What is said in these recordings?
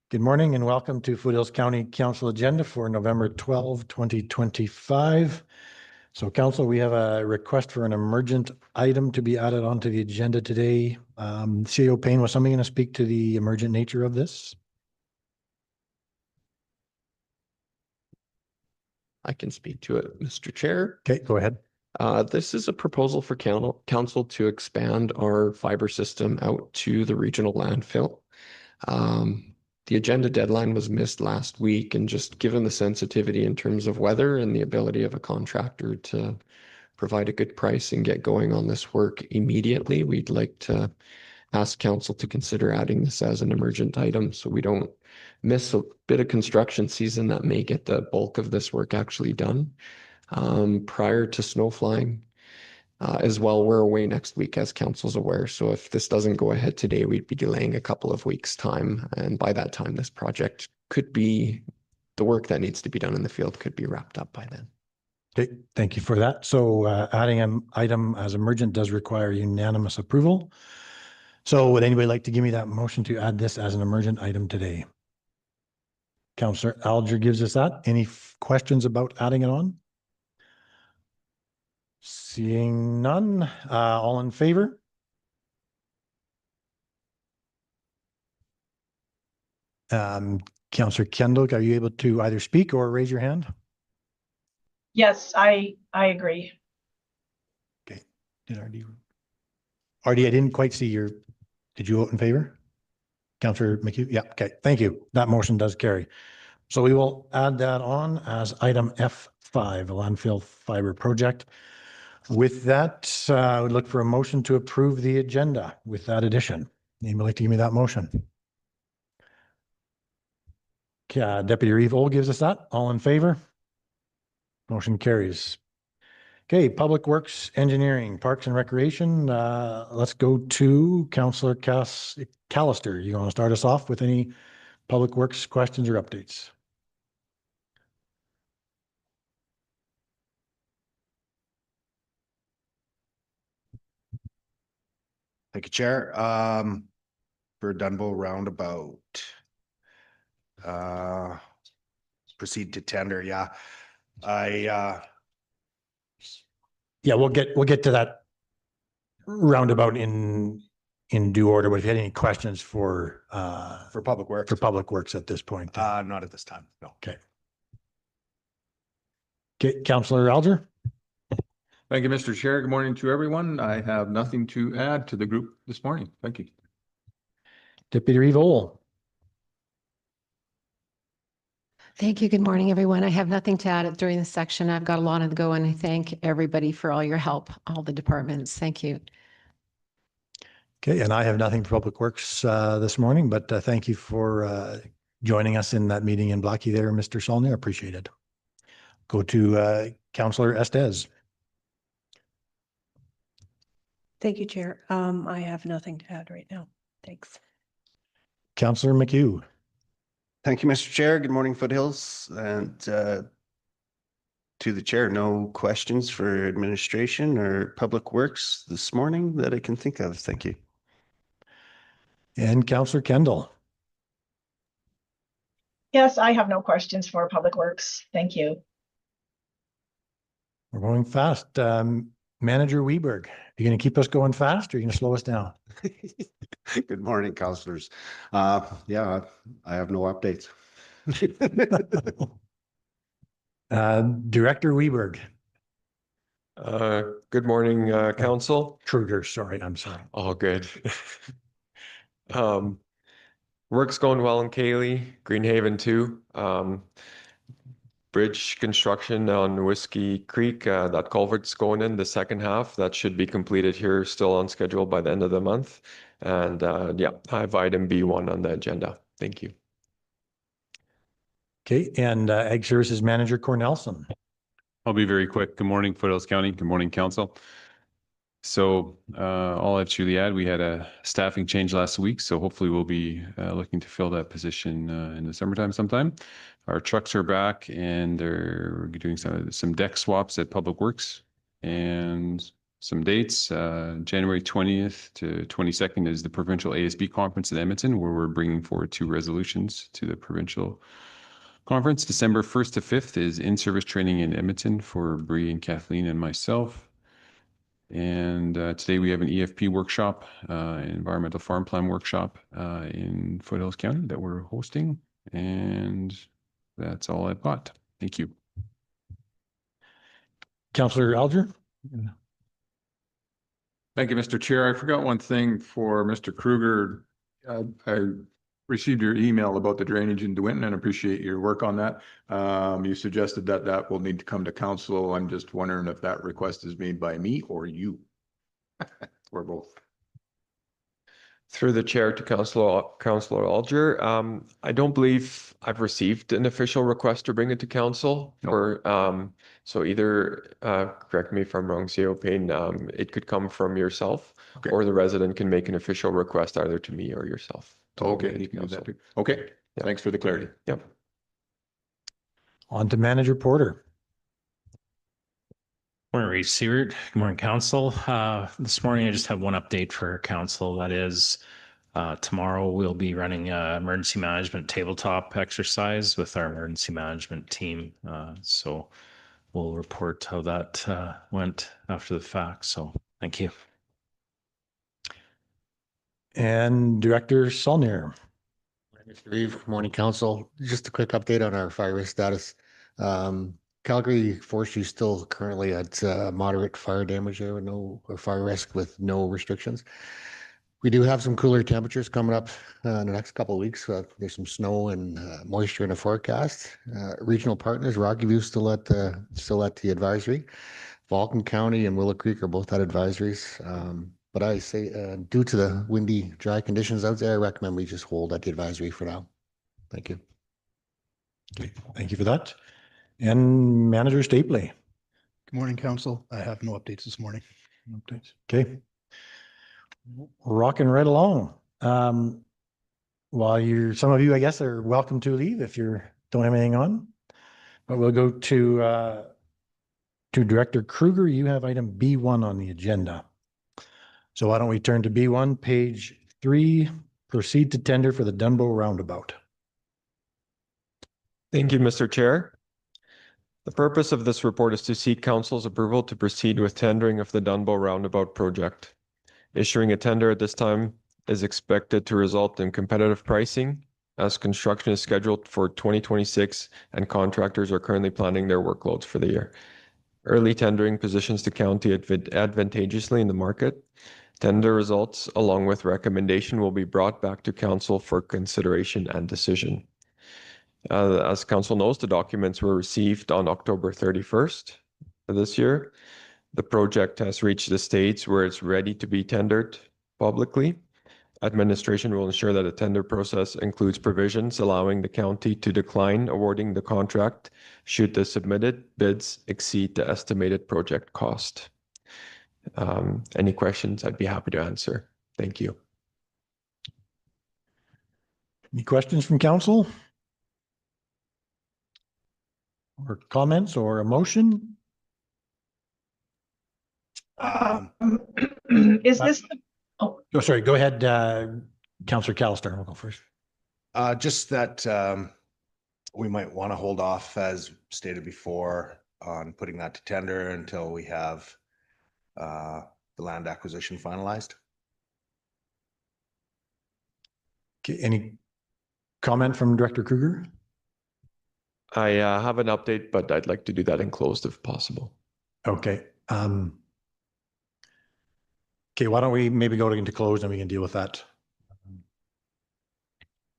Good morning and welcome to Foothills County Council agenda for November 12, 2025. So Council, we have a request for an emergent item to be added onto the agenda today. CEO Payne, was somebody going to speak to the emergent nature of this? I can speak to it, Mr. Chair. Okay, go ahead. This is a proposal for council to expand our fiber system out to the regional landfill. The agenda deadline was missed last week, and just given the sensitivity in terms of weather and the ability of a contractor to provide a good price and get going on this work immediately, we'd like to ask council to consider adding this as an emergent item so we don't miss a bit of construction season that may get the bulk of this work actually done prior to snow flying. As well, we're away next week, as council's aware. So if this doesn't go ahead today, we'd be delaying a couple of weeks' time. And by that time, this project could be, the work that needs to be done in the field could be wrapped up by then. Okay, thank you for that. So adding an item as emergent does require unanimous approval. So would anybody like to give me that motion to add this as an emergent item today? Councillor Alger gives us that. Any questions about adding it on? Seeing none, all in favor? Councillor Kendall, are you able to either speak or raise your hand? Yes, I agree. Okay. RD, I didn't quite see your, did you vote in favor? Councillor McHugh? Yeah, okay, thank you. That motion does carry. So we will add that on as item F5, a landfill fiber project. With that, I would look for a motion to approve the agenda with that addition. Anybody like to give me that motion? Deputy Reeve Old gives us that. All in favor? Motion carries. Okay, Public Works, Engineering, Parks and Recreation. Let's go to Councillor Callister. You want to start us off with any Public Works questions or updates? Thank you, Chair. For Dunbow roundabout, proceed to tender. Yeah, Yeah, we'll get to that roundabout in due order. But if you had any questions for Public Works, at this point, not at this time. No. Okay. Okay, Councillor Alger. Thank you, Mr. Chair. Good morning to everyone. I have nothing to add to the group this morning. Thank you. Deputy Reeve Old. Thank you. Good morning, everyone. I have nothing to add during this section. I've got a lot on the go, and I thank everybody for all your help, all the departments. Thank you. Okay, and I have nothing for Public Works this morning, but thank you for joining us in that meeting in Blackie there, Mr. Solney. I appreciate it. Go to Councillor Estes. Thank you, Chair. I have nothing to add right now. Thanks. Councillor McHugh. Thank you, Mr. Chair. Good morning, Foothills. And to the Chair, no questions for administration or Public Works this morning that I can think of. Thank you. And Councillor Kendall. Yes, I have no questions for Public Works. Thank you. We're going fast. Manager Weberg, are you going to keep us going fast or are you going to slow us down? Good morning, councillors. Yeah, I have no updates. Director Weberg. Good morning, council. Truger, sorry, I'm sorry. All good. Work's going well in Cayley, Greenhaven too. Bridge construction on Whiskey Creek, that culvert's going in the second half. That should be completed here, still on schedule by the end of the month. And yeah, I have item B1 on the agenda. Thank you. Okay, and Ag Services Manager Cornelson. I'll be very quick. Good morning, Foothills County. Good morning, Council. So I'll actually add, we had a staffing change last week, so hopefully we'll be looking to fill that position in the summertime sometime. Our trucks are back and they're doing some deck swaps at Public Works. And some dates. January 20th to 22nd is the provincial ASB conference in Edmonton, where we're bringing forward 2 resolutions to the provincial conference. December 1st to 5th is in-service training in Edmonton for Bree and Kathleen and myself. And today we have an EFP workshop, an environmental farm plan workshop in Foothills County that we're hosting. And that's all I've got. Thank you. Councillor Alger? Thank you, Mr. Chair. I forgot one thing for Mr. Kruger. I received your email about the drainage in DeWinton and appreciate your work on that. You suggested that that will need to come to council. I'm just wondering if that request is made by me or you. Or both. Through the chair to Councillor Alger, I don't believe I've received an official request to bring it to council No. for, so either, correct me if I'm wrong, CO Payne, it could come from yourself Okay. or the resident can make an official request either to me or yourself. to bring Okay, it to you can do that council. too. Okay, Yeah. thanks for the clarity. Yep. On to Manager Porter. Morning, Reeve Seward. Good morning, Council. This morning, I just have one update for Council. That is, tomorrow we'll be running an emergency management tabletop exercise with our emergency management team. So we'll report how that went after the fact. So thank you. And Director Saulnier. Mr. Reeve, morning, council. Just a quick update on our fire risk status. Calgary Forestry is still currently at moderate fire damage there, or fire risk with no restrictions. We do have some cooler temperatures coming up in the next couple of weeks. There's some snow and moisture in the forecast. Regional partners, Rocky View still at the advisory. Vulcan County and Willow Creek are both at advisories. But I say, due to the windy, dry conditions out there, I recommend we just hold at the advisory for now. Thank you. Okay, thank you for that. And Manager Stapley. Good morning, council. I have no updates this morning. Updates. Okay. Rocking right along. While some of you, I guess, are welcome to leave if you don't have anything on. But we'll go to Director Kruger. You have item B1 on the agenda. So why don't we turn to B1, page 3, proceed to tender for the Dunbow Roundabout. Thank you, Mr. Chair. The purpose of this report is to seek council's approval to proceed with tendering of the Dunbow Roundabout project. Issuing a tender at this time is expected to result in competitive pricing as construction is scheduled for 2026 and contractors are currently planning their workloads for the year. Early tendering positions the county advantageously in the market. Tender results, along with recommendation, will be brought back to council for consideration and decision. As council knows, the documents were received on October 31st of this year. The project has reached the stage where it's ready to be tendered publicly. Administration will ensure that a tender process includes provisions allowing the county to decline awarding the contract should the submitted bids exceed the estimated project cost. Any questions? I'd be happy to answer. Thank you. Any questions from council? Or comments or a motion? Is this, Oh, sorry, go ahead, Councillor Callister. We'll go first. Just that we might want to hold off, as stated before, on putting that to tender until we have the land acquisition finalized. Okay, any comment from Director Kruger? I have an update, but I'd like to do that in closed if possible. Okay. Okay, why don't we maybe go into closed and we can deal with that.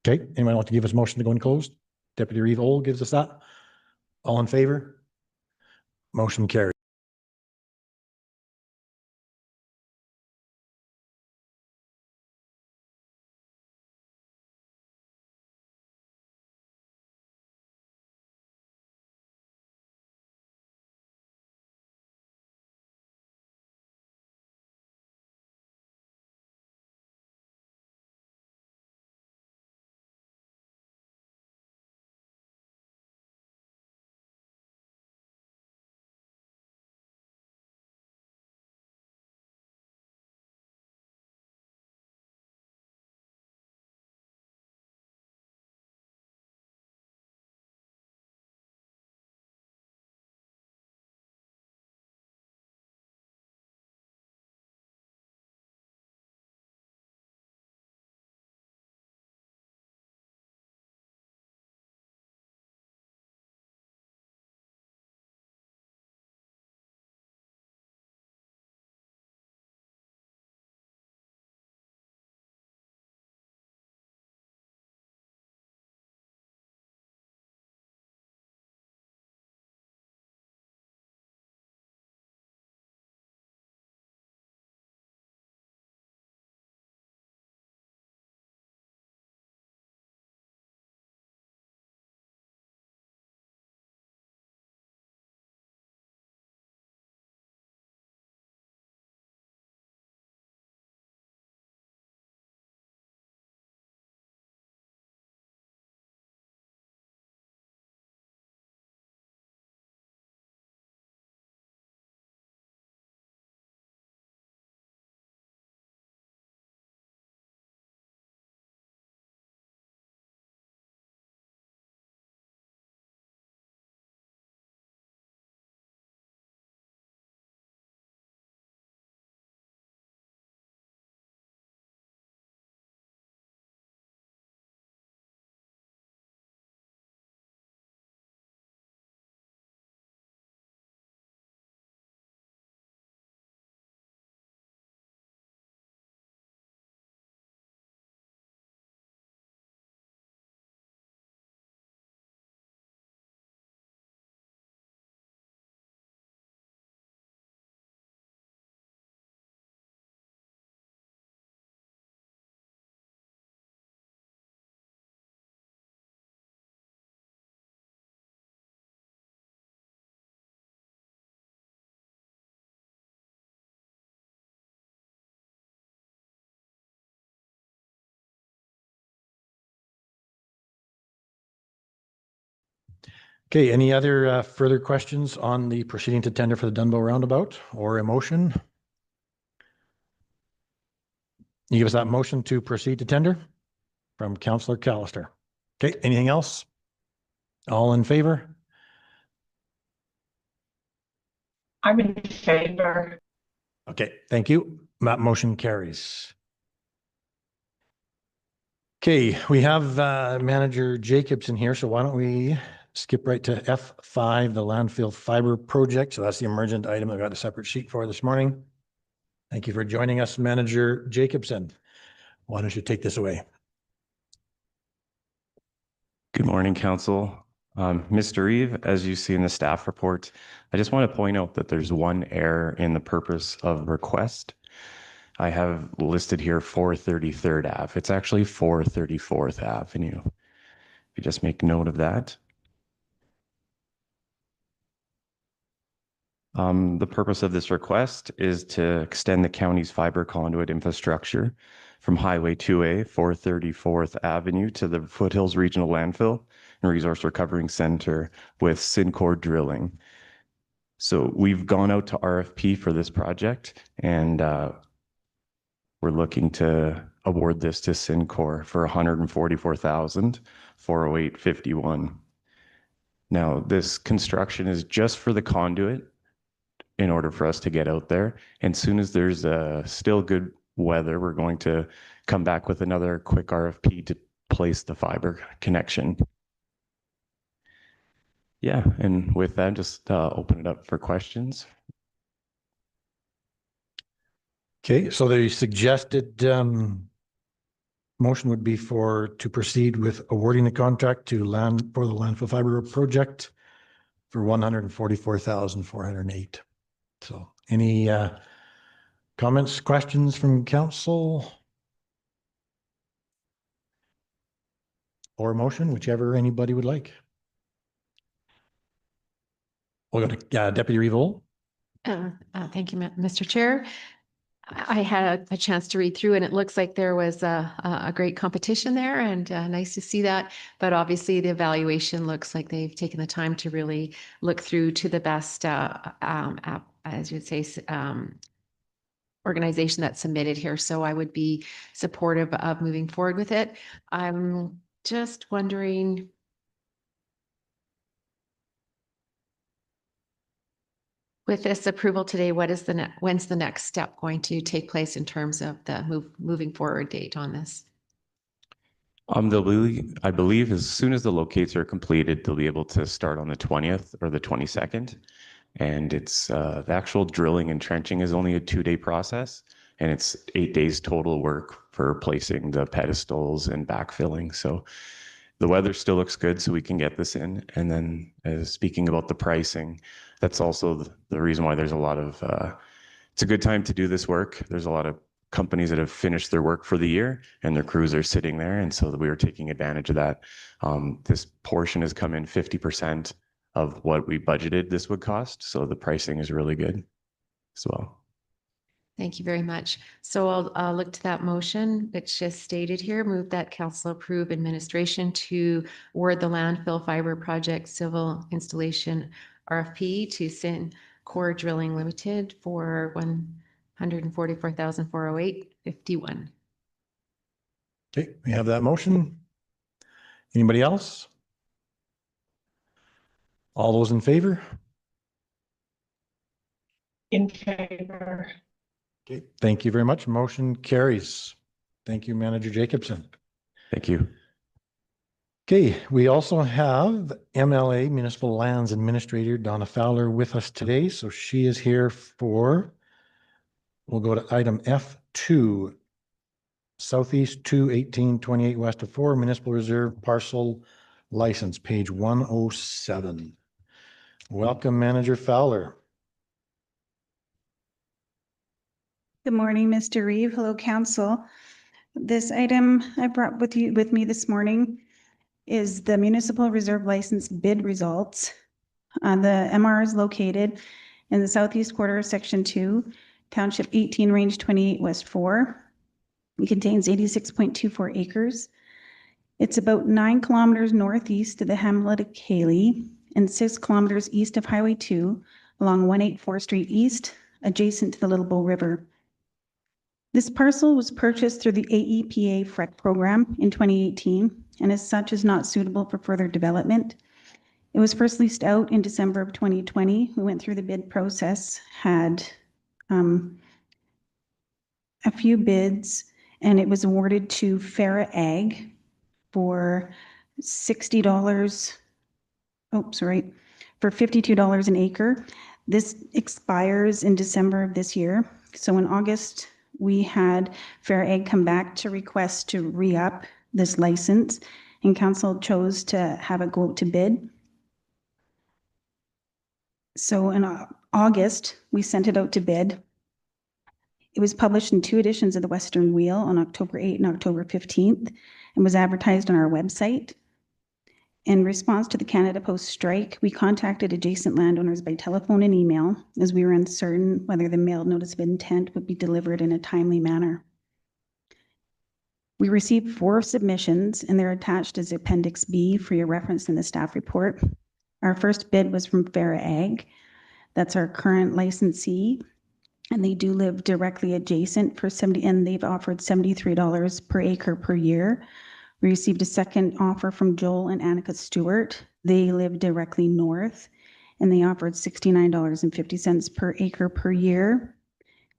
Okay, anyone want to give us a motion to go in closed? Deputy Reeve Old gives us that. All in favor? Motion carried. Okay, any other further questions on the proceeding to tender for the Dunbow roundabout or a motion? You give us that motion to proceed to tender from Councillor Callister. Okay, anything else? All in favor? I'm in favor. Okay, thank you. That motion carries. Okay, we have Manager Jacobson here, so why don't we skip right to F5, the landfill fiber project. So that's the emergent item I got a separate sheet for this morning. Thank you for joining us, Manager Jacobson. Why don't you take this away? Good morning, Council. Mr. Eve, as you see in the staff report, I just want to point out that there's one error in the purpose of request. I have listed here 433rd Ave. It's actually 434th Avenue. If you just make note of that. The purpose of this request is to extend the county's fiber conduit infrastructure from Highway 2A, 434th Avenue to the Foothills Regional Landfill and Resource Recovering Center with Syncor drilling. So we've gone out to RFP for this project, and we're looking to award this to Syncor for $144,408.51. Now, this construction is just for the conduit in order for us to get out there. And soon as there's still good weather, we're going to come back with another quick RFP to place the fiber connection. Yeah, and with that, just open it up for questions. Okay, so the suggested motion would be to proceed with awarding the contract to for the landfill fiber project for $144,408. So any comments, questions from council? Or a motion, whichever anybody would like. We'll go to Deputy Revol. Thank you, Mr. Chair. I had a chance to read through and it looks like there was a great competition there and nice to see that. But obviously the evaluation looks like they've taken the time to really look through to the best, as you'd say, organization that submitted here. So I would be supportive of moving forward with it. I'm just wondering, with this approval today, what is when's the next step going to take place in terms of the moving forward date on this? I believe as soon as the locates are completed, they'll be able to start on the 20th or the 22nd. And it's the actual drilling and trenching is only a 2-day process. And it's 8 days total work for placing the pedestals and backfilling. So the weather still looks good, so we can get this in. And then speaking about the pricing, that's also the reason why there's a lot of, it's a good time to do this work. There's a lot of companies that have finished their work for the year and their crews are sitting there. And so we were taking advantage of that. This portion has come in 50% of what we budgeted this would cost. So the pricing is really good as well. Thank you very much. So I'll look to that motion, which is stated here, move that council approve administration to award the landfill fiber project civil installation RFP to Syncor Drilling Limited for $144,408.51. Okay, we have that motion. Anybody else? All those in favor? In favor. Okay, thank you very much. Motion carries. Thank you, Manager Jacobson. Thank you. Okay, we also have MLA Municipal Lands Administrator Donna Fowler with us today. So she is here for, we'll go to item F2, Southeast 21828 West of 4 Municipal Reserve Parcel License, page 107. Welcome, Manager Fowler. Good morning, Mr. Reeve. Hello, Council. This item I brought with me this morning is the Municipal Reserve License bid results. The MR is located in the southeast quarter of Section 2, Township 18, Range 28, West 4. It contains 86.24 acres. It's about 9 kilometers northeast of the hamlet of Cayley and 6 kilometers east of Highway 2 along 184 Street East, adjacent to the Little Bow River. This parcel was purchased through the AEPA FREC program in 2018 and as such is not suitable for further development. It was first leased out in December of 2020. We went through the bid process, had a few bids, and it was awarded to Farah Ag for $60. Oh, sorry, for $52 an acre. This expires in December of this year. So in August, we had Fair Ag come back to request to re-up this license, and council chose to have it go out to bid. So in August, we sent it out to bid. It was published in 2 editions of the Western Wheel on October 8th and October 15th and was advertised on our website. In response to the Canada Post strike, we contacted adjacent landowners by telephone and email as we were uncertain whether the mailed notice of intent would be delivered in a timely manner. We received 4 submissions and they're attached as Appendix B for your reference in the staff report. Our first bid was from Farah Ag. That's our current licensee. And they do live directly adjacent for and they've offered $73 per acre per year. We received a second offer from Joel and Annika Stewart. They live directly north and they offered $69.50 per acre per year.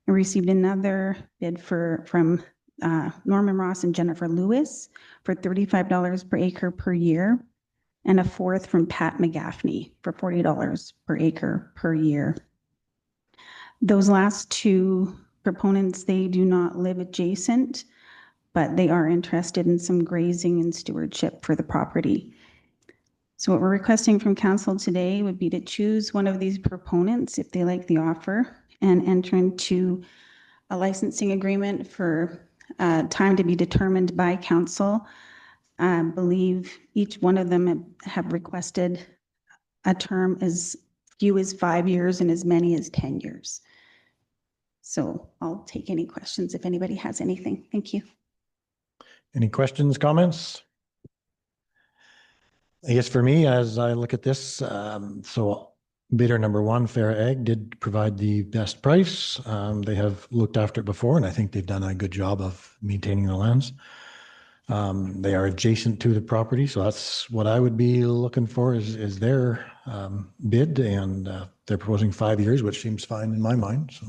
We received another bid from Norman Ross and Jennifer Lewis for $35 per acre per year, and a fourth from Pat McGaffney for $40 per acre per year. Those last 2 proponents, they do not live adjacent, but they are interested in some grazing and stewardship for the property. So what we're requesting from council today would be to choose one of these proponents if they like the offer and enter into a licensing agreement for time to be determined by council. I believe each one of them have requested a term as few as 5 years and as many as 10 years. So I'll take any questions if anybody has anything. Thank you. Any questions, comments? I guess for me, as I look at this, so bidder number 1, Fair Ag, did provide the best price. They have looked after it before, and I think they've done a good job of maintaining the lands. They are adjacent to the property, so that's what I would be looking for is their bid, and they're proposing 5 years, which seems fine in my mind. So,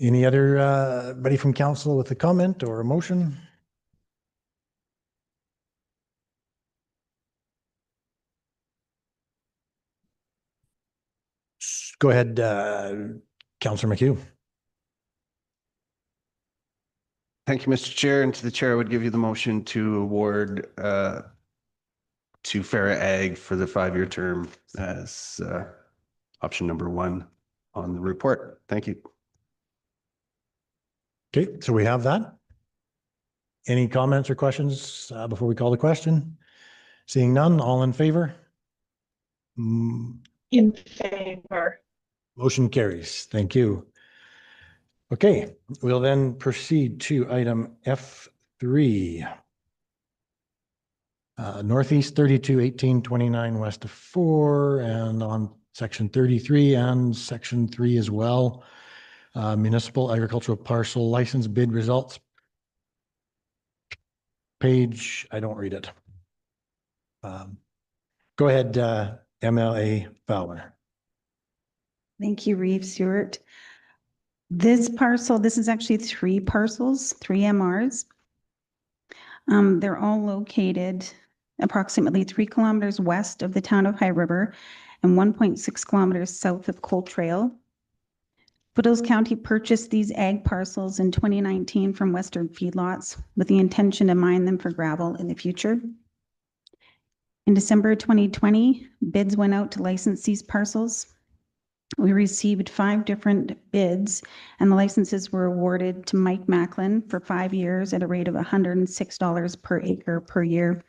any other buddy from council with a comment or a motion? Go ahead, Councillor McHugh. Thank you, Mr. Chair. And to the chair, I would give you the motion to award to Farah Ag for the 5-year term as option number 1 on the report. Thank you. Okay, so we have that. Any comments or questions before we call the question? Seeing none, all in favor? In favor. Motion carries. Thank you. Okay, we'll then proceed to item F3. Northeast 32, 18, 29 west of 4, and on section 33 and section 3 as well. Municipal agricultural parcel license bid results. Page, I don't read it. Go ahead, MLA Fowler. Thank you, Reeve Stewart. This parcel, this is actually 3 parcels, 3 MRs. They're all located approximately 3 kilometers west of the town of High River and 1.6 kilometers south of Coal Trail. Foothills County purchased these ag parcels in 2019 from Western Feedlots with the intention to mine them for gravel in the future. In December 2020, bids went out to license these parcels. We received 5 different bids, and the licenses were awarded to Mike Macklin for 5 years at a rate of $106 per acre per year.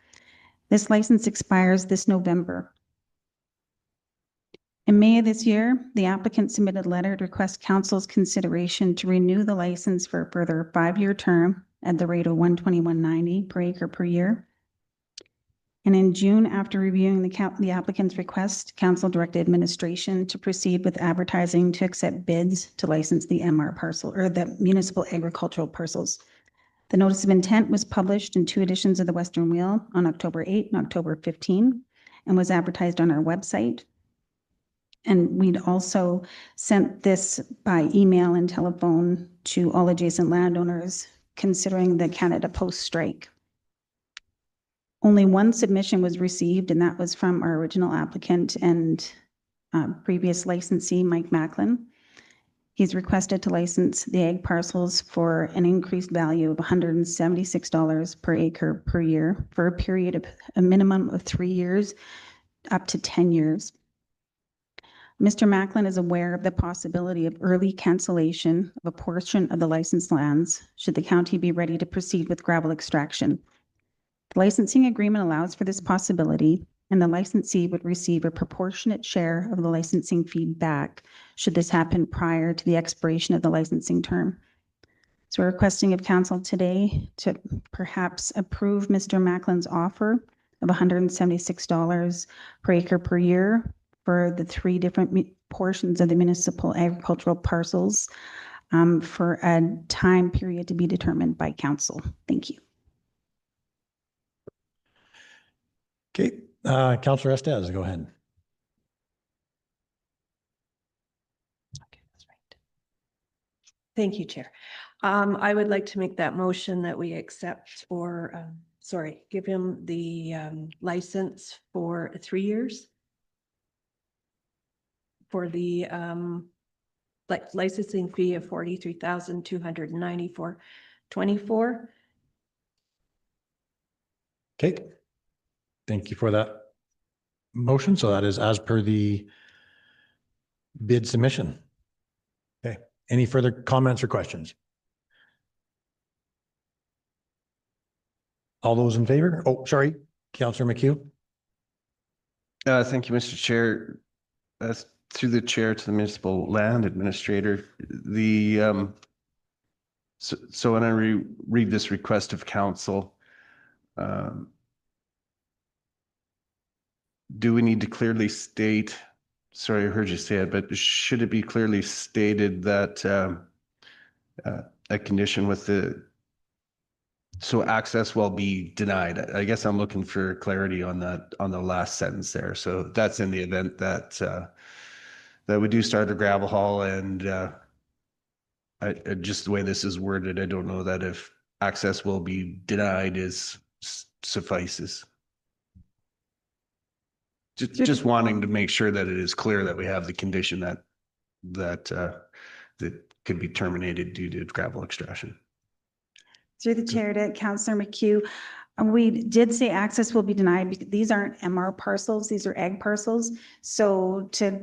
This license expires this November. In May of this year, the applicant submitted a letter to request council's consideration to renew the license for a further 5-year term at the rate of $121.90 per acre per year. And in June, after reviewing the applicant's request, council directed administration to proceed with advertising to accept bids to license the MR parcel or the municipal agricultural parcels. The notice of intent was published in 2 editions of the Western Wheel on October 8 and October 15 and was advertised on our website. And we'd also sent this by email and telephone to all adjacent landowners considering the Canada Post strike. Only one submission was received, and that was from our original applicant and previous licensee, Mike Macklin. He's requested to license the ag parcels for an increased value of $176 per acre per year for a period of a minimum of 3 years, up to 10 years. Mr. Macklin is aware of the possibility of early cancellation of a portion of the licensed lands should the county be ready to proceed with gravel extraction. The licensing agreement allows for this possibility, and the licensee would receive a proportionate share of the licensing fee back should this happen prior to the expiration of the licensing term. So we're requesting of council today to perhaps approve Mr. Macklin's offer of $176 per acre per year for the 3 different portions of the municipal agricultural parcels for a time period to be determined by council. Thank you. Okay, Councillor Estes, go ahead. Thank you, Chair. I would like to make that motion that we accept or, give him the license for 3 years for the licensing fee of $43,294.24. Okay. Thank you for that motion. So that is as per the bid submission. Okay. Any further comments or questions? All those in favor? Oh, sorry, Councillor McHugh. Thank you, Mr. Chair. Through the chair to the municipal land administrator, so when I read this request of council, do we need to clearly state, sorry, I heard you say it, but should it be clearly stated that a condition with so access will be denied? I guess I'm looking for clarity on that, on the last sentence there. So that's in the event that that we do start a gravel haul, and just the way this is worded, I don't know that if access will be denied suffices. Just wanting to make sure that it is clear that we have the condition that could be terminated due to gravel extraction. Through the chair to Councillor McHugh, we did say access will be denied because these aren't MR parcels, these are ag parcels. So to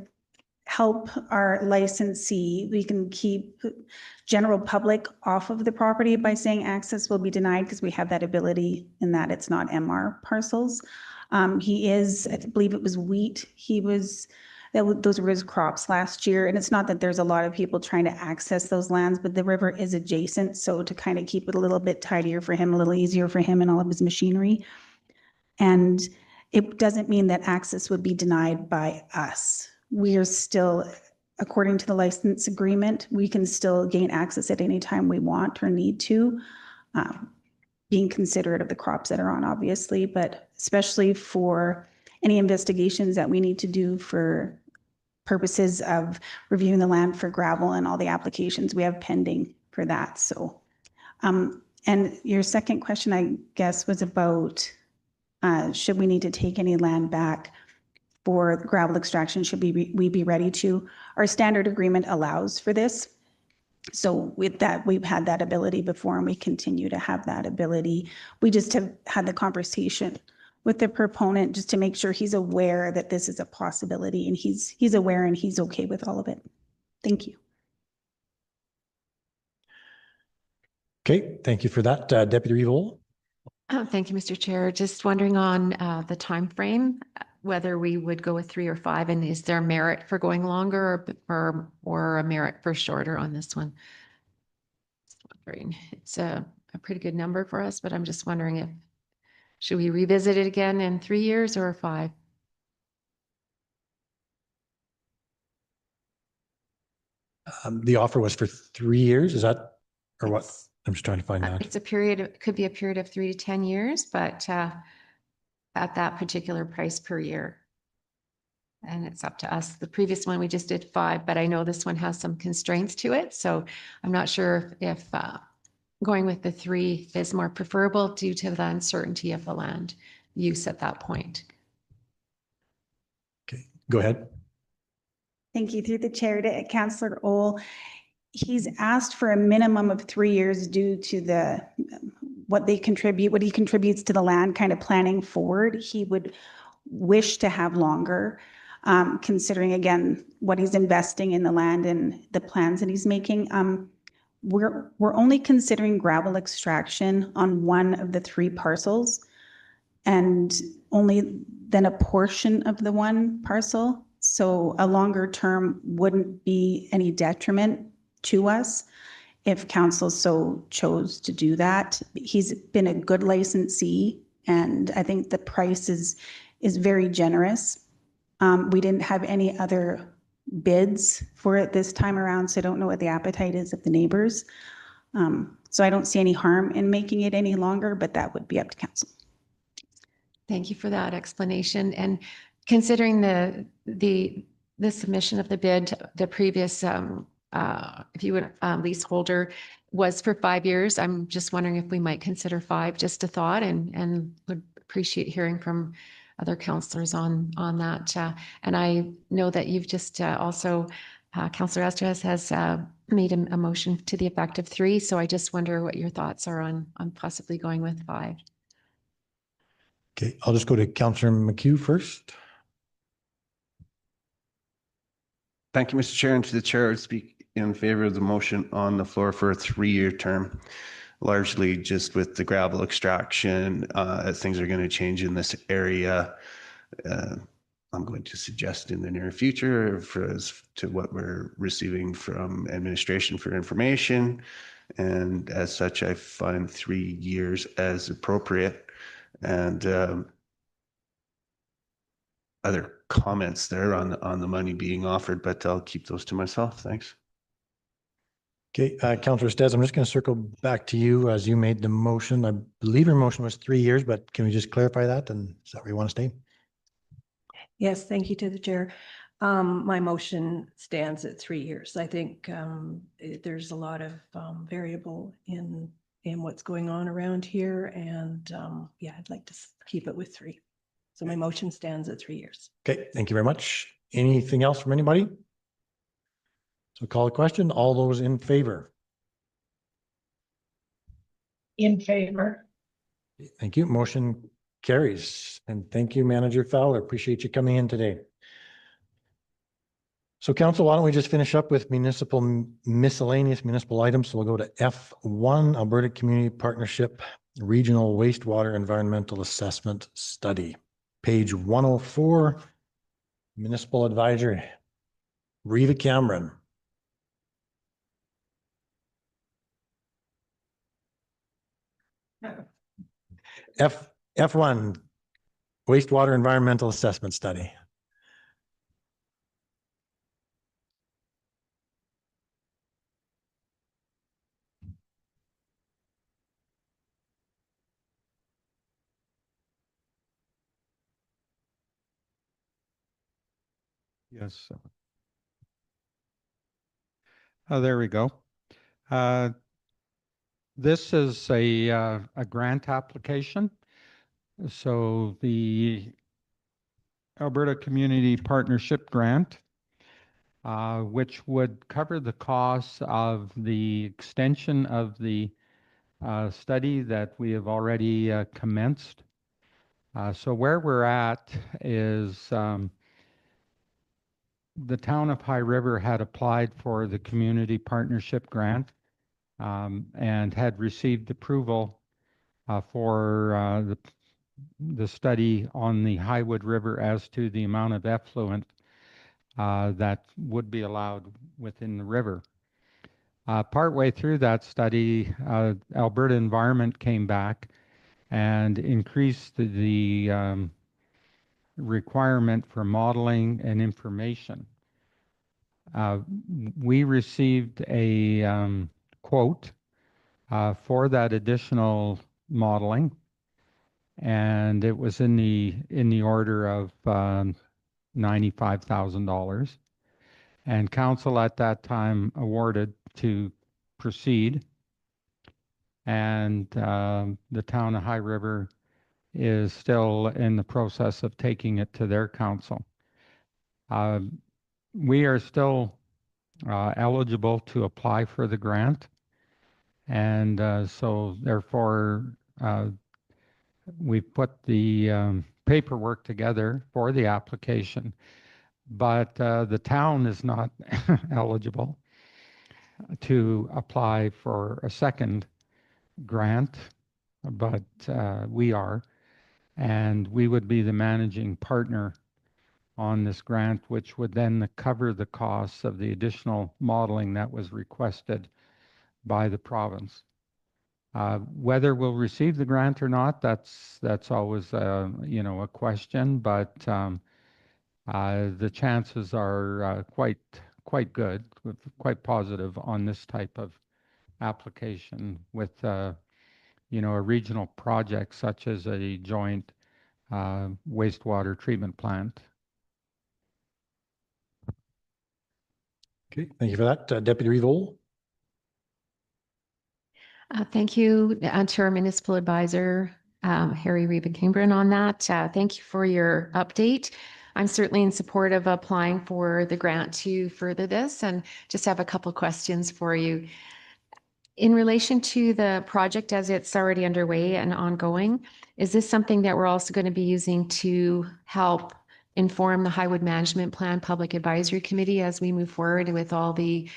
help our licensee, we can keep general public off of the property by saying access will be denied because we have that ability in that it's not MR parcels. He is, I believe it was wheat. Those were his crops last year. And it's not that there's a lot of people trying to access those lands, but the river is adjacent. So to kind of keep it a little bit tidier for him, a little easier for him and all of his machinery. And it doesn't mean that access would be denied by us. We are still, according to the license agreement, we can still gain access at any time we want or need to, being considerate of the crops that are on, obviously, but especially for any investigations that we need to do for purposes of reviewing the land for gravel and all the applications we have pending for that. So, and your second question, I guess, was about should we need to take any land back for gravel extraction? Should we be ready to? Our standard agreement allows for this. So with that, we've had that ability before and we continue to have that ability. We just have had the conversation with the proponent just to make sure he's aware that this is a possibility, and he's aware and he's okay with all of it. Thank you. Okay, thank you for that. Deputy Revol. Thank you, Mr. Chair. Just wondering on the time frame, whether we would go with 3 or 5, and is there merit for going longer or a merit for shorter on this one? Just wondering. It's a pretty good number for us, but I'm just wondering if Should we revisit it again in 3 years or 5? The offer was for 3 years, is that, or what? I'm just trying to find that. It's a period, it could be a period of 3 to 10 years, but at that particular price per year. And it's up to us. The previous one, we just did 5, but I know this one has some constraints to it. So I'm not sure if going with the 3 is more preferable due to the uncertainty of the land use at that point. Okay, go ahead. Thank you. Through the chair to Councillor Ohl. He's asked for a minimum of 3 years due to the what he contributes to the land kind of planning forward. He would wish to have longer, considering again what he's investing in the land and the plans that he's making. We're only considering gravel extraction on one of the 3 parcels, and only then a portion of the one parcel. So a longer term wouldn't be any detriment to us if council so chose to do that. He's been a good licensee, and I think the price is very generous. We didn't have any other bids for it this time around, so I don't know what the appetite is of the neighbors. So I don't see any harm in making it any longer, but that would be up to council. Thank you for that explanation. And considering the submission of the bid, the previous, if you would, leaseholder was for 5 years. I'm just wondering if we might consider 5, just a thought, and would appreciate hearing from other councillors on that. And I know that you've just also, Councillor Estres has made a motion to the effect of 3. So I just wonder what your thoughts are on possibly going with 5. Okay, I'll just go to Councillor McHugh first. Thank you, Mr. Chair, and to the chair, I would speak in favor of the motion on the floor for a 3-year term. Largely just with the gravel extraction, things are going to change in this area. I'm going to suggest in the near future as to what we're receiving from administration for information. And as such, I find 3 years as appropriate. And other comments there on the money being offered, but I'll keep those to myself. Thanks. Okay, Councillor Estes, I'm just going to circle back to you as you made the motion. I believe your motion was 3 years, but can we just clarify that? And is that where you want to stay? Yes, thank you to the chair. My motion stands at 3 years. I think there's a lot of variable in what's going on around here, and yeah, I'd like to keep it with 3. So my motion stands at 3 years. Okay, thank you very much. Anything else from anybody? So call a question. All those in favor? In favor. Thank you. Motion carries. And thank you, Manager Fowler. Appreciate you coming in today. So council, why don't we just finish up with miscellaneous municipal items? So we'll go to F1, Alberta Community Partnership Regional Wastewater Environmental Assessment Study. Page 104, Municipal Advisor, Reva Cameron. F1, Wastewater Environmental Assessment Study. Yes. There we go. This is a grant application. So the Alberta Community Partnership Grant, which would cover the costs of the extension of the study that we have already commenced. So where we're at is the town of High River had applied for the community partnership grant and had received approval for the study on the Highwood River as to the amount of effluent that would be allowed within the river. Partway through that study, Alberta Environment came back and increased the requirement for modeling and information. We received a quote for that additional modeling, and it was in the order of $95,000. And council at that time awarded to proceed. And the town of High River is still in the process of taking it to their council. We are still eligible to apply for the grant. And so therefore, we put the paperwork together for the application, but the town is not eligible to apply for a second grant, but we are, and we would be the managing partner on this grant, which would then cover the costs of the additional modeling that was requested by the province. Whether we'll receive the grant or not, that's always a question, but the chances are quite good, quite positive on this type of application with a regional project such as a joint wastewater treatment plant. Okay, thank you for that. Deputy Reeve Ohl? Thank you to our municipal advisor, Harry Reba-Kimbrin, on that. Thank you for your update. I'm certainly in support of applying for the grant to further this, and just have a couple questions for you. In relation to the project as it's already underway and ongoing, is this something that we're also going to be using to help inform the Highwood Management Plan Public Advisory Committee as we move forward with all the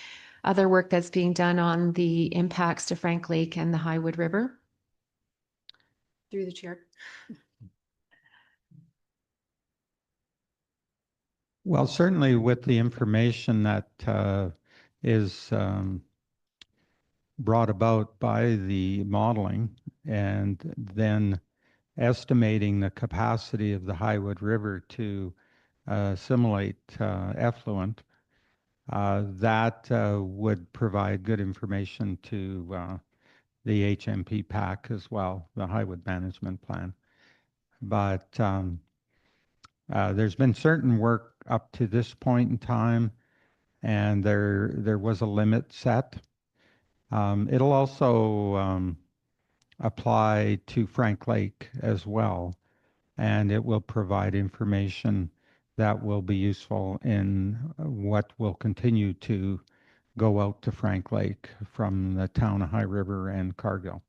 other work that's being done on the impacts to Frank Lake and the Highwood River? Through the chair. Well, certainly with the information that is brought about by the modeling and then estimating the capacity of the Highwood River to assimilate effluent, that would provide good information to the HMP PAC as well, the Highwood Management Plan. But there's been certain work up to this point in time, and there was a limit set. It'll also apply to Frank Lake as well, and it will provide information that will be useful in what will continue to go out to Frank Lake from the town of High River and Cargill.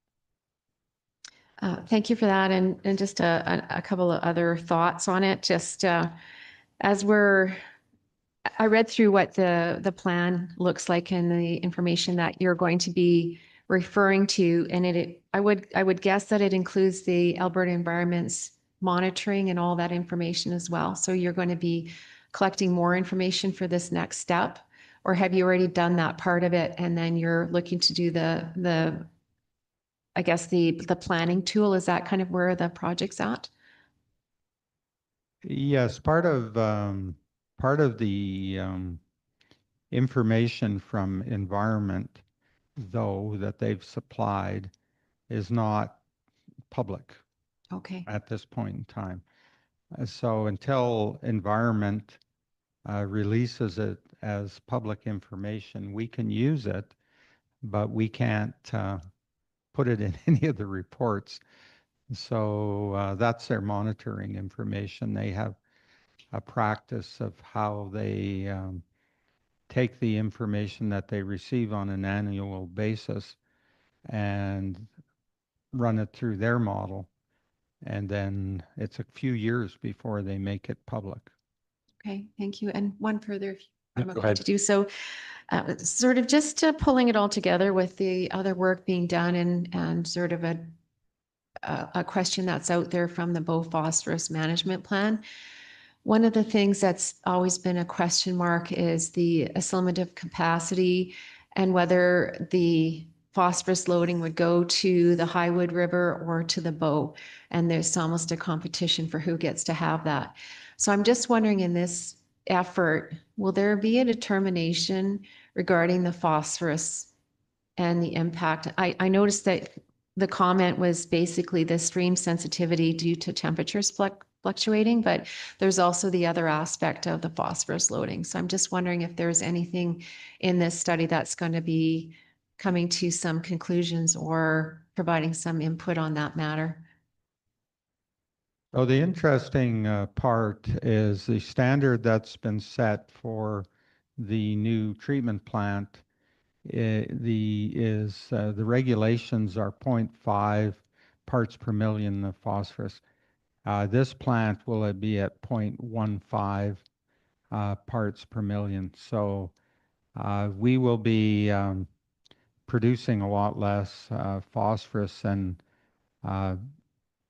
Thank you for that. And just a couple of other thoughts on it. Just as I read through what the plan looks like and the information that you're going to be referring to, and I would guess that it includes the Alberta Environment's monitoring and all that information as well. So you're going to be collecting more information for this next step, or have you already done that part of it and then you're looking to do the I guess the planning tool? Is that kind of where the project's at? Yes, part of the information from environment, though, that they've supplied is not public. Okay. At this point in time. So until environment releases it as public information, we can use it, but we can't put it in any of the reports. So that's their monitoring information. They have a practice of how they take the information that they receive on an annual basis and run it through their model. And then it's a few years before they make it public. Okay, thank you. And one further, if I'm go allowed ahead. to do so, sort of just pulling it all together with the other work being done and sort of a question that's out there from the Bow Phosphorus Management Plan. One of the things that's always been a question mark is the assimilative capacity and whether the phosphorus loading would go to the Highwood River or to the Bow. And there's almost a competition for who gets to have that. So I'm just wondering, in this effort, will there be a determination regarding the phosphorus and the impact? I noticed that the comment was basically the stream sensitivity due to temperatures fluctuating, but there's also the other aspect of the phosphorus loading. So I'm just wondering if there's anything in this study that's going to be coming to some conclusions or providing some input on that matter. So the interesting part is the standard that's been set for the new treatment plant. The regulations are 0.5 parts per million of phosphorus. This plant will be at 0.15 parts per million. So we will be producing a lot less phosphorus than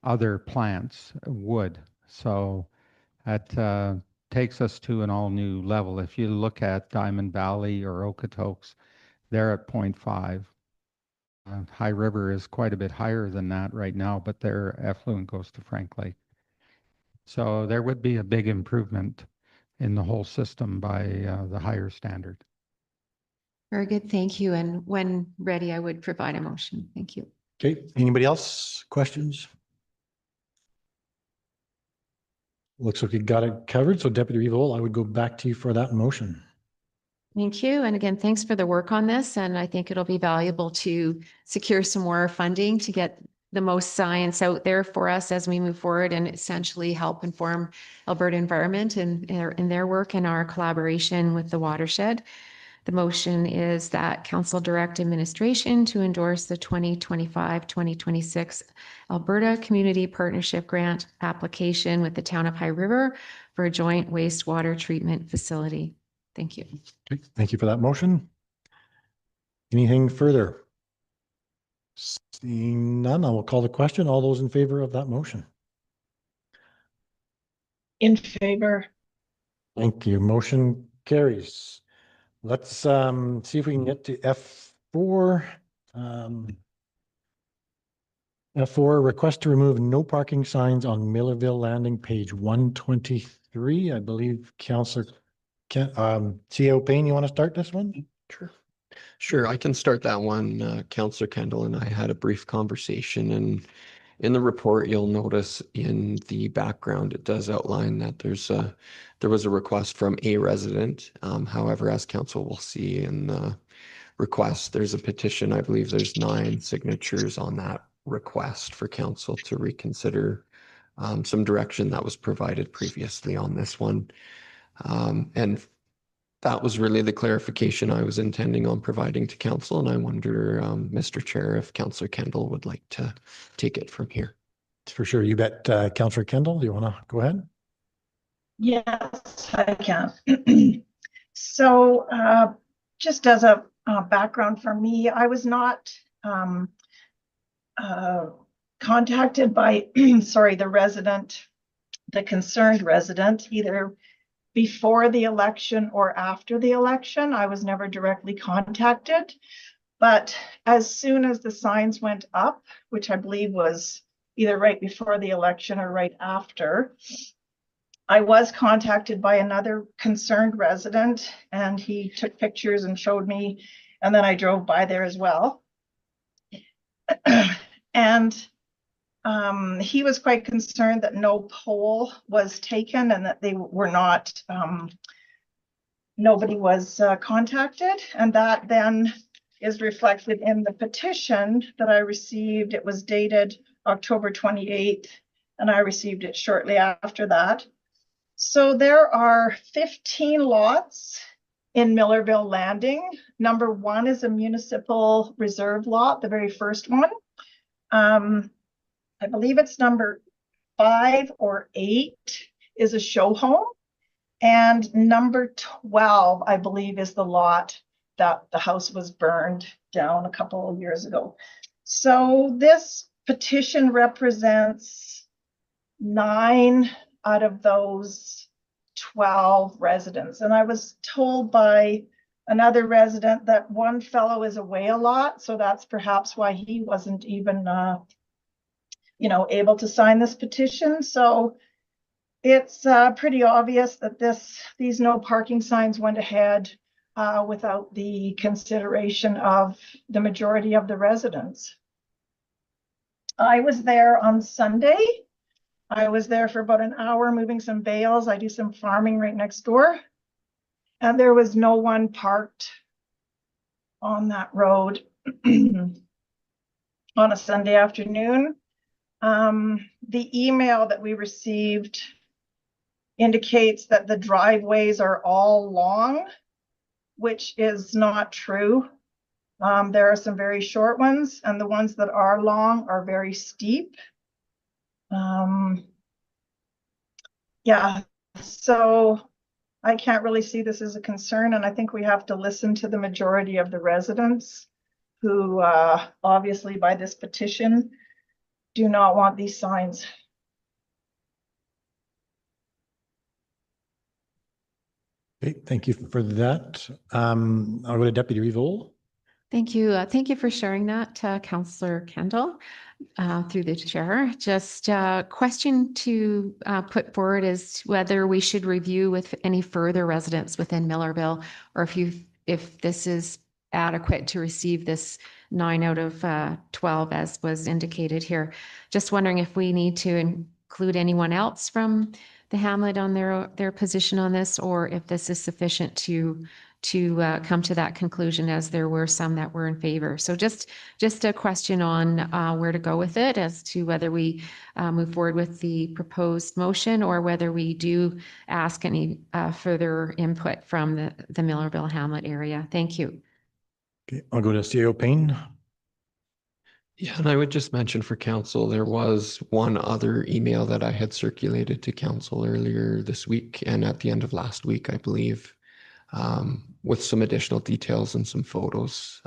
other plants would. So that takes us to an all new level. If you look at Diamond Valley or Okotoks, they're at 0.5. High River is quite a bit higher than that right now, but their effluent goes to Frank Lake. So there would be a big improvement in the whole system by the higher standard. Very good. Thank you. And when ready, I would provide a motion. Thank you. Okay, anybody else? Questions? Looks like we got it covered. So Deputy Revol, I would go back to you for that motion. Thank you. And again, thanks for the work on this. And I think it'll be valuable to secure some more funding to get the most science out there for us as we move forward and essentially help inform Alberta Environment in their work and our collaboration with the watershed. The motion is that Council direct administration to endorse the 2025-2026 Alberta Community Partnership Grant application with the town of High River for a joint wastewater treatment facility. Thank you. Okay, thank you for that motion. Anything further? Seeing none, I will call the question. All those in favor of that motion? In favor. Thank you. Motion carries. Let's see if we can get to F4. F4, request to remove no parking signs on Millerville Landing, page 123. I believe Councillor CEO Payne, you want to start this one? Sure, I can start that one. Councillor Kendall and I had a brief conversation, and in the report, you'll notice in the background, it does outline that there was a request from a resident. However, as council will see in the request, there's a petition. I believe there's 9 signatures on that request for council to reconsider some direction that was provided previously on this one. And that was really the clarification I was intending on providing to council. And I wonder, Mr. Chair, if Councillor Kendall would like to take it from here. For sure. You bet. Councillor Kendall, do you want to go ahead? Yes, I can. So just as a background for me, I was not contacted by, sorry, the concerned resident, either before the election or after the election. I was never directly contacted, but as soon as the signs went up, which I believe was either right before the election or right after, I was contacted by another concerned resident, and he took pictures and showed me, and then I drove by there as well. And he was quite concerned that no poll was taken and that they were not, nobody was contacted. And that then is reflected in the petition that I received. It was dated October 28th, and I received it shortly after that. So there are 15 lots in Millerville Landing. Number 1 is a municipal reserve lot, the very first one. I believe it's number 5 or 8 is a show home. And number 12, I believe, is the lot that the house was burned down a couple of years ago. So this petition represents 9 out of those 12 residents. And I was told by another resident that one fellow is away a lot, so that's perhaps why he wasn't even, able to sign this petition. So it's pretty obvious that these no parking signs went ahead without the consideration of the majority of the residents. I was there on Sunday. I was there for about an hour moving some bales. I do some farming right next door. And there was no one parked on that road on a Sunday afternoon. The email that we received indicates that the driveways are all long, which is not true. There are some very short ones, and the ones that are long are very steep. Yeah, so I can't really see this as a concern, and I think we have to listen to the majority of the residents who obviously by this petition do not want these signs. Okay, thank you for that. I'll go to Deputy Revol. Thank you. Thank you for sharing that, Councillor Kendall, through the chair. Just a question to put forward is whether we should review with any further residents within Millerville, or if this is adequate to receive this 9 out of 12 as was indicated here. Just wondering if we need to include anyone else from the hamlet on their position on this, or if this is sufficient to come to that conclusion, as there were some that were in favor. So just a question on where to go with it, as to whether we move forward with the proposed motion, or whether we do ask any further input from the Millerville Hamlet area. Thank you. Okay, I'll go to CAO Payne. Yeah, and I would just mention for council, there was one other email that I had circulated to council earlier this week and at the end of last week, I believe, with some additional details and some photos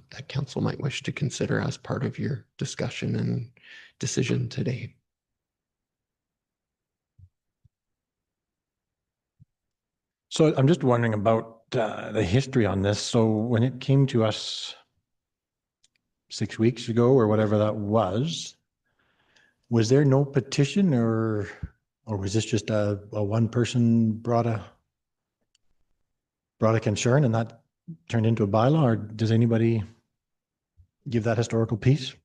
that council might wish to consider as part of your discussion and decision today. So I'm just wondering about the history on this. So when it came to us 6 weeks ago or whatever that was there no petition, or was this just a one person brought a concern and that turned into a bylaw, or does anybody give that historical piece?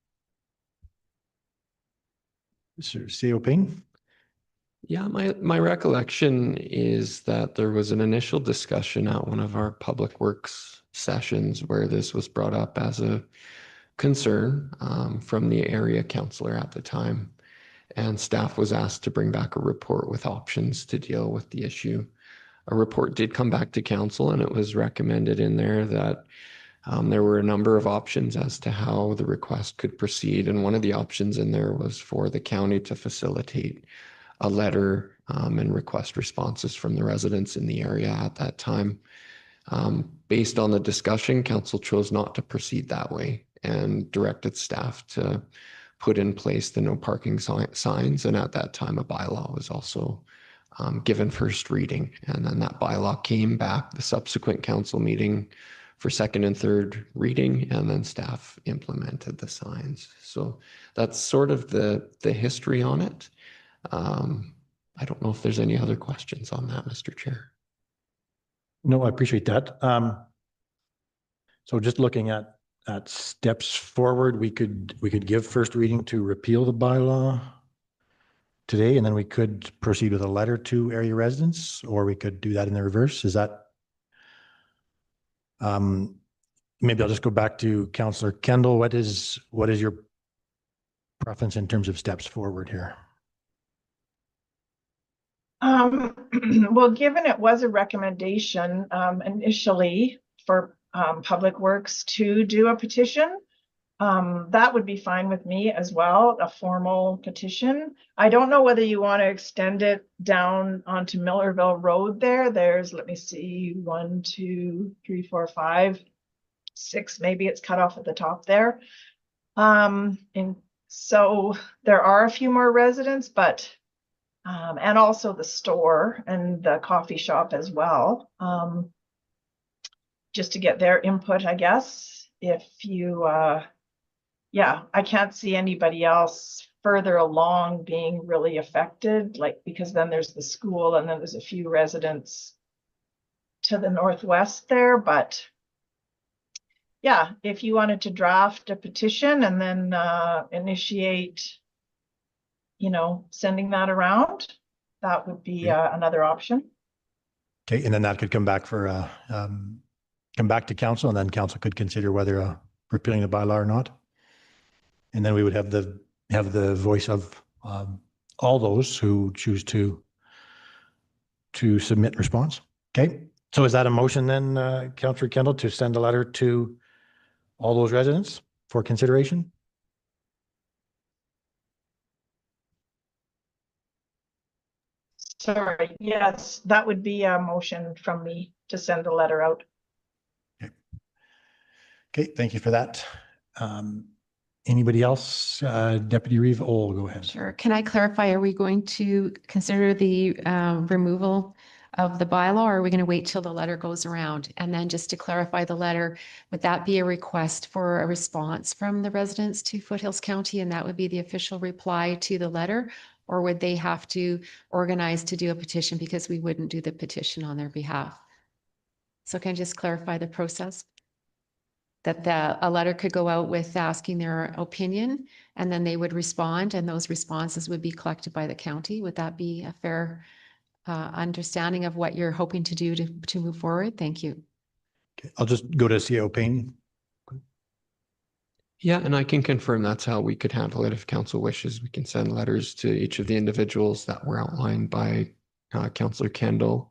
CAO Payne? Yeah, my recollection is that there was an initial discussion at one of our public works sessions where this was brought up as a concern from the area councillor at the time, and staff was asked to bring back a report with options to deal with the issue. A report did come back to council, and it was recommended in there that there were a number of options as to how the request could proceed, and one of the options in there was for the county to facilitate a letter and request responses from the residents in the area at that time. Based on the discussion, council chose not to proceed that way and directed staff to put in place the no parking signs. And at that time, a bylaw was also given first reading. And then that bylaw came back the subsequent council meeting for second and third reading, and then staff implemented the signs. So that's sort of the history on it. I don't know if there's any other questions on that, Mr. Chair. No, I appreciate that. So just looking at steps forward, we could give first reading to repeal the bylaw today, and then we could proceed with a letter to area residents, or we could do that in the reverse. Is that maybe I'll just go back to Councillor Kendall. What is your preference in terms of steps forward here? Well, given it was a recommendation initially for Public Works to do a petition, that would be fine with me as well, a formal petition. I don't know whether you want to extend it down onto Millerville Road there. There's, let me see, 1, 2, 3, 4, 5, 6, maybe it's cut off at the top there. And so there are a few more residents, but and also the store and the coffee shop as well. just to get their input, I guess. If you, yeah, I can't see anybody else further along being really affected, like, because then there's the school and then there's a few residents to the northwest there, but yeah, if you wanted to draft a petition and then initiate, sending that around, that would be another option. Okay, and then that could come back come back to council, and then council could consider whether repealing the bylaw or not. And then we would have the voice of all those who choose to submit response. Okay, so is that a motion then, Councillor Kendall, to send a letter to all those residents for consideration? Sorry, yes, that would be a motion from me to send the letter out. Okay, thank you for that. Anybody else? Deputy Reeve, go ahead. Sure. Can I clarify, are we going to consider the removal of the bylaw, or are we going to wait till the letter goes around? And then just to clarify the letter, would that be a request for a response from the residents to Foothills County, and that would be the official reply to the letter? Or would they have to organize to do a petition because we wouldn't do the petition on their behalf? So can I just clarify the process? That a letter could go out with asking their opinion, and then they would respond, and those responses would be collected by the county. Would that be a fair understanding of what you're hoping to do to move forward? Thank you. Okay, I'll just go to CEO Payne. Yeah, and I can confirm that's how we could handle it if council wishes. We can send letters to each of the individuals that were outlined by Councillor Kendall,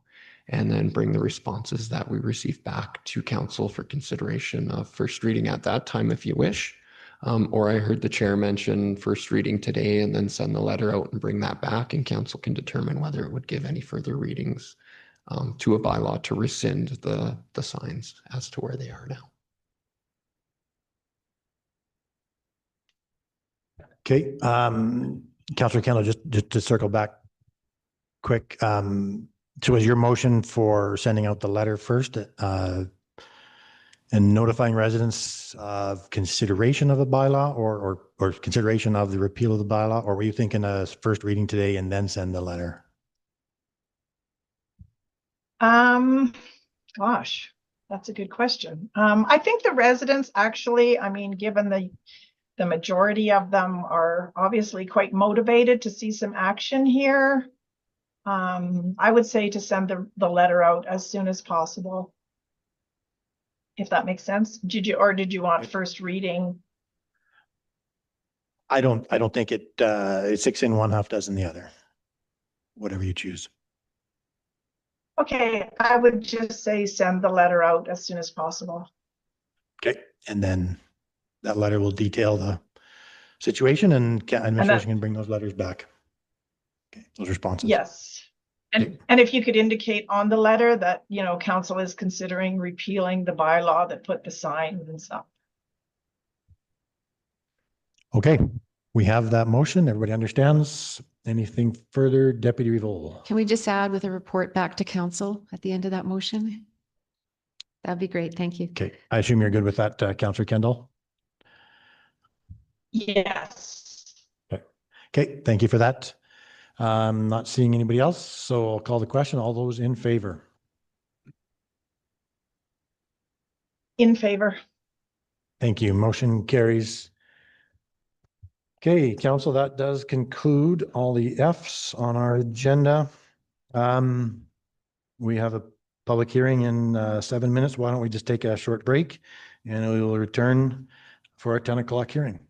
and then bring the responses that we receive back to council for consideration of first reading at that time if you wish. Or I heard the chair mention first reading today and then send the letter out and bring that back, and council can determine whether it would give any further readings to a bylaw to rescind the signs as to where they are now. Okay, Councillor Kendall, just to circle back quick. So was your motion for sending out the letter first and notifying residents of consideration of a bylaw or consideration of the repeal of the bylaw? Or were you thinking a first reading today and then send the letter? Gosh, that's a good question. I think the residents actually, I mean, given the majority of them are obviously quite motivated to see some action here. I would say to send the letter out as soon as possible. If that makes sense. Did you want first reading? I don't think it's six in one, half dozen the other. Whatever you choose. Okay, I would just say send the letter out as soon as possible. Okay, and then that letter will detail the situation, and administration can bring those letters back. Okay, those responses. Yes. And if you could indicate on the letter that, council is considering repealing the bylaw that put the signs and stuff. Okay, we have that motion. Everybody understands. Anything further, Deputy Revol? Can we just add with a report back to council at the end of that motion? That'd be great. Thank you. Okay, I assume you're good with that, Councillor Kendall? Yes. Okay, thank you for that. Not seeing anybody else, so I'll call the question. All those in favor? In favor. Thank you. Motion carries. Okay, council, that does conclude all the Fs on our agenda. We have a public hearing in 7 minutes. Why don't we just take a short break and we will return for our 10 o'clock hearing.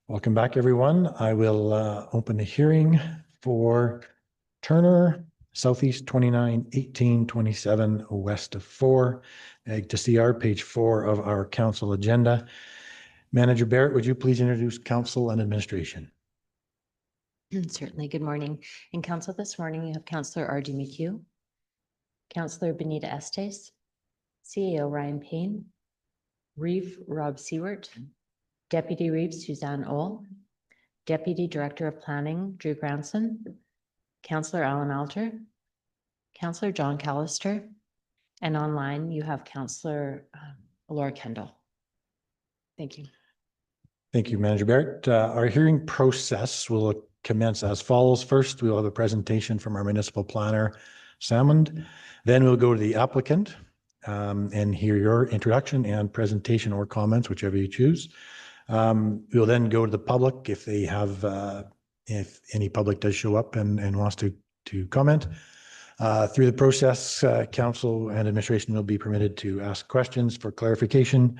Welcome back, everyone. I will open the hearing for Turner, Southeast 29, 18, 27, west of 4, Ag to CR, page 4 of our council agenda. Manager Barrett, would you please introduce council and administration? Certainly. Good morning. In council this morning, you have Councillor R.D. McHugh, Councillor Benita Estes, CAO Ryan Payne, Reeve Rob Seward, Deputy Reeve Suzanne Ohl, Deputy Director of Planning Drew Granson, Councillor Alan Alter, Councillor John Callister, and online you have Councillor Laura Kendall. Thank you. Thank you, Manager Barrett. Our hearing process will commence as follows. First, we will have a presentation from our municipal planner, Salmond. Then we'll go to the applicant and hear your introduction and presentation or comments, whichever you choose. We'll then go to the public if they have, if any public does show up and wants to comment. Through the process, council and administration will be permitted to ask questions for clarification.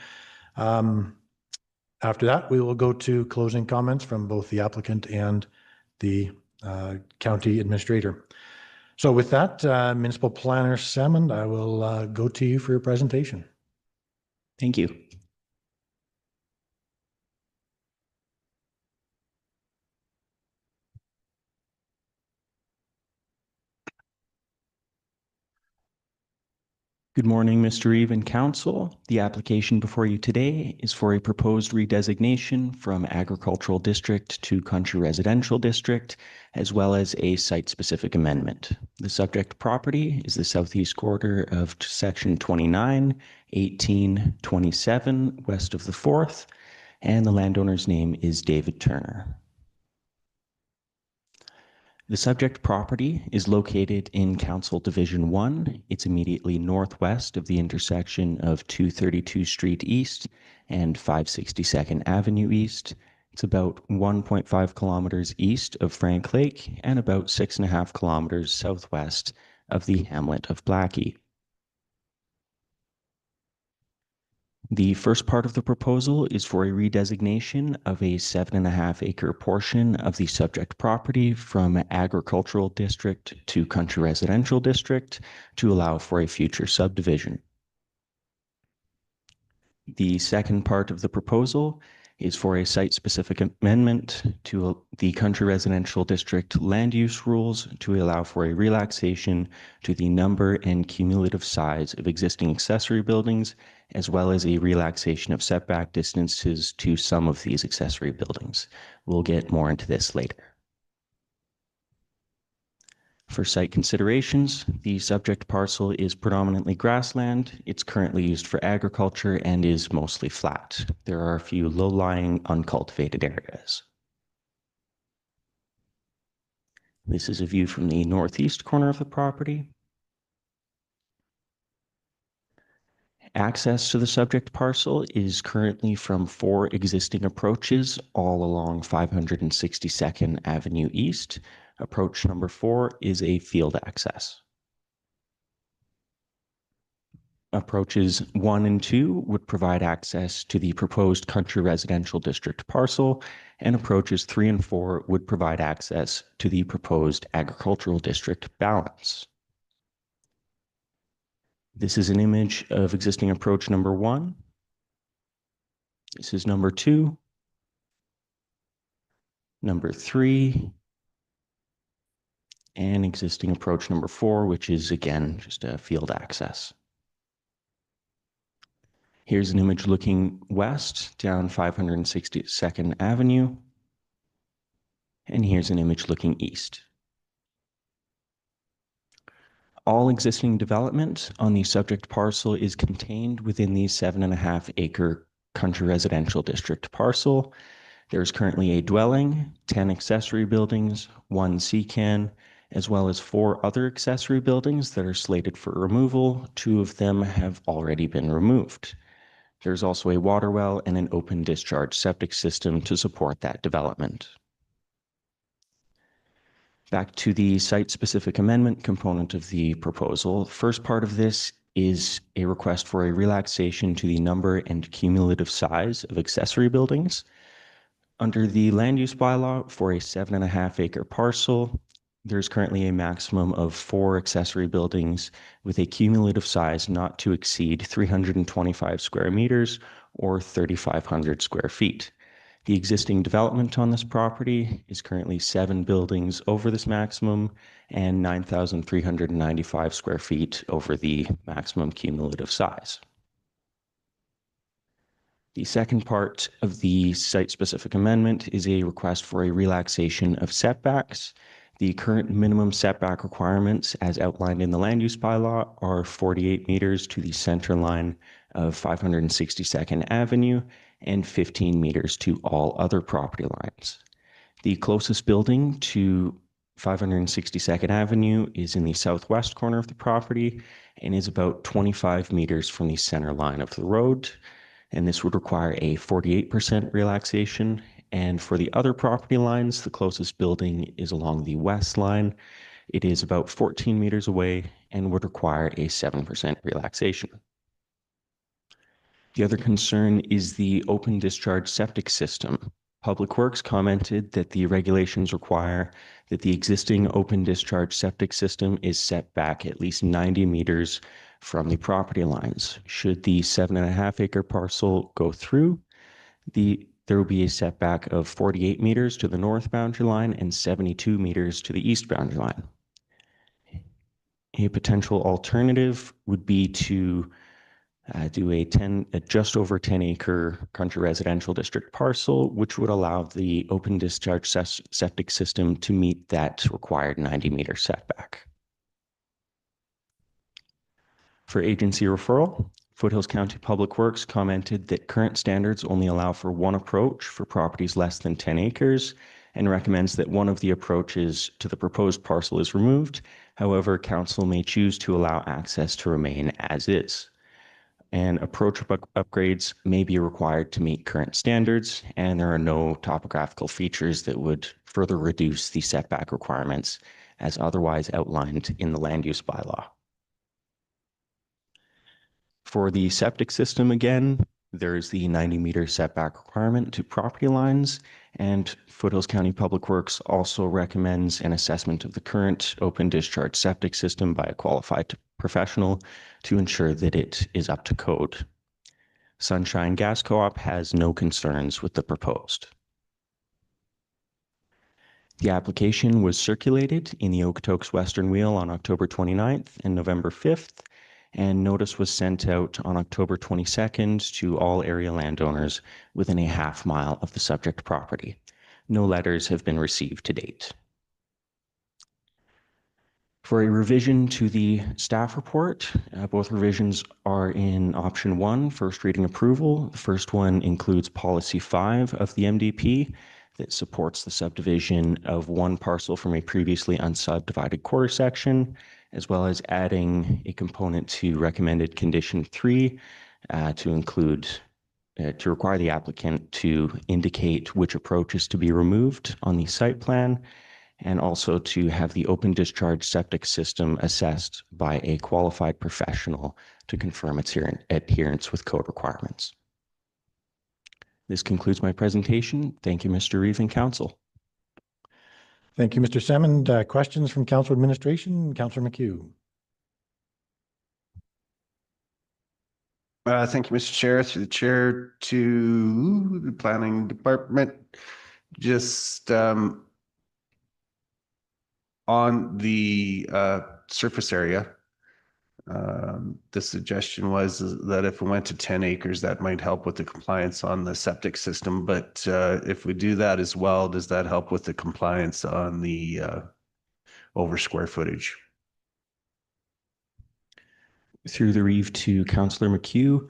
After that, we will go to closing comments from both the applicant and the county administrator. So with that, Municipal Planner Salmond, I will go to you for your presentation. Thank you. Good morning, Mr. Reeve and Council. The application before you today is for a proposed redesignation from Agricultural District to Country Residential District, as well as a site-specific amendment. The subject property is the southeast quarter of Section 29, 18, 27, west of the 4th, and the landowner's name is David Turner. The subject property is located in Council Division 1. It's immediately northwest of the intersection of 232 Street East and 562nd Avenue East. It's about 1.5 kilometers east of Frank Lake and about 6.5 kilometers southwest of the hamlet of Blackie. The first part of the proposal is for a redesignation of a 7.5 acre portion of the subject property from Agricultural District to Country Residential District to allow for a future subdivision. The second part of the proposal is for a site-specific amendment to the Country Residential District land use rules to allow for a relaxation to the number and cumulative size of existing accessory buildings, as well as a relaxation of setback distances to some of these accessory buildings. We'll get more into this later. For site considerations, the subject parcel is predominantly grassland. It's currently used for agriculture and is mostly flat. There are a few low-lying, uncultivated areas. This is a view from the northeast corner of the property. Access to the subject parcel is currently from 4 existing approaches all along 562nd Avenue East. Approach number 4 is a field access. Approaches 1 and 2 would provide access to the proposed Country Residential District parcel, and approaches 3 and 4 would provide access to the proposed Agricultural District balance. This is an image of existing approach number 1. This is number 2, number 3, and existing approach number 4, which is again just a field access. Here's an image looking west down 562nd Avenue, and here's an image looking east. All existing development on the subject parcel is contained within the 7.5 acre Country Residential District parcel. There's currently a dwelling, 10 accessory buildings, 1 CCAN, as well as 4 other accessory buildings that are slated for removal. 2 of them have already been removed. There's also a water well and an open discharge septic system to support that development. Back to the site-specific amendment component of the proposal. First part of this is a request for a relaxation to the number and cumulative size of accessory buildings. Under the land use bylaw for a 7.5 acre parcel, there's currently a maximum of 4 accessory buildings with a cumulative size not to exceed 325 square meters or 3,500 square feet. The existing development on this property is currently 7 buildings over this maximum and 9,395 square feet over the maximum cumulative size. The second part of the site-specific amendment is a request for a relaxation of setbacks. The current minimum setback requirements, as outlined in the land use bylaw, are 48 meters to the center line of 562nd Avenue and 15 meters to all other property lines. The closest building to 562nd Avenue is in the southwest corner of the property and is about 25 meters from the center line of the road. And this would require a 48% relaxation. And for the other property lines, the closest building is along the west line. It is about 14 meters away and would require a 7% relaxation. The other concern is the open discharge septic system. Public Works commented that the regulations require that the existing open discharge septic system is set back at least 90 meters from the property lines. Should the 7.5 acre parcel go through, there will be a setback of 48 meters to the north boundary line and 72 meters to the east boundary line. A potential alternative would be to do a just over 10 acre country residential district parcel, which would allow the open discharge septic system to meet that required 90 meter setback. For agency referral, Foothills County Public Works commented that current standards only allow for one approach for properties less than 10 acres and recommends that one of the approaches to the proposed parcel is removed. However, council may choose to allow access to remain as is. And approach upgrades may be required to meet current standards, and there are no topographical features that would further reduce the setback requirements as otherwise outlined in the land use bylaw. For the septic system, again, there's the 90 meter setback requirement to property lines, and Foothills County Public Works also recommends an assessment of the current open discharge septic system by a qualified professional to ensure that it is up to code. Sunshine Gas Co-op has no concerns with the proposed. The application was circulated in the Okotoks Western Wheel on October 29th and November 5th, and notice was sent out on October 22nd to all area landowners within a half mile of the subject property. No letters have been received to date. For a revision to the staff report, both revisions are in option 1, first reading approval. The first one includes policy 5 of the MDP that supports the subdivision of one parcel from a previously unsubdivided quarter section, as well as adding a component to recommended condition 3 to include to require the applicant to indicate which approach is to be removed on the site plan, and also to have the open discharge septic system assessed by a qualified professional to confirm its adherence with code requirements. This concludes my presentation. Thank you, Mr. Reeve and Council. Thank you, Mr. Semmond. Questions from Council Administration? Councillor McHugh. Thank you, Mr. Chair. Through the chair to the Planning Department. Just on the surface area, the suggestion was that if we went to 10 acres, that might help with the compliance on the septic system. But if we do that as well, does that help with the compliance on the over square footage? Through the Reeve to Councillor McHugh,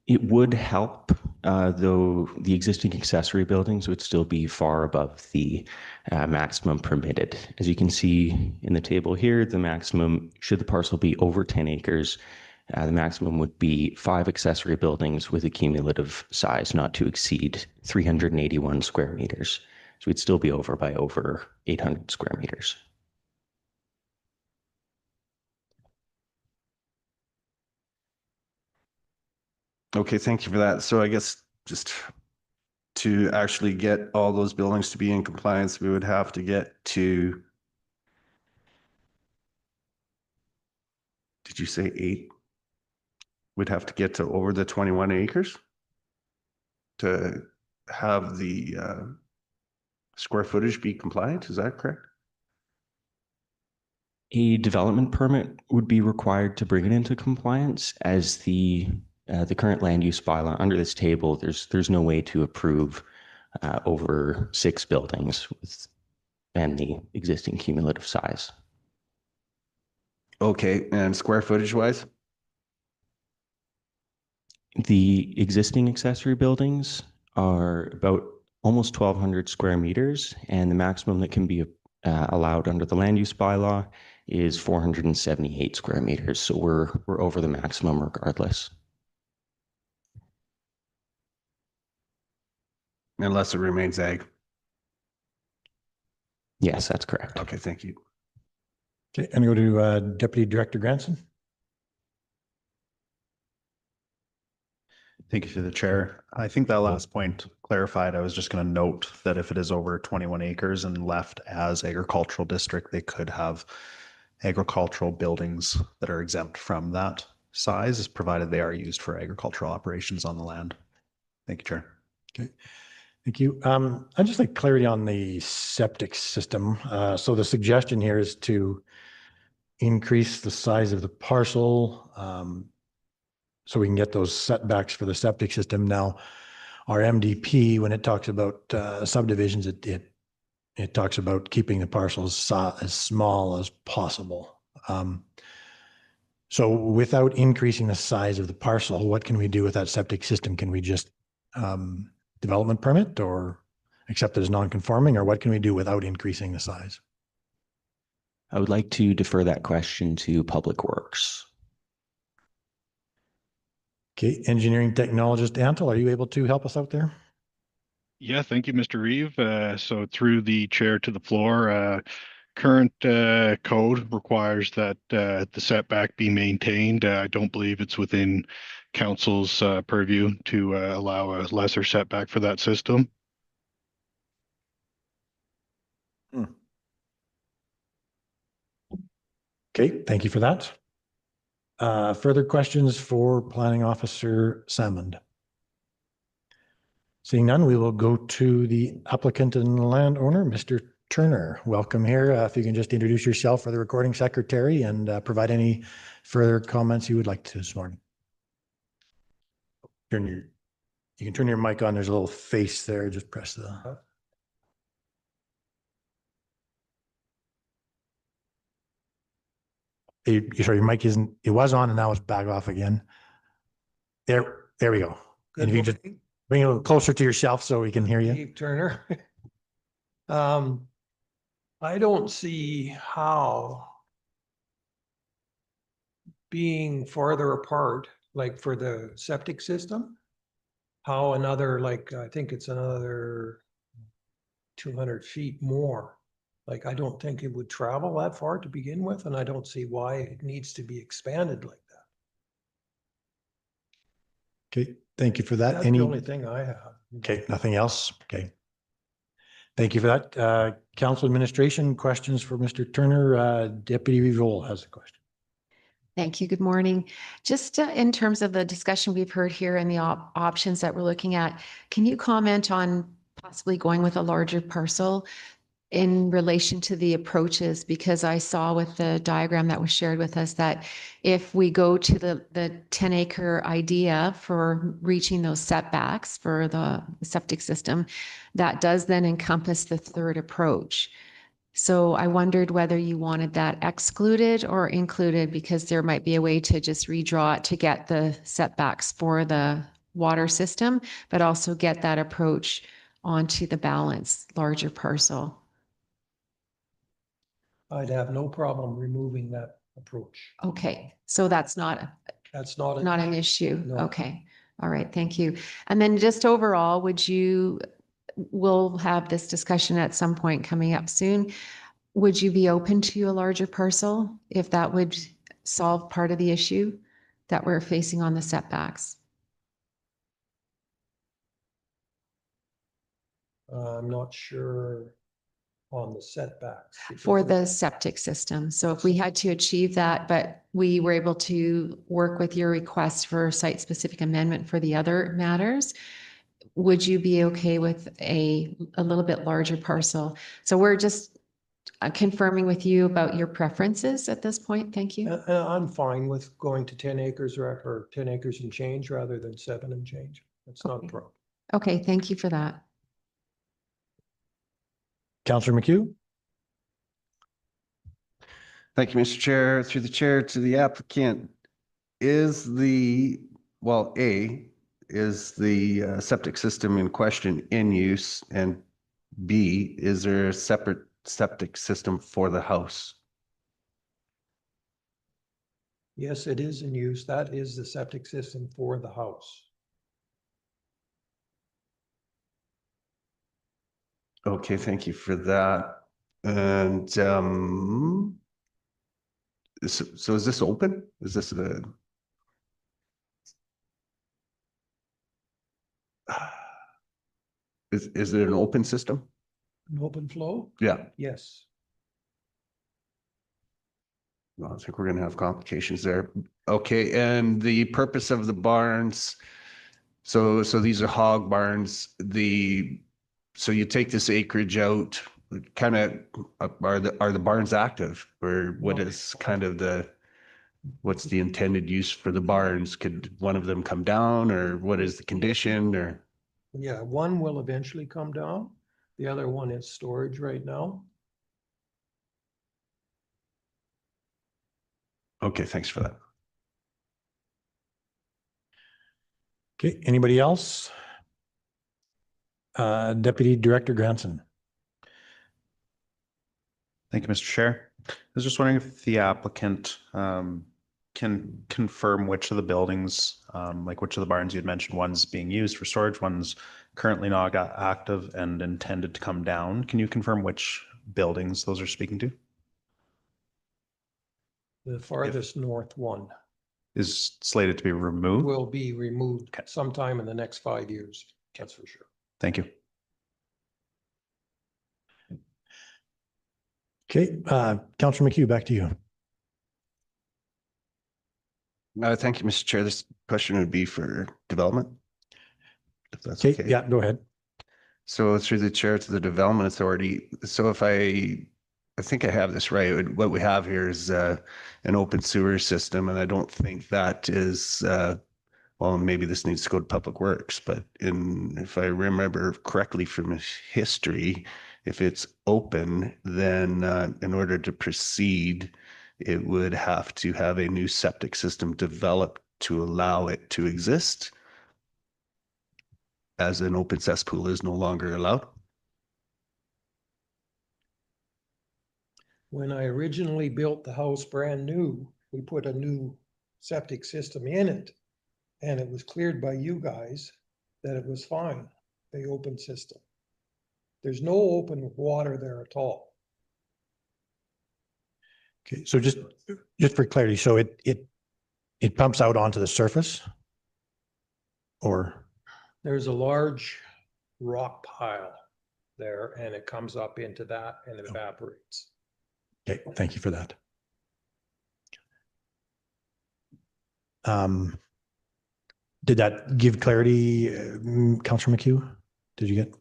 it would help, though the existing accessory buildings would still be far above the maximum permitted. As you can see in the table here, the maximum, should the parcel be over 10 acres, the maximum would be 5 accessory buildings with a cumulative size not to exceed 381 square meters. So we'd still be over by over 800 square meters. Okay, thank you for that. So I guess just to actually get all those buildings to be in compliance, we would have to get to, did you say 8? We'd have to get to over the 21 acres to have the square footage be compliant. Is that correct? A development permit would be required to bring it into compliance, as the current land use bylaw under this table. There's no way to approve over 6 buildings and the existing cumulative size. Okay, and square footage wise? The existing accessory buildings are about almost 1,200 square meters, and the maximum that can be allowed under the land use bylaw is 478 square meters. So we're over the maximum regardless. Unless it remains ag. Yes, that's correct. Okay, thank you. Okay, and go to Deputy Director Granson. Thank you to the chair. I think that last point clarified. I was just going to note that if it is over 21 acres and left as agricultural district, they could have agricultural buildings that are exempt from that size, provided they are used for agricultural operations on the land. Thank you, Chair. Okay, thank you. I'd just like clarity on the septic system. So the suggestion here is to increase the size of the parcel so we can get those setbacks for the septic system. Now, our MDP, when it talks about subdivisions, it talks about keeping the parcels as small as possible. So without increasing the size of the parcel, what can we do with that septic system? Can we just development permit or accept it as non-conforming, or what can we do without increasing the size? I would like to defer that question to Public Works. Okay, engineering technologist Antle, are you able to help us out there? Yeah, thank you, Mr. Reeve. So through the chair to the floor, current code requires that the setback be maintained. I don't believe it's within council's purview to allow a lesser setback for that system. Okay, thank you for that. Further questions for Planning Officer Salmond? Seeing none, we will go to the applicant and landowner, Mr. Turner. Welcome here. If you can just introduce yourself for the recording secretary and provide any further comments you would like to this morning. You can turn your mic on. There's a little face there. Just press the. Sorry, your mic isn't, it was on and now it's back off again. There we go. And if you just bring it a little closer to yourself so we can hear you. Steve Turner. I don't see how being farther apart, like for the septic system, how another, like, I think it's another 200 feet more. Like, I don't think it would travel that far to begin with, and I don't see why it needs to be expanded like that. Okay, thank you for that. That's the only thing I have. Okay, nothing else? Okay. Thank you for that. Council administration questions for Mr. Turner. Deputy Revol has a question. Thank you. Good morning. Just in terms of the discussion we've heard here and the options that we're looking at, can you comment on possibly going with a larger parcel in relation to the approaches? Because I saw with the diagram that was shared with us that if we go to the 10-acre idea for reaching those setbacks for the septic system, that does then encompass the third approach. So I wondered whether you wanted that excluded or included, because there might be a way to just redraw it to get the setbacks for the water system, but also get that approach onto the balance larger parcel. I'd have no problem removing that approach. Okay, so that's not not an issue. No. Okay, all right, thank you. And then just overall, we'll have this discussion at some point coming up soon. Would you be open to a larger parcel if that would solve part of the issue that we're facing on the setbacks? I'm not sure on the setbacks. For the septic system. So if we had to achieve that, but we were able to work with your request for site-specific amendment for the other matters, would you be okay with a little bit larger parcel? So we're just confirming with you about your preferences at this point. Thank you. I'm fine with going to 10 acres or 10 acres and change rather than 7 and change. That's not a problem. Okay, thank you for that. Councillor McHugh? Thank you, Mr. Chair. Through the chair to the applicant, is the septic system in question in use? And B, is there a separate septic system for the house? Yes, it is in use. That is the septic system for the house. Okay, thank you for that. And so is this open? Is this a is it an open system? An open flow? Yeah. Yes. Well, I think we're gonna have complications there. Okay, and the purpose of the barns, so these are hog barns, so you take this acreage out, kind of, are the barns active? Or what No. is kind of what's the intended use for the barns? Could one of them come down, or what is the condition, or? Yeah, one will eventually come down. The other one is storage right now. Okay, thanks for that. Okay, anybody else? Deputy Director Granson. Thank you, Mr. Chair. I was just wondering if the applicant can confirm which of the buildings, like which of the barns you had mentioned, one's being used for storage, one's currently not active and intended to come down. Can you confirm which buildings those are speaking to? The farthest north one Is slated to be removed? will be removed sometime in the next 5 years. That's for sure. Thank you. Okay, Councillor McHugh, back to you. Thank you, Mr. Chair. This question would be for development. If that's Okay, okay. yeah, go ahead. So through the chair to the Development Authority, so if I think I have this right, what we have here is an open sewer system, and I don't think that is, well, maybe this needs to go to Public Works, but if I remember correctly from history, if it's open, then in order to proceed, it would have to have a new septic system developed to allow it to exist, as an open cesspool is no longer allowed. When I originally built the house brand new, we put a new septic system in it. And it was cleared by you guys that it was fine, the open system. There's no open water there at all. Okay, so just for clarity, so it pumps out onto the surface? Or? There's a large rock pile there and it comes up into that and it evaporates. Okay, thank you for that. Did that give clarity, Councillor McHugh? Did you get?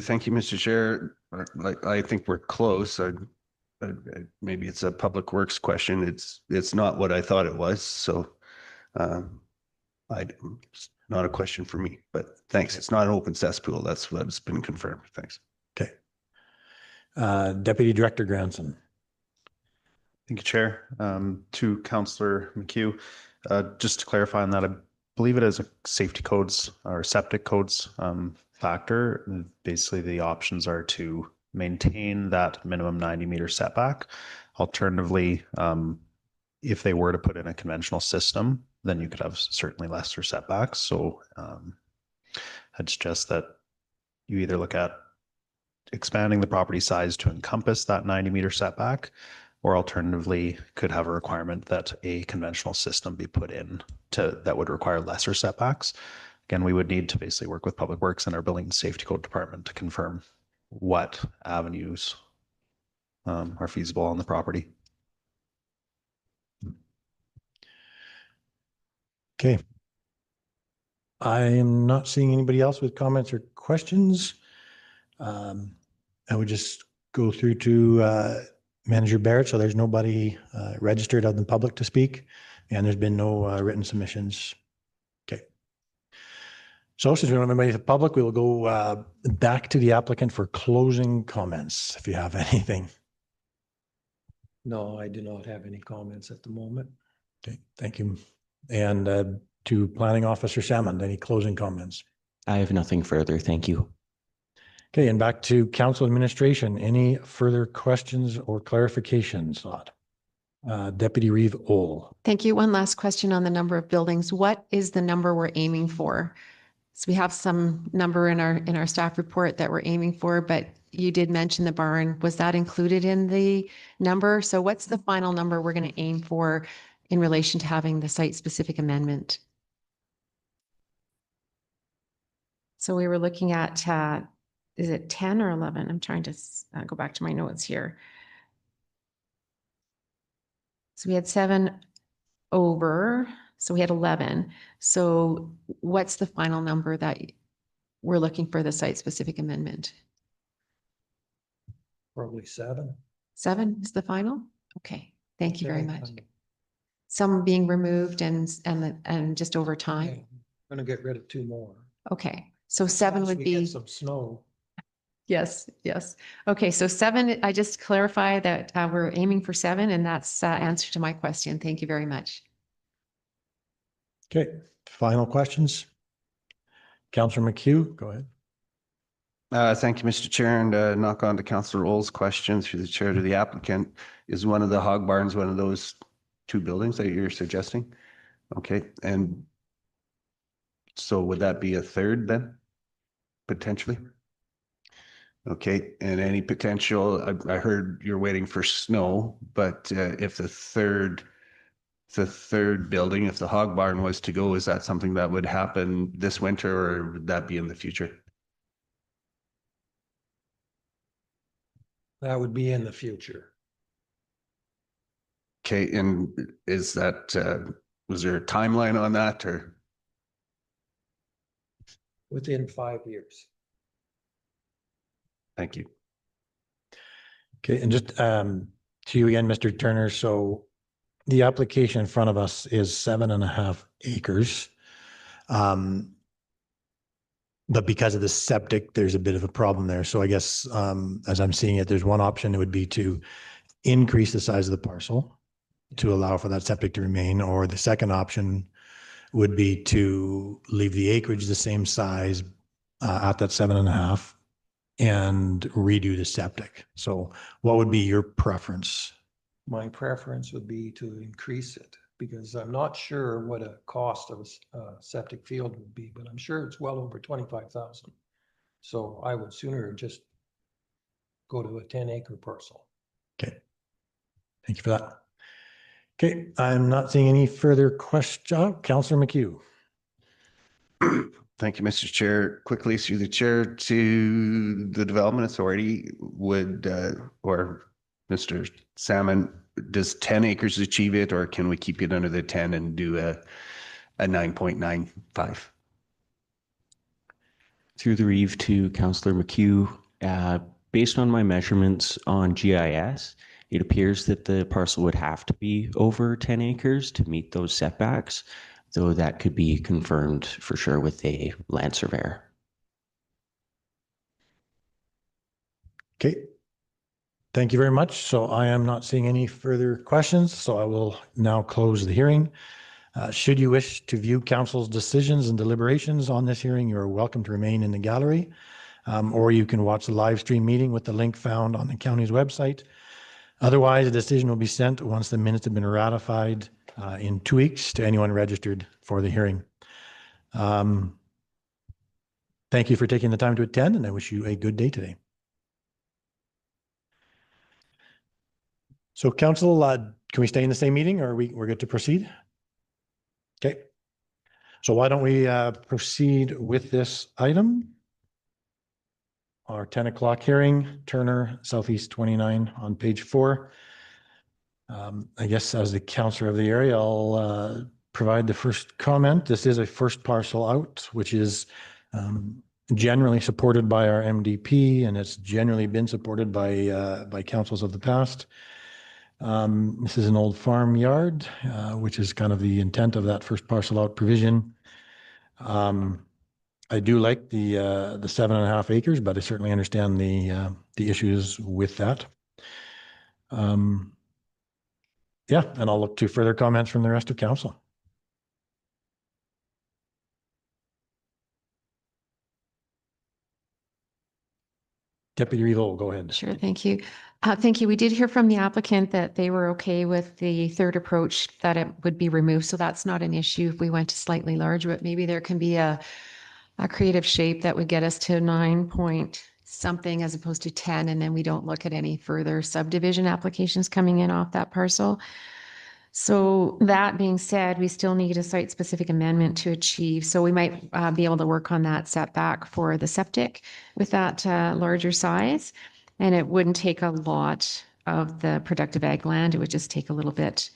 Thank you, Mr. Chair. Like, I think we're close. Maybe it's a Public Works question. It's not what I thought it was. So it's not a question for me, but thanks. It's not an open cesspool. That's what's been confirmed. Thanks. Okay. Deputy Director Granson. Thank you, Chair. To Councillor McHugh, just to clarify on that, I believe it is a safety codes or septic codes factor. Basically, the options are to maintain that minimum 90-meter setback. Alternatively, if they were to put in a conventional system, then you could have certainly lesser setbacks. So I'd suggest that you either look at expanding the property size to encompass that 90-meter setback, or alternatively could have a requirement that a conventional system be put in that would require lesser setbacks. Again, we would need to basically work with Public Works and our Building and Safety Code Department to confirm what avenues are feasible on the property. Okay. I am not seeing anybody else with comments or questions. I would just go through to Manager Barrett. So there's nobody registered out in the public to speak, and there's been no written submissions. Okay. So since we don't have anybody in the public, we will go back to the applicant for closing comments, if you have anything. No, I do not have any comments at the moment. Okay, thank you. And to Planning Officer Salmon, any closing comments? I have nothing further. Thank you. Okay, and back to Council Administration. Any further questions or clarifications? Deputy Reeve Ohl. Thank you. One last question on the number of buildings. What is the number we're aiming for? So we have some number in our staff report that we're aiming for, but you did mention the barn. Was that included in the number? So what's the final number we're going to aim for in relation to having the site-specific amendment? So we were looking at, is it 10 or 11? I'm trying to go back to my notes here. So we had 7 over, so we had 11. So what's the final number that we're looking for the site-specific amendment? Probably 7. 7 is the final? Okay, thank you very Okay, much. I'm Some being removed and just over time? gonna get rid of 2 more. Okay, so 7 Once would we get be, some snow. yes, yes. Okay, so 7, I just clarify that we're aiming for 7, and that's answer to my question. Thank you very much. Okay, final questions? Councillor McHugh, go ahead. Thank you, Mr. Chair, and knock on to Councillor Ohl's question through the chair to the applicant. Is one of the hog barns one of those 2 buildings that you're suggesting? Okay, and so would that be a third then, potentially? Okay, and any potential, I heard you're waiting for snow, but if the third building, if the hog barn was to go, is that something that would happen this winter or would that be in the future? That would be in the future. Okay, and is that, was there a timeline on that or? Within 5 years. Thank you. Okay, and just to you again, Mr. Turner. So the application in front of us is 7.5 acres. But because of the septic, there's a bit of a problem there. So I guess as I'm seeing it, there's one option. It would be to increase the size of the parcel to allow for that septic to remain, or the second option would be to leave the acreage the same size at that 7.5 and redo the septic. So what would be your preference? My preference would be to increase it because I'm not sure what a cost of a septic field would be, but I'm sure it's well over 25,000. So I would sooner just go to a 10-acre parcel. Okay. Thank you for that. Okay, I'm not seeing any further questions. Councillor McHugh. Thank you, Mr. Chair. Quickly through the chair to the Development Authority, would, or Mr. Salmon, does 10 acres achieve it, or can we keep it under the 10 and do a 9.95? Through the Reeve to Councillor McHugh, based on my measurements on GIS, it appears that the parcel would have to be over 10 acres to meet those setbacks, though that could be confirmed for sure with a land surveyor. Okay. Thank you very much. So I am not seeing any further questions, so I will now close the hearing. Should you wish to view council's decisions and deliberations on this hearing, you are welcome to remain in the gallery, or you can watch the live stream meeting with the link found on the county's website. Otherwise, a decision will be sent once the minutes have been ratified in 2 weeks to anyone registered for the hearing. Thank you for taking the time to attend, and I wish you a good day today. So council, can we stay in the same meeting or we're good to proceed? Okay. So why don't we proceed with this item? Our 10 o'clock hearing, Turner Southeast 29 on page 4. I guess as the counselor of the area, I'll provide the first comment. This is a first parcel out, which is generally supported by our MDP, and it's generally been supported by councils of the past. This is an old farmyard, which is kind of the intent of that first parcel out provision. I do like the 7.5 acres, but I certainly understand the issues with that. Yeah, and I'll look to further comments from the rest of council. Deputy Revo, go ahead. Sure, thank you. Thank you. We did hear from the applicant that they were okay with the third approach, that it would be removed. So that's not an issue if we went to slightly larger, but maybe there can be a creative shape that would get us to 9 point something as opposed to 10, and then we don't look at any further subdivision applications coming in off that parcel. So that being said, we still need a site-specific amendment to achieve. So we might be able to work on that setback for the septic with that larger size. And it wouldn't take a lot of the productive ag land. It would just take a little bit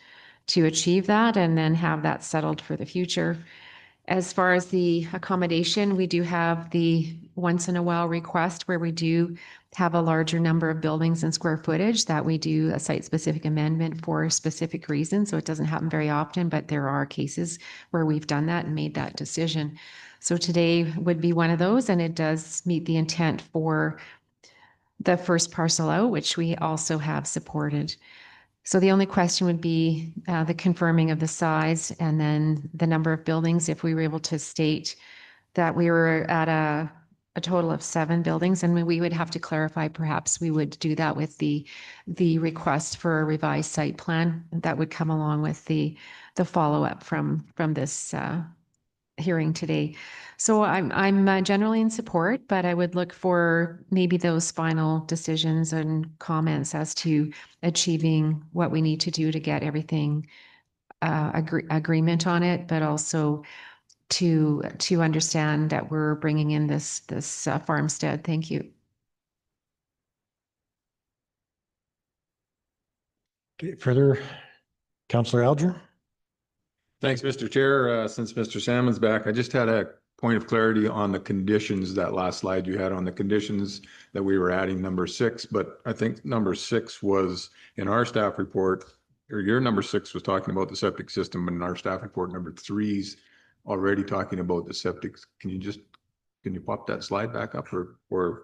to achieve that and then have that settled for the future. As far as the accommodation, we do have the once in a while request where we do have a larger number of buildings and square footage that we do a site-specific amendment for specific reasons. So it doesn't happen very often, but there are cases where we've done that and made that decision. So today would be one of those, and it does meet the intent for the first parcel out, which we also have supported. So the only question would be the confirming of the size and then the number of buildings. If we were able to state that we were at a total of 7 buildings, and we would have to clarify, perhaps we would do that with the request for a revised site plan that would come along with the follow-up from this hearing today. So I'm generally in support, but I would look for maybe those final decisions and comments as to achieving what we need to do to get everything agreement on it, but also to understand that we're bringing in this farmstead. Thank you. Okay, further, Councillor Alger. Thanks, Mr. Chair. Since Mr. Salmon's back, I just had a point of clarity on the conditions, that last slide you had on the conditions that we were adding number 6, but I think number 6 was in our staff report, or your number 6 was talking about the septic system, and in our staff report, number 3's already talking about the septic. Can you pop that slide back up, or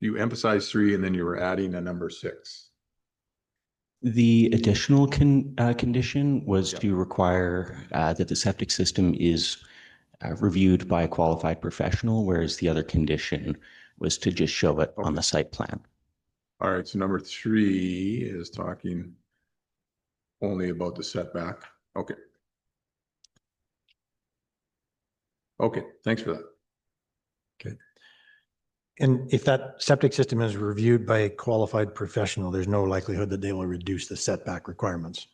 you emphasize 3 and then you were adding a number 6? The additional condition was to require that the septic system is reviewed by a qualified professional, whereas the other condition was to just show it on the site plan. All right, so number 3 is talking only about the setback. Okay. Okay, thanks for that. Okay. And if that septic system is reviewed by a qualified professional, there's no likelihood that they will reduce the setback requirements.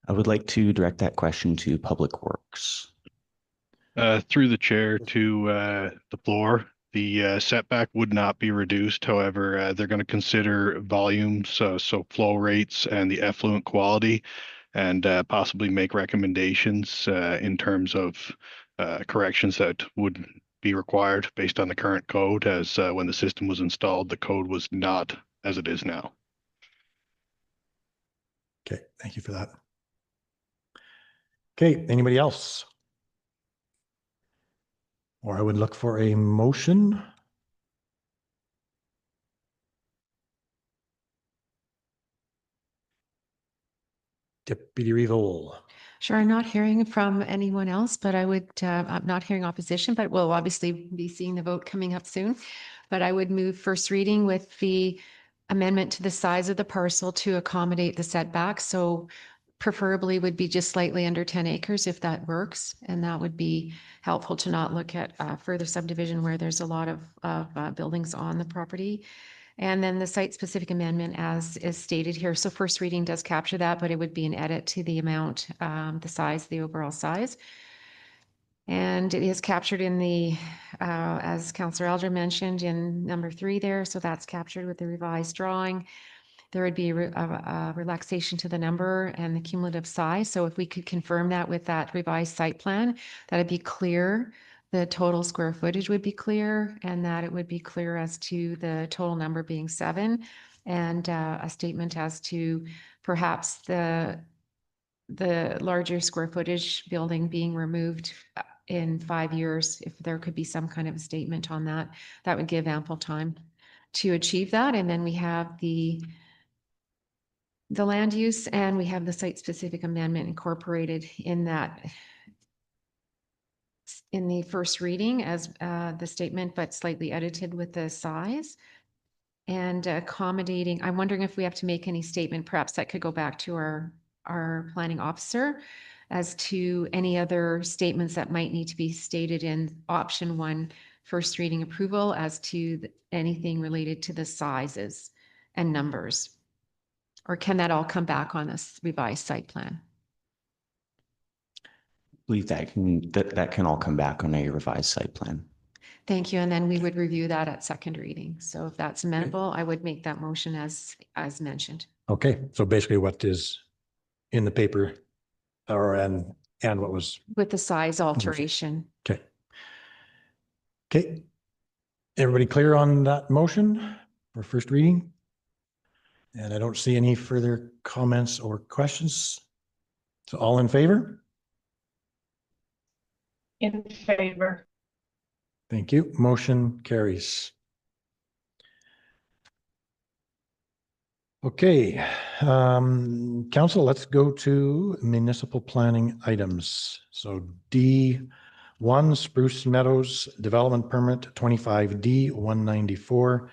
I would like to direct that question to Public Works. Through the chair to the floor, the setback would not be reduced. However, they're going to consider volumes, so flow rates and the effluent quality, and possibly make recommendations in terms of corrections that would be required based on the current code, as when the system was installed, the code was not as it is now. Okay, thank you for that. Okay, anybody else? Or I would look for a motion. Deputy Revol. Sure, I'm not hearing from anyone else, but I would, I'm not hearing opposition, but we'll obviously be seeing the vote coming up soon. But I would move first reading with the amendment to the size of the parcel to accommodate the setback. So preferably would be just slightly under 10 acres if that works. And that would be helpful to not look at further subdivision where there's a lot of buildings on the property. And then the site-specific amendment as is stated here. So first reading does capture that, but it would be an edit to the amount, the size, the overall size. And it is captured in the, as Councillor Elder mentioned, in number 3 there. So that's captured with the revised drawing. There would be a relaxation to the number and the cumulative size. So if we could confirm that with that revised site plan, that'd be clear. The total square footage would be clear, and that it would be clear as to the total number being 7, and a statement as to perhaps the larger square footage building being removed in 5 years. If there could be some kind of a statement on that, that would give ample time to achieve that. And then we have the land use, and we have the site-specific amendment incorporated in that, in the first reading as the statement, but slightly edited with the size. And accommodating, I'm wondering if we have to make any statement, perhaps that could go back to our planning officer as to any other statements that might need to be stated in option 1, first reading approval, as to anything related to the sizes and numbers. Or can that all come back on this revised site plan? I believe that can all come back on a revised site plan. Thank you. And then we would review that at second reading. So if that's amenable, I would make that motion as mentioned. Okay, so basically what is in the paper and what was, With the size alteration. okay. Okay. Everybody clear on that motion for first reading? And I don't see any further comments or questions. So all in favor? In favor. Thank you. Motion carries. Okay, council, let's go to municipal planning items. So D1, Spruce Meadows Development Permit 25D 194,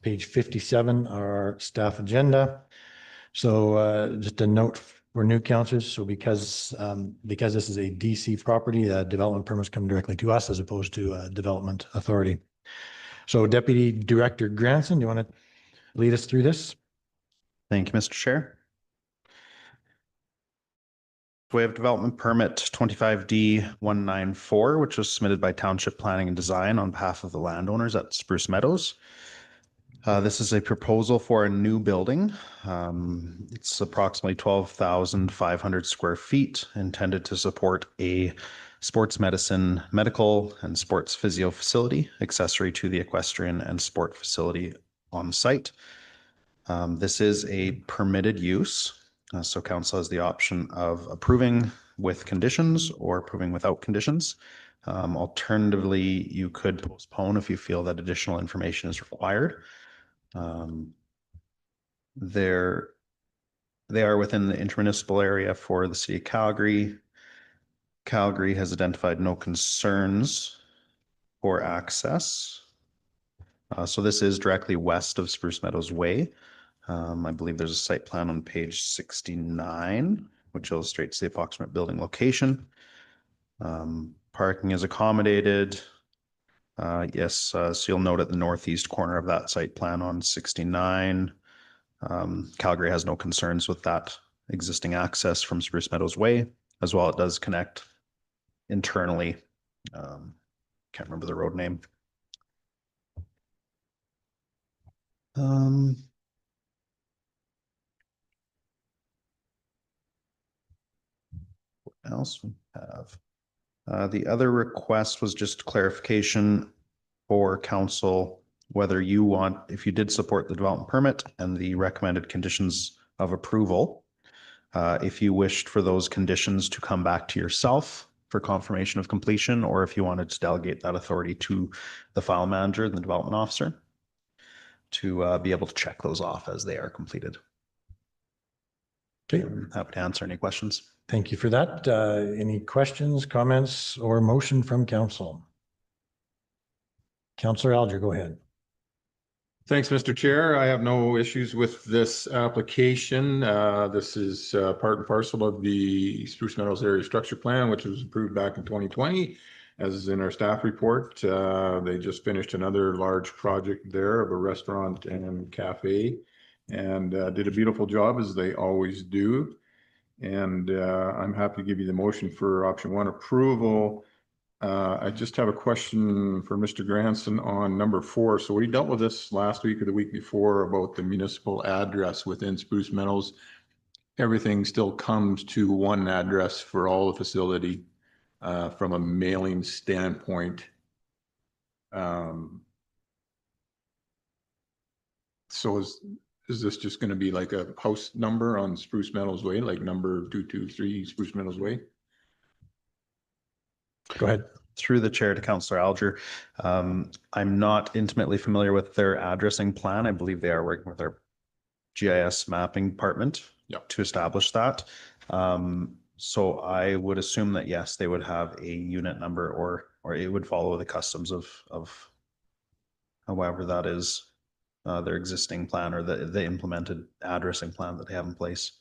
page 57, our staff agenda. So just a note for new councillors. So because this is a DC property, development permits come directly to us as opposed to a development authority. So Deputy Director Granson, do you want to lead us through this? Thank you, Mr. Chair. We have development permit 25D 194, which was submitted by Township Planning and Design on behalf of the landowners at Spruce Meadows. This is a proposal for a new building. It's approximately 12,500 square feet, intended to support a sports medicine, medical, and sports physio facility, accessory to the equestrian and sport facility on site. This is a permitted use, so council has the option of approving with conditions or approving without conditions. Alternatively, you could postpone if you feel that additional information is required. They are within the intermunicipal area for the city of Calgary. Calgary has identified no concerns for access. So this is directly west of Spruce Meadows Way. I believe there's a site plan on page 69, which illustrates the approximate building location. Parking is accommodated. Yes, so you'll note at the northeast corner of that site plan on 69, Calgary has no concerns with that existing access from Spruce Meadows Way. As well, it does connect internally. Can't remember the road name. What else we have? The other request was just clarification for council whether you want, if you did support the development permit and the recommended conditions of approval, if you wished for those conditions to come back to yourself for confirmation of completion, or if you wanted to delegate that authority to the file manager and the development officer to be able to check those off as they are completed. Okay. I'm happy to answer any questions. Thank you for that. Any questions, comments, or motion from council? Councillor Alger, go ahead. Thanks, Mr. Chair. I have no issues with this application. This is part and parcel of the Spruce Meadows Area Structure Plan, which was approved back in 2020. as is in our staff report. They just finished another large project there of a restaurant and cafe, and did a beautiful job, as they always do. And I'm happy to give you the motion for option one approval. I just have a question for Mr. Granson on number 4. So we dealt with this last week or the week before about the municipal address within Spruce Meadows. Everything still comes to one address for all the facility from a mailing standpoint. So is this just going to be like a house number on Spruce Meadows Way, like number 223 Spruce Meadows Way? Go ahead. Through the chair to Councillor Alger. I'm not intimately familiar with their addressing plan. I believe they are working with our GIS mapping department to establish that. So I would assume that yes, they would have a unit number, or it would follow the customs of however that is their existing plan, or the implemented addressing plan that they have in place.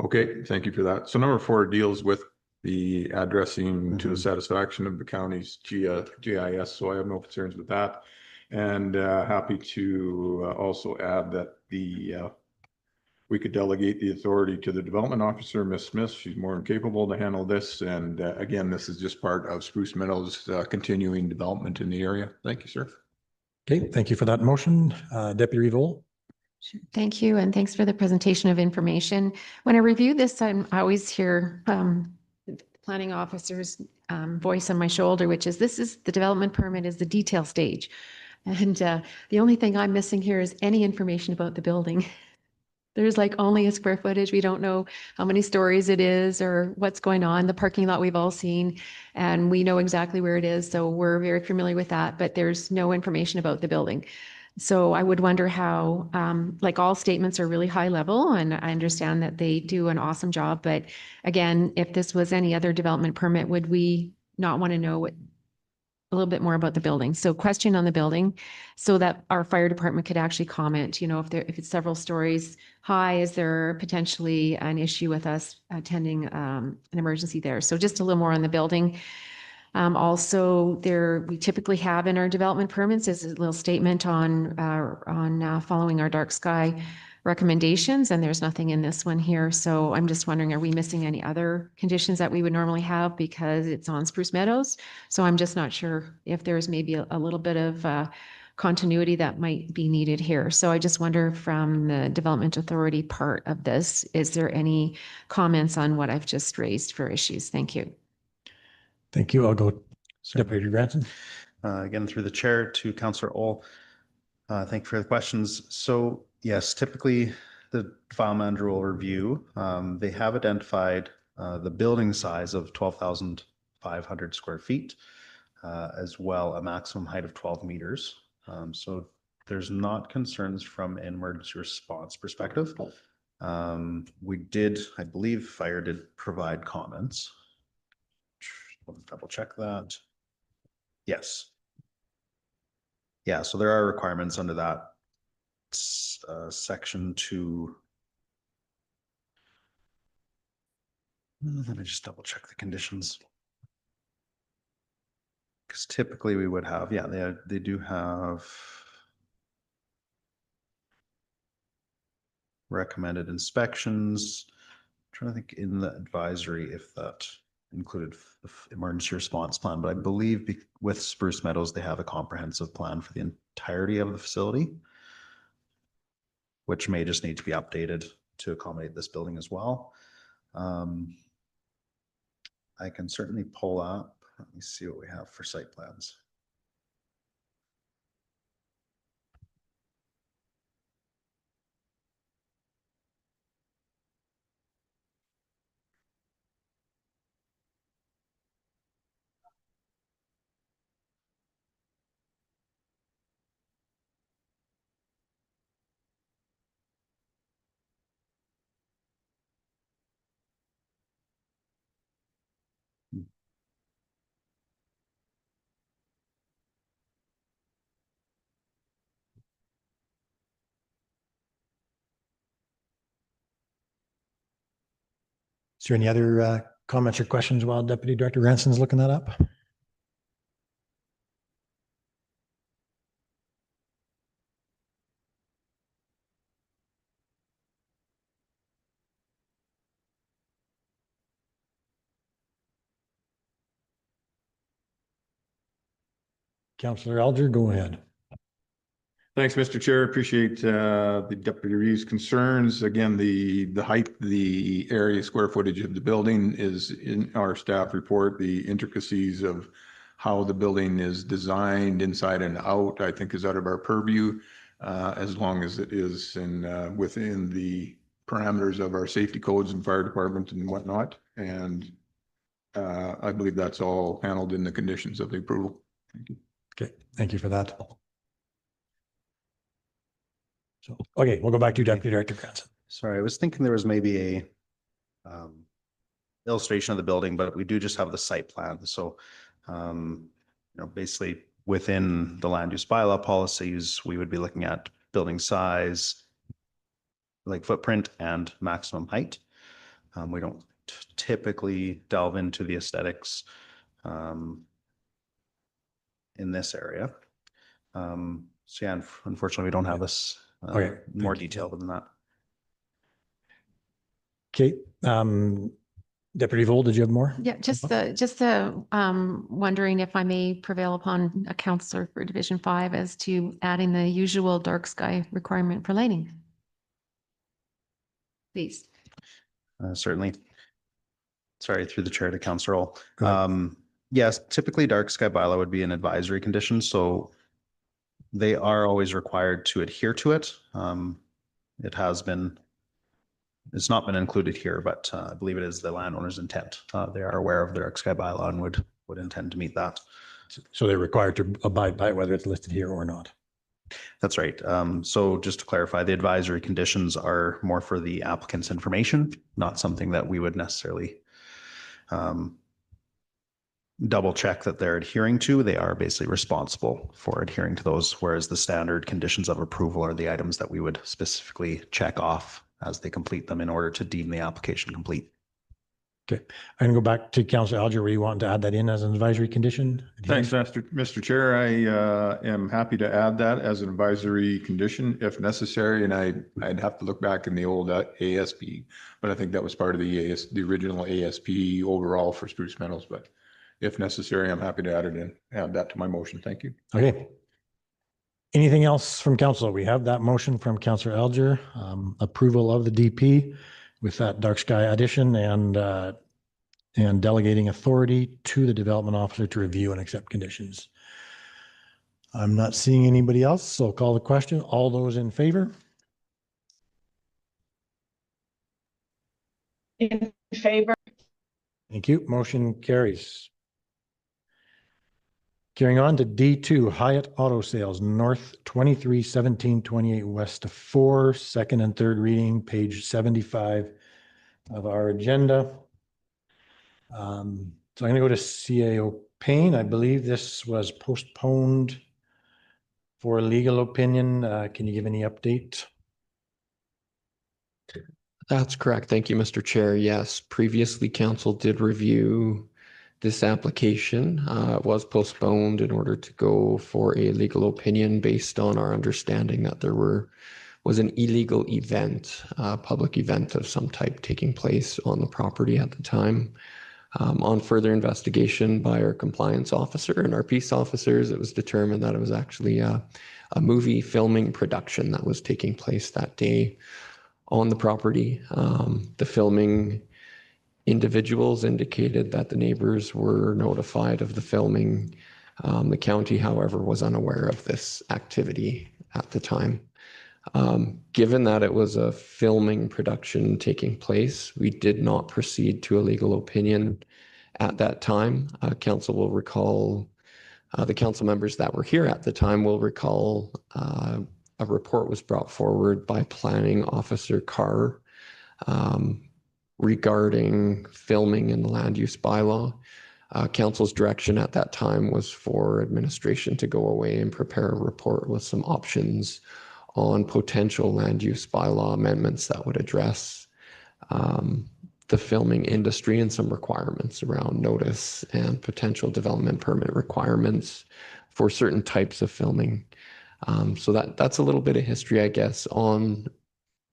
Okay, thank you for that. So number 4 deals with the addressing to the satisfaction of the county's GIS, so I have no concerns with that. And happy to also add that we could delegate the authority to the development officer, Ms. Smith. She's more than capable to handle this. And again, this is just part of Spruce Meadows' continuing development in the area. Thank you, sir. Okay, thank you for that motion. Deputy Revol. Thank you, and thanks for the presentation of information. When I review this, I always hear the planning officer's voice on my shoulder, which is this is the development permit is the detail stage. And the only thing I'm missing here is any information about the building. There's like only a square footage. We don't know how many stories it is or what's going on. The parking lot we've all seen, and we know exactly where it is. So we're very familiar with that, but there's no information about the building. So I would wonder how, like all statements are really high level, and I understand that they do an awesome job. But again, if this was any other development permit, would we not want to know what a little bit more about the building? So question on the building, so that our fire department could actually comment, you know, if it's several stories high, is there potentially an issue with us attending an emergency there? So just a little more on the building. Also, we typically have in our development permits is a little statement on following our dark sky recommendations, and there's nothing in this one here. So I'm just wondering, are we missing any other conditions that we would normally have because it's on Spruce Meadows? So I'm just not sure if there's maybe a little bit of continuity that might be needed here. So I just wonder, from the development authority part of this, is there any comments on what I've just raised for issues? Thank you. Thank you. I'll go Deputy Granson. Again, through the chair to Councillor Ohl. Thank you for the questions. So yes, typically the file manager will review. They have identified the building size of 12,500 square feet, as well a maximum height of 12 meters. So there's not concerns from an emergency response perspective. We did, I believe fire did provide comments. Double check that. Yes. Yeah, so there are requirements under that section 2. Let me just double check the conditions. Because typically we would have, yeah, they do have recommended inspections. I'm trying to think in the advisory if that included the emergency response plan, but I believe with Spruce Meadows, they have a comprehensive plan for the entirety of the facility, which may just need to be updated to accommodate this building as well. I can certainly pull up, let me see what we have for site plans. Is there any other comments or questions while Deputy Director Ranson's looking that up? Councillor Alger, go ahead. Thanks, Mr. Chair. Appreciate the Deputy Reeves' concerns. Again, the height, the area square footage of the building is in our staff report. The intricacies of how the building is designed inside and out, I think is out of our purview, as long as it is within the parameters of our safety codes and fire department and whatnot. And I believe that's all handled in the conditions of the approval. Thank you. Okay, thank you for that. So, okay, we'll go back to Deputy Director Cranston. Sorry, I was thinking there was maybe a illustration of the building, but we do just have the site plan. So, basically within the land use bylaw policies, we would be looking at building size, like footprint and maximum height. We don't typically delve into the aesthetics in this area. So yeah, unfortunately, we don't have this more detailed than that. Okay, Deputy Vole, did you have more? Yeah, just wondering if I may prevail upon a councillor for Division 5 as to adding the usual dark sky requirement for lighting. Please. Certainly. Sorry, through the chair to Councillor Roll. Yes, typically dark sky bylaw would be an advisory condition, so they are always required to adhere to it. It's not been included here, but I believe it is the landowner's intent. They are aware of the dark sky bylaw and would intend to meet that. So they're required to abide by it, whether it's listed here or not. That's right. So just to clarify, the advisory conditions are more for the applicant's information, not something that we would necessarily double check that they're adhering to. They are basically responsible for adhering to those, whereas the standard conditions of approval are the items that we would specifically check off as they complete them in order to deem the application complete. Okay, I'm gonna go back to Councillor Alger, where you want to add that in as an advisory condition. Thanks, Mr. Chair. I am happy to add that as an advisory condition if necessary, and I'd have to look back in the old ASP, but I think that was part of the original ASP overall for Spruce Meadows. But if necessary, I'm happy to add that to my motion. Thank you. Okay. Anything else from council? We have that motion from Councillor Alger, approval of the DP with that dark sky addition and delegating authority to the development officer to review and accept conditions. I'm not seeing anybody else, so I'll call the question. All those in favor? In favor. Thank you. Motion carries. Carrying on to D2, Hyatt Auto Sales, North 231728 West to 4, second and third reading, page 75 of our agenda. So I'm going to go to CAO Payne. I believe this was postponed for legal opinion. Can you give any update? That's correct. Thank you, Mr. Chair. Yes, previously council did review this application. It was postponed in order to go for a legal opinion based on our understanding that there was an illegal event, public event of some type taking place on the property at the time. On further investigation by our compliance officer and our peace officers, it was determined that it was actually a movie filming production that was taking place that day on the property. The filming individuals indicated that the neighbors were notified of the filming. The county, however, was unaware of this activity at the time. Given that it was a filming production taking place, we did not proceed to a legal opinion at that time. Council will recall, the council members that were here at the time will recall a report was brought forward by Planning Officer Carr regarding filming in the land use bylaw. Council's direction at that time was for administration to go away and prepare a report with some options on potential land use bylaw amendments that would address the filming industry and some requirements around notice and potential development permit requirements for certain types of filming. So that's a little bit of history, I guess, on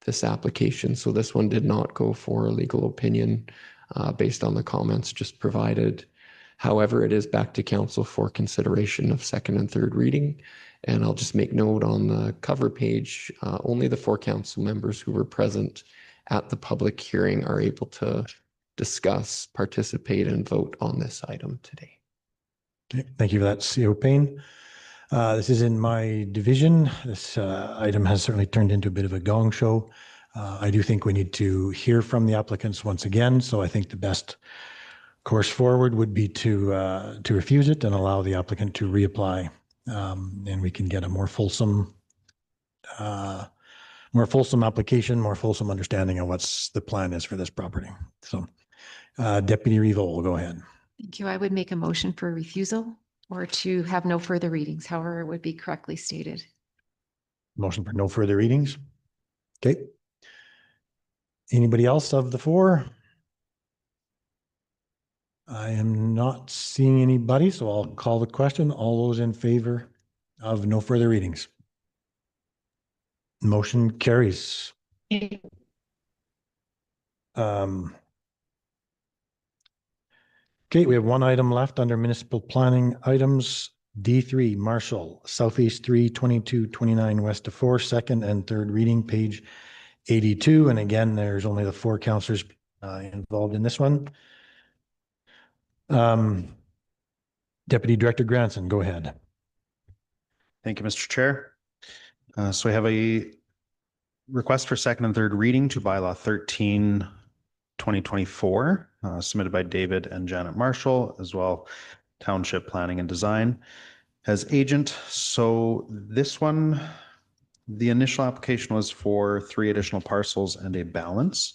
this application. So this one did not go for a legal opinion based on the comments just provided. However, it is back to council for consideration of second and third reading. And I'll just make note on the cover page, only the 4 council members who were present at the public hearing are able to discuss, participate, and vote on this item today. Okay, thank you for that, CO Payne. This is in my division. This item has certainly turned into a bit of a gong show. I do think we need to hear from the applicants once again, so I think the best course forward would be to refuse it and allow the applicant to reapply, and we can get a more fulsome application, more fulsome understanding of what's the plan is for this property. So, Deputy Revol, go ahead. Thank you. I would make a motion for refusal or to have no further readings, however it would be correctly stated. Motion for no further readings. Okay. Anybody else of the 4? I am not seeing anybody, so I'll call the question. All those in favor of no further readings? Motion carries. Okay, we have one item left under municipal planning items. D3, Marshall, Southeast 3, 2229 West of 4, second and third reading, page 82. And again, there's only the 4 councillors involved in this one. Deputy Director Granson, go ahead. Thank you, Mr. Chair. So we have a request for second and third reading to bylaw 13, 2024, submitted by David and Janet Marshall, as well Township Planning and Design as agent. So this one, the initial application was for 3 additional parcels and a balance.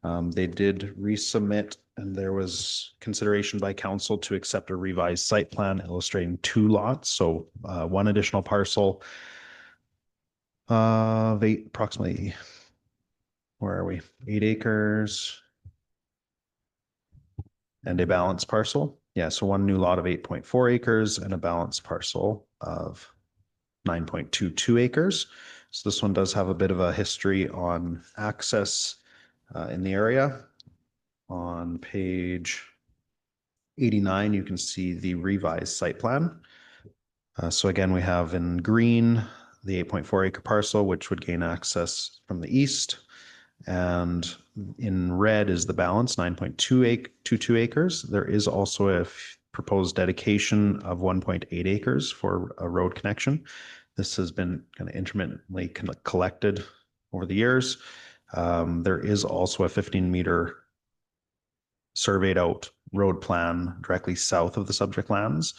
They did resubmit, and there was consideration by council to accept a revised site plan illustrating 2 lots. So 1 additional parcel of approximately, where are we? 8 acres and a balanced parcel. Yeah, so 1 new lot of 8.4 acres and a balanced parcel of 9.22 acres. So this one does have a bit of a history on access in the area. On page 89, you can see the revised site plan. So again, we have in green the 8.4 acre parcel, which would gain access from the east. And in red is the balance, 9.22 acres. There is also a proposed dedication of 1.8 acres for a road connection. This has been kind of intermittently collected over the years. There is also a 15-meter surveyed out road plan directly south of the subject lands.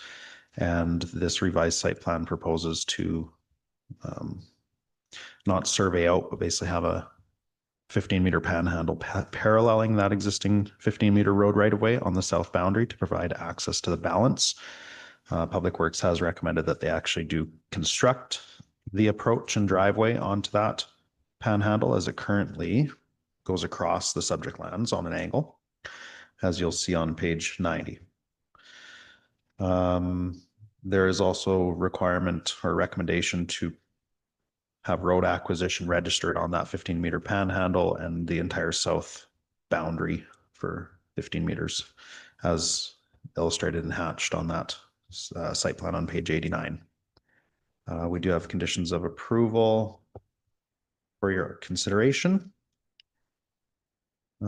And this revised site plan proposes to not survey out, but basically have a 15-meter panhandle paralleling that existing 15-meter road right-of-way on the south boundary to provide access to the balance. Public Works has recommended that they actually do construct the approach and driveway onto that panhandle, as it currently goes across the subject lands on an angle, as you'll see on page 90. There is also requirement or recommendation to have road acquisition registered on that 15-meter panhandle and the entire south boundary for 15 meters, as illustrated and hatched on that site plan on page 89. We do have conditions of approval for your consideration. I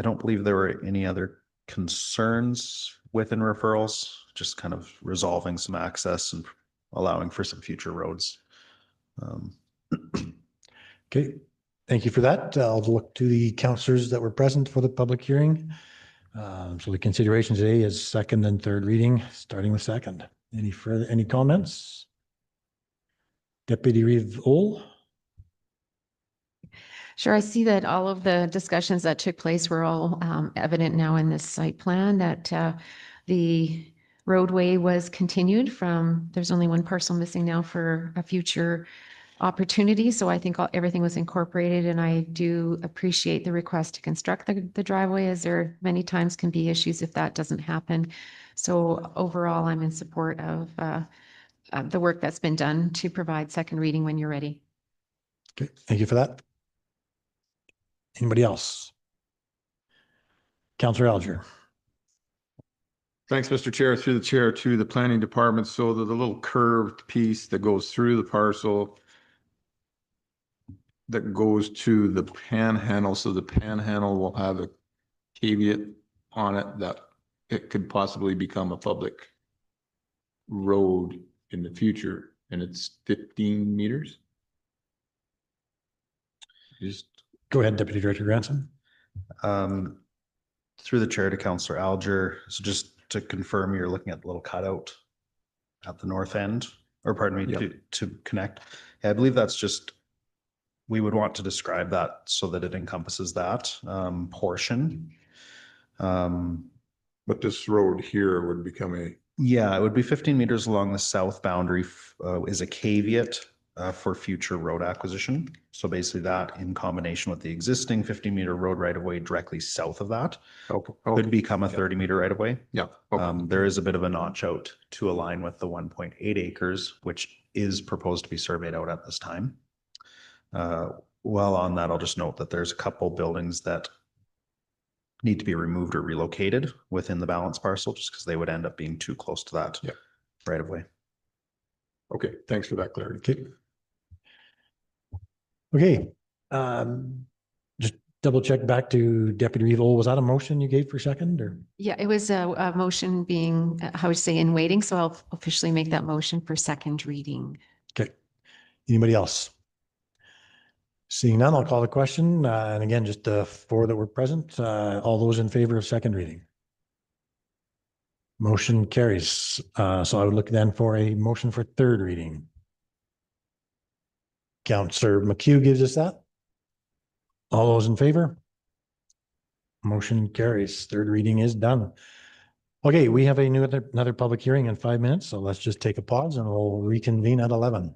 don't believe there were any other concerns within referrals, just kind of resolving some access and allowing for some future roads. Okay, thank you for that. I'll look to the councillors that were present for the public hearing. So the consideration today is second and third reading, starting with second. Any comments? Deputy Revol? Sure, I see that all of the discussions that took place were all evident now in this site plan, that the roadway was continued from, there's only 1 parcel missing now for a future opportunity. So I think everything was incorporated, and I do appreciate the request to construct the driveway, as there many times can be issues if that doesn't happen. So overall, I'm in support of the work that's been done to provide second reading when you're ready. Okay, thank you for that. Anybody else? Councillor Alger. Thanks, Mr. Chair. Through the chair to the planning department. So the little curved piece that goes through the parcel that goes to the panhandle. So the panhandle will have a caveat on it that it could possibly become a public road in the future, and it's 15 meters. Just Go ahead, Deputy Director Granson. Through the chair to Councillor Alger. So just to confirm, you're looking at the little cutout at the north end, or pardon me, to connect. Yeah, I believe that's just, we would want to describe that so that it encompasses that portion. But this road here would become a. Yeah, it would be 15 meters along the south boundary is a caveat for future road acquisition. So basically that in combination with the existing 15-meter road right of way directly south of that could become a 30-meter right of way. Yeah. There is a bit of a notch out to align with the 1.8 acres, which is proposed to be surveyed out at this time. While on that, I'll just note that there's a couple buildings that need to be removed or relocated within the balance parcel just because they would end up being too close to that right of way. Okay, thanks for that clarity. Okay. Just double check back to Deputy Reeve. Was that a motion you gave for second or? Yeah, it was a motion being, how would you say, in waiting. So I'll officially make that motion for second reading. Okay. Anybody else? Seeing none, I'll call the question. And again, just four that were present, all those in favor of second reading. Motion carries. So I would look then for a motion for third reading. Councillor McHugh gives us that. All those in favor? Motion carries. Third reading is done. Okay, we have another public hearing in 5 minutes, so let's just take a pause and we'll reconvene at 11.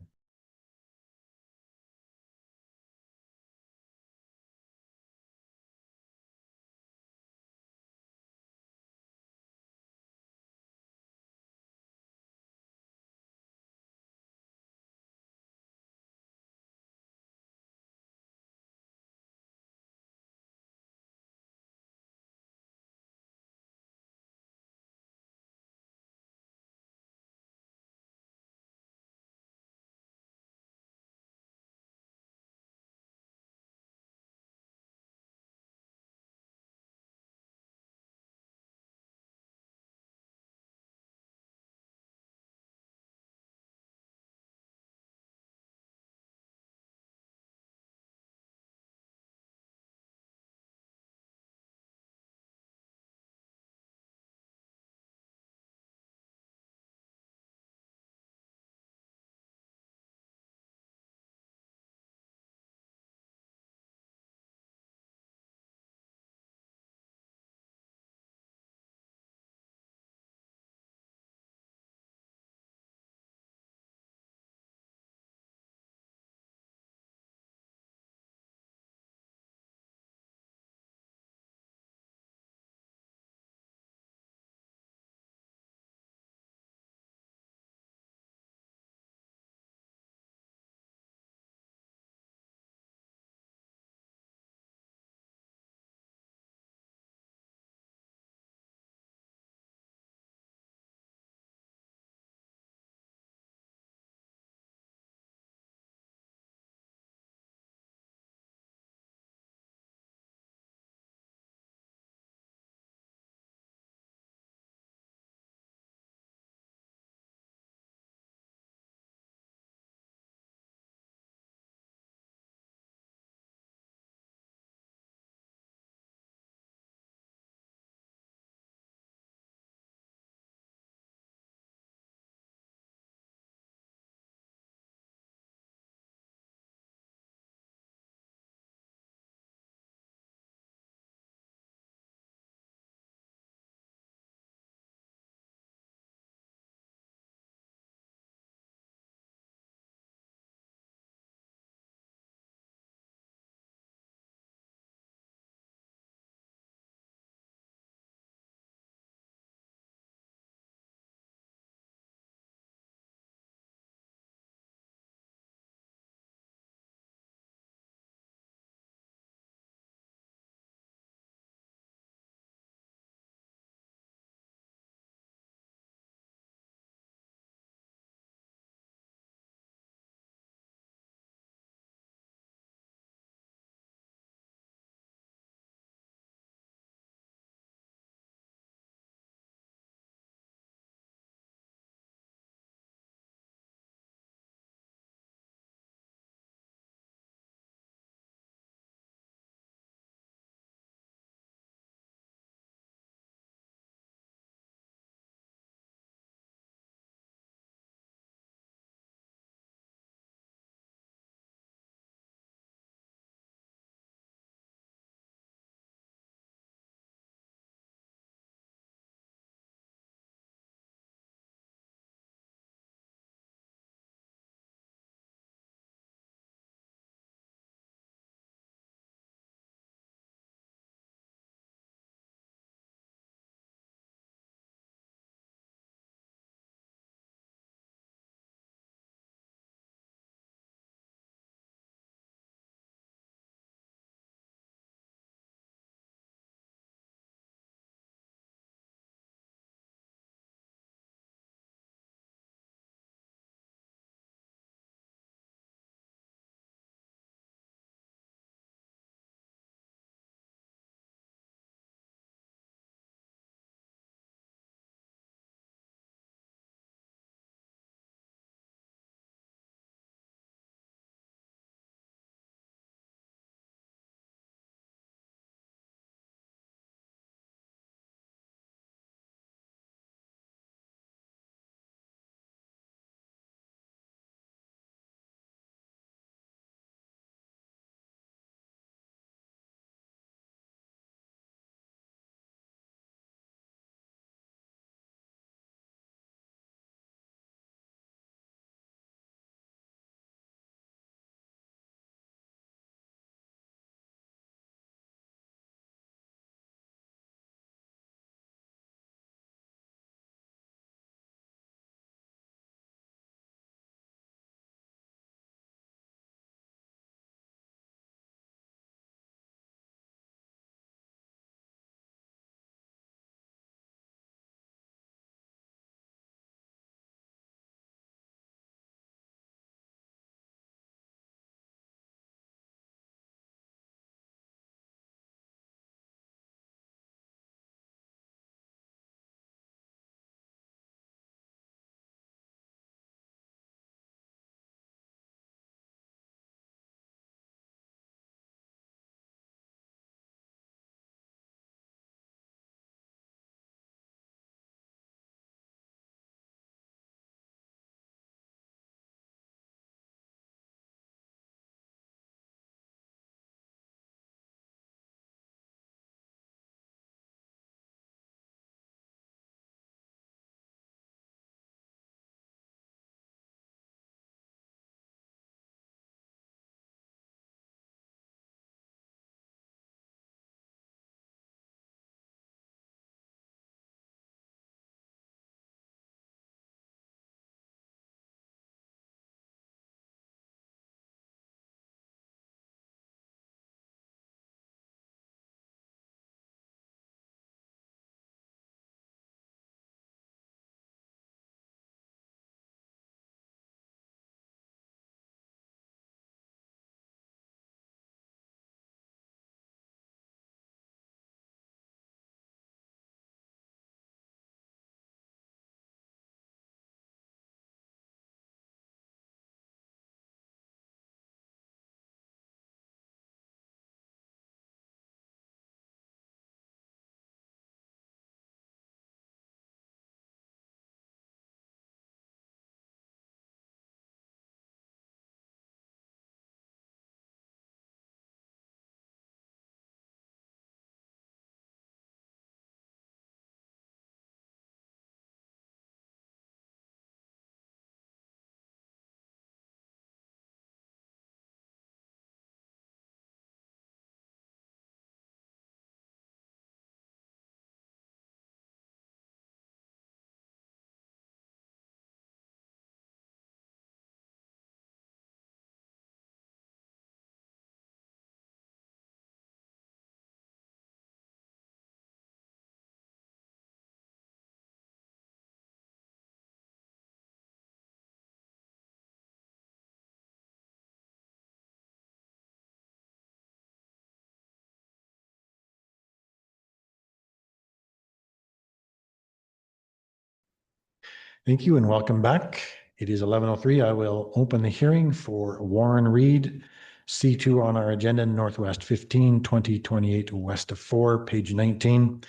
Thank you and welcome back. It is 11:03. I will open the hearing for Warren Reed, C2 on our agenda, Northwest 15, 2028 west of 4, page 19.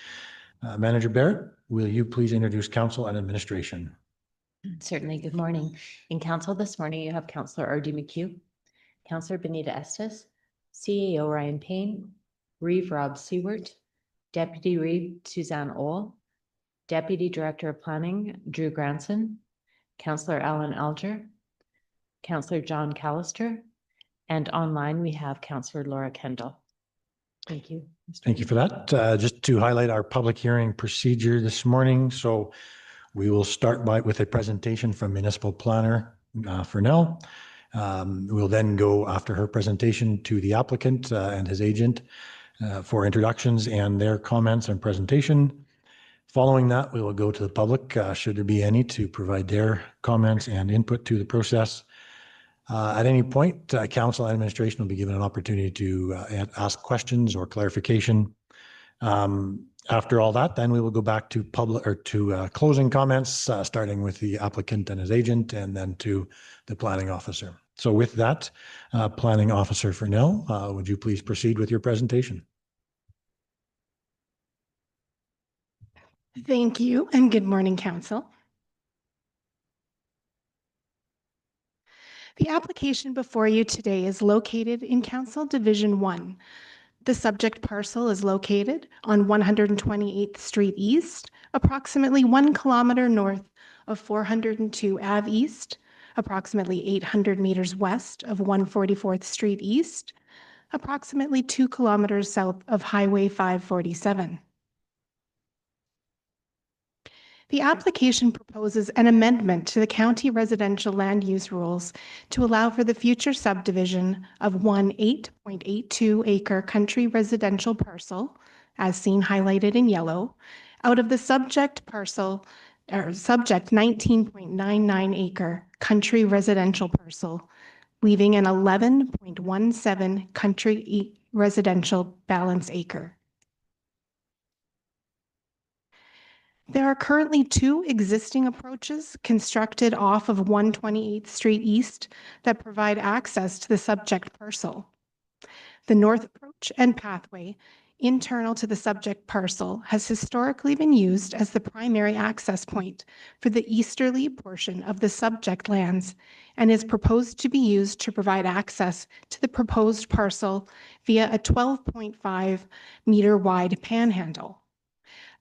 Manager Barrett, will you please introduce council and administration? Certainly. Good morning. In council this morning, you have Councillor R.D. McHugh, Councillor Benita Estes, CAO Ryan Payne, Reeve Rob Seward, Deputy Reeve Suzanne Ohl, Deputy Director of Planning Drew Granson, Councillor Alan Alger, Councillor John Callister, and online we have Councillor Laura Kendall. Thank you. Thank you for that. Just to highlight our public hearing procedure this morning. So we will start with a presentation from Municipal Planner Fernell. We'll then go after her presentation to the applicant and his agent for introductions and their comments and presentation. Following that, we will go to the public, should there be any, to provide their comments and input to the process. At any point, council and administration will be given an opportunity to ask questions or clarification. After all that, then we will go back to closing comments, starting with the applicant and his agent, and then to the planning officer. So with that, Planning Officer Fernell, would you please proceed with your presentation? Thank you and good morning, Council. The application before you today is located in Council Division 1. The subject parcel is located on 128th Street East, approximately 1 kilometer north of 402 Ave East, approximately 800 meters west of 144th Street East, approximately 2 kilometers south of Highway 547. The application proposes an amendment to the county residential land use rules to allow for the future subdivision of one 8.82 acre country residential parcel, as seen highlighted in yellow, out of the subject parcel or subject 19.99 acre country residential parcel, leaving an 11.17 country residential balance acre. There are currently 2 existing approaches constructed off of 128th Street East that provide access to the subject parcel. The north approach and pathway internal to the subject parcel has historically been used as the primary access point for the easterly portion of the subject lands and is proposed to be used to provide access to the proposed parcel via a 12.5 meter wide panhandle.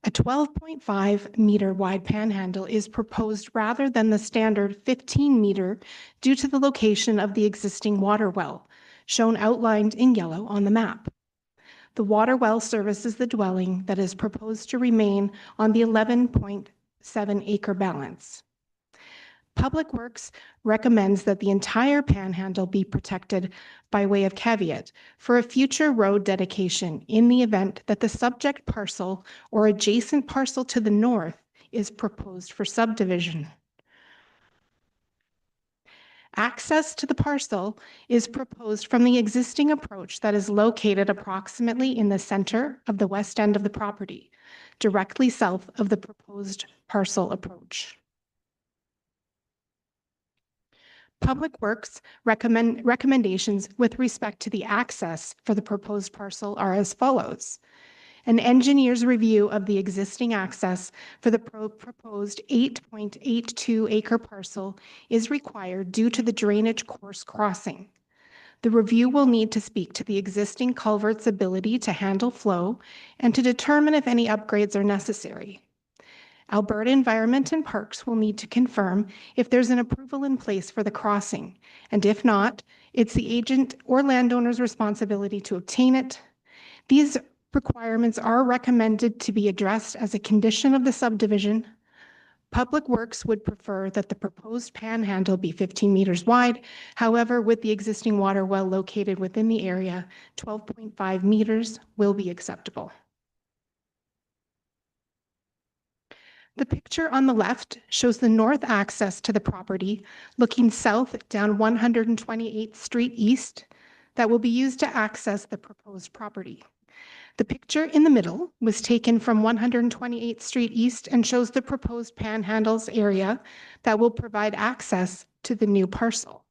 A 12.5 meter wide panhandle is proposed rather than the standard 15 meter due to the location of the existing water well, shown outlined in yellow on the map. The water well services the dwelling that is proposed to remain on the 11.7 acre balance. Public Works recommends that the entire panhandle be protected by way of caveat for a future road dedication in the event that the subject parcel or adjacent parcel to the north is proposed for subdivision. Access to the parcel is proposed from the existing approach that is located approximately in the center of the west end of the property, directly south of the proposed parcel approach. Public Works recommendations with respect to the access for the proposed parcel are as follows. An engineer's review of the existing access for the proposed 8.82 acre parcel is required due to the drainage course crossing. The review will need to speak to the existing culvert's ability to handle flow and to determine if any upgrades are necessary. Alberta Environment and Parks will need to confirm if there's an approval in place for the crossing, and if not, it's the agent or landowner's responsibility to obtain it. These requirements are recommended to be addressed as a condition of the subdivision. Public Works would prefer that the proposed panhandle be 15 meters wide. However, with the existing water well located within the area, 12.5 meters will be acceptable. The picture on the left shows the north access to the property looking south down 128th Street East that will be used to access the proposed property. The picture in the middle was taken from 128th Street East and shows the proposed panhandles area that will provide access to the new parcel.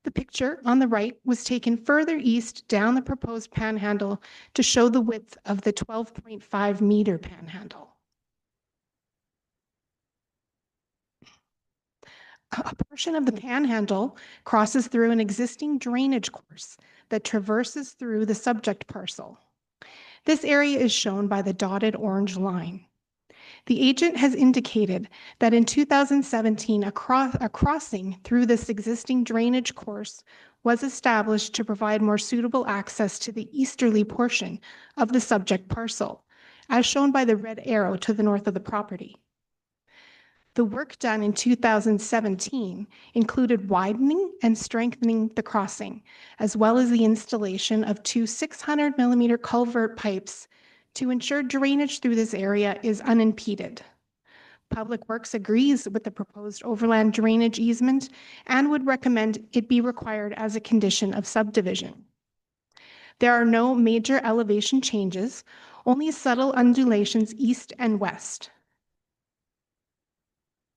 The picture on the right was taken further east down the proposed panhandle to show the width of the 12.5 meter panhandle. A portion of the panhandle crosses through an existing drainage course that traverses through the subject parcel. This area is shown by the dotted orange line. The agent has indicated that in 2017, a crossing through this existing drainage course was established to provide more suitable access to the easterly portion of the subject parcel, as shown by the red arrow to the north of the property. The work done in 2017 included widening and strengthening the crossing, as well as the installation of two 600 millimeter culvert pipes to ensure drainage through this area is unimpeded. Public Works agrees with the proposed overland drainage easement and would recommend it be required as a condition of subdivision. There are no major elevation changes, only subtle undulations east and west.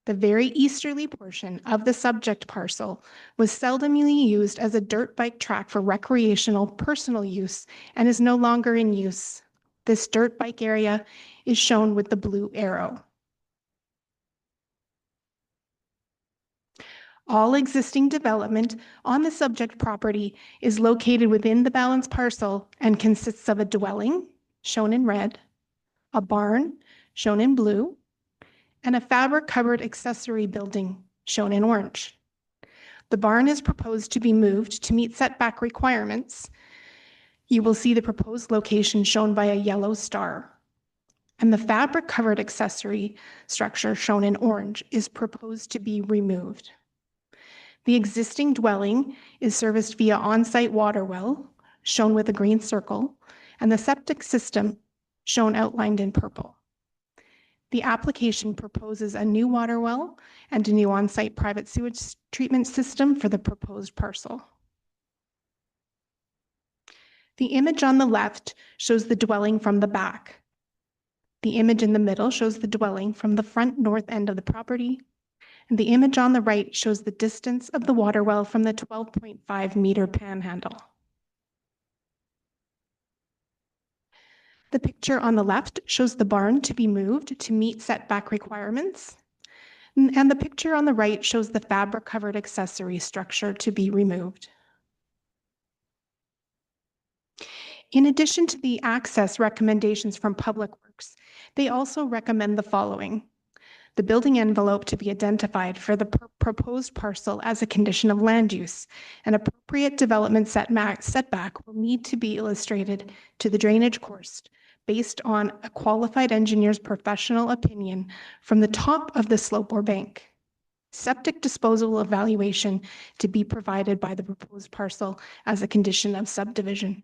The very easterly portion of the subject parcel was seldomly used as a dirt bike track for recreational personal use and is no longer in use. This dirt bike area is shown with the blue arrow. All existing development on the subject property is located within the balanced parcel and consists of a dwelling, shown in red, a barn, shown in blue, and a fabric-covered accessory building, shown in orange. The barn is proposed to be moved to meet setback requirements. You will see the proposed location shown by a yellow star. And the fabric-covered accessory structure, shown in orange, is proposed to be removed. The existing dwelling is serviced via on-site water well, shown with a green circle, and the septic system, shown outlined in purple. The application proposes a new water well and a new on-site private sewage treatment system for the proposed parcel. The image on the left shows the dwelling from the back. The image in the middle shows the dwelling from the front north end of the property. And the image on the right shows the distance of the water well from the 12.5 meter panhandle. The picture on the left shows the barn to be moved to meet setback requirements. And the picture on the right shows the fabric-covered accessory structure to be removed. In addition to the access recommendations from Public Works, they also recommend the following. The building envelope to be identified for the proposed parcel as a condition of land use. An appropriate development setback will need to be illustrated to the drainage course based on a qualified engineer's professional opinion from the top of the slope or bank. Septic disposal evaluation to be provided by the proposed parcel as a condition of subdivision.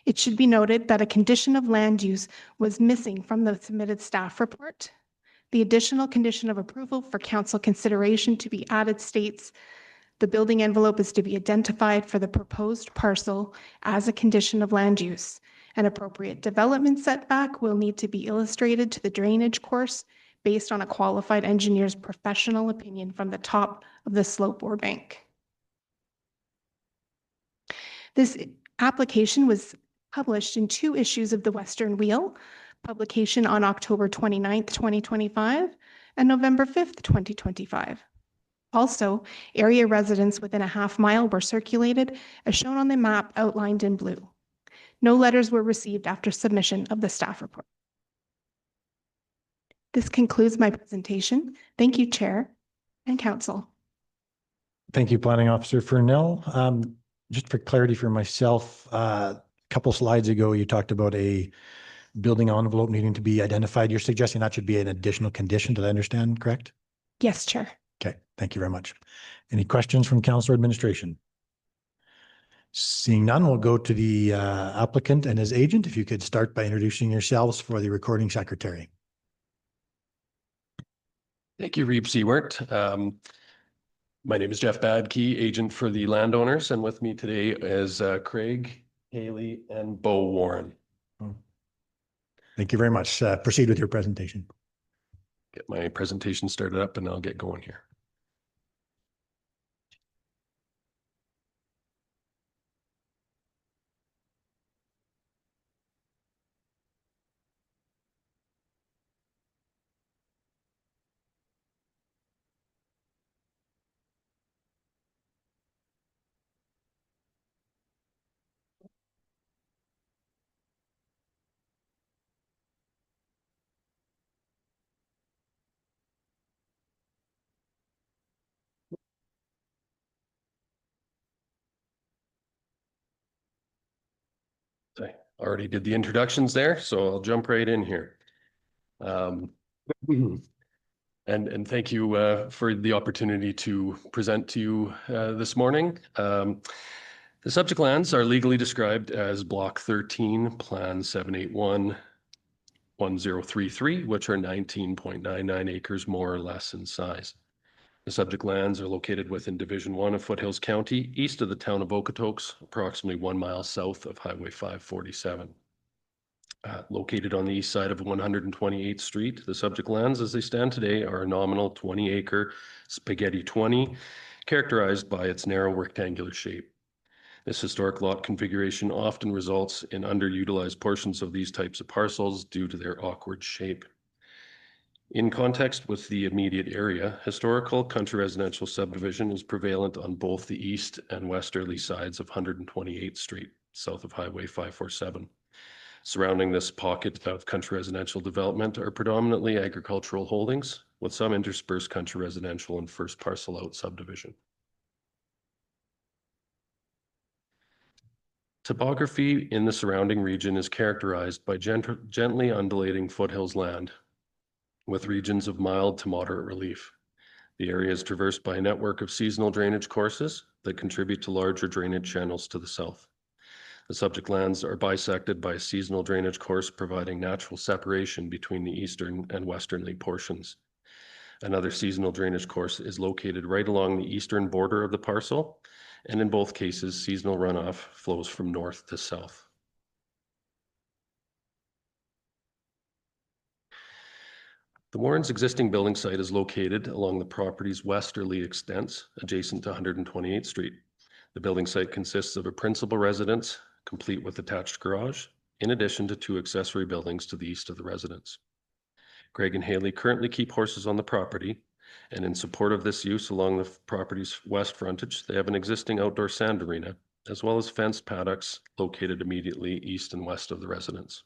It should be noted that a condition of land use was missing from the submitted staff report. The additional condition of approval for council consideration to be added states the building envelope is to be identified for the proposed parcel as a condition of land use. An appropriate development setback will need to be illustrated to the drainage course based on a qualified engineer's professional opinion from the top of the slope or bank. This application was published in 2 issues of the Western Wheel, publication on October 29th, 2025, and November 5th, 2025. Also, area residents within a half-mile were circulated, as shown on the map outlined in blue. No letters were received after submission of the staff report. This concludes my presentation. Thank you, Chair and Council. Thank you, Planning Officer Furnell. Just for clarity for myself, a couple slides ago, you talked about a building envelope needing to be identified. You're suggesting that should be an additional condition. Did I understand correct? Yes, Chair. Okay, thank you very much. Any questions from Council Administration? Seeing none, we'll go to the applicant and his agent. If you could start by introducing yourselves for the recording secretary. Thank you, Reeve Sewart. My name is Jeff Badkey, agent for the landowners, and with me today is Craig Haley, and Bo Warren. Thank you very much. Proceed with your presentation. Get my presentation started up and I'll get going here. I already did the introductions there, so I'll jump right in here. And thank you for the opportunity to present to you this morning. The subject lands are legally described as Block 13, Plan 781-1033, which are 19.99 acres more or less in size. The subject lands are located within Division 1 of Foothills County, east of the town of Okotoks, approximately 1 mile south of Highway 547. Located on the east side of 128th Street, the subject lands as they stand today are a nominal 20-acre spaghetti 20, characterized by its narrow rectangular shape. This historic lot configuration often results in underutilized portions of these types of parcels due to their awkward shape. In context with the immediate area, historical country residential subdivision is prevalent on both the east and westerly sides of 128th Street, south of Highway 547. Surrounding this pocket of country residential development are predominantly agricultural holdings, with some interspersed country residential and first parcel out subdivision. Topography in the surrounding region is characterized by gently undulating foothills land, with regions of mild to moderate relief. The area is traversed by a network of seasonal drainage courses that contribute to larger drainage channels to the south. The subject lands are bisected by a seasonal drainage course providing natural separation between the eastern and westernly portions. Another seasonal drainage course is located right along the eastern border of the parcel, and in both cases, seasonal runoff flows from north to south. The Warren's existing building site is located along the property's westerly extents, adjacent to 128th Street. The building site consists of a principal residence, complete with attached garage, in addition to 2 accessory buildings to the east of the residence. Greg and Haley currently keep horses on the property, and in support of this use along the property's west frontage, they have an existing outdoor sand arena, as well as fenced paddocks located immediately east and west of the residence.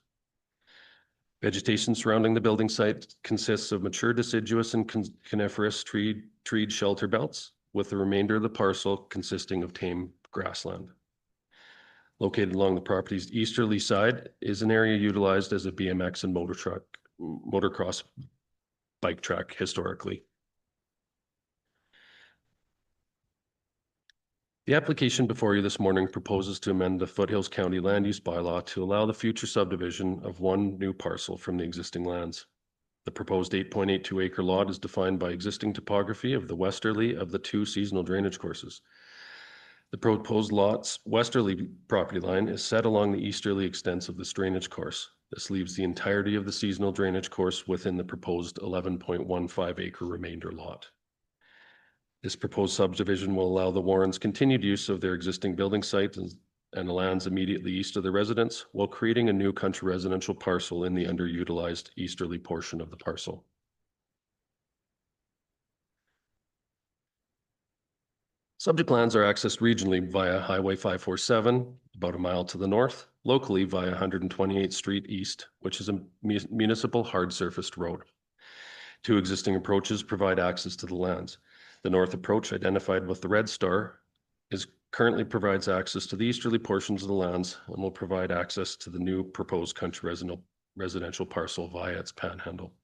Vegetation surrounding the building site consists of mature deciduous and coniferous treed shelter belts, with the remainder of the parcel consisting of tame grassland. Located along the property's easterly side is an area utilized as a BMX and motocross bike track historically. The application before you this morning proposes to amend the Foothills County Land Use Bylaw to allow the future subdivision of 1 new parcel from the existing lands. The proposed 8.82 acre lot is defined by existing topography of the westerly of the 2 seasonal drainage courses. The proposed lot's westerly property line is set along the easterly extents of this drainage course. This leaves the entirety of the seasonal drainage course within the proposed 11.15 acre remainder lot. This proposed subdivision will allow the Warrens continued use of their existing building site and the lands immediately east of the residence, while creating a new country residential parcel in the underutilized easterly portion of the parcel. Subject lands are accessed regionally via Highway 547, about a mile to the north, locally via 128th Street East, which is a municipal hard surfaced road. 2 existing approaches provide access to the lands. The north approach, identified with the red star, currently provides access to the easterly portions of the lands and will provide access to the new proposed country residential parcel via its panhandle.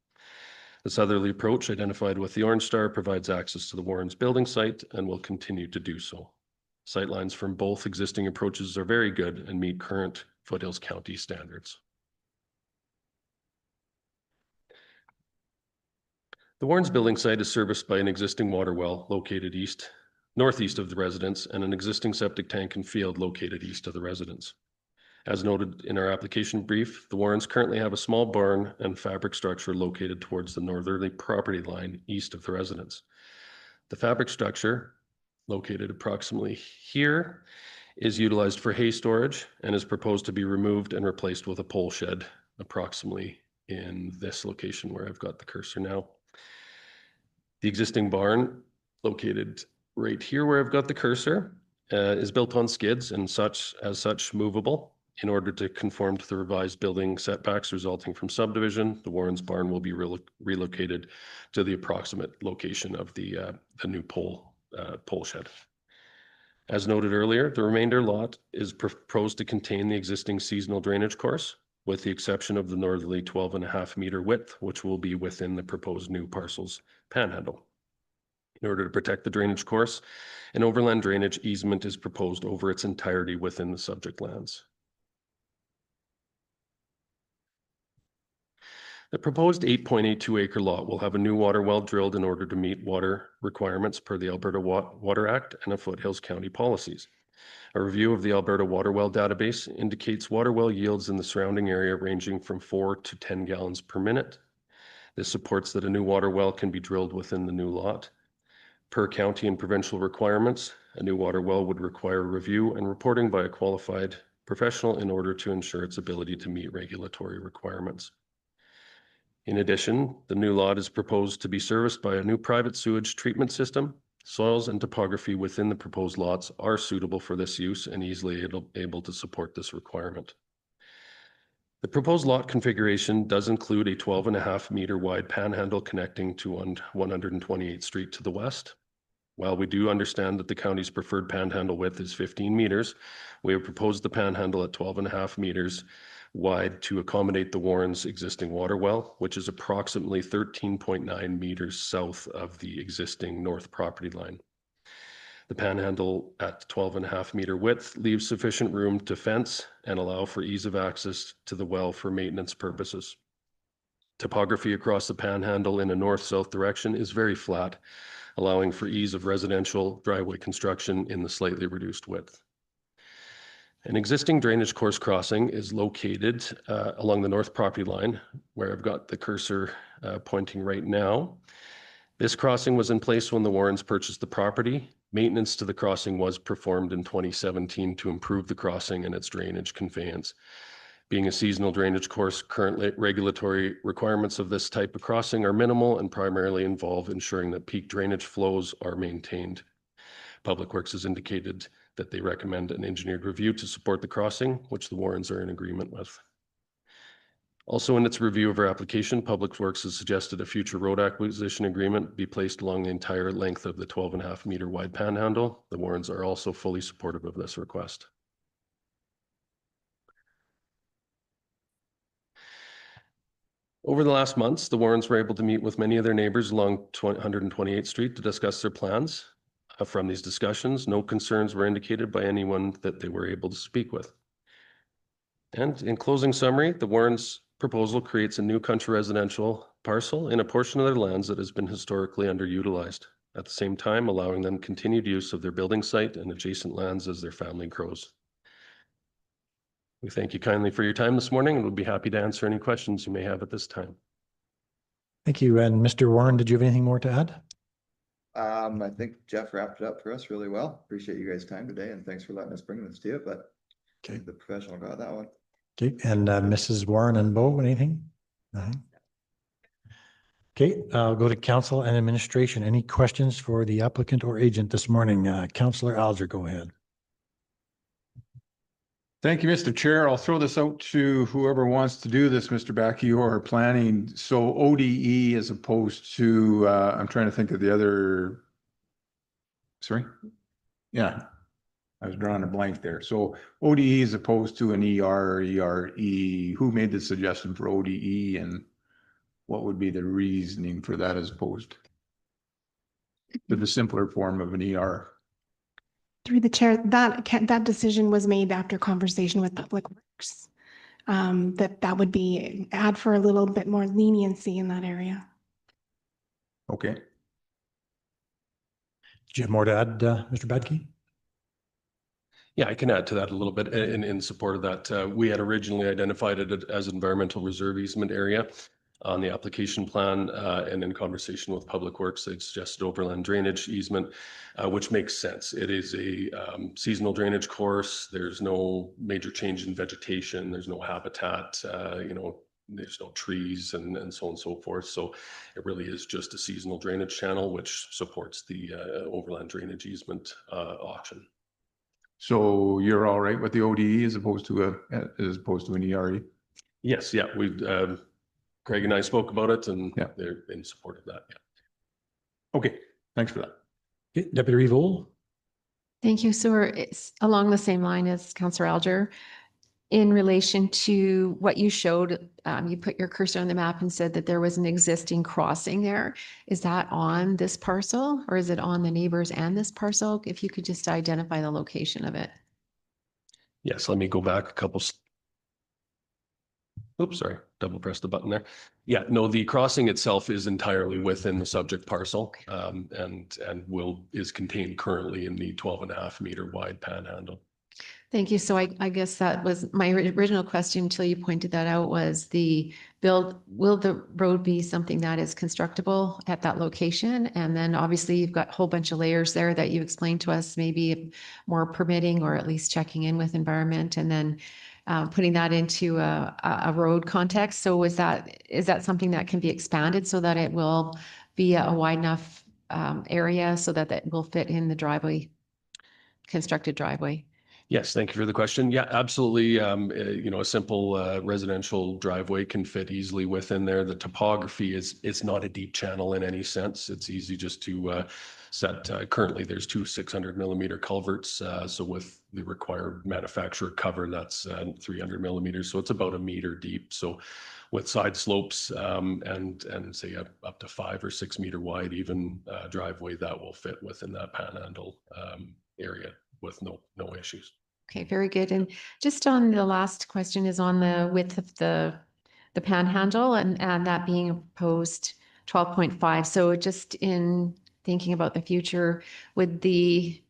The southerly approach, identified with the orange star, provides access to the Warrens building site and will continue to do so. Sightlines from both existing approaches are very good and meet current Foothills County standards. The Warrens building site is serviced by an existing water well located northeast of the residence and an existing septic tank and field located east of the residence. As noted in our application brief, the Warrens currently have a small barn and fabric structure located towards the northerly property line east of the residence. The fabric structure, located approximately here, is utilized for hay storage and is proposed to be removed and replaced with a pole shed approximately in this location where I've got the cursor now. The existing barn, located right here where I've got the cursor, is built on skids and as such movable. In order to conform to the revised building setbacks resulting from subdivision, the Warrens barn will be relocated to the approximate location of the new pole shed. As noted earlier, the remainder lot is proposed to contain the existing seasonal drainage course, with the exception of the northerly 12.5 meter width, which will be within the proposed new parcel's panhandle. In order to protect the drainage course, an overland drainage easement is proposed over its entirety within the subject lands. The proposed 8.82 acre lot will have a new water well drilled in order to meet water requirements per the Alberta Water Act and a Foothills County policies. A review of the Alberta water well database indicates water well yields in the surrounding area ranging from 4 to 10 gallons per minute. This supports that a new water well can be drilled within the new lot. Per county and provincial requirements, a new water well would require review and reporting by a qualified professional in order to ensure its ability to meet regulatory requirements. In addition, the new lot is proposed to be serviced by a new private sewage treatment system. Soils and topography within the proposed lots are suitable for this use and easily able to support this requirement. The proposed lot configuration does include a 12.5 meter wide panhandle connecting to 128th Street to the west. While we do understand that the county's preferred panhandle width is 15 meters, we have proposed the panhandle at 12.5 meters wide to accommodate the Warrens' existing water well, which is approximately 13.9 meters south of the existing north property line. The panhandle at 12.5 meter width leaves sufficient room to fence and allow for ease of access to the well for maintenance purposes. Topography across the panhandle in a north-south direction is very flat, allowing for ease of residential driveway construction in the slightly reduced width. An existing drainage course crossing is located along the north property line, where I've got the cursor pointing right now. This crossing was in place when the Warrens purchased the property. Maintenance to the crossing was performed in 2017 to improve the crossing and its drainage conveyance. Being a seasonal drainage course, current regulatory requirements of this type of crossing are minimal and primarily involve ensuring that peak drainage flows are maintained. Public Works has indicated that they recommend an engineered review to support the crossing, which the Warrens are in agreement with. Also, in its review of our application, Public Works has suggested a future road acquisition agreement be placed along the entire length of the 12.5 meter wide panhandle. The Warrens are also fully supportive of this request. Over the last months, the Warrens were able to meet with many of their neighbors along 128th Street to discuss their plans. From these discussions, no concerns were indicated by anyone that they were able to speak with. And in closing summary, the Warrens' proposal creates a new country residential parcel in a portion of their lands that has been historically underutilized, at the same time allowing them continued use of their building site and adjacent lands as their family grows. We thank you kindly for your time this morning and would be happy to answer any questions you may have at this time. Thank you. And Mr. Warren, did you have anything more to add? I think Jeff wrapped it up for us really well. Appreciate you guys' time today and thanks for letting us bring this to you, but okay, the professional got that one. Okay, and Mrs. Warren and Bo, anything? Nothing? Okay, I'll go to council and administration. Any questions for the applicant or agent this morning? Councillor Alger, go ahead. Thank you, Mr. Chair. I'll throw this out to whoever wants to do this, Mr. Backey or planning. So ODE as opposed to, I'm trying to think of the other, sorry? Yeah, I was drawing a blank there. So ODE as opposed to an ER or ERE. Who made the suggestion for ODE and what would be the reasoning for that as opposed to the simpler form of an ER? Through the chair, that decision was made after conversation with Public Works. That would be add for a little bit more leniency in that area. Okay. Do you have more to add, Mr. Badke? Yeah, I can add to that a little bit in support of that. We had originally identified it as environmental reserve easement area on the application plan, and in conversation with Public Works, they suggested overland drainage easement, which makes sense. It is a seasonal drainage course. There's no major change in vegetation. There's no habitat, there's no trees and so on and so forth. So it really is just a seasonal drainage channel, which supports the overland drainage easement option. So you're all right with the ODE as opposed to an ERE? Yes, yeah, we've Craig and I spoke about it, and Yeah. they're in support of that. Yeah. Okay, thanks for that. Okay, Deputy Reeve. Thank you. So it's along the same line as Councillor Alger. In relation to what you showed, you put your cursor on the map and said that there was an existing crossing there. Is that on this parcel or is it on the neighbors and this parcel? If you could just identify the location of it. Yes, let me go back a couple. Oops, sorry, double press the button there. Yeah, no, the crossing itself is entirely within the subject parcel, and is contained currently in the 12.5 meter wide panhandle. Thank you. So I guess that was my original question until you pointed that out was will the road be something that is constructible at that location? And then obviously you've got a whole bunch of layers there that you explained to us, maybe more permitting or at least checking in with environment and then putting that into a road context. So is that something that can be expanded so that it will be a wide enough area so that it will fit in the driveway, constructed driveway? Yes, thank you for the question. Yeah, absolutely. A simple residential driveway can fit easily within there. The topography it's not a deep channel in any sense. It's easy just to set. Currently, there's two 600 mm culverts. So with the required manufacturer cover, that's 300 mm. So it's about 1 meter deep. So with side slopes and say up to 5 or 6 meter wide, even driveway that will fit within that panhandle area with no issues. Okay, very good. And just on the last question is on the width of the panhandle and that being proposed 12.5. So just in thinking about the future, would the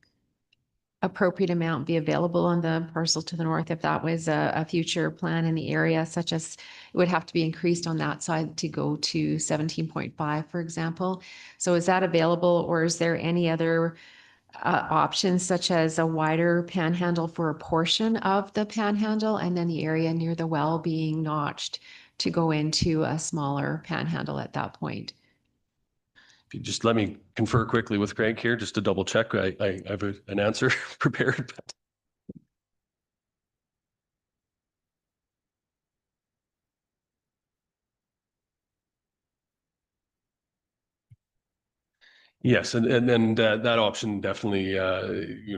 appropriate amount be available on the parcel to the north if that was a future plan in the area, such as it would have to be increased on that side to go to 17.5, for example? So is that available or is there any other options such as a wider panhandle for a portion of the panhandle and then the area near the well being notched to go into a smaller panhandle at that point? If you just let me confer quickly with Craig here, just to double check, I have an answer prepared. But yes, and that option definitely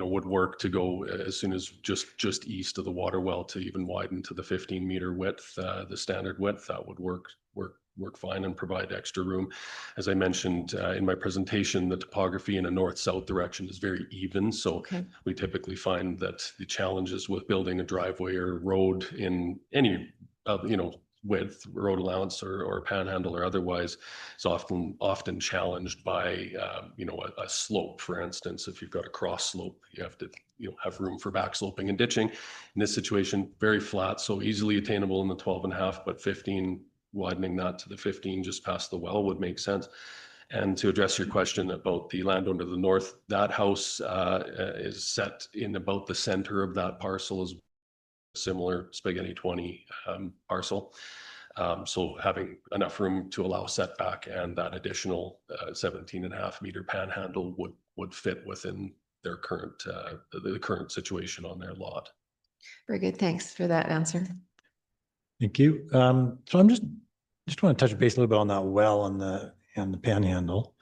would work to go as soon as just east of the water well to even widen to the 15-meter width, the standard width. That would work fine and provide extra room. As I mentioned in my presentation, the topography in a north-south direction is very even. So we typically find that the challenges with building a driveway or road in any width, road allowance or panhandle or otherwise, is often challenged by a slope. For instance, if you've got a cross slope, you have to have room for back sloping and ditching. In this situation, very flat, so easily attainable in the 12.5, but 15, widening that to the 15 just past the well would make sense. And to address your question about the landowner to the north, that house is set in about the center of that parcel, as similar spaghetti 20 parcel. So having enough room to allow setback and that additional 17.5-meter panhandle would fit within their current the current situation on their lot. Very good. Thanks for that answer. Thank you. So I'm just want to touch base a little bit on that well and the panhandle.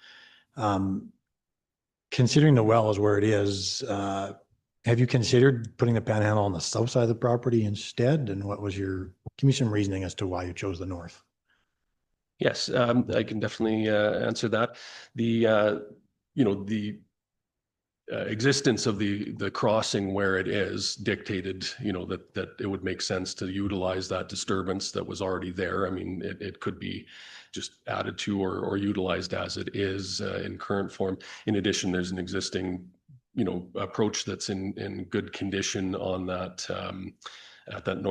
Considering the well is where it is, have you considered putting the panhandle on the south side of the property instead? And give me some reasoning as to why you chose the north. Yes, I can definitely answer that. The existence of the crossing where it is dictated, that it would make sense to utilize that disturbance that was already there. I mean, it could be just added to or utilized as it is in current form. In addition, there's an existing approach that's in good condition on that, at that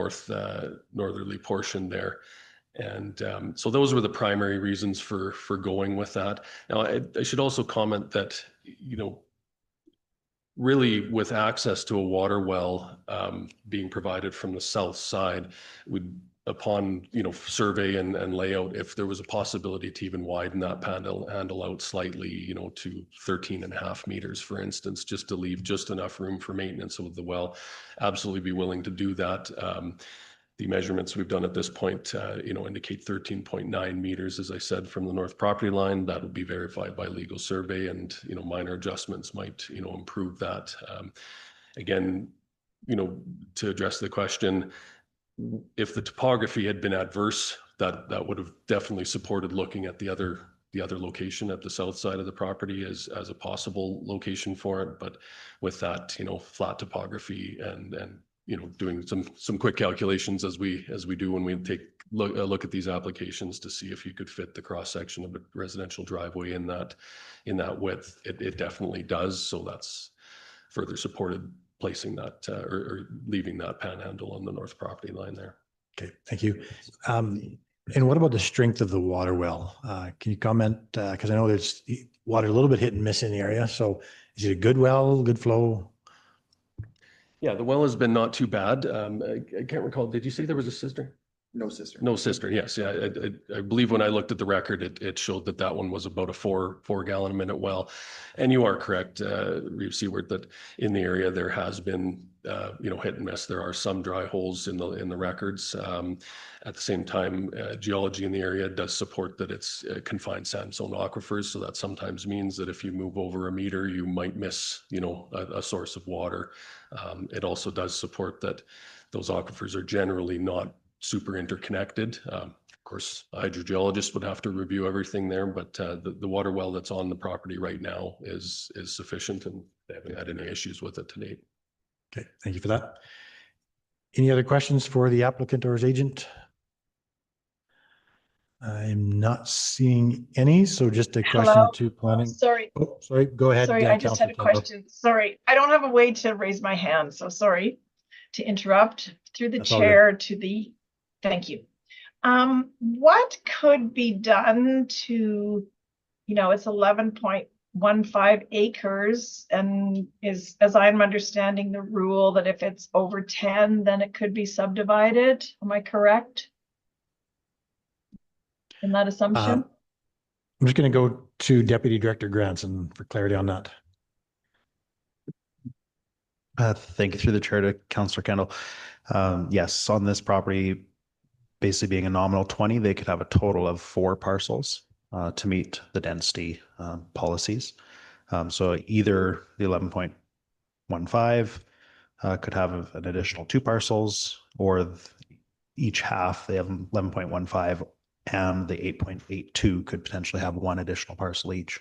northerly portion there. And so those were the primary reasons for going with that. Now, I should also comment that, really with access to a water well being provided from the south side, upon survey and layout, if there was a possibility to even widen that handle out slightly, to 13.5 meters, for instance, just to leave just enough room for maintenance of the well, absolutely be willing to do that. The measurements we've done at this point, indicate 13.9 meters, as I said, from the north property line. That will be verified by legal survey, and minor adjustments might improve that. Again, to address the question, if the topography had been adverse, that would have definitely supported looking at the other location at the south side of the property as a possible location for it. But with that, flat topography and doing some quick calculations as we do when we take a look at these applications to see if you could fit the cross section of a residential driveway in that width, it definitely does. So that's further supported placing that or leaving that panhandle on the north property line there. Okay, thank you. And what about the strength of the water well? Can you comment? Because I know there's water a little bit hit and miss in the area. So is it a good well, good flow? Yeah, the well has been not too bad. I can't recall. Did you say there was a cistern? No cistern. No cistern. Yes. Yeah. I believe when I looked at the record, it showed that one was about a four gallon a minute well. And you are correct, Reeve Seward, that in the area there has been, hit and miss. There are some dry holes in the records. At the same time, geology in the area does support that it's confined sandstone aquifers. So that sometimes means that if you move over a meter, you might miss, a source of water. It also does support that those aquifers are generally not super interconnected. Of course, a hydrogeologist would have to review everything there, but the water well that's on the property right now is sufficient, and they haven't had any issues with it to date. Okay, thank you for that. Any other questions for the applicant or his agent? I'm not seeing any, so just a question Hello? to planning. Sorry. Oh, sorry, go ahead. Sorry, I just had a Councillor Kendall. question. Sorry, I don't have a way to raise my hand, so sorry to interrupt. Through the That's all good. chair to the, thank you. What could be done to, it's 11.15 acres and is, as I'm understanding the rule, that if it's over 10, then it could be subdivided. Am I correct in that assumption? I'm just going to go to Deputy Director Granson for clarity on that. Thank you through the chair to Councillor Kendall. Yes, on this property, basically being a nominal 20, they could have a total of 4 parcels to meet the density policies. So either the 11.15 could have an additional 2 parcels, or each half they have 11.15, and the 8.82 could potentially have 1 additional parcel each.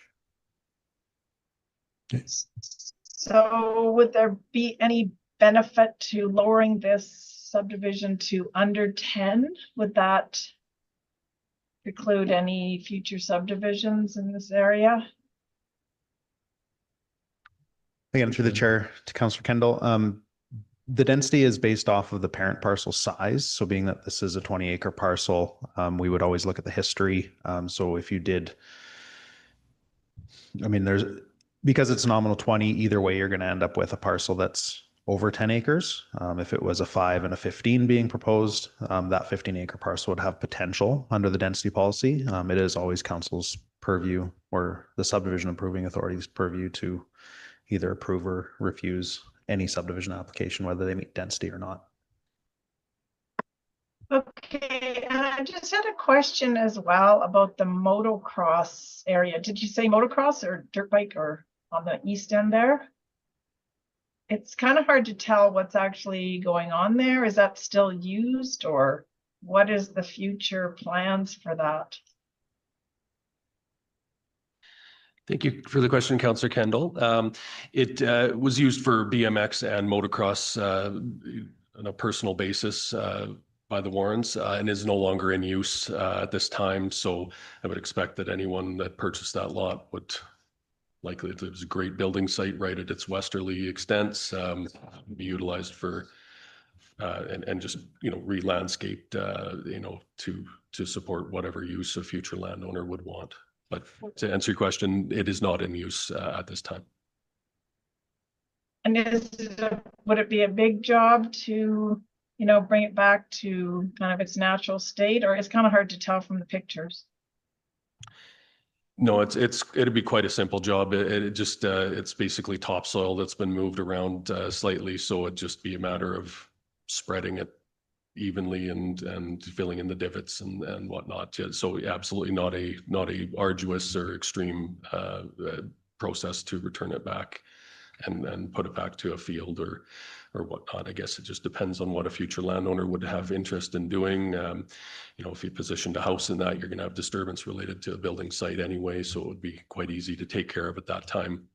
So would there be any benefit to lowering this subdivision to under 10? Would that preclude any future subdivisions in this area? Again, through the chair to Councillor Kendall, the density is based off of the parent parcel size. So being that this is a 20-acre parcel, we would always look at the history. So if you did, because it's nominal 20, either way, you're going to end up with a parcel that's over 10 acres. If it was a 5 and a 15 being proposed, that 15-acre parcel would have potential under the density policy. It is always council's purview, or the subdivision approving authority's purview, to either approve or refuse any subdivision application, whether they meet density or not. Okay, and I just had a question as well about the motocross area. Did you say motocross or dirt bike, or on the east end there? It's kind of hard to tell what's actually going on there. Is that still used, or what is the future plans for that? Thank you for the question, Councillor Kendall. It was used for BMX and motocross on a personal basis by the Warrens, and is no longer in use at this time. So I would expect that anyone that purchased that lot would likely it was a great building site right at its westerly extents, be utilized for and just, re-landscaped, to support whatever use a future landowner would want. But to answer your question, it is not in use at this time. And would it be a big job to, bring it back to kind of its natural state, or it's kind of hard to tell from the pictures? No, it'd be quite a simple job. It just, it's basically topsoil that's been moved around slightly. So it'd just be a matter of spreading it evenly and filling in the divots and whatnot. Yeah, so absolutely not a arduous or extreme process to return it back and put it back to a field or whatnot. I guess it just depends on what a future landowner would have interest in doing. If you positioned a house in that, you're going to have disturbance related to a building site anyway, so it would be quite easy to take care of at that time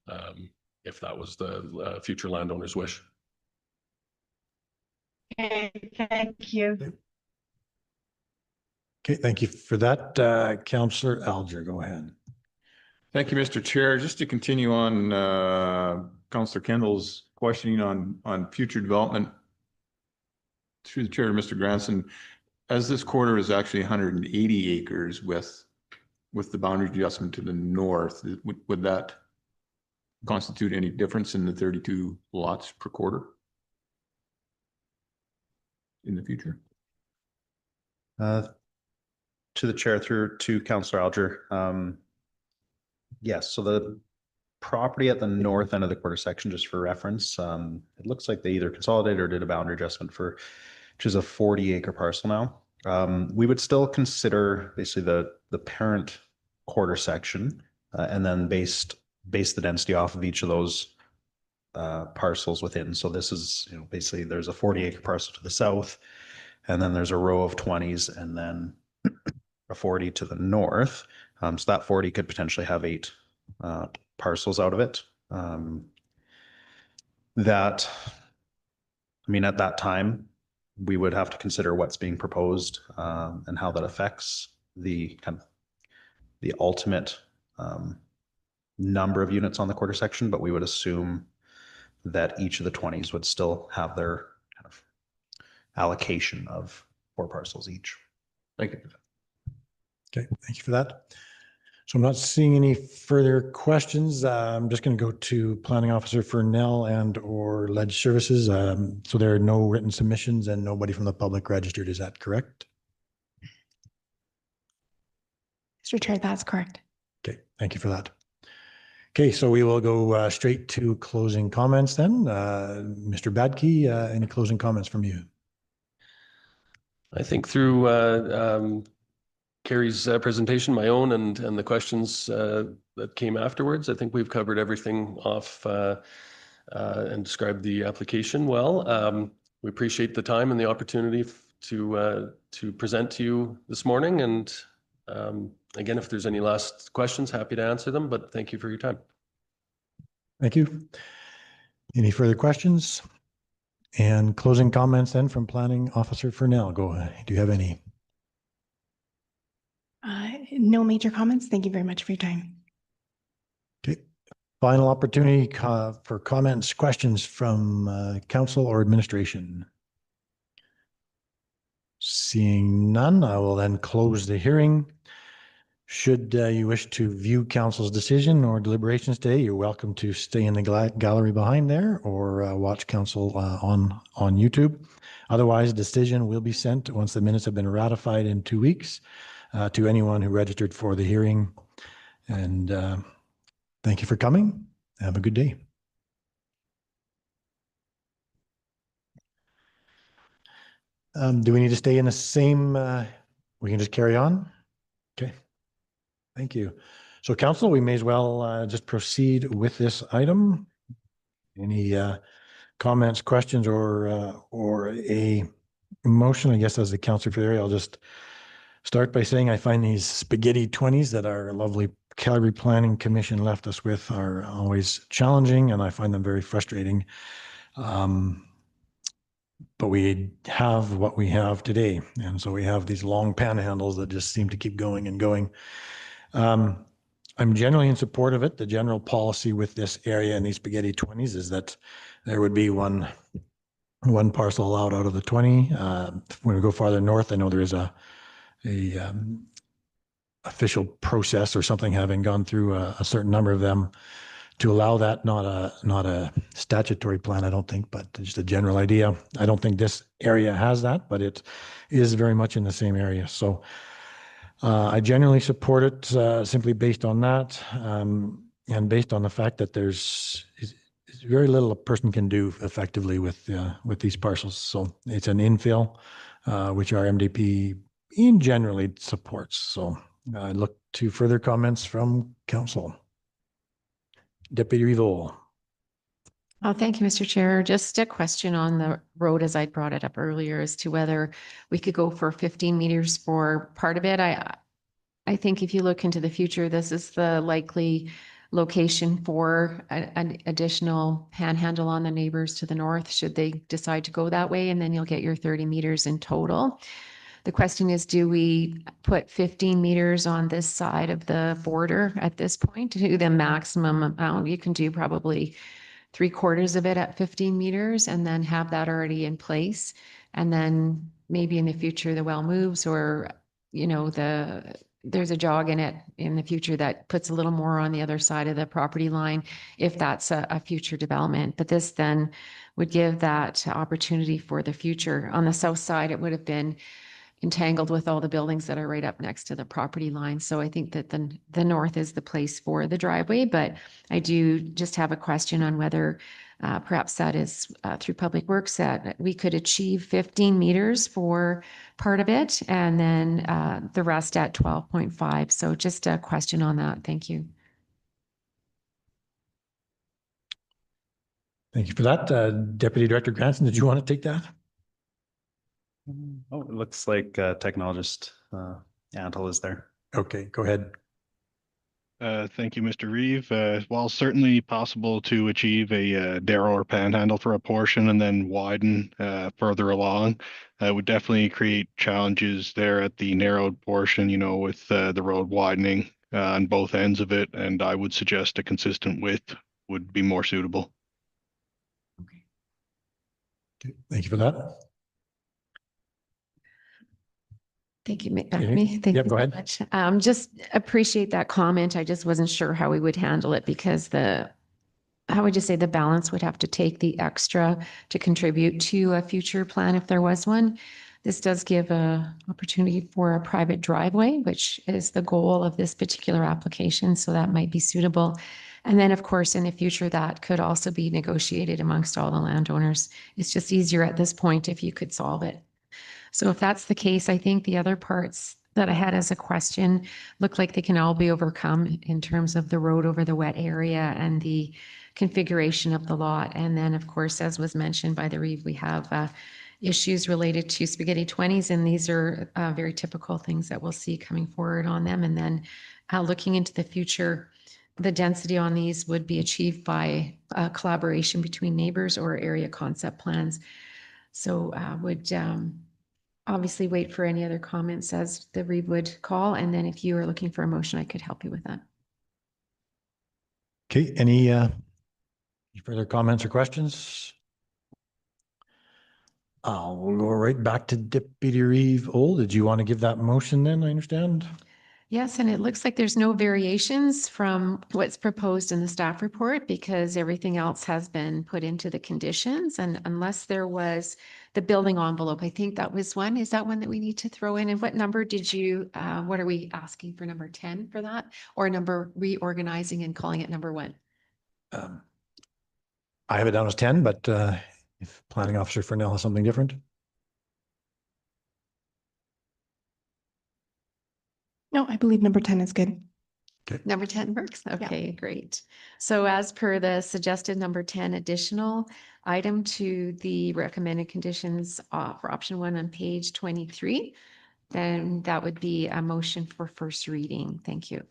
if that was the future landowner's wish. Okay, thank you. Okay, thank you for that. Councillor Alger, go ahead. Thank you, Mr. Chair. Just to continue on Councillor Kendall's questioning on future development through the chair to Mr. Granson, as this quarter is actually 180 acres with the boundary adjustment to the north, would that constitute any difference in the 32 lots per quarter in the future? To the chair through to Councillor Alger. Yes, so the property at the north end of the quarter section, just for reference, it looks like they either consolidated or did a boundary adjustment which is a 40-acre parcel now. We would still consider basically the parent quarter section and then base the density off of each of those parcels within. So this is, basically there's a 40-acre parcel to the south, and then there's a row of 20s, and then a 40 to the north. So that 40 could potentially have 8 parcels out of it. At that time, we would have to consider what's being proposed and how that affects the ultimate number of units on the quarter section, but we would assume that each of the 20s would still have their kind of allocation of 4 parcels each. Thank you. Okay, thank you for that. So I'm not seeing any further questions. I'm just going to go to Planning Officer Fernell and/or Ledge Services. So there are no written submissions and nobody from the public registered. Is that correct? Mr. Chair, that's correct. Okay, thank you for that. Okay, so we will go straight to closing comments then. Mr. Badke, any closing comments from you? I think through Carrie's presentation, my own, and the questions that came afterwards, I think we've covered everything off and described the application well. We appreciate the time and the opportunity to present to you this morning. And again, if there's any last questions, happy to answer them, but thank you for your time. Thank you. Any further questions? And closing comments then from Planning Officer Fernell. Go ahead. Do you have any? No major comments. Thank you very much for your time. Okay. Final opportunity for comments, questions from council or administration. Seeing none, I will then close the hearing. Should you wish to view council's decision or deliberations today, you're welcome to stay in the gallery behind there or watch council on YouTube. Otherwise, a decision will be sent once the minutes have been ratified in 2 weeks to anyone who registered for the hearing. And thank you for coming. Have a good day. Do we need to stay in the same? We can just carry on? Okay. Thank you. So council, we may as well just proceed with this item. Any comments, questions, or a motion? I guess as the councillor for the area, I'll just start by saying I find these spaghetti 20s that our lovely Calgary Planning Commission left us with are always challenging, and I find them very frustrating. But we have what we have today. And so we have these long panhandles that just seem to keep going and going. I'm generally in support of it. The general policy with this area and these spaghetti 20s is that there would be one parcel allowed out of the 20. When we go farther north, I know there is a official process or something having gone through a certain number of them to allow that, not a statutory plan, I don't think, but just a general idea. I don't think this area has that, but it is very much in the same area. So I generally support it simply based on that, and based on the fact that there's very little a person can do effectively with these parcels. So it's an infill, which our MDP in generally supports. So I look to further comments from council. Deputy Revol. Oh, thank you, Mr. Chair. Just a question on the road, as I brought it up earlier, as to whether we could go for 15 meters for part of it. I think if you look into the future, this is the likely location for an additional panhandle on the neighbors to the north, should they decide to go that way, and then you'll get your 30 meters in total. The question is, do we put 15 meters on this side of the border at this point to the maximum amount? You can do probably 3/4 of it at 15 meters and then have that already in place. And then maybe in the future, the well moves, or, you know, there's a jog in it in the future that puts a little more on the other side of the property line, if that's a future development. But this then would give that opportunity for the future. On the south side, it would have been entangled with all the buildings that are right up next to the property line. So I think that the north is the place for the driveway, but I do just have a question on whether perhaps that is through Public Works that we could achieve 15 meters for part of it, and then the rest at 12.5. So just a question on that. Thank you. Thank you for that. Deputy Director Granson, did you want to take that? Oh, it looks like technologist Antle is there. Okay, go ahead. Thank you, Mr. Reeve. While certainly possible to achieve a narrow or panhandle for a portion and then widen further along, would definitely create challenges there at the narrowed portion, you know, with the road widening on both ends of it. And I would suggest a consistent width would be more suitable. Okay, thank you for that. Thank you. Anything? Thank Yep, you go so ahead. much. Just appreciate that comment. I just wasn't sure how we would handle it, because how would you say, the balance would have to take the extra to contribute to a future plan if there was one. This does give a opportunity for a private driveway, which is the goal of this particular application. So that might be suitable. And then, of course, in the future, that could also be negotiated amongst all the landowners. It's just easier at this point if you could solve it. So if that's the case, I think the other parts that I had as a question look like they can all be overcome in terms of the road over the wet area and the configuration of the lot. And then, of course, as was mentioned by the Reeve, we have issues related to spaghetti 20s, and these are very typical things that we'll see coming forward on them. And then looking into the future, the density on these would be achieved by collaboration between neighbors or area concept plans. So would obviously wait for any other comments as the Reeve would call. And then if you are looking for a motion, I could help you with that. Okay, any further comments or questions? We'll go right back to Deputy Reeve. Did you want to give that motion then, I understand? Yes, and it looks like there's no variations from what's proposed in the staff report, because everything else has been put into the conditions. And unless there was the building envelope, I think that was one. Is that one that we need to throw in? And what number did you, what are we asking for, number 10 for that? Or number reorganizing and calling it number 1? I have it down as 10, but if Planning Officer Fernell has something different. No, I believe number 10 is good. Okay. Number 10 works. Okay, great. So as per the suggested number 10 additional item to the recommended conditions for option 1 on page 23, then that would be a motion for first reading. Thank you.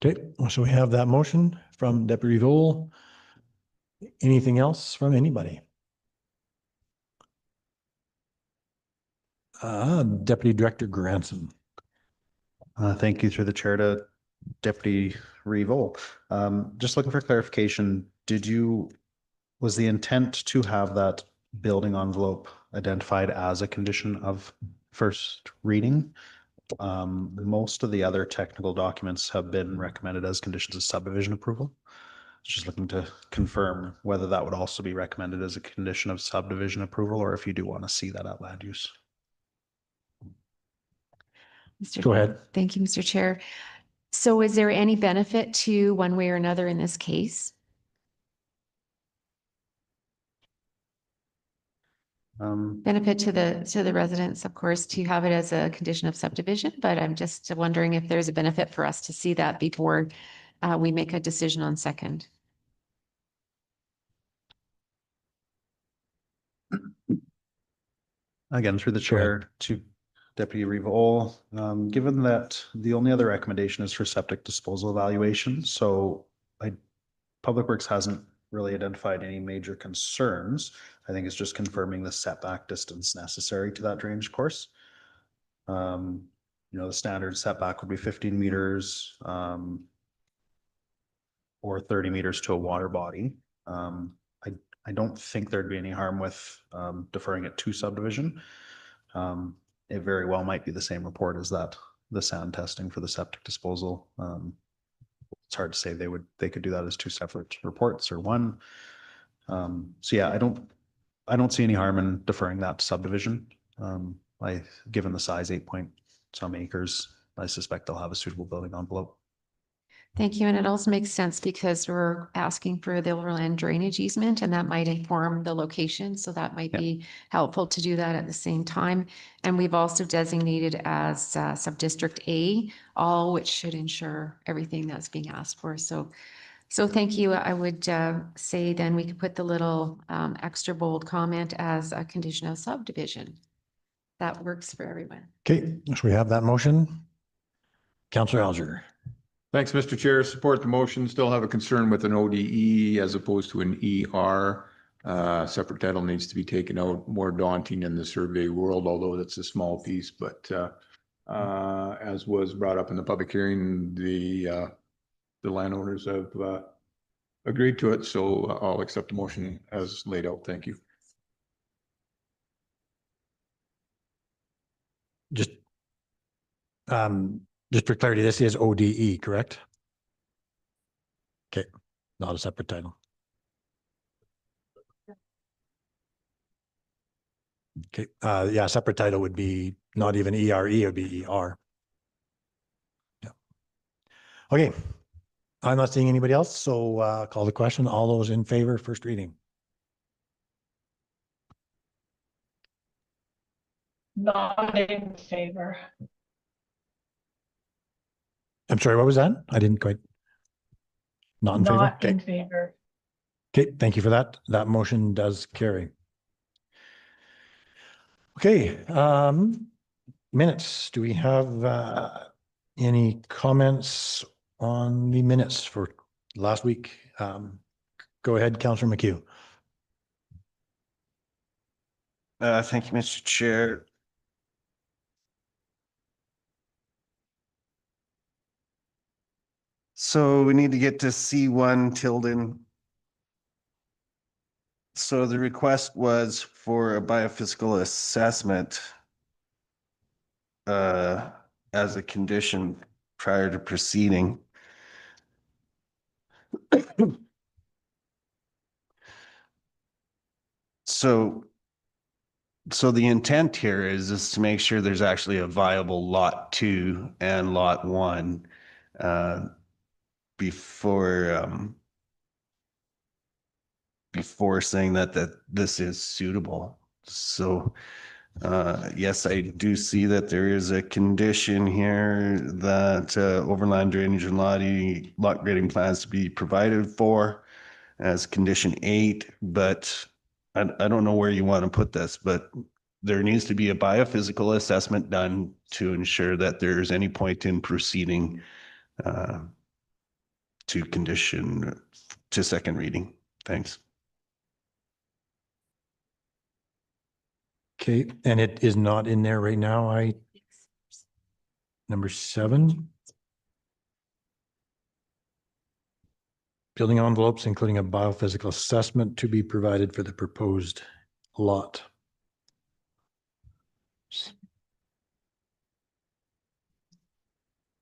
Okay, so we have that motion from Deputy Vole. Anything else from anybody? Deputy Director Granson. Thank you through the chair to Deputy Revo. Just looking for clarification, was the intent to have that building envelope identified as a condition of first reading? Most of the other technical documents have been recommended as conditions of subdivision approval. Just looking to confirm whether that would also be recommended as a condition of subdivision approval, or if you do want to see that at land use. Go ahead. Thank you, Mr. Chair. So is there any benefit to one way or another in this case? Benefit to the residents, of course, to have it as a condition of subdivision, but I'm just wondering if there's a benefit for us to see that before we make a decision on second. Again, through the chair to Deputy Revol, given that the only other recommendation is for septic disposal evaluation, so Public Works hasn't really identified any major concerns. I think it's just confirming the setback distance necessary to that drainage course. The standard setback would be 15 meters, or 30 meters to a water body. I don't think there'd be any harm with deferring it to subdivision. It very well might be the same report as the sound testing for the septic disposal. It's hard to say they could do that as two separate reports or one. So yeah, I don't see any harm in deferring that to subdivision. Given the size, 8-point-some acres, I suspect they'll have a suitable building envelope. Thank you. And it also makes sense because we're asking for the overland drainage easement and that might inform the location. So that might be helpful to do that at the same time. And we've also designated as sub-district A, all which should ensure everything that's being asked for. So thank you. I would say then we could put the little extra bold comment as a condition of subdivision. That works for everyone. Okay, so we have that motion. Councillor Alger. Thanks, Mr. Chair. Support the motion. Still have a concern with an ODE as opposed to an ER. Separate title needs to be taken out. More daunting in the survey world, although that's a small piece. But as was brought up in the public hearing, the landowners have agreed to it. So I'll accept the motion as laid out. Thank you. Just for clarity, this is ODE, correct? Okay, not a separate title. Okay, yeah, separate title would be not even ERE, it would be ER. Yeah. Okay, I'm not seeing anybody else, so call the question. All those in favor, first reading. Not in favor. I'm sorry, what was that? I didn't quite. Not in favor? Not in Okay. favor. Okay, thank you for that. That motion does carry. Okay, minutes. Do we have any comments on the minutes for last week? Go ahead, Councillor McHugh. Thank you, Mr. Chair. So we need to get to C1 Tilden. So the request was for a biophysical assessment as a condition prior to proceeding. So the intent here is to make sure there's actually a viable lot 2 and lot 1 before saying that this is suitable. So yes, I do see that there is a condition here that overland drainage and lot grading plans to be provided for as condition 8, but I don't know where you want to put this, but there needs to be a biophysical assessment done to ensure that there's any point in proceeding to condition to second reading. Thanks. Okay, and it is not in there right now. Number 7. building envelopes, including a biophysical assessment to be provided for the proposed lot.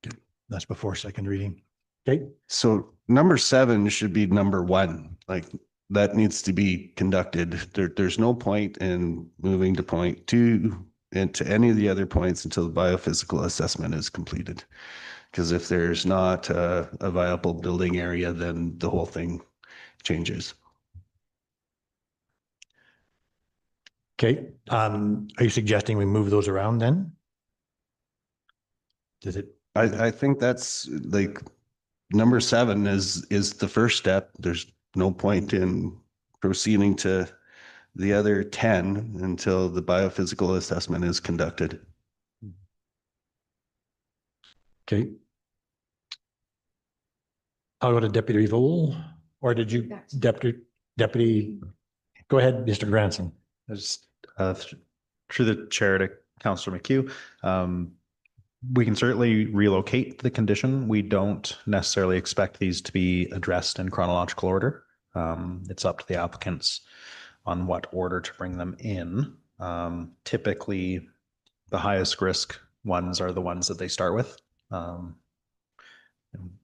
Okay, that's before second reading. Okay, So number 7 should be number 1, like that needs to be conducted. There's no point in moving to point 2 and to any of the other points until the biophysical assessment is completed. Because if there's not a viable building area, then the whole thing changes. okay. Are you suggesting we move those around then? Does it? I think that's like number 7 is the first step. There's no point in proceeding to the other 10 until the biophysical assessment is conducted. Okay. I'll go to Deputy Vole, or did you, Deputy, go ahead, Mr. Granson. Just through the chair to Councillor McHugh, we can certainly relocate the condition. We don't necessarily expect these to be addressed in chronological order. It's up to the applicants on what order to bring them in. Typically, the highest risk ones are the ones that they start with.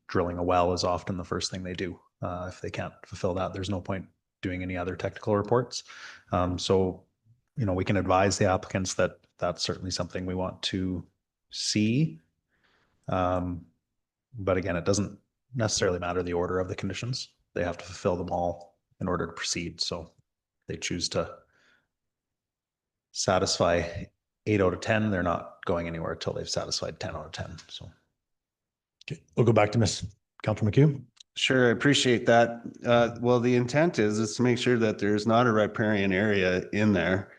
Drilling a well is often the first thing they do. If they can't fulfill that, there's no point doing any other technical reports. So, you know, we can advise the applicants that that's certainly something we want to see. But again, it doesn't necessarily matter the order of the conditions. They have to fulfill them all in order to proceed. So if they choose to satisfy 8 out of 10, they're not going anywhere until they've satisfied 10 out of 10. So. Okay, we'll go back to Councillor McHugh. Sure, I appreciate that. Well, the intent is to make sure that there's not a riparian area in there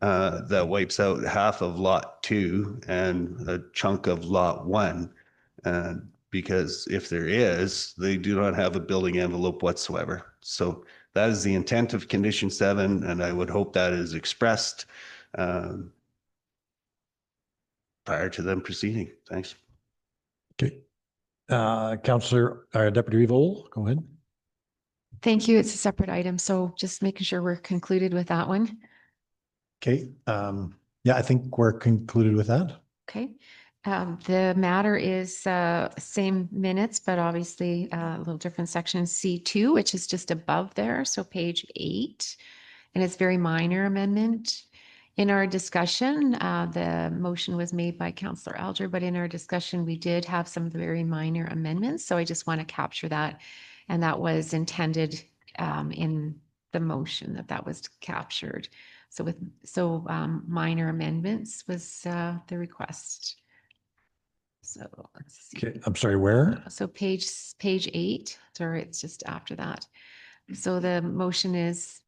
that wipes out half of lot 2 and a chunk of lot 1. Because if there is, they do not have a building envelope whatsoever. So that is the intent of condition 7, and I would hope that is expressed prior to them proceeding. Thanks. Okay. Councillor, Deputy Vole, go ahead. Thank you. It's a separate item, so just making sure we're concluded with that one. Okay. Yeah, I think we're concluded with that. Okay. The matter is same minutes, but obviously a little different section C2, which is just above there. So page 8, and it's very minor amendment. In our discussion, the motion was made by Councillor Alger, but in our discussion, we did have some very minor amendments. So I just want to capture that. And that was intended in the motion that was captured. So minor amendments was the request. So let's see. Okay, I'm sorry, where? So page 8, sorry, it's just after that. So the motion is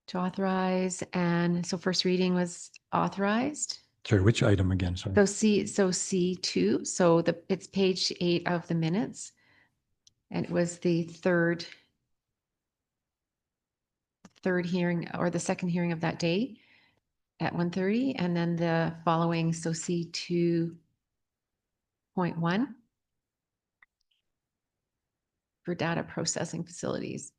to authorize, and so first reading was authorized. Sorry, which item again? Sorry. So C2, so it's page 8 of the minutes. And it was the third hearing, or the second hearing of that day at 1:30, and then the following, so C2.1 for data processing facilities.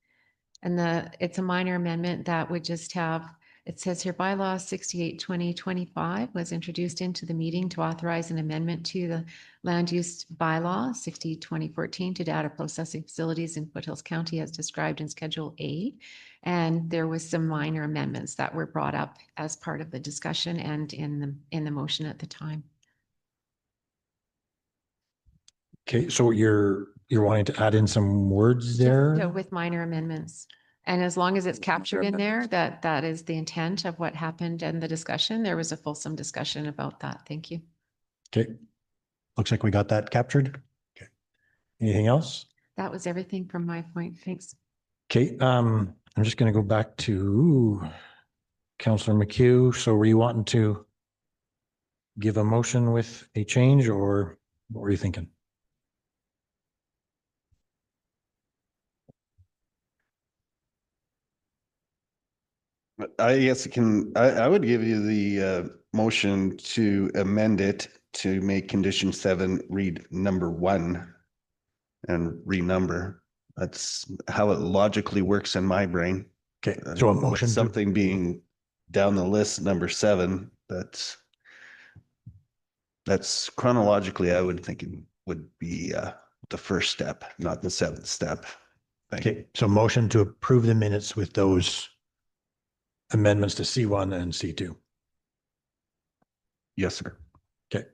And it's a minor amendment that would just have, it says here, bylaw 68/2025 was introduced into the meeting to authorize an amendment to the land use bylaw 60/2014 to data processing facilities in Foothills County as described in Schedule A. And there was some minor amendments that were brought up as part of the discussion and in the motion at the time. Okay, so you're wanting to add in some words there? Yeah, with minor amendments. And as long as it's captured in there, that is the intent of what happened in the discussion. There was a fulsome discussion about that. Thank you. Okay. Looks like we got that captured. Okay. Anything else? That was everything from my point. Thanks. Okay, I'm just going to go back to Councillor McHugh. So were you wanting to give a motion with a change, or what were you thinking? I guess I would give you the motion to amend it to make condition 7 read number 1. and renumber. That's how it logically works in my brain. Okay, so a With motion to, something being down the list, number 7, that's chronologically, I would think it would be the first step, not the 7th step. Thank you. okay, so motion to approve the minutes with those amendments to C1 and C2. Yes, sir. Okay.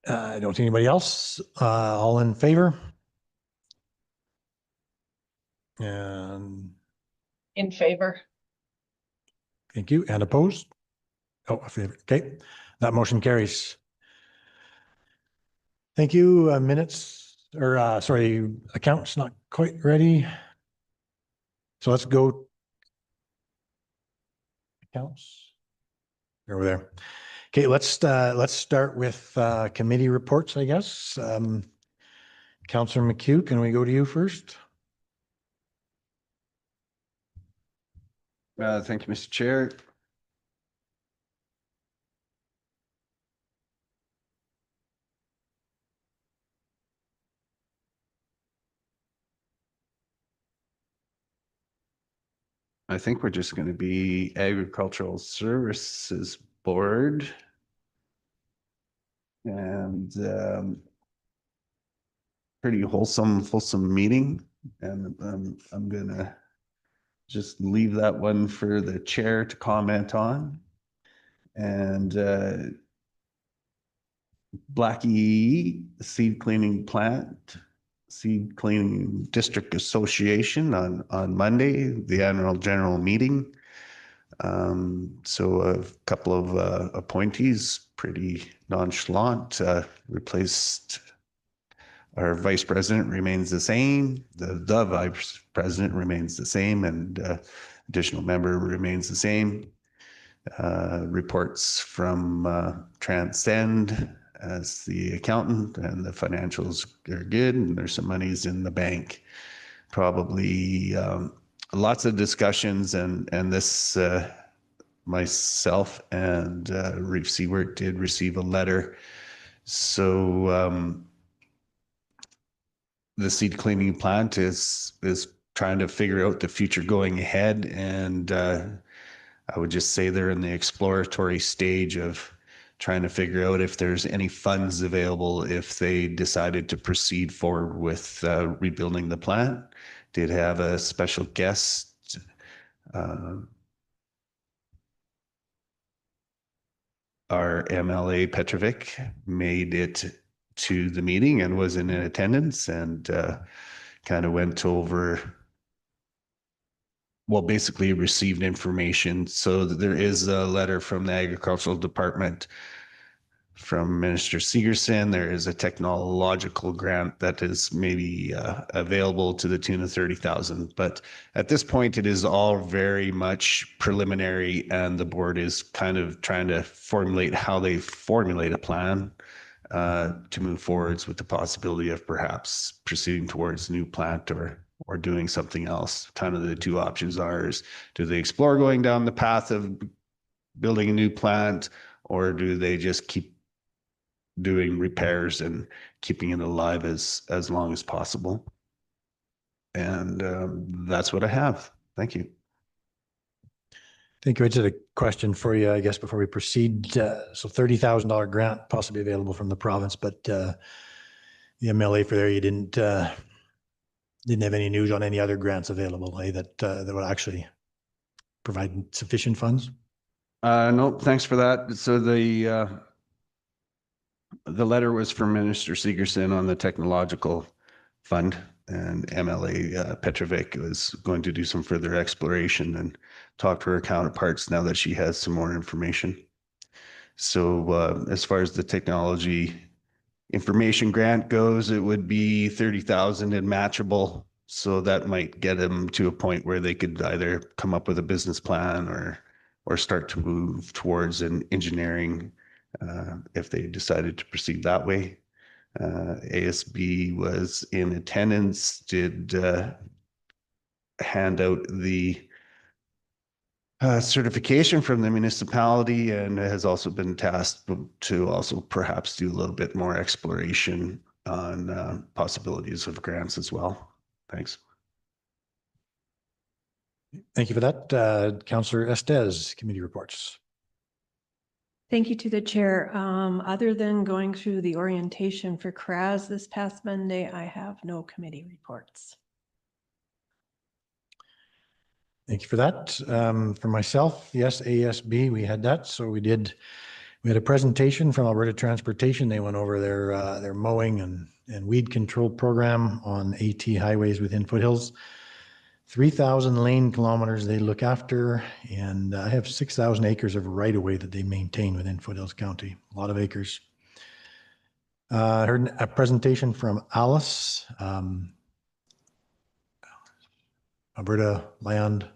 I don't see anybody else. All in favor? And In favor. thank you. And opposed? Oh, a favor. Okay, that motion carries. Thank you. Minutes, or sorry, accounts not quite ready. So let's go. Accounts. Over there. Okay, let's start with committee reports, I guess. Councillor McHugh, can we go to you first? Thank you, Mr. Chair. I think we're just going to be Agricultural Services Board. And pretty fulsome meeting. And I'm going to just leave that one for the chair to comment on. And Blackie Seed Cleaning Plant, Seed Cleaning District Association on Monday, the annual general meeting. So a couple of appointees, pretty nonchalant, replaced. Our vice president remains the same. The vice president remains the same, and additional member remains the same. Reports from Transcend as the accountant, and the financials are good, and there's some monies in the bank. Probably lots of discussions, and this myself and Reef Seaward did receive a letter. So the seed cleaning plant is trying to figure out the future going ahead, and I would just say they're in the exploratory stage of trying to figure out if there's any funds available if they decided to proceed forward with rebuilding the plant. Did have a special guest, our MLA Petrovic made it to the meeting and was in attendance, and kind of went over, well, basically received information. So there is a letter from the Agricultural Department from Minister Segerson. There is a technological grant that is maybe available to the tune of 30,000. But at this point, it is all very much preliminary, and the board is kind of trying to formulate how they formulate a plan to move forwards with the possibility of perhaps proceeding towards a new plant or doing something else. Kind of the two options are, is do they explore going down the path of building a new plant, or do they just keep doing repairs and keeping it alive as long as possible? And that's what I have. Thank you. Thank you. I just had a question for you, I guess, before we proceed. So $30,000 grant possibly available from the province, but the MLA for there, you didn't have any news on any other grants available, that would actually provide sufficient funds? No, thanks for that. So the letter was from Minister Segerson on the technological fund, and MLA Petrovic was going to do some further exploration and talk to her counterparts now that she has some more information. So as far as the technology information grant goes, it would be 30,000 and matchable. So that might get them to a point where they could either come up with a business plan or start to move towards an engineering if they decided to proceed that way. ASB was in attendance, did hand out the certification from the municipality, and has also been tasked to also perhaps do a little bit more exploration on possibilities of grants as well. Thanks. Thank you for that. Councillor Estes, committee reports. Thank you to the chair. Other than going through the orientation for CRAS this past Monday, I have no committee reports. Thank you for that. For myself, yes, ASB, we had that. So we had a presentation from Alberta Transportation. They went over their mowing and weed control program on AT highways within Foothills. 3,000 lane kilometers they look after, and I have 6,000 acres of right of way that they maintain within Foothills County. A lot of acres. I heard a presentation from Alice, Alberta Land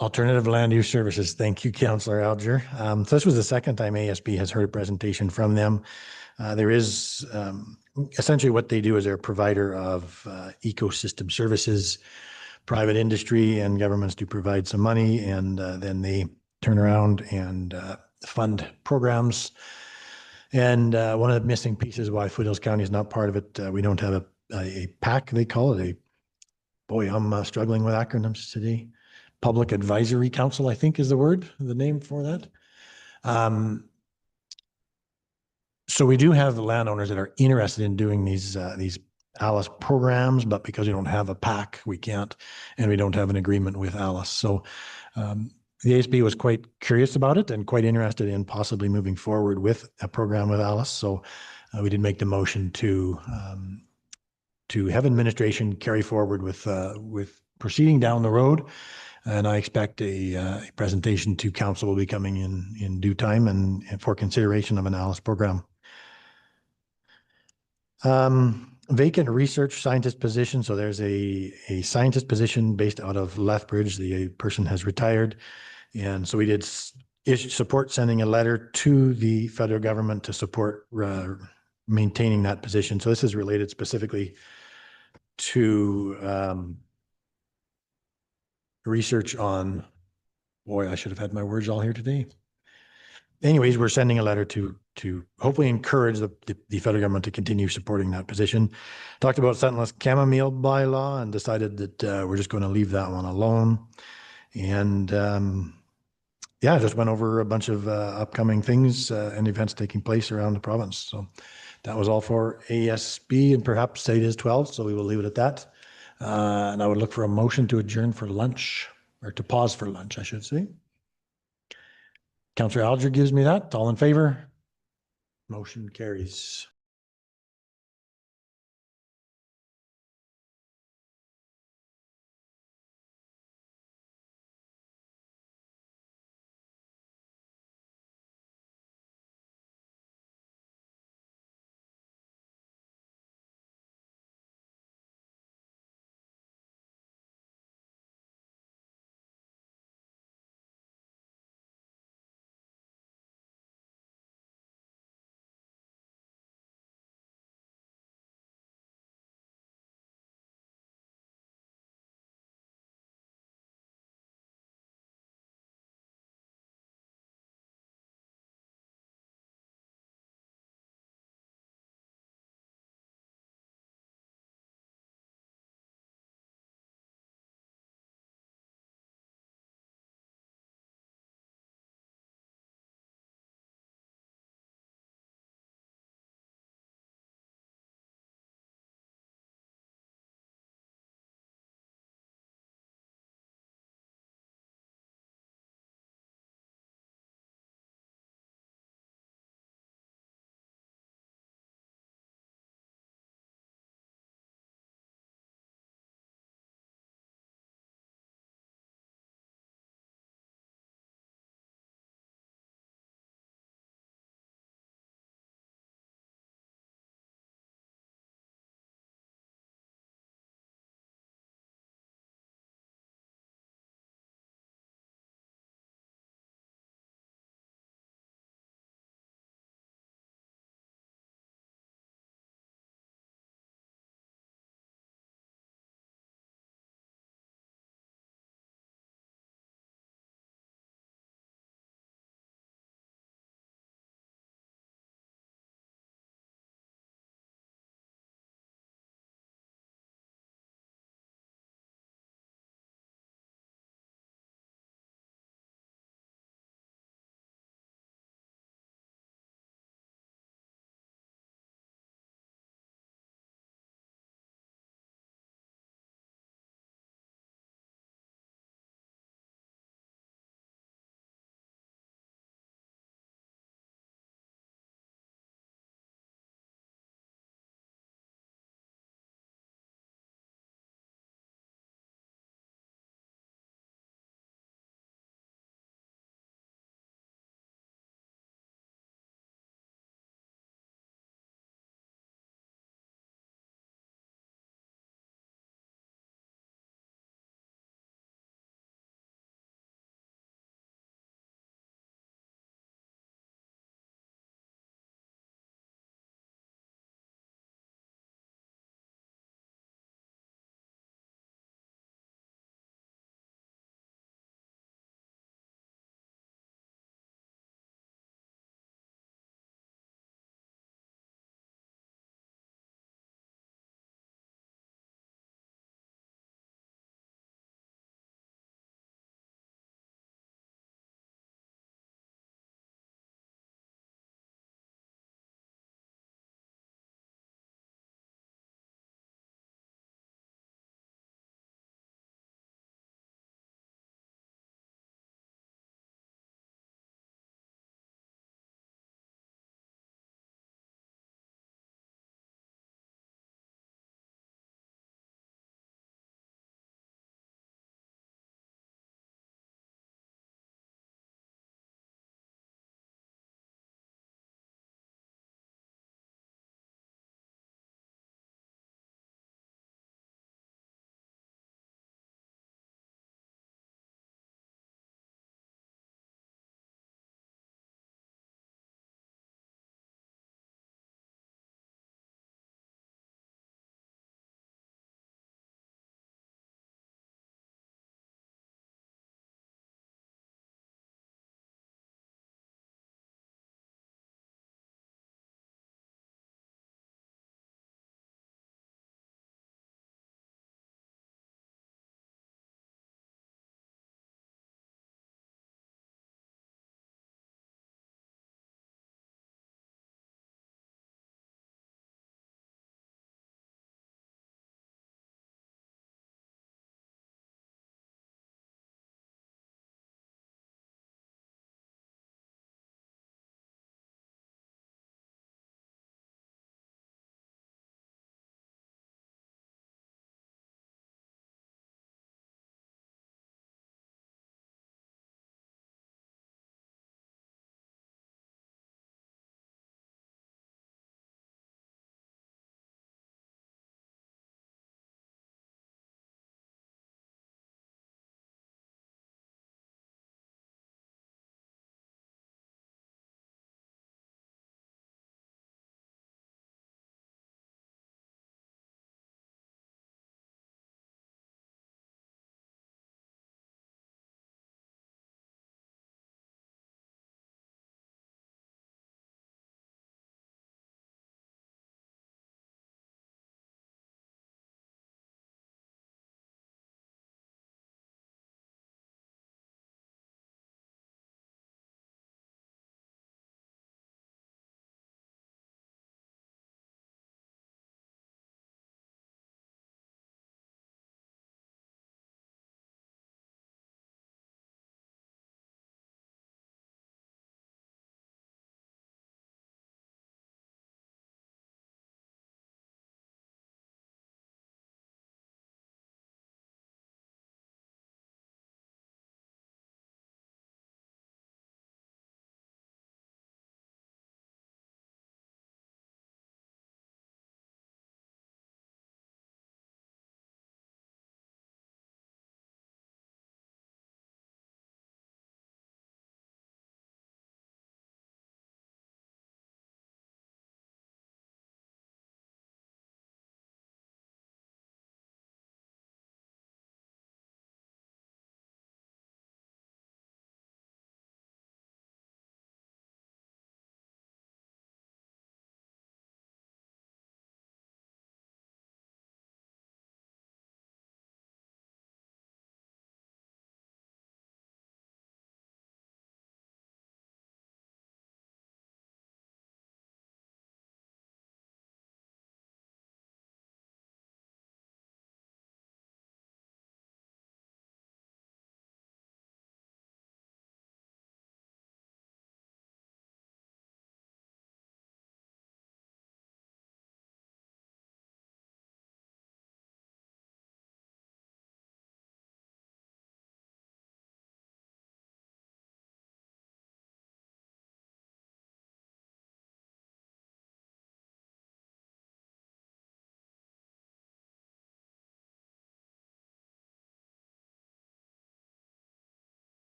Alternative Land Use Services. Thank you, Councillor Alger. So this was the second time ASB has heard a presentation from them. There is essentially what they do is they're a provider of ecosystem services. Private industry and governments do provide some money, and then they turn around and fund programs. And one of the missing pieces why Foothills County is not part of it, we don't have a PAC, they call it. Boy, I'm struggling with acronyms today. Public Advisory Council, I think is the name for that. So we do have the landowners that are interested in doing these ALICE programs, but because we don't have a PAC, we can't, and we don't have an agreement with ALICE. So the ASB was quite curious about it and quite interested in possibly moving forward with a program with ALICE. So we did make the motion to have administration carry forward with proceeding down the road. And I expect a presentation to council will be coming in due time and for consideration of an ALICE program. Vacant research scientist position. So there's a scientist position based out of Lethbridge. The person has retired. And so we did support sending a letter to the federal government to support maintaining that position. So this is related specifically to research on, boy, I should have had my words all here today. Anyways, we're sending a letter to hopefully encourage the federal government to continue supporting that position. Talked about scentless chamomile bylaw and decided that we're just going to leave that one alone. And yeah, just went over a bunch of upcoming things and events taking place around the province. So that was all for ASB, and perhaps it is 12, so we will leave it at that. And I would look for a motion to adjourn for lunch, or to pause for lunch, I should say. Councillor Alger gives me that. All in favor? Motion carries.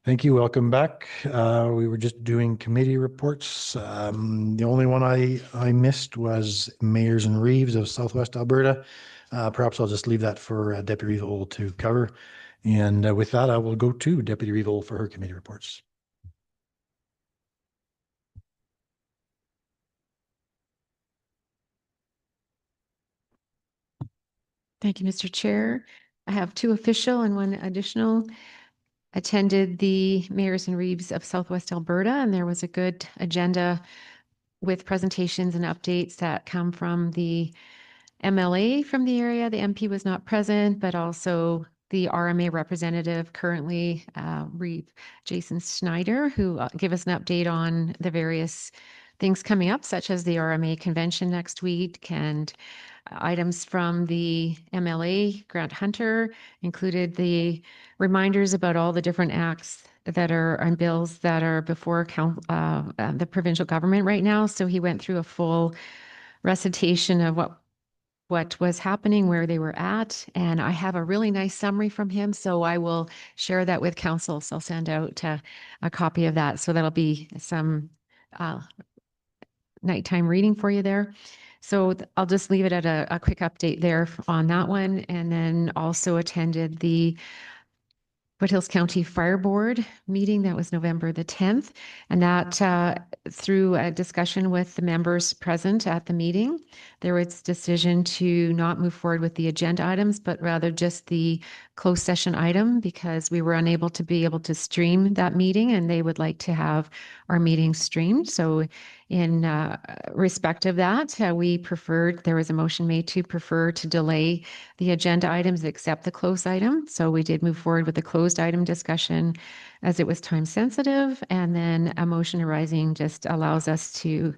Thank you. Welcome back. We were just doing committee reports. The only one I missed was Mayors and Reeves of Southwest Alberta. Perhaps I'll just leave that for Deputy Reeve to cover. And with that, I will go to Deputy Reeve for her committee reports. Thank you, Mr. Chair. I have two official and one additional. Attended the Mayors and Reeves of Southwest Alberta, and there was a good agenda with presentations and updates that come from the MLA from the area. The MP was not present, but also the RMA representative currently, Reeve Jason Schneider, who gave us an update on the various things coming up, such as the RMA convention next week, and items from the MLA, Grant Hunter, included the reminders about all the different acts that are on bills that are before the provincial government right now. So he went through a full recitation of what was happening, where they were at. And I have a really nice summary from him. So I will share that with council. So I'll send out a copy of that. So that'll be some nighttime reading for you there. So I'll just leave it at a quick update there on that one. And then also attended the Foothills County Fire Board meeting. That was November the 10th. And that through a discussion with the members present at the meeting, there was decision to not move forward with the agenda items, but rather just the closed session item, because we were unable to be able to stream that meeting and they would like to have our meeting streamed. So in respect of that, there was a motion made to prefer to delay the agenda items except the closed item. So we did move forward with the closed item discussion as it was time sensitive. And then a motion arising just allows us to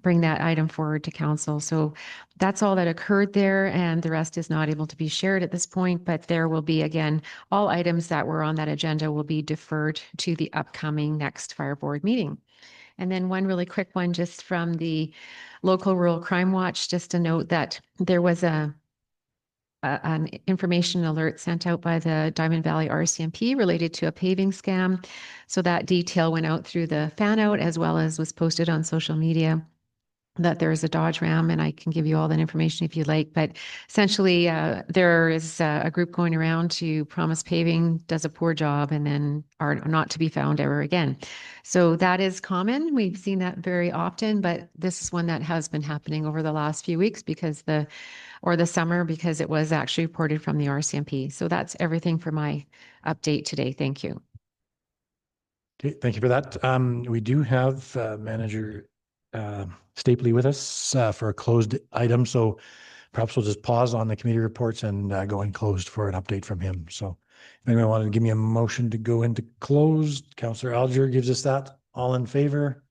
bring that item forward to council. So that's all that occurred there. And the rest is not able to be shared at this point, but there will be, again, all items that were on that agenda will be deferred to the upcoming next fire board meeting. And then one really quick one just from the local rural crime watch, just to note that there was an information alert sent out by the Diamond Valley RCMP related to a paving scam. So that detail went out through the fan out as well as was posted on social media, that there is a Dodge Ram, and I can give you all that information if you like. But essentially, there is a group going around to promise paving, does a poor job, and then are not to be found ever again. So that is common. We've seen that very often, but this is one that has been happening over the last few weeks or the summer, because it was actually reported from the RCMP. So that's everything for my update today. Thank you. Okay, thank you for that. We do have Manager Stapley with us for a closed item. So perhaps we'll just pause on the committee reports and go in closed for an update from him. So if anyone wanted to give me a motion to go into closed, Councillor Alger gives us that. All in favor?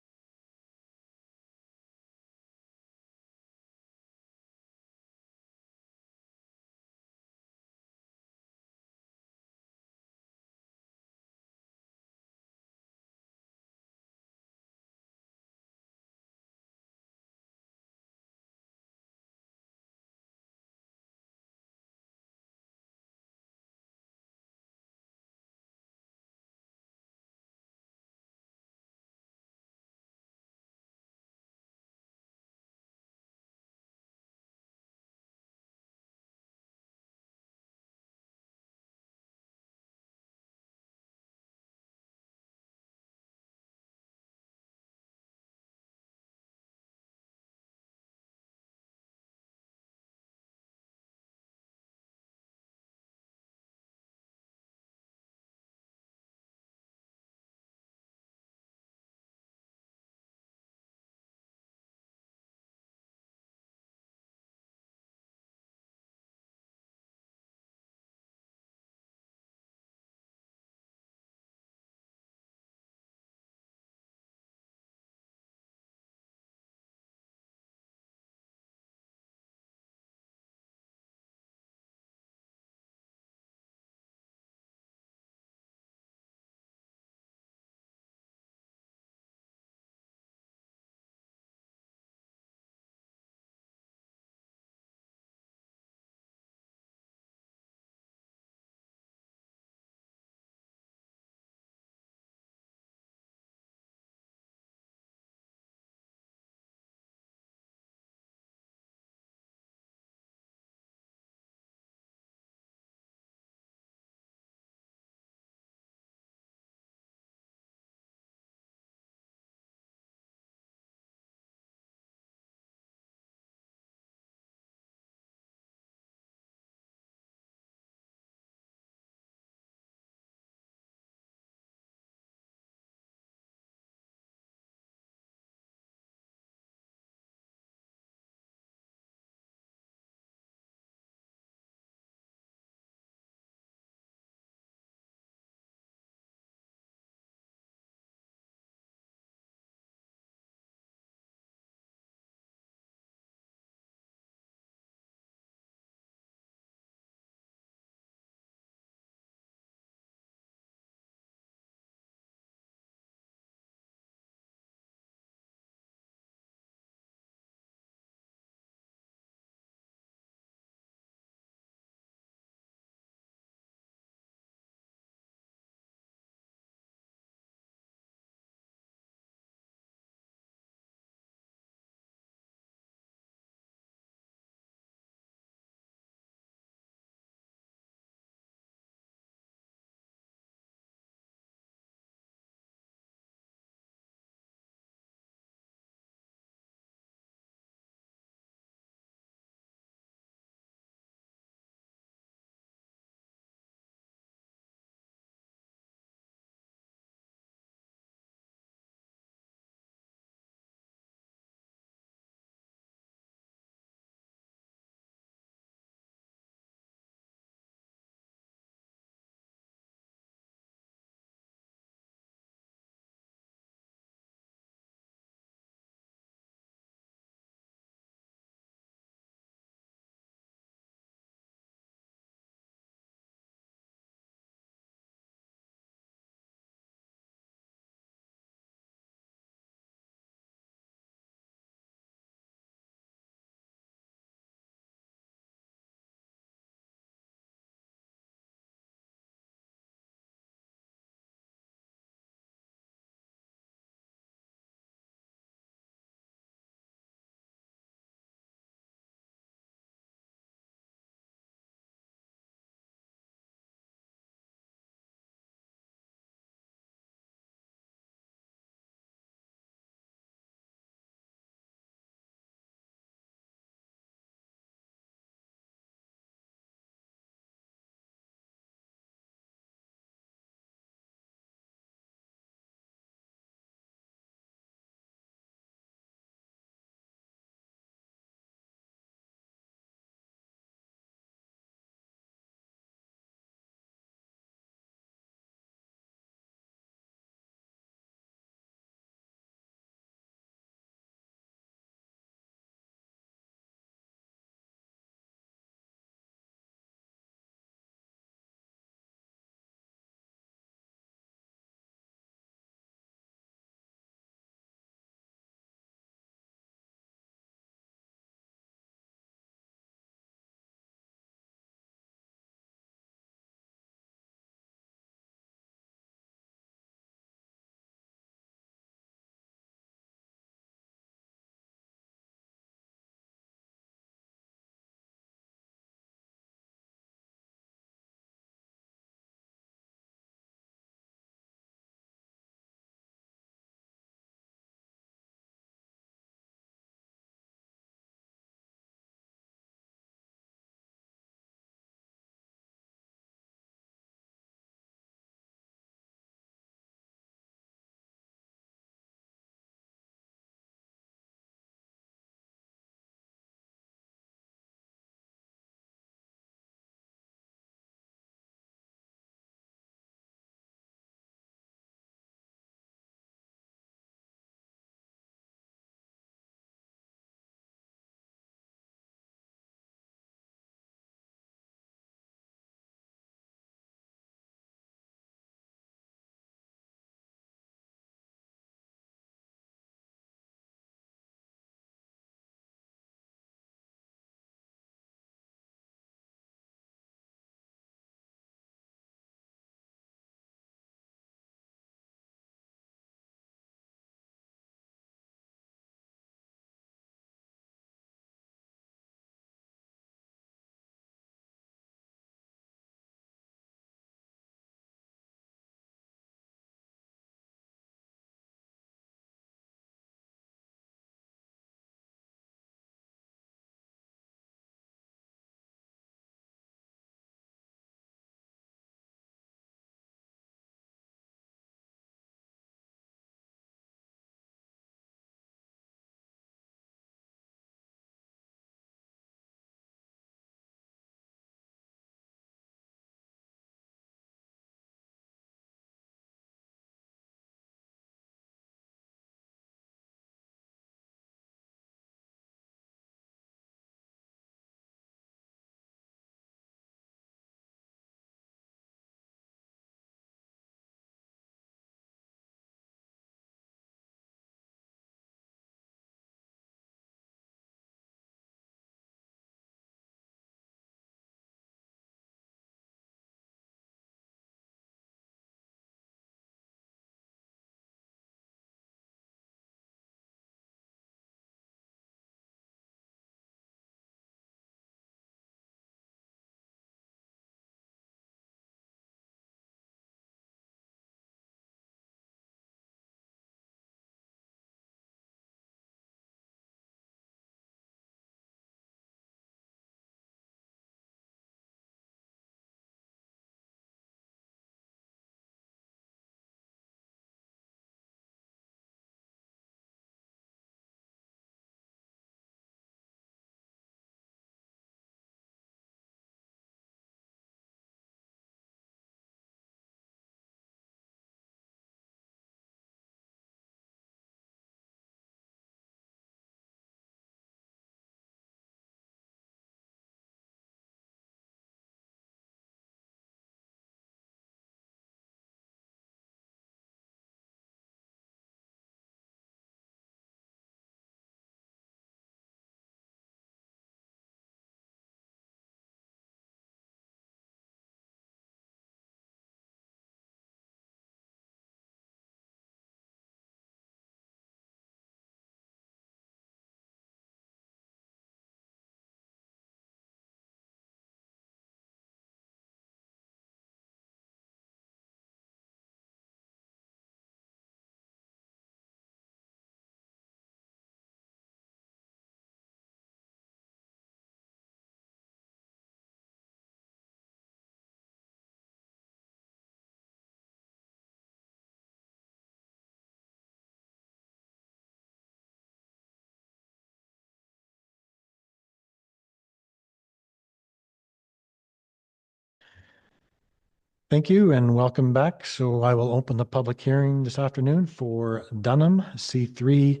Thank you and welcome back. So I will open the public hearing this afternoon for Dunham C3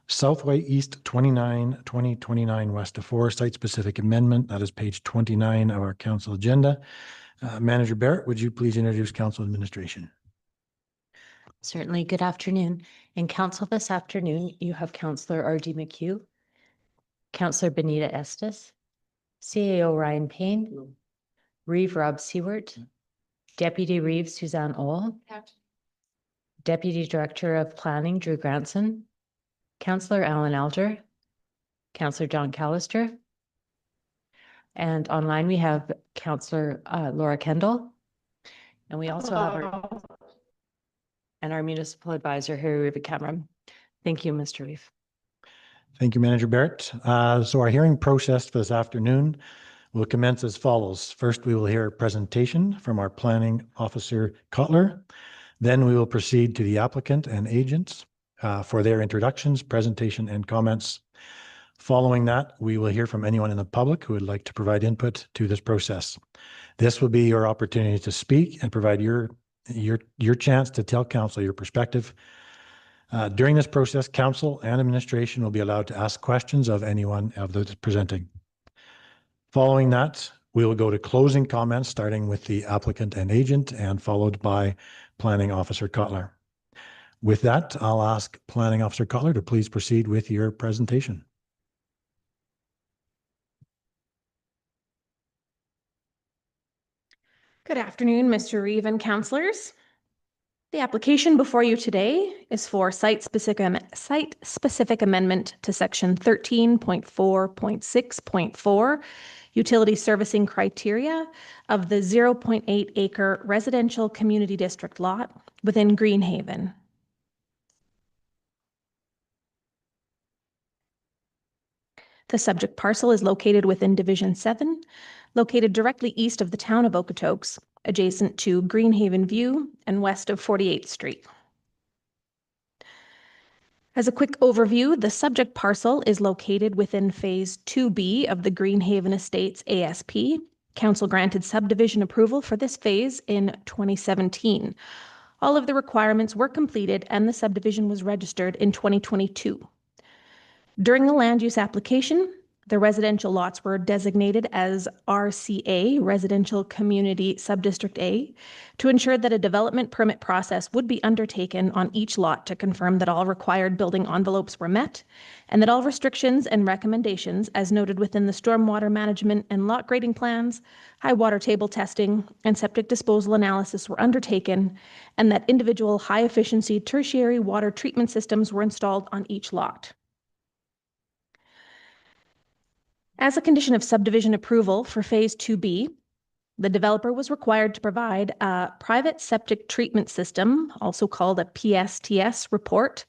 Southway East 29, 2029 West of 4 site-specific amendment. That is page 29 of our council agenda. Manager Barrett, would you please introduce council administration? Certainly. Good afternoon. In council this afternoon, you have Councillor R.D. McHugh, Councillor Benita Estes, CAO Ryan Payne, Reeve Rob Seward, Deputy Reeve Suzanne Ohl, Deputy Director of Planning Drew Granson, Councillor Alan Alger, Councillor John Callister, and online we have Councillor Laura Kendall, and we also have our municipal advisor, Harry Reeve Cameron. Thank you, Mr. Reeve. Thank you, Manager Barrett. So our hearing process for this afternoon will commence as follows. First, we will hear a presentation from our planning officer, Cutler. Then we will proceed to the applicant and agents for their introductions, presentation, and comments. Following that, we will hear from anyone in the public who would like to provide input to this process. This will be your opportunity to speak and provide your chance to tell council your perspective. During this process, council and administration will be allowed to ask questions of anyone of those presenting. Following that, we will go to closing comments, starting with the applicant and agent and followed by Planning Officer Cutler. With that, I'll ask Planning Officer Cutler to please proceed with your presentation. Good afternoon, Mr. Reeve and councillors. The application before you today is for site-specific amendment to section 13.4.6.4 utility servicing criteria of the 0.8 acre residential community district lot within Greenhaven. The subject parcel is located within Division 7, located directly east of the town of Okotoks, adjacent to Greenhaven View and west of 48th Street. As a quick overview, the subject parcel is located within Phase 2B of the Greenhaven Estates ASP. Council granted subdivision approval for this phase in 2017. All of the requirements were completed and the subdivision was registered in 2022. During the land use application, the residential lots were designated as RCA, Residential Community Subdistrict A, to ensure that a development permit process would be undertaken on each lot to confirm that all required building envelopes were met and that all restrictions and recommendations as noted within the stormwater management and lot grading plans, high water table testing, and septic disposal analysis were undertaken, and that individual high-efficiency tertiary water treatment systems were installed on each lot. As a condition of subdivision approval for Phase 2B, the developer was required to provide a private septic treatment system, also called a PSTS report,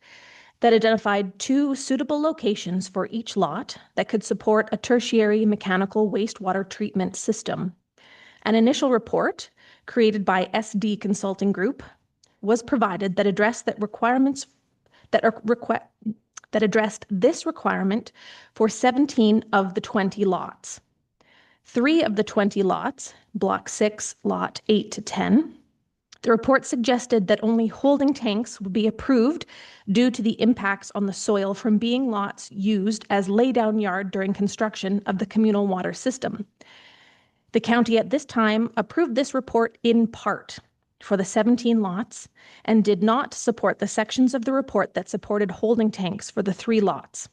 that identified 2 suitable locations for each lot that could support a tertiary mechanical wastewater treatment system. An initial report, created by SD Consulting Group, was provided that addressed this requirement for 17 of the 20 lots. 3 of the 20 lots, Block 6, Lot 8 to 10, the report suggested that only holding tanks would be approved due to the impacts on the soil from being lots used as laydown yard during construction of the communal water system. The county at this time approved this report in part for the 17 lots and did not support the sections of the report that supported holding tanks for the 3 lots.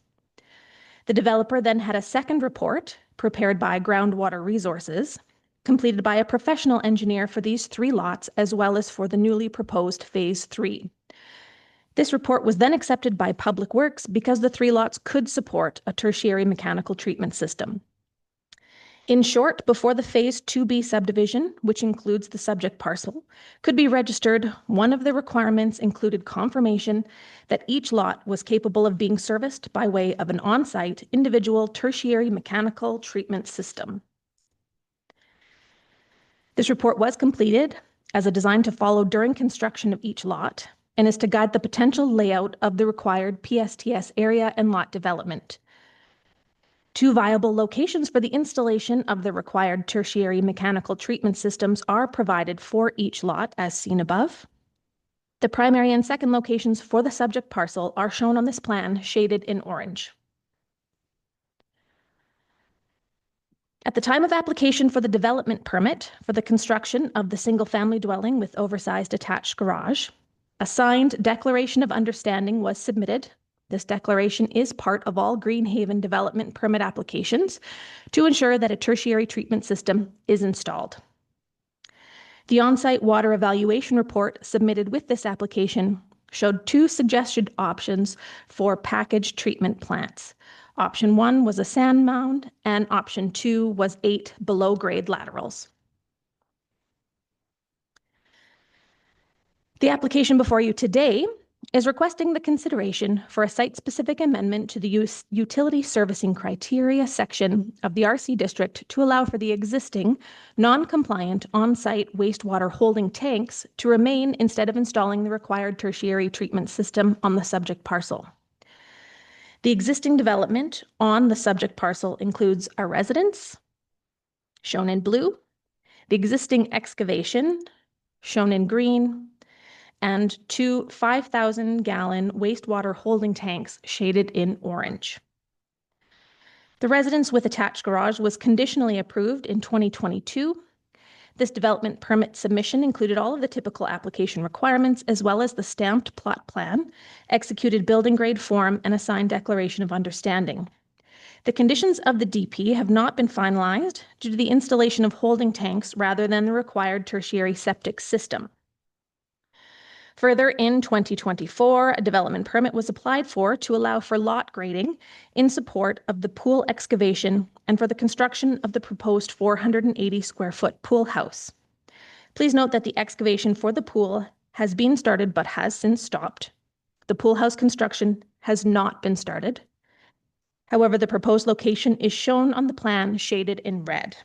The developer then had a second report prepared by Groundwater Resources, completed by a professional engineer for these 3 lots as well as for the newly proposed Phase 3. This report was then accepted by Public Works because the 3 lots could support a tertiary mechanical treatment system. In short, before the Phase 2B subdivision, which includes the subject parcel, could be registered, one of the requirements included confirmation that each lot was capable of being serviced by way of an on-site individual tertiary mechanical treatment system. This report was completed as a design to follow during construction of each lot and is to guide the potential layout of the required PSTS area and lot development. Two viable locations for the installation of the required tertiary mechanical treatment systems are provided for each lot as seen above. The primary and second locations for the subject parcel are shown on this plan, shaded in orange. At the time of application for the development permit for the construction of the single-family dwelling with oversized attached garage, a signed declaration of understanding was submitted. This declaration is part of all Greenhaven development permit applications to ensure that a tertiary treatment system is installed. The on-site water evaluation report submitted with this application showed two suggested options for packaged treatment plants. Option 1 was a sand mound, and option 2 was 8 below-grade laterals. The application before you today is requesting the consideration for a site-specific amendment to the utility servicing criteria section of the RC district to allow for the existing non-compliant on-site wastewater holding tanks to remain instead of installing the required tertiary treatment system on the subject parcel. The existing development on the subject parcel includes a residence, shown in blue, the existing excavation, shown in green, and two 5,000-gallon wastewater holding tanks shaded in orange. The residence with attached garage was conditionally approved in 2022. This development permit submission included all of the typical application requirements, as well as the stamped plot plan, executed building grade form, and a signed declaration of understanding. The conditions of the DP have not been finalized due to the installation of holding tanks rather than the required tertiary septic system. Further, in 2024, a development permit was applied for to allow for lot grading in support of the pool excavation and for the construction of the proposed 480 square foot pool house. Please note that the excavation for the pool has been started but has since stopped. The pool house construction has not been started. However, the proposed location is shown on the plan shaded in red.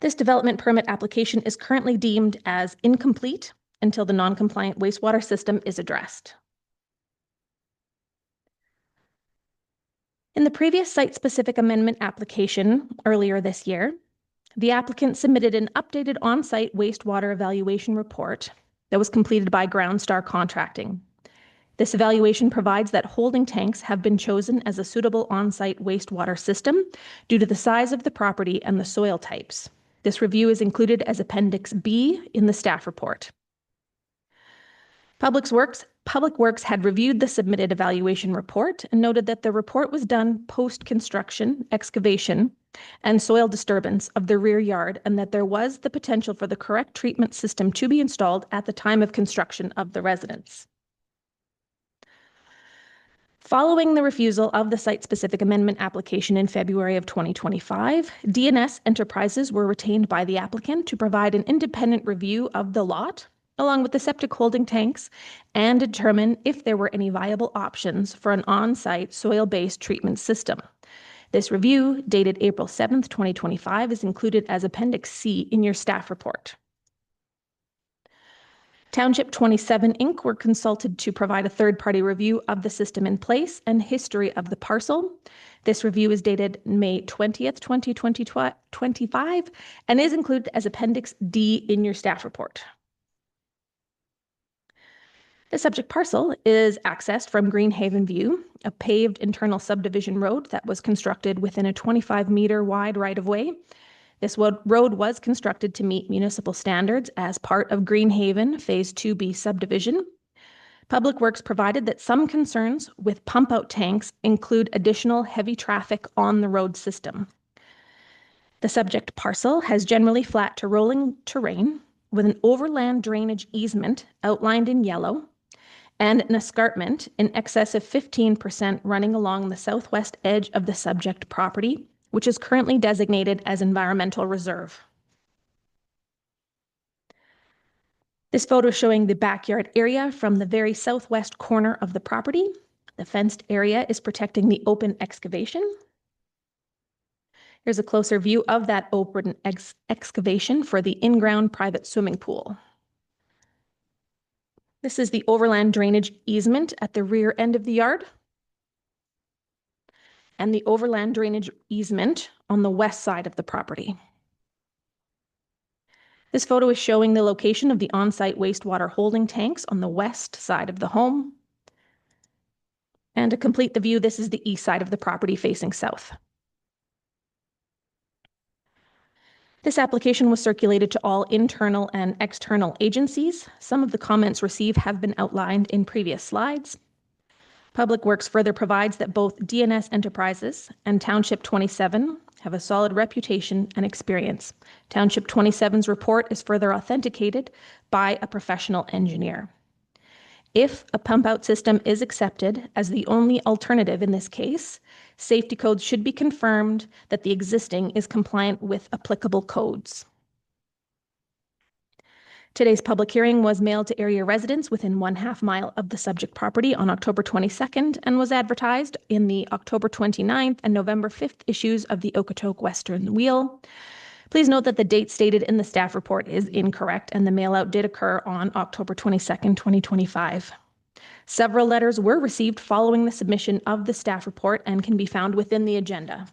This development permit application is currently deemed as incomplete until the non-compliant wastewater system is addressed. In the previous site-specific amendment application earlier this year, the applicant submitted an updated on-site wastewater evaluation report that was completed by GroundStar Contracting. This evaluation provides that holding tanks have been chosen as a suitable on-site wastewater system due to the size of the property and the soil types. This review is included as Appendix B in the staff report. Public Works had reviewed the submitted evaluation report and noted that the report was done post-construction, excavation, and soil disturbance of the rear yard, and that there was the potential for the correct treatment system to be installed at the time of construction of the residence. Following the refusal of the site-specific amendment application in February of 2025, DNS Enterprises were retained by the applicant to provide an independent review of the lot, along with the septic holding tanks, and determine if there were any viable options for an on-site soil-based treatment system. This review, dated April 7th, 2025, is included as Appendix C in your staff report. Township 27 Inc. were consulted to provide a third-party review of the system in place and history of the parcel. This review is dated May 20th, 2025, and is included as Appendix D in your staff report. The subject parcel is accessed from Greenhaven View, a paved internal subdivision road that was constructed within a 25-meter wide right-of-way. This road was constructed to meet municipal standards as part of Greenhaven Phase 2B subdivision. Public Works provided that some concerns with pump-out tanks include additional heavy traffic on the road system. The subject parcel has generally flat to rolling terrain with an overland drainage easement outlined in yellow and an escarpment in excess of 15% running along the southwest edge of the subject property, which is currently designated as environmental reserve. This photo is showing the backyard area from the very southwest corner of the property. The fenced area is protecting the open excavation. Here's a closer view of that open excavation for the in-ground private swimming pool. This is the overland drainage easement at the rear end of the yard. and the overland drainage easement on the west side of the property. This photo is showing the location of the on-site wastewater holding tanks on the west side of the home. And to complete the view, this is the east side of the property facing south. This application was circulated to all internal and external agencies. Some of the comments received have been outlined in previous slides. Public Works further provides that both DNS Enterprises and Township 27 have a solid reputation and experience. Township 27's report is further authenticated by a professional engineer. If a pump-out system is accepted as the only alternative in this case, safety codes should be confirmed that the existing is compliant with applicable codes. Today's public hearing was mailed to area residents within 1/2 mile of the subject property on October 22nd and was advertised in the October 29th and November 5th issues of the Okotoks Western Wheel. Please note that the date stated in the staff report is incorrect and the mailout did occur on October 22nd, 2025. Several letters were received following the submission of the staff report and can be found within the agenda.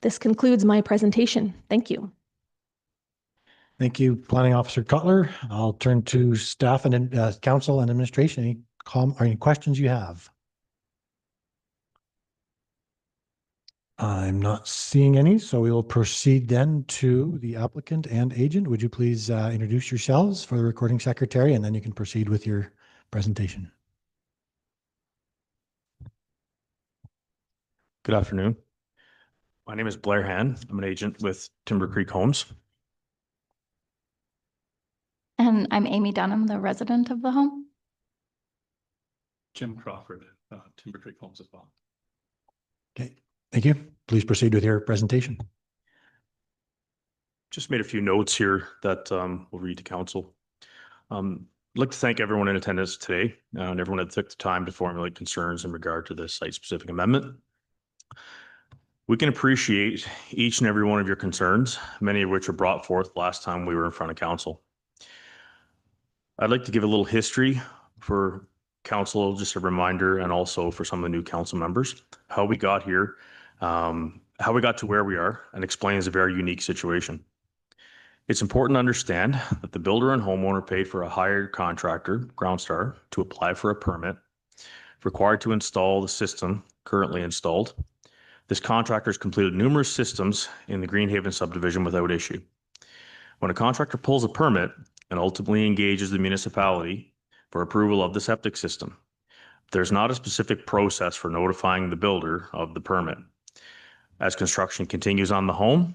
This concludes my presentation. Thank you. Thank you, Planning Officer Cutler. I'll turn to staff and council and administration. Any questions you have? I'm not seeing any, so we will proceed then to the applicant and agent. Would you please introduce yourselves for the recording secretary, and then you can proceed with your presentation. Good afternoon. My name is Blair Han. I'm an agent with Timber Creek Homes. And I'm Amy Dunham, the resident of the home. Jim Crawford, Timber Creek Homes as well. Okay, thank you. Please proceed with your presentation. Just made a few notes here that we'll read to council. I'd like to thank everyone in attendance today and everyone that took the time to formulate concerns in regard to this site-specific amendment. We can appreciate each and every one of your concerns, many of which were brought forth last time we were in front of council. I'd like to give a little history for council, just a reminder, and also for some of the new council members, how we got here, how we got to where we are, and explains a very unique situation. It's important to understand that the builder and homeowner paid for a hired contractor, Groundstar, to apply for a permit required to install the system currently installed. This contractor has completed numerous systems in the Greenhaven subdivision without issue. When a contractor pulls a permit and ultimately engages the municipality for approval of the septic system, there's not a specific process for notifying the builder of the permit. As construction continues on the home,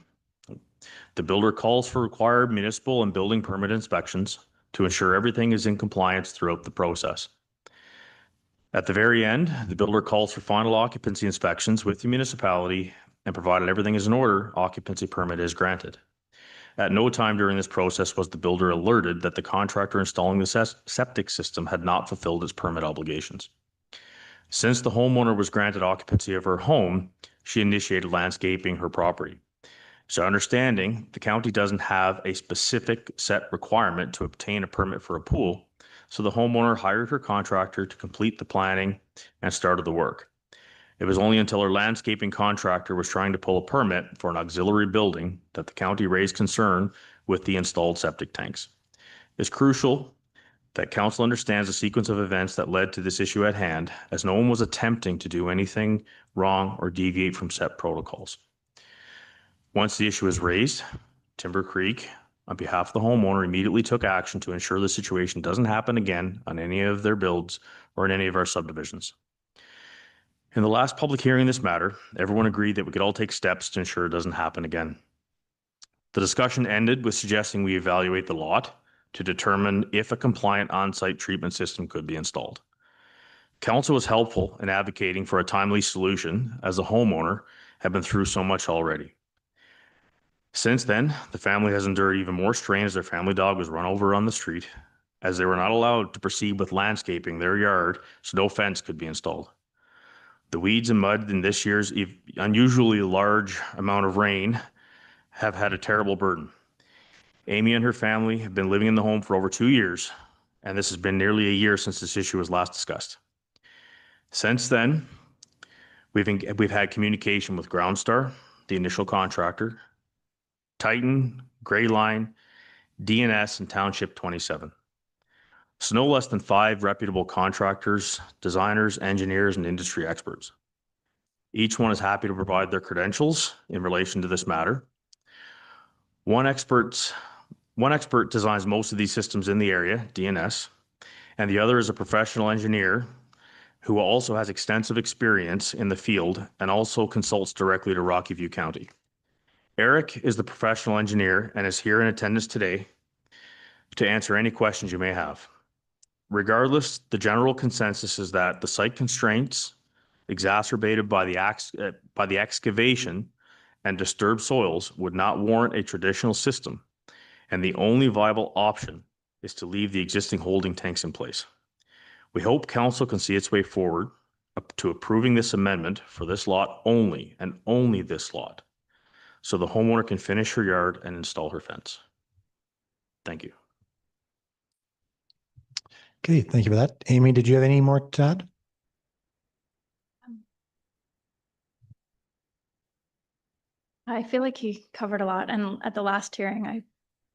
the builder calls for required municipal and building permit inspections to ensure everything is in compliance throughout the process. At the very end, the builder calls for final occupancy inspections with the municipality, and provided everything is in order, occupancy permit is granted. At no time during this process was the builder alerted that the contractor installing the septic system had not fulfilled its permit obligations. Since the homeowner was granted occupancy of her home, she initiated landscaping her property. So understanding the county doesn't have a specific set requirement to obtain a permit for a pool, so the homeowner hired her contractor to complete the planning and started the work. It was only until her landscaping contractor was trying to pull a permit for an auxiliary building that the county raised concern with the installed septic tanks. It's crucial that council understands the sequence of events that led to this issue at hand, as no one was attempting to do anything wrong or deviate from set protocols. Once the issue was raised, Timber Creek, on behalf of the homeowner, immediately took action to ensure the situation doesn't happen again on any of their builds or in any of our subdivisions. In the last public hearing in this matter, everyone agreed that we could all take steps to ensure it doesn't happen again. The discussion ended with suggesting we evaluate the lot to determine if a compliant on-site treatment system could be installed. Council was helpful in advocating for a timely solution, as the homeowner had been through so much already. Since then, the family has endured even more strain as their family dog was run over on the street, as they were not allowed to proceed with landscaping their yard, so no fence could be installed. The weeds and mud in this year's unusually large amount of rain have had a terrible burden. Amy and her family have been living in the home for over 2 years, and this has been nearly a year since this issue was last discussed. Since then, We've had communication with GroundStar, the initial contractor, Titan, Gray Line, DNS, and Township 27. So no less than 5 reputable contractors, designers, engineers, and industry experts. Each one is happy to provide their credentials in relation to this matter. One expert designs most of these systems in the area, DNS, and the other is a professional engineer who also has extensive experience in the field and also consults directly to Rocky View County. Eric is the professional engineer and is here in attendance today to answer any questions you may have. Regardless, the general consensus is that the site constraints exacerbated by the excavation and disturbed soils would not warrant a traditional system, and the only viable option is to leave the existing holding tanks in place. We hope council can see its way forward up to approving this amendment for this lot only and only this lot, so the homeowner can finish her yard and install her fence. Thank you. Okay, thank you for that. Amy, did you have any more to add? I feel like he covered a lot, and at the last hearing, I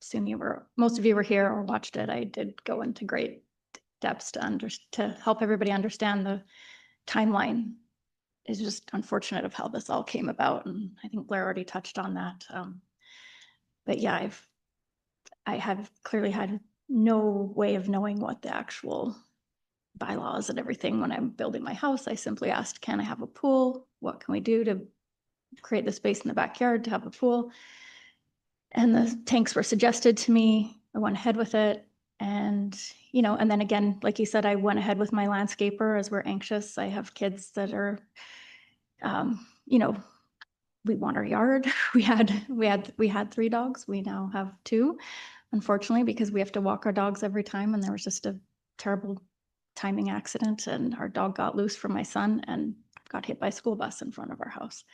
assume most of you were here or watched it. I did go into great depths to help everybody understand the timeline. It's just unfortunate of how this all came about, and I think Blair already touched on that. But yeah, I have clearly had no way of knowing what the actual bylaws and everything. When I'm building my house, I simply asked, can I have a pool? What can we do to create the space in the backyard to have a pool? And the tanks were suggested to me. I went ahead with it. And, and then again, like you said, I went ahead with my landscaper as we're anxious. I have kids that are, we want our yard. We had 3 dogs. We now have 2, unfortunately, because we have to walk our dogs every time. And there was just a terrible timing accident, and our dog got loose from my son and got hit by a school bus in front of our house.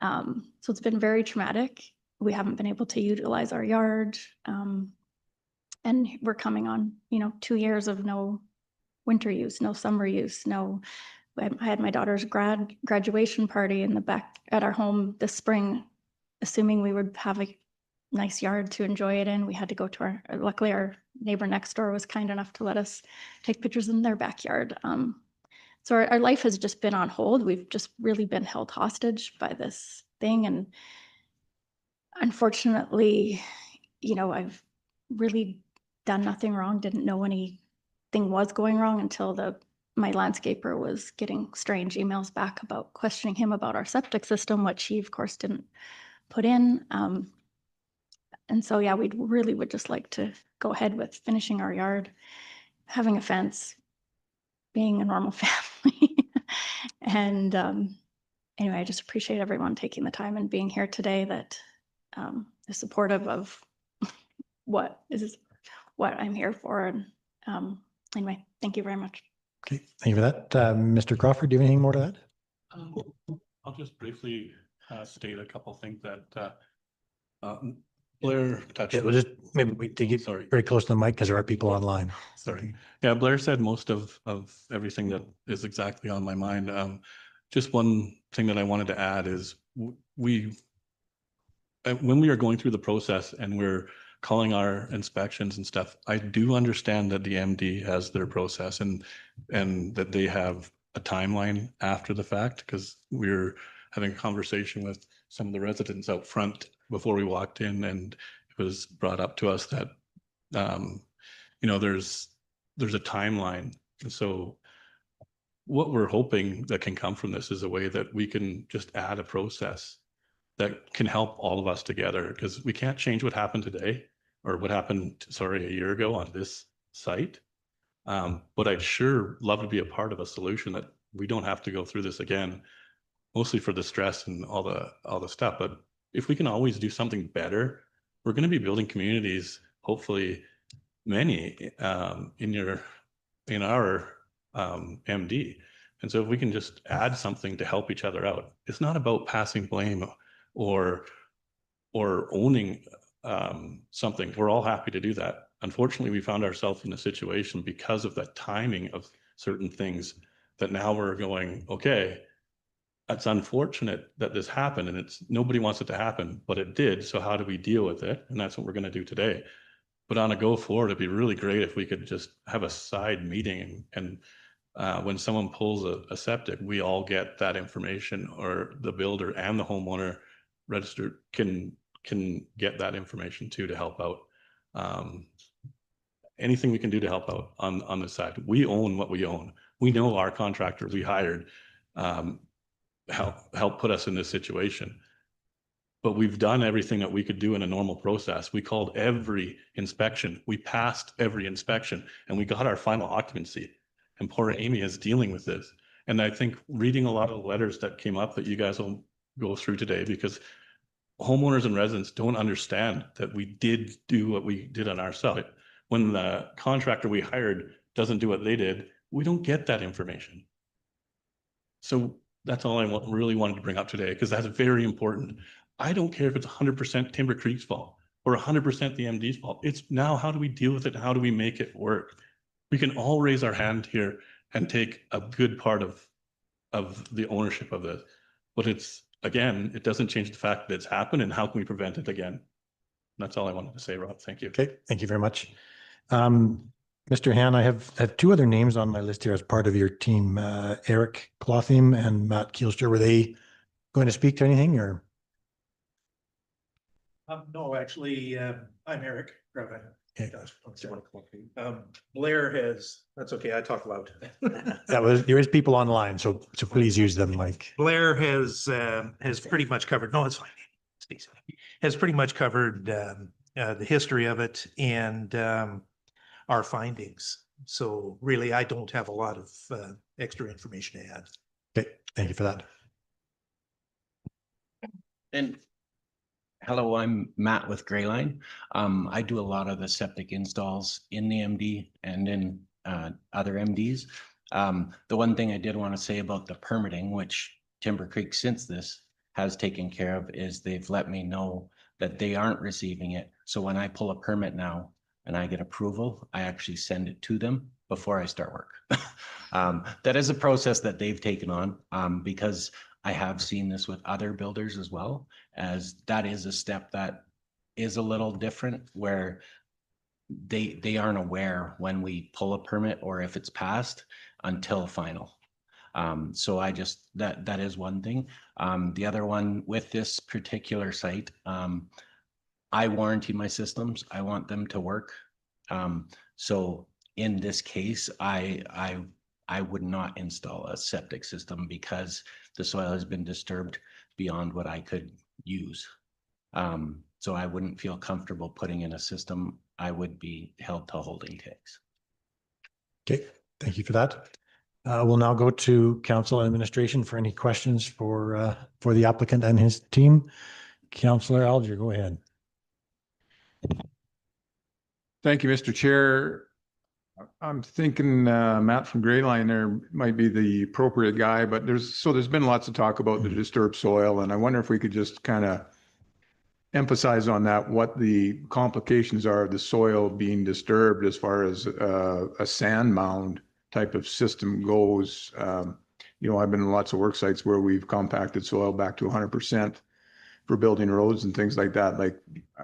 So it's been very traumatic. We haven't been able to utilize our yard. And we're coming on, 2 years of no winter use, no summer use, I had my daughter's graduation party in the back at our home this spring, assuming we would have a nice yard to enjoy it in. We had to go to luckily our neighbor next door was kind enough to let us take pictures in their backyard. So our life has just been on hold. We've just really been held hostage by this thing. And unfortunately, I've really done nothing wrong, didn't know anything was going wrong until my landscaper was getting strange emails back about questioning him about our septic system, which he of course didn't put in. And so, yeah, we really would just like to go ahead with finishing our yard, having a fence, being a normal family. And anyway, I just appreciate everyone taking the time and being here today that is supportive of what I'm here for. And anyway, thank you very much. Okay, thank you for that. Mr. Crawford, do you have anything more to add? I'll just briefly state a couple things that Blair touched. Yeah, we'll just maybe we to get very close to the mic because there are people online. Sorry. Yeah, Blair said most of everything that is exactly on my mind. Just one thing that I wanted to add is when we are going through the process and we're calling our inspections and stuff, I do understand that the MD has their process and that they have a timeline after the fact, because we're having a conversation with some of the residents out front before we walked in, and it was brought up to us that there's a timeline. So what we're hoping that can come from this is a way that we can just add a process that can help all of us together, because we can't change what happened today or what happened, a year ago on this site. But I'd sure love to be a part of a solution that we don't have to go through this again, mostly for the stress and all the stuff. But if we can always do something better, we're going to be building communities, hopefully many in our MD. And so if we can just add something to help each other out, it's not about passing blame or owning something. We're all happy to do that. Unfortunately, we found ourselves in a situation because of the timing of certain things that now we're going, okay, it's unfortunate that this happened, and nobody wants it to happen, but it did. So how do we deal with it? And that's what we're going to do today. But on a go forward, it'd be really great if we could just have a side meeting and when someone pulls a septic, we all get that information, or the builder and the homeowner registered can get that information too, to help out. Anything we can do to help out on this side. We own what we own. We know our contractor we hired help put us in this situation. But we've done everything that we could do in a normal process. We called every inspection. We passed every inspection, and we got our final occupancy. And poor Amy is dealing with this. And I think reading a lot of the letters that came up that you guys will go through today, because homeowners and residents don't understand that we did do what we did on our side. When the contractor we hired doesn't do what they did, we don't get that information. So that's all I really wanted to bring up today, because that's very important. I don't care if it's 100% Timber Creek's fault or 100% the MD's fault. It's now, how do we deal with it? How do we make it work? We can all raise our hand here and take a good part of the ownership of this. But it's, again, it doesn't change the fact that it's happened, and how can we prevent it again? That's all I wanted to say, Rob. Thank you. Okay, thank you very much. Mr. Han, I have two other names on my list here as part of your team, Eric Clothim and Matt Kielster. Were they going to speak to anything, or? No, actually, I'm Eric. Okay. Blair has, that's okay, I talk loud. There is people online, so please use them. Like Blair has pretty much covered, no, it's fine. It's easy. Has pretty much covered the history of it and our findings. So really, I don't have a lot of extra information to add. Okay, thank you for that. And hello, I'm Matt with Grayline. I do a lot of the septic installs in the MD and in other MDs. The one thing I did want to say about the permitting, which Timber Creek since this has taken care of, is they've let me know that they aren't receiving it. So when I pull a permit now and I get approval, I actually send it to them before I start work. That is a process that they've taken on because I have seen this with other builders as well, as that is a step that is a little different, where they aren't aware when we pull a permit or if it's passed until final. So I just, that is one thing. The other one with this particular site, I warranty my systems. I want them to work. So in this case, I would not install a septic system because the soil has been disturbed beyond what I could use. So I wouldn't feel comfortable putting in a system. I would be held to holding tanks. Okay, thank you for that. We'll now go to council and administration for any questions for the applicant and his team. Councillor Alger, go ahead. Thank you, Mr. Chair. I'm thinking Matt from Grayline there might be the appropriate guy, but there's been lots of talk about the disturbed soil, and I wonder if we could just kind of emphasize on that, what the complications are of the soil being disturbed as far as a sand mound type of system goes. I've been in lots of work sites where we've compacted soil back to 100% for building roads and things like that. Like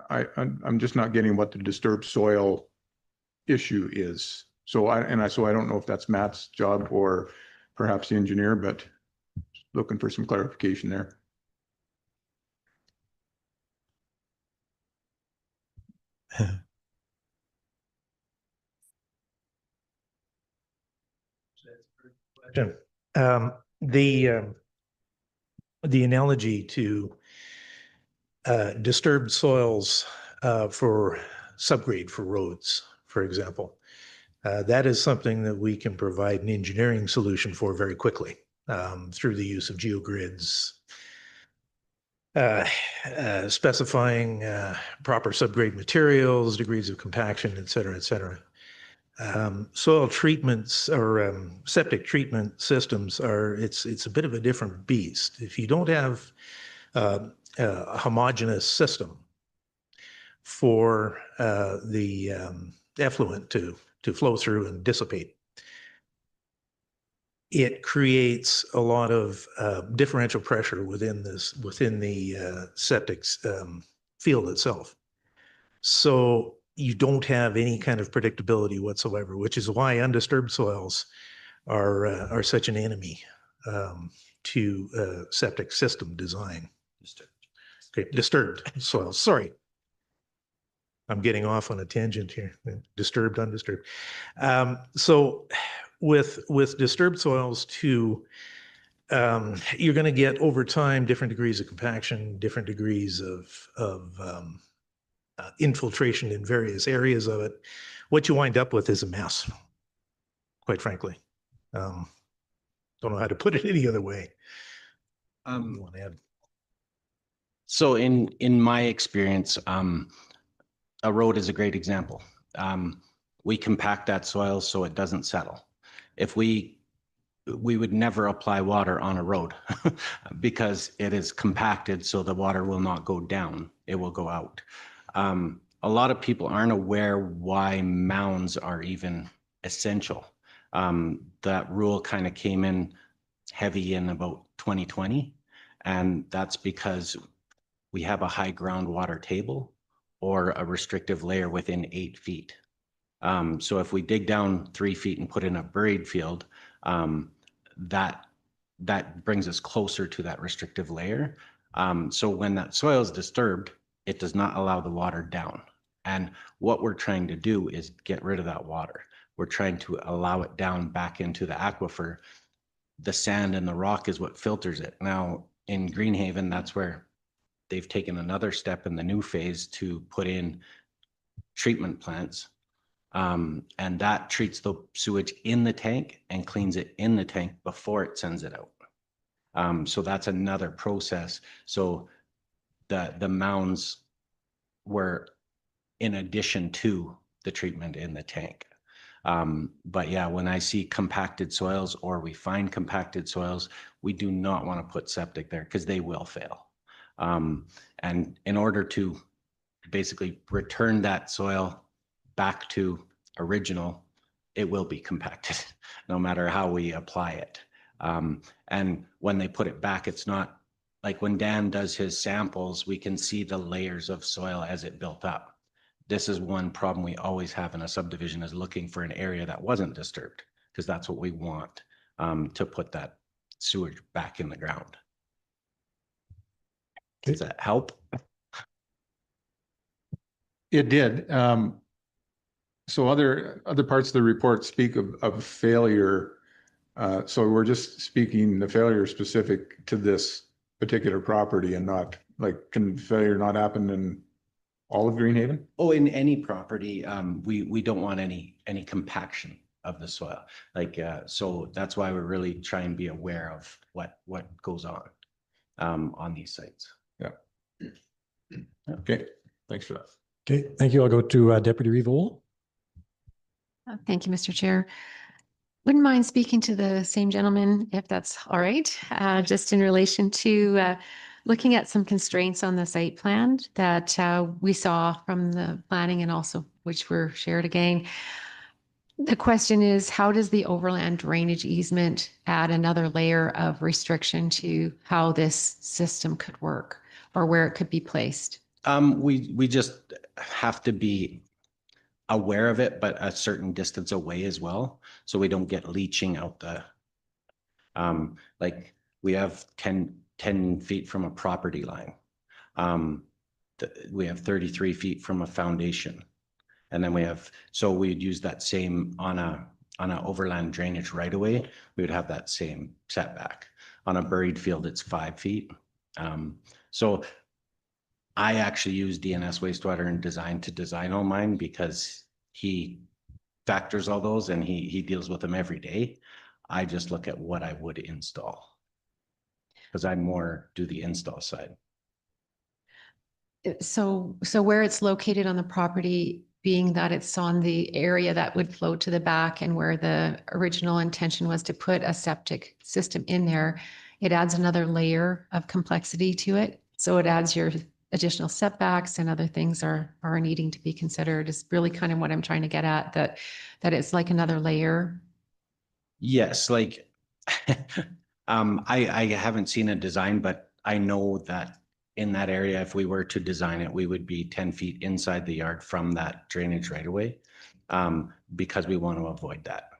I'm just not getting what the disturbed soil issue is. So I don't know if that's Matt's job or perhaps the engineer, but looking for some clarification there. The analogy to disturbed soils for subgrade for roads, for example, that is something that we can provide an engineering solution for very quickly through the use of geogrids, specifying proper subgrade materials, degrees of compaction, et cetera, et cetera. Soil treatments or septic treatment systems it's a bit of a different beast. If you don't have a homogeneous system for the effluent to flow through and dissipate, it creates a lot of differential pressure within the septic field itself. So you don't have any kind of predictability whatsoever, which is why undisturbed soils are such an enemy to septic system design. Okay, disturbed soils. Sorry, I'm getting off on a tangent here. Disturbed, undisturbed. So with disturbed soils too, you're going to get over time different degrees of compaction, different degrees of infiltration in various areas of it. What you wind up with is a mess, quite frankly. Don't know how to put it any other way. You want to add? So in my experience, a road is a great example. We compact that soil so it doesn't settle. If we would never apply water on a road because it is compacted so the water will not go down, it will go out. A lot of people aren't aware why mounds are even essential. That rule kind of came in heavy in about 2020, and that's because we have a high groundwater table or a restrictive layer within 8 feet. So if we dig down 3 feet and put in a buried field, that brings us closer to that restrictive layer. So when that soil is disturbed, it does not allow the water down. And what we're trying to do is get rid of that water. We're trying to allow it down back into the aquifer. The sand and the rock is what filters it. Now in Greenhaven, that's where they've taken another step in the new phase to put in treatment plants. And that treats the sewage in the tank and cleans it in the tank before it sends it out. So that's another process. So the mounds were in addition to the treatment in the tank. But yeah, when I see compacted soils or we find compacted soils, we do not want to put septic there because they will fail. And in order to basically return that soil back to original, it will be compacted no matter how we apply it. And when they put it back, it's not like when Dan does his samples, we can see the layers of soil as it built up. This is one problem we always have in a subdivision, is looking for an area that wasn't disturbed, because that's what we want, to put that sewage back in the ground. Does that help? It did. So other parts of the report speak of failure. So we're just speaking the failure specific to this particular property and not like, can failure not happen in all of Greenhaven? Oh, in any property, we don't want any compaction of the soil. Like, so that's why we really try and be aware of what goes on these sites. Yeah. Okay, thanks for that. Okay, thank you. I'll go to Deputy Revol. Thank you, Mr. Chair. Wouldn't mind speaking to the same gentleman, if that's all right, just in relation to looking at some constraints on the site plan that we saw from the planning and also which were shared again. The question is, how does the overland drainage easement add another layer of restriction to how this system could work or where it could be placed? We just have to be aware of it, but a certain distance away as well, so we don't get leaching out the, like we have 10 feet from a property line. We have 33 feet from a foundation. And then we have, so we'd use that same on an overland drainage right away, we would have that same setback. On a buried field, it's 5 feet. So I actually use DNS wastewater and design to design all mine because he factors all those and he deals with them every day. I just look at what I would install because I more do the install side. So where it's located on the property, being that it's on the area that would flow to the back and where the original intention was to put a septic system in there, it adds another layer of complexity to it. So it adds your additional setbacks and other things are needing to be considered is really kind of what I'm trying to get at, that it's like another layer. Yes, like I haven't seen a design, but I know that in that area, if we were to design it, we would be 10 feet inside the yard from that drainage right away. Because we want to avoid that.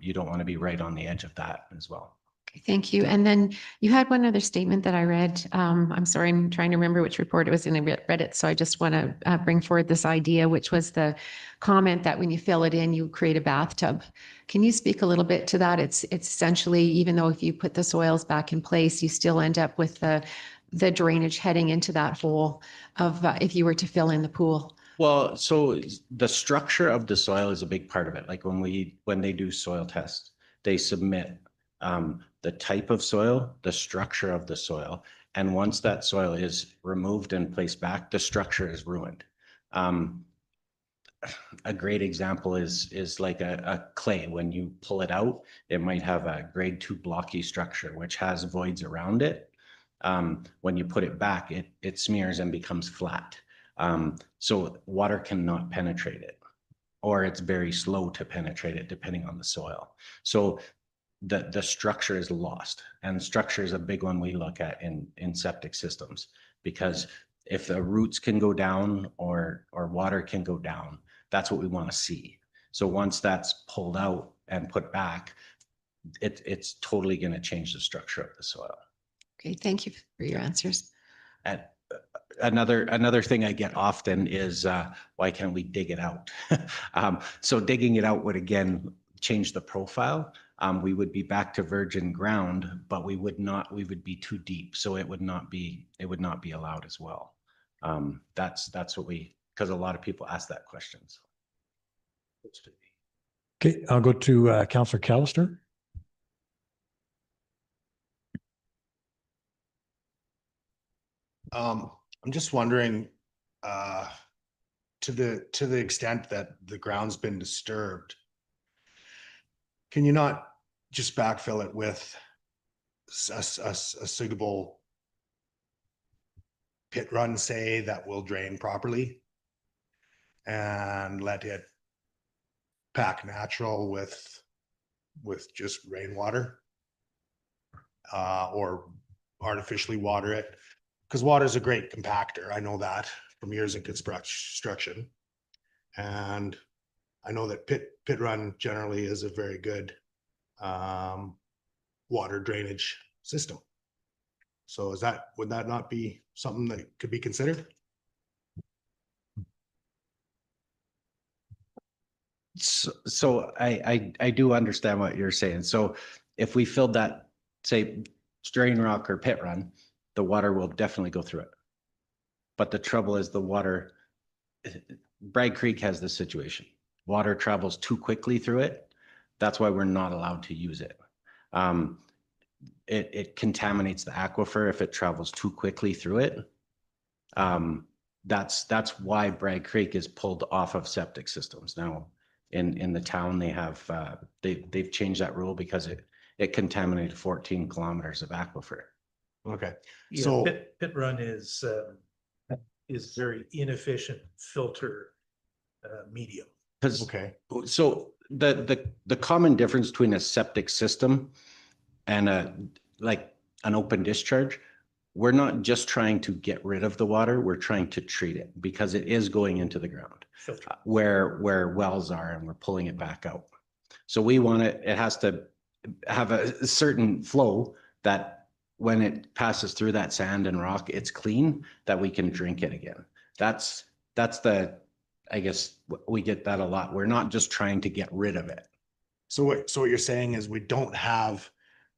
You don't want to be right on the edge of that as well. Okay, thank you. And then you had one other statement that I read. I'm sorry, I'm trying to remember which report it was in. I read it, so I just want to bring forward this idea, which was the comment that when you fill it in, you create a bathtub. Can you speak a little bit to that? It's essentially, even though if you put the soils back in place, you still end up with the drainage heading into that hole of if you were to fill in the pool. Well, so the structure of the soil is a big part of it. Like when they do soil tests, they submit the type of soil, the structure of the soil. And once that soil is removed and placed back, the structure is ruined. A great example is like a clay. When you pull it out, it might have a grade 2 blocky structure, which has voids around it. When you put it back, it smears and becomes flat. So water cannot penetrate it, or it's very slow to penetrate it depending on the soil. So the structure is lost, and structure is a big one we look at in septic systems, because if the roots can go down or water can go down, that's what we want to see. So once that's pulled out and put back, it's totally going to change the structure of the soil. Okay, thank you for your answers. And another thing I get often is why can't we dig it out? So digging it out would again change the profile. We would be back to virgin ground, but we would be too deep, so it would not be allowed as well. That's what because a lot of people ask that question. So. Okay, I'll go to Councillor Callister. I'm just wondering, to the extent that the ground's been disturbed, can you not just backfill it with a suitable pit run, say, that will drain properly, and let it pack natural with just rainwater, or artificially water it? Because water is a great compactor. I know that from years in construction. And I know that pit run generally is a very good water drainage system. So would that not be something that could be considered? So I do understand what you're saying. So if we filled that, say, drain rock or pit run, the water will definitely go through it. But the trouble is the water, Bragg Creek has this situation. Water travels too quickly through it. That's why we're not allowed to use it. It contaminates the aquifer if it travels too quickly through it. That's why Bragg Creek is pulled off of septic systems. Now in the town, they have they've changed that rule because it contaminated 14 kilometers of aquifer. Okay. Yeah, So pit run is very inefficient filter medium. Okay. So the common difference between a septic system and like an open discharge, we're not just trying to get rid of the water, we're trying to treat it because it is going into the ground where wells are, and we're pulling it back out. So we want it has to have a certain flow that when it passes through that sand and rock, it's clean, that we can drink it again. That's I guess we get that a lot. We're not just trying to get rid of it. So what you're saying is we don't have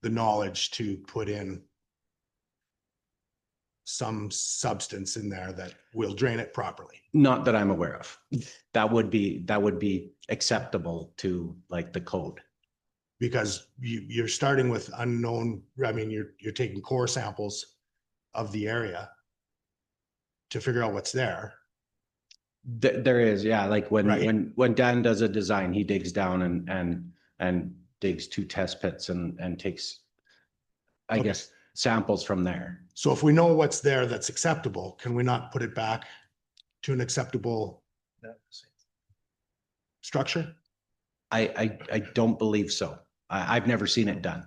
the knowledge to put in some substance in there that will drain it properly. Not that I'm aware of. That would be acceptable to like the code. Because you're starting with unknown, I mean, you're taking core samples of the area to figure out what's there. There is, yeah. Like when Dan does a design, he digs down and digs 2 test pits and takes, I guess, samples from there. So if we know what's there that's acceptable, can we not put it back to an acceptable structure? I don't believe so. I've never seen it done.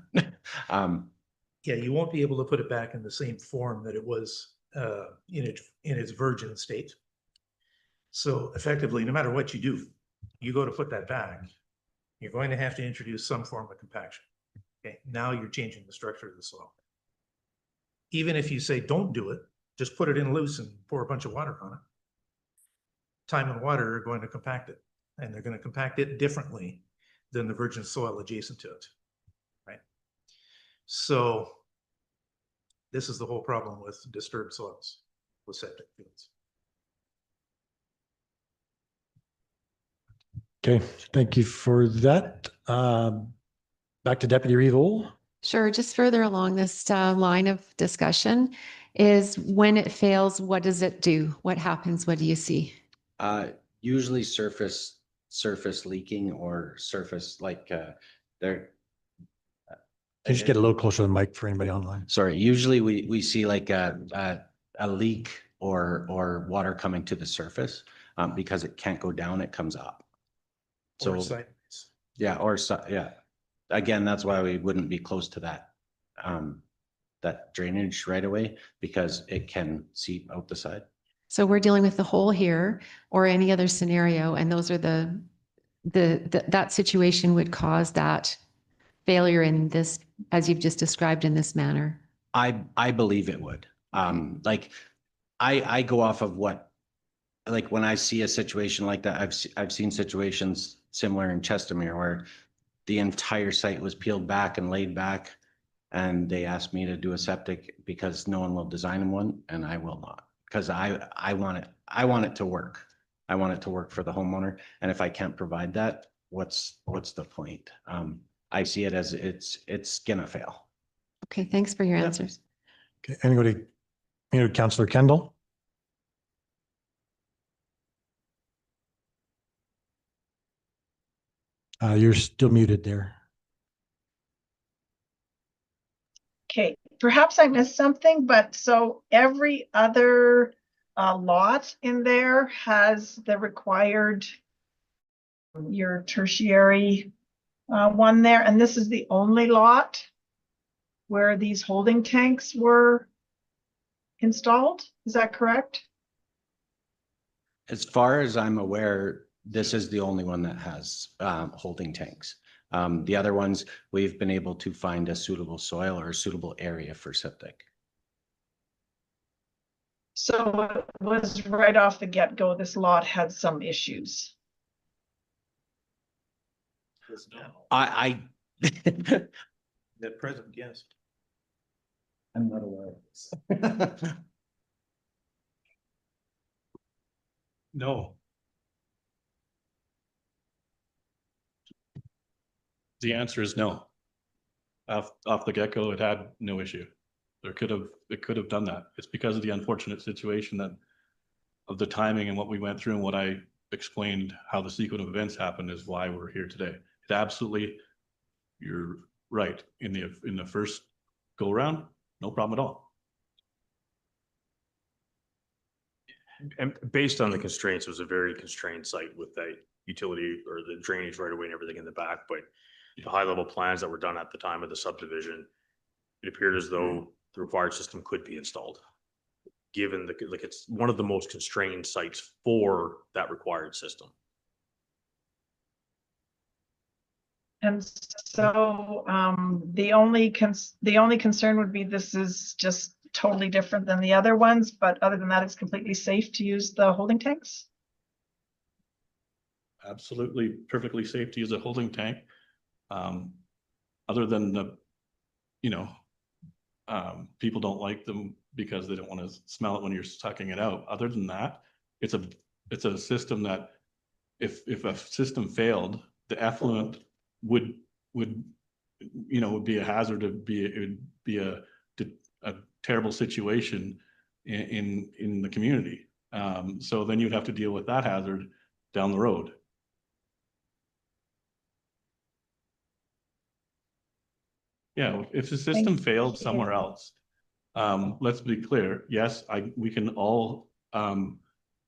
Yeah, you won't be able to put it back in the same form that it was in its virgin state. So effectively, no matter what you do, you go to put that back, you're going to have to introduce some form of compaction. Okay, now you're changing the structure of the soil. Even if you say don't do it, just put it in loose and pour a bunch of water on it. Time and water are going to compact it, and they're going to compact it differently than the virgin soil adjacent to it, right? So this is the whole problem with disturbed soils, with septic fields. Okay, thank you for that. Back to Deputy Reeve. Sure. Just further along this line of discussion is when it fails, what does it do? What happens? What do you see? Usually surface leaking or surface like there. Can you just get a little closer to the mic for anybody online? Sorry, usually we see like a leak or water coming to the surface because it can't go down, it comes up. Or So sideways. yeah, yeah. Again, that's why we wouldn't be close to that that drainage right away, because it can seep out the side. So we're dealing with the hole here or any other scenario, and those are that situation would cause that failure in this, as you've just described, in this manner. I believe it would. Like I go off of what, like when I see a situation like that, I've seen situations similar in Chestermere where the entire site was peeled back and laid back, and they asked me to do a septic because no one will design one, and I will not, because I want it to work. I want it to work for the homeowner, and if I can't provide that, what's the point? I see it as it's gonna fail. Okay, thanks for your answers. Okay, anybody, Councillor Kendall? You're still muted there. Okay, perhaps I missed something, but so every other lot in there has the required your tertiary one there, and this is the only lot where these holding tanks were installed. Is that correct? As far as I'm aware, this is the only one that has holding tanks. The other ones, we've been able to find a suitable soil or a suitable area for septic. So it was right off the get-go, this lot had some issues. I The present, yes. I'm not aware of this. No. The answer is no. Off the get-go, it had no issue. It could have done that. It's because of the unfortunate situation of the timing and what we went through and what I explained how the sequence of events happened is why we're here today. It absolutely, you're right. In the first go around, no problem at all. And based on the constraints, it was a very constrained site with that utility or the drainage right away and everything in the back. But the high level plans that were done at the time of the subdivision, it appeared as though the required system could be installed. Given it's one of the most constrained sites for that required system. And so the only concern would be this is just totally different than the other ones, but other than that, it's completely safe to use the holding tanks? Absolutely perfectly safe to use a holding tank. Other than people don't like them because they don't want to smell it when you're sucking it out. Other than that, it's a system that if a system failed, the effluent would be a hazard, it would be a terrible situation in the community. So then you'd have to deal with that hazard down the road. Yeah, if the system failed somewhere else, let's be clear. Yes, we can all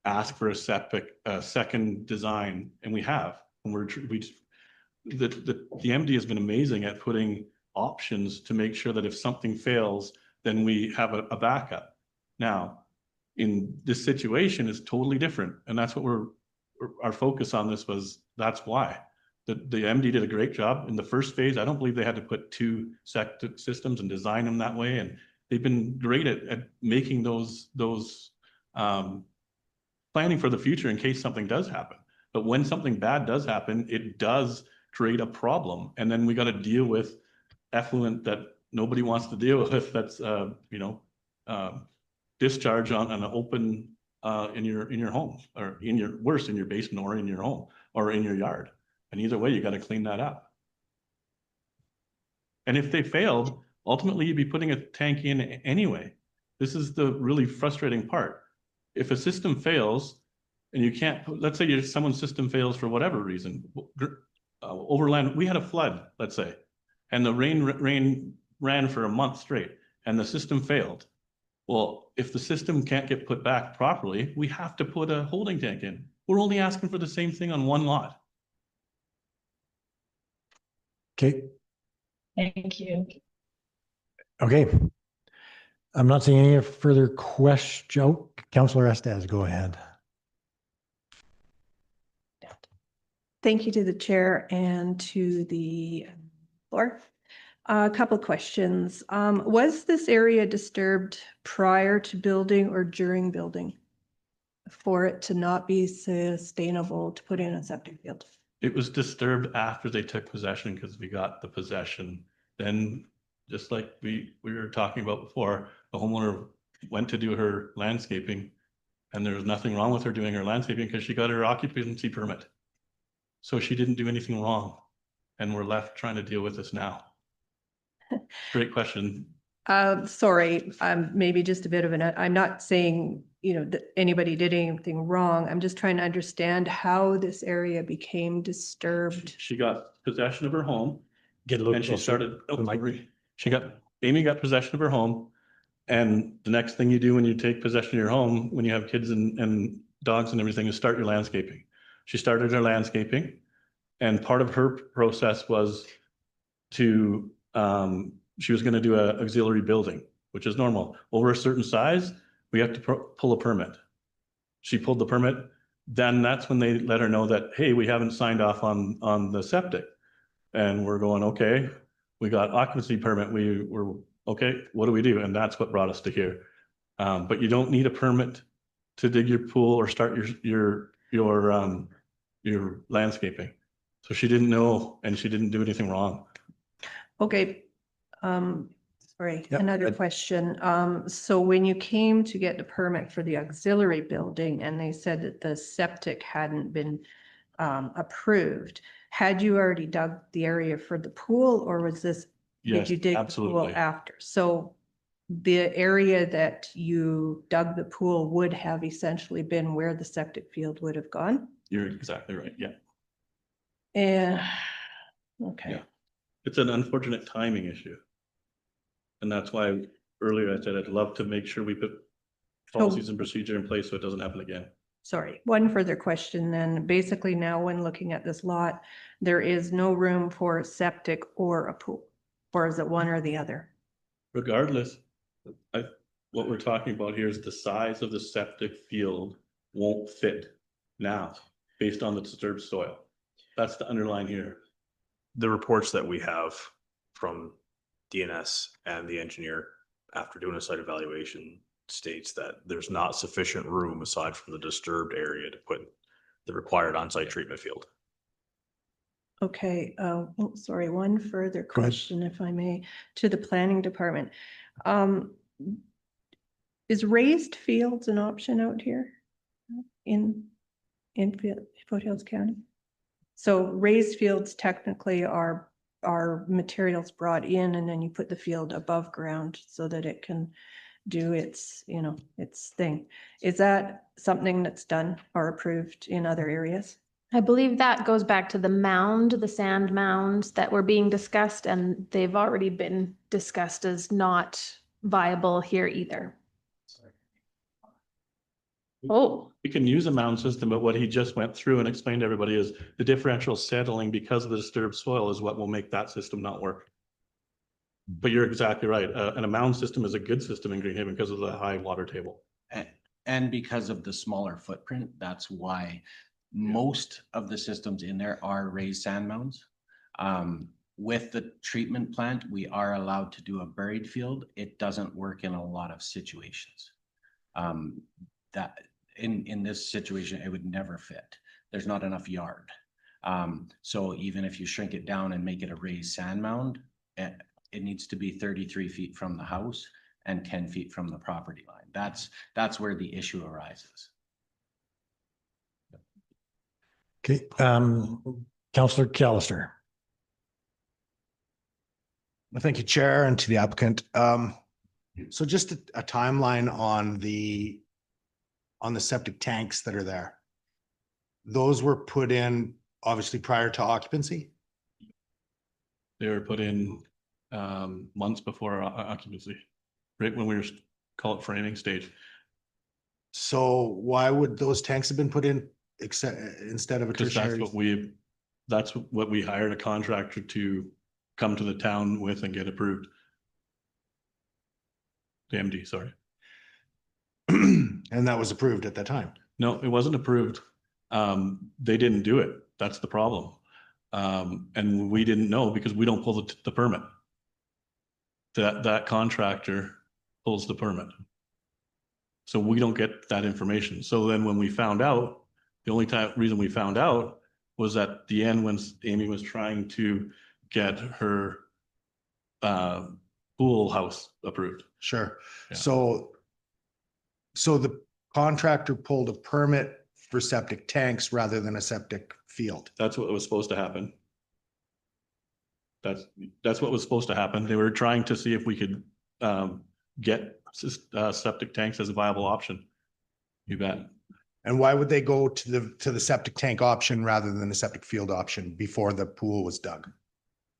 ask for a second design, and we have. And the MD has been amazing at putting options to make sure that if something fails, then we have a backup. Now, in this situation is totally different. And that's what our focus on this was, that's why. The MD did a great job in the first phase. I don't believe they had to put 2 septic systems and design them that way. And they've been great at making those planning for the future in case something does happen. But when something bad does happen, it does create a problem. And then we got to deal with effluent that nobody wants to deal with. That's, discharge on an open, in your home, or in your basement, or in your home, or in your yard. And either way, you got to clean that up. And if they failed, ultimately you'd be putting a tank in anyway. This is the really frustrating part. If a system fails and you can't, let's say someone's system fails for whatever reason, overland, we had a flood, let's say, and the rain ran for a month straight and the system failed. Well, if the system can't get put back properly, we have to put a holding tank in. We're only asking for the same thing on one lot. Okay. Thank you. Okay. I'm not seeing any further question. Oh, Councillor Estes, go ahead. Thank you to the chair and to the floor. A couple questions. Was this area disturbed prior to building or during building for it to not be sustainable to put in a septic field? It was disturbed after they took possession because we got the possession. Then, just like we were talking about before, the homeowner went to do her landscaping and there was nothing wrong with her doing her landscaping because she got her occupancy permit. So she didn't do anything wrong. And we're left trying to deal with this now. Great question. Sorry, maybe just a bit of I'm not saying, that anybody did anything wrong. I'm just trying to understand how this area became disturbed. She got possession of her home. Get a little and she closer started, to the mic. sorry. Amy got possession of her home. And the next thing you do when you take possession of your home, when you have kids and dogs and everything, is start your landscaping. She started her landscaping. And part of her process was to, she was going to do an auxiliary building, which is normal. Over a certain size, we have to pull a permit. She pulled the permit. Then that's when they let her know that, hey, we haven't signed off on the septic. And we're going, okay, we got occupancy permit. We're okay, what do we do? And that's what brought us to here. But you don't need a permit to dig your pool or start your landscaping. So she didn't know and she didn't do anything wrong. Okay. Sorry, another question. So when you came to get the permit for the auxiliary building and they said that the septic hadn't been approved, had you already dug the area for the pool, or was this, Yes, did you dig absolutely. the pool after? So the area that you dug the pool would have essentially been where the septic field would have gone? You're exactly right. Yeah. Yeah. Okay. Yeah. It's an unfortunate timing issue. And that's why earlier I said I'd love to make sure we put policies and procedure in place so it doesn't happen again. Sorry, one further question then. Basically now when looking at this lot, there is no room for a septic or a pool, or is it one or the other? Regardless, what we're talking about here is the size of the septic field won't fit now based on the disturbed soil. That's the underline here. The reports that we have from DNS and the engineer after doing a site evaluation states that there's not sufficient room aside from the disturbed area to put the required on-site treatment field. Okay, sorry, one further question, if I may, to the planning department. Is raised fields an option out here in Foothills County? So raised fields technically are materials brought in and then you put the field above ground so that it can do its, its thing. Is that something that's done or approved in other areas? I believe that goes back to the sand mounds that were being discussed, and they've already been discussed as not viable here either. Oh, We can use a mound system, but what he just went through and explained to everybody is the differential settling because of the disturbed soil is what will make that system not work. But you're exactly right. And a mound system is a good system in Greenhaven because of the high water table. And because of the smaller footprint, that's why most of the systems in there are raised sand mounds. With the treatment plant, we are allowed to do a buried field. It doesn't work in a lot of situations. That in this situation, it would never fit. There's not enough yard. So even if you shrink it down and make it a raised sand mound, it needs to be 33 feet from the house and 10 feet from the property line. That's where the issue arises. Okay, Councillor Callister. Thank you, Chair, and to the applicant. So just a timeline on the septic tanks that are there. Those were put in obviously prior to occupancy? They were put in months before occupancy, right when we were, call it framing stage. So why would those tanks have been put in instead of a Because tertiary? that's what we hired a contractor to come to the town with and get approved. The MD, sorry. And that was approved at that time? No, it wasn't approved. They didn't do it. That's the problem. And we didn't know because we don't pull the permit. That contractor pulls the permit. So we don't get that information. So then when we found out, the only reason we found out was at the end when Amy was trying to get her pool house approved. Sure. Yeah. So the contractor pulled a permit for septic tanks rather than a septic field. That's what was supposed to happen. That's what was supposed to happen. They were trying to see if we could get septic tanks as a viable option. You bet. And why would they go to the septic tank option rather than the septic field option before the pool was dug?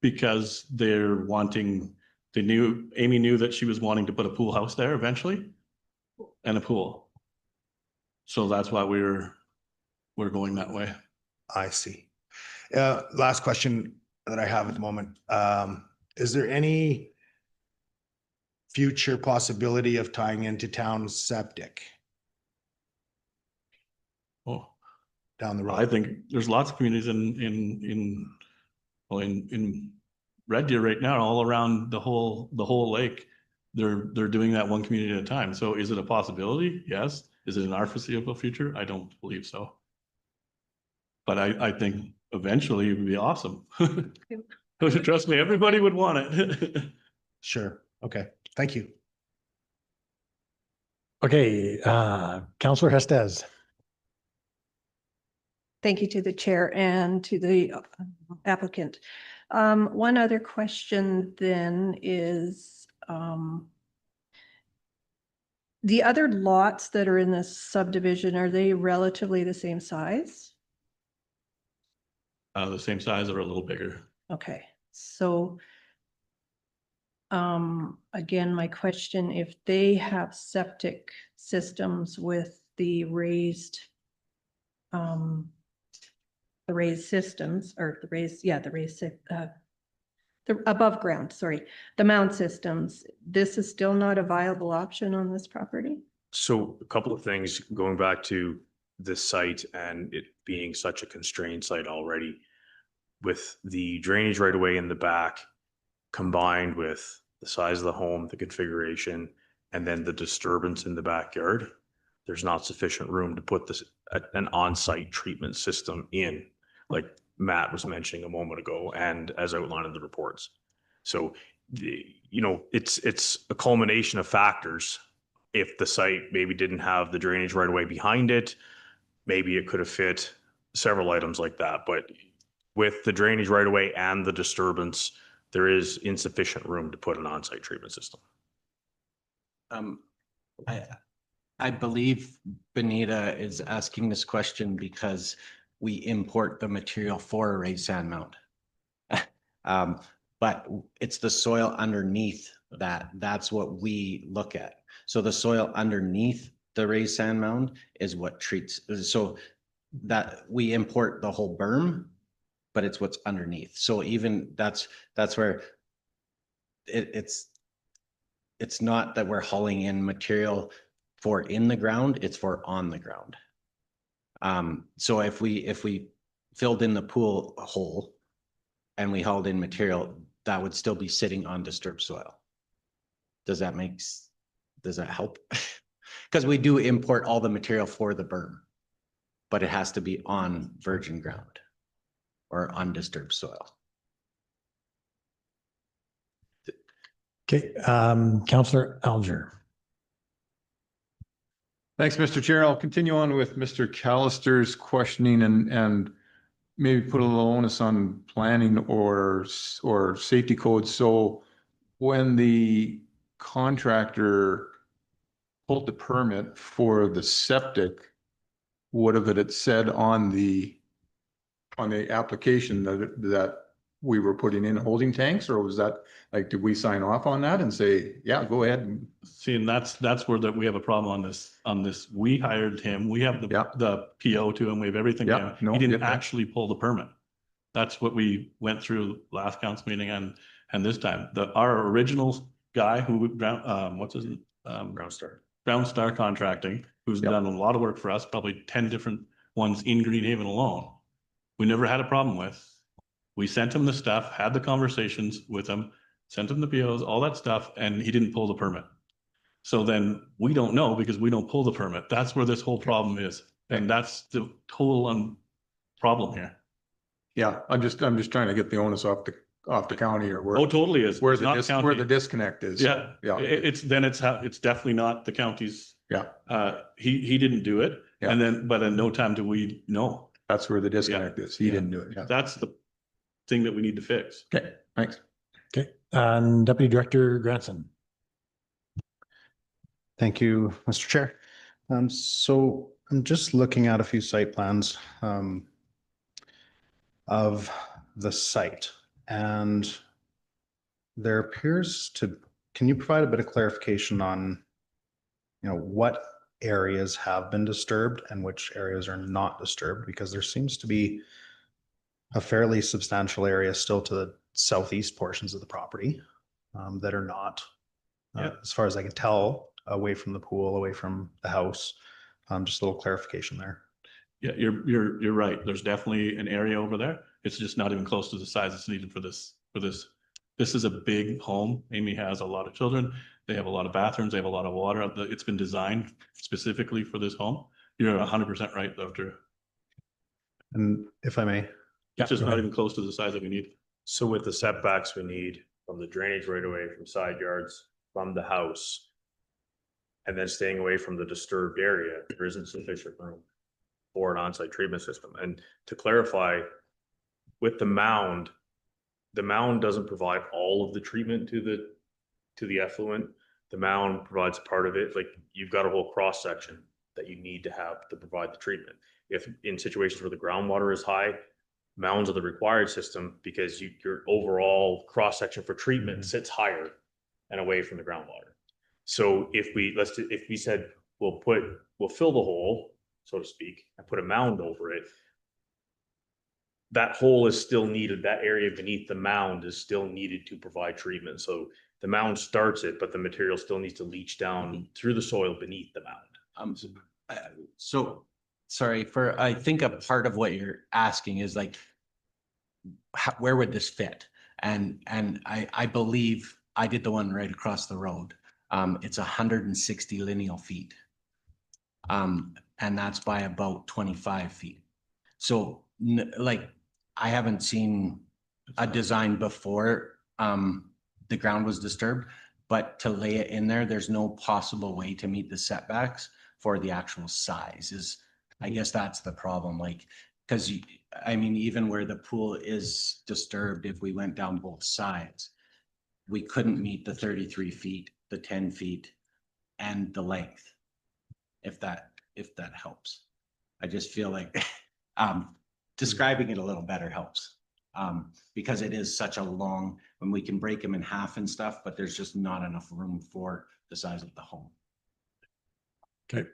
Because they're wanting, Amy knew that she was wanting to put a pool house there eventually and a pool. So that's why we're going that way. I see. Last question that I have at the moment. Is there any future possibility of tying into town septic Oh, down the road? I think there's lots of communities in Red Deer right now, all around the whole lake. They're doing that one community at a time. So is it a possibility? Yes. Is it in our foreseeable future? I don't believe so. But I think eventually it would be awesome. Trust me, everybody would want it. Sure. Okay. Thank you. Okay, Councillor Hestes. Thank you to the chair and to the applicant. One other question then is, the other lots that are in this subdivision, are they relatively the same size? The same size or a little bigger. Okay, so again, my question, if they have septic systems with the raised systems or the above ground, sorry, the mound systems, this is still not a viable option on this property? So a couple of things going back to this site and it being such a constrained site already, with the drainage right away in the back combined with the size of the home, the configuration, and then the disturbance in the backyard, there's not sufficient room to put this an on-site treatment system in, like Matt was mentioning a moment ago, and as outlined in the reports. So, it's a culmination of factors. If the site maybe didn't have the drainage right away behind it, maybe it could have fit several items like that. But with the drainage right away and the disturbance, there is insufficient room to put an on-site treatment system. I believe Benita is asking this question because we import the material for a raised sand mound. But it's the soil underneath that's what we look at. So the soil underneath the raised sand mound is what treats, so that we import the whole berm, but it's what's underneath. So even that's where it's not that we're hauling in material for in the ground, it's for on the ground. So if we filled in the pool hole and we hauled in material, that would still be sitting on disturbed soil. Does that help? Because we do import all the material for the berm, but it has to be on virgin ground or undisturbed soil. Okay, Councillor Alger. Thanks, Mr. Chair. I'll continue on with Mr. Callister's questioning and maybe put a little onus on planning or safety codes. So when the contractor pulled the permit for the septic, what if it had said on the application that we were putting in holding tanks, or was that like, did we sign off on that and say, yeah, go ahead? And See, and that's where we have a problem on this. We hired him. We have the PO to him. We have everything. Yeah, no, he didn't get that. actually pull the permit. That's what we went through last council meeting and this time. Our original guy who what's his name? Brown Star Contracting, who's done a lot of work for us, probably 10 different ones in Greenhaven alone. We never had a problem with. We sent him the stuff, had the conversations with him, sent him the POs, all that stuff, and he didn't pull the permit. So then we don't know because we don't pull the permit. That's where this whole problem is. And that's the total problem here. Yeah, I'm just trying to get the onus off the county or where. Oh, totally is. Where It's not the where county. the disconnect is. Yeah, Yeah. It's definitely not the county's. Yeah. He didn't do it. Yeah. And then, but in no time do we know. That's where the disconnect is. He didn't do it. Yeah. That's the thing that we need to fix. Okay, thanks. Okay, and Deputy Director Granson. Thank you, Mr. Chair. So I'm just looking at a few site plans of the site, and there appears to, can you provide a bit of clarification on, what areas have been disturbed and which areas are not disturbed? Because there seems to be a fairly substantial area still to the southeast portions of the property that are not, as far as I can tell, away from the pool, away from the house. Just a little clarification there. Yeah, you're right. There's definitely an area over there. It's just not even close to the size that's needed for this. This is a big home. Amy has a lot of children. They have a lot of bathrooms. They have a lot of water. It's been designed specifically for this home. You're 100% right, Doctor. And if I may. It's just not even close to the size that we need. So with the setbacks we need from the drainage right away, from side yards, from the house, and then staying away from the disturbed area, there isn't sufficient room for an on-site treatment system. And to clarify, with the mound doesn't provide all of the treatment to the effluent. The mound provides part of it. Like, you've got a whole cross section that you need to have to provide the treatment. If in situations where the groundwater is high, mounds are the required system because your overall cross section for treatment sits higher and away from the groundwater. So if we said we'll fill the hole, so to speak, and put a mound over it, that hole is still needed. That area beneath the mound is still needed to provide treatment. So the mound starts it, but the material still needs to leach down through the soil beneath the mound. So sorry I think a part of what you're asking is like, where would this fit? And I believe I did the one right across the road. It's 160 lineal feet. And that's by about 25 feet. So like, I haven't seen a design before the ground was disturbed, but to lay it in there, there's no possible way to meet the setbacks for the actual size. I guess that's the problem. Like, because I mean, even where the pool is disturbed, if we went down both sides, we couldn't meet the 33 feet, the 10 feet, and the length, if that helps. I just feel like describing it a little better helps, because it is such a long, when we can break them in half and stuff, but there's just not enough room for the size of the home. Okay,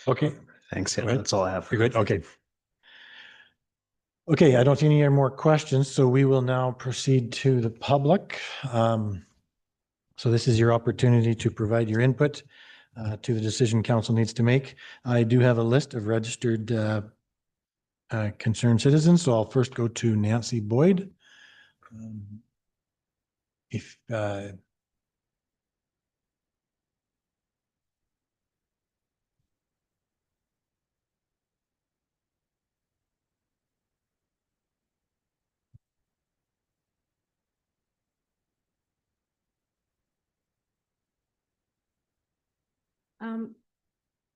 Okay. Thanks. Yeah, Go ahead. that's all I have. You're good. Okay. Okay, I don't see any more questions, so we will now proceed to the public. So this is your opportunity to provide your input to the decision council needs to make. I do have a list of registered concerned citizens, so I'll first go to Nancy Boyd. If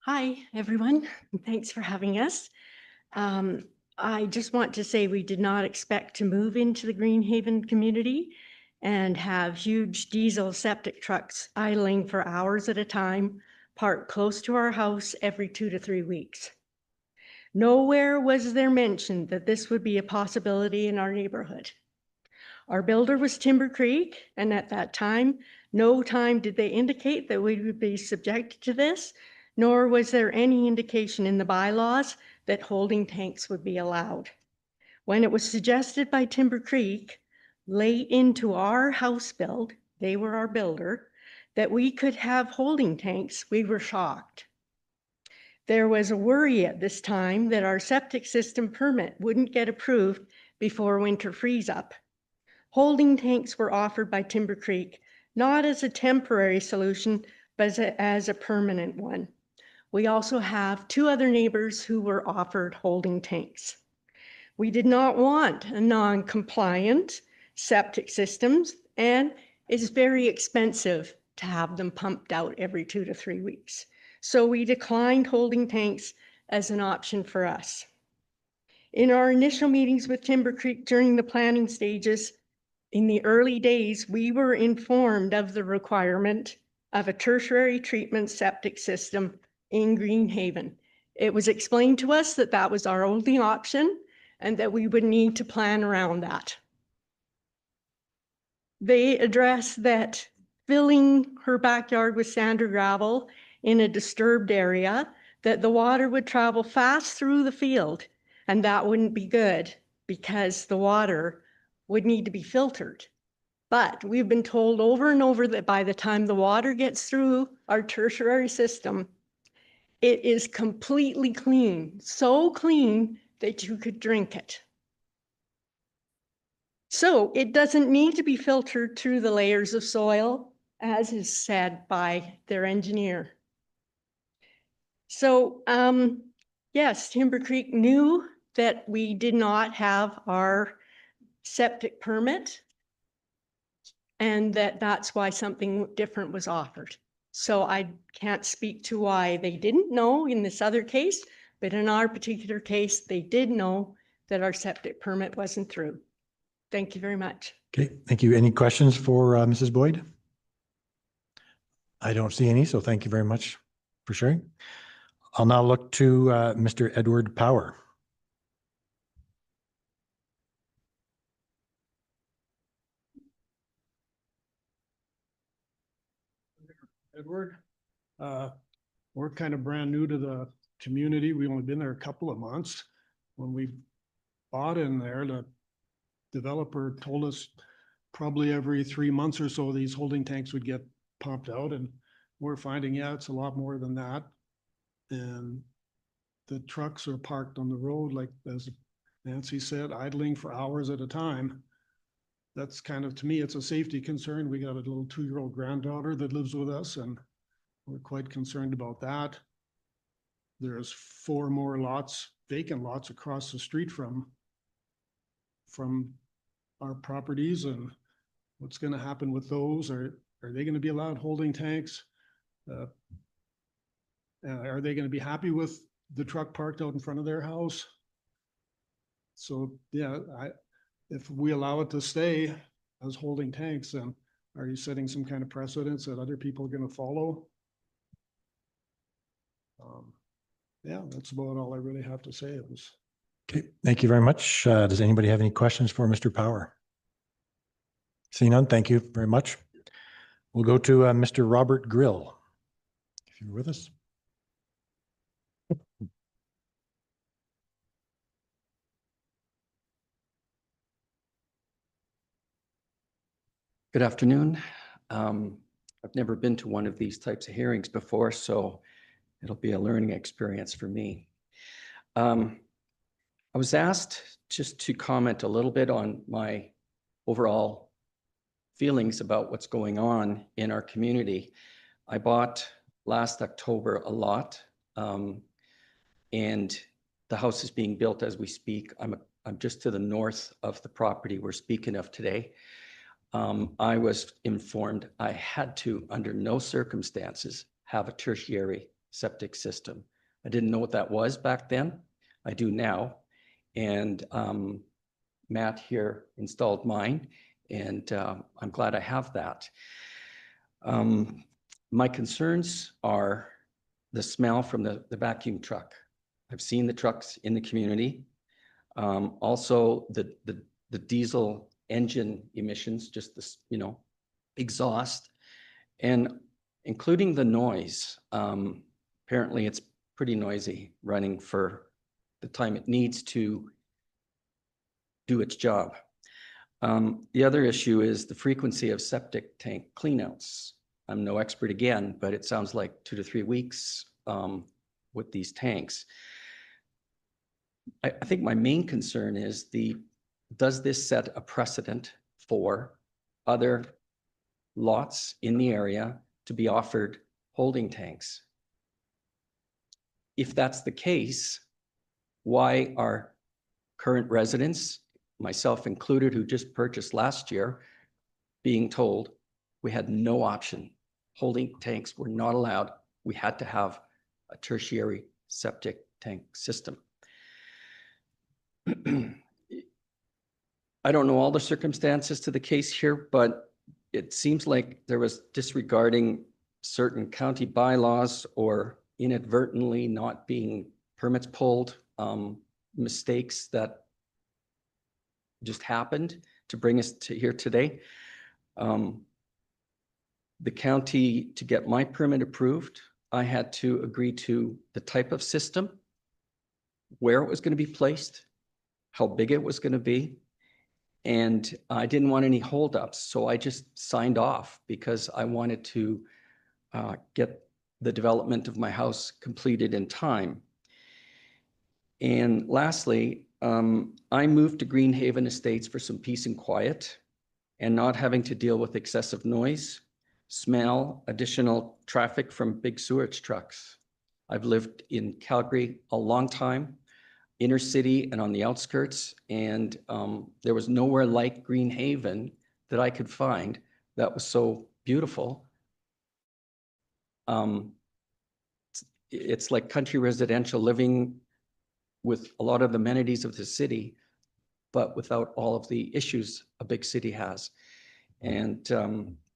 Hi, everyone. Thanks for having us. I just want to say we did not expect to move into the Greenhaven community and have huge diesel septic trucks idling for hours at a time, parked close to our house every 2 to 3 weeks. Nowhere was there mentioned that this would be a possibility in our neighborhood. Our builder was Timber Creek, and at that time, no time did they indicate that we would be subjected to this, nor was there any indication in the bylaws that holding tanks would be allowed. When it was suggested by Timber Creek, late into our house build, they were our builder, that we could have holding tanks, we were shocked. There was a worry at this time that our septic system permit wouldn't get approved before winter freeze up. Holding tanks were offered by Timber Creek, not as a temporary solution, but as a permanent one. We also have 2 other neighbors who were offered holding tanks. We did not want a non-compliant septic systems, and it's very expensive to have them pumped out every 2 to 3 weeks. So we declined holding tanks as an option for us. In our initial meetings with Timber Creek during the planning stages, in the early days, we were informed of the requirement of a tertiary treatment septic system in Greenhaven. It was explained to us that that was our only option and that we would need to plan around that. They addressed that filling her backyard with sand or gravel in a disturbed area, that the water would travel fast through the field, and that wouldn't be good because the water would need to be filtered. But we've been told over and over that by the time the water gets through our tertiary system, it is completely clean, so clean that you could drink it. So it doesn't need to be filtered through the layers of soil, as is said by their engineer. So yes, Timber Creek knew that we did not have our septic permit, and that's why something different was offered. So I can't speak to why they didn't know in this other case, but in our particular case, they did know that our septic permit wasn't through. Thank you very much. okay, thank you. Any questions for Mrs. Boyd? I don't see any, so thank you very much for sharing. I'll now look to Mr. Edward Power. Edward, we're kind of brand new to the community. We've only been there a couple of months. When we bought in there, the developer told us probably every 3 months or so, these holding tanks would get pumped out, and we're finding, yeah, it's a lot more than that. And the trucks are parked on the road, like as Nancy said, idling for hours at a time. That's kind of, to me, it's a safety concern. We got a little 2-year-old granddaughter that lives with us, and we're quite concerned about that. There's 4 more lots, vacant lots across the street from our properties, and what's going to happen with those? Are they going to be allowed holding tanks? Are they going to be happy with the truck parked out in front of their house? So yeah, if we allow it to stay as holding tanks, then are you setting some kind of precedence that other people are going to follow? Yeah, that's about all I really have to say. It was. Okay, thank you very much. Does anybody have any questions for Mr. Power? Seeing none, thank you very much. We'll go to Mr. Robert Grill, if you're with us. Good afternoon. I've never been to one of these types of hearings before, so it'll be a learning experience for me. I was asked just to comment a little bit on my overall feelings about what's going on in our community. I bought last October a lot, and the house is being built as we speak. I'm just to the north of the property we're speaking of today. I was informed I had to, under no circumstances, have a tertiary septic system. I didn't know what that was back then. I do now. And Matt here installed mine, and I'm glad I have that. My concerns are the smell from the vacuum truck. I've seen the trucks in the community. Also, the diesel engine emissions, just this, exhaust, and including the noise. Apparently, it's pretty noisy running for the time it needs to do its job. The other issue is the frequency of septic tank cleanouts. I'm no expert again, but it sounds like 2 to 3 weeks with these tanks. I think my main concern is does this set a precedent for other lots in the area to be offered holding tanks? If that's the case, why are current residents, myself included, who just purchased last year, being told we had no option? Holding tanks were not allowed. We had to have a tertiary septic tank system. I don't know all the circumstances to the case here, but it seems like there was disregarding certain county bylaws or inadvertently not being permits pulled, mistakes that just happened to bring us to here today. The county, to get my permit approved, I had to agree to the type of system, where it was going to be placed, how big it was going to be. And I didn't want any holdups, so I just signed off because I wanted to get the development of my house completed in time. And lastly, I moved to Greenhaven Estates for some peace and quiet and not having to deal with excessive noise, smell, additional traffic from big sewage trucks. I've lived in Calgary a long time, inner city and on the outskirts, and there was nowhere like Greenhaven that I could find that was so beautiful. It's like country residential, living with a lot of the amenities of the city, but without all of the issues a big city has. And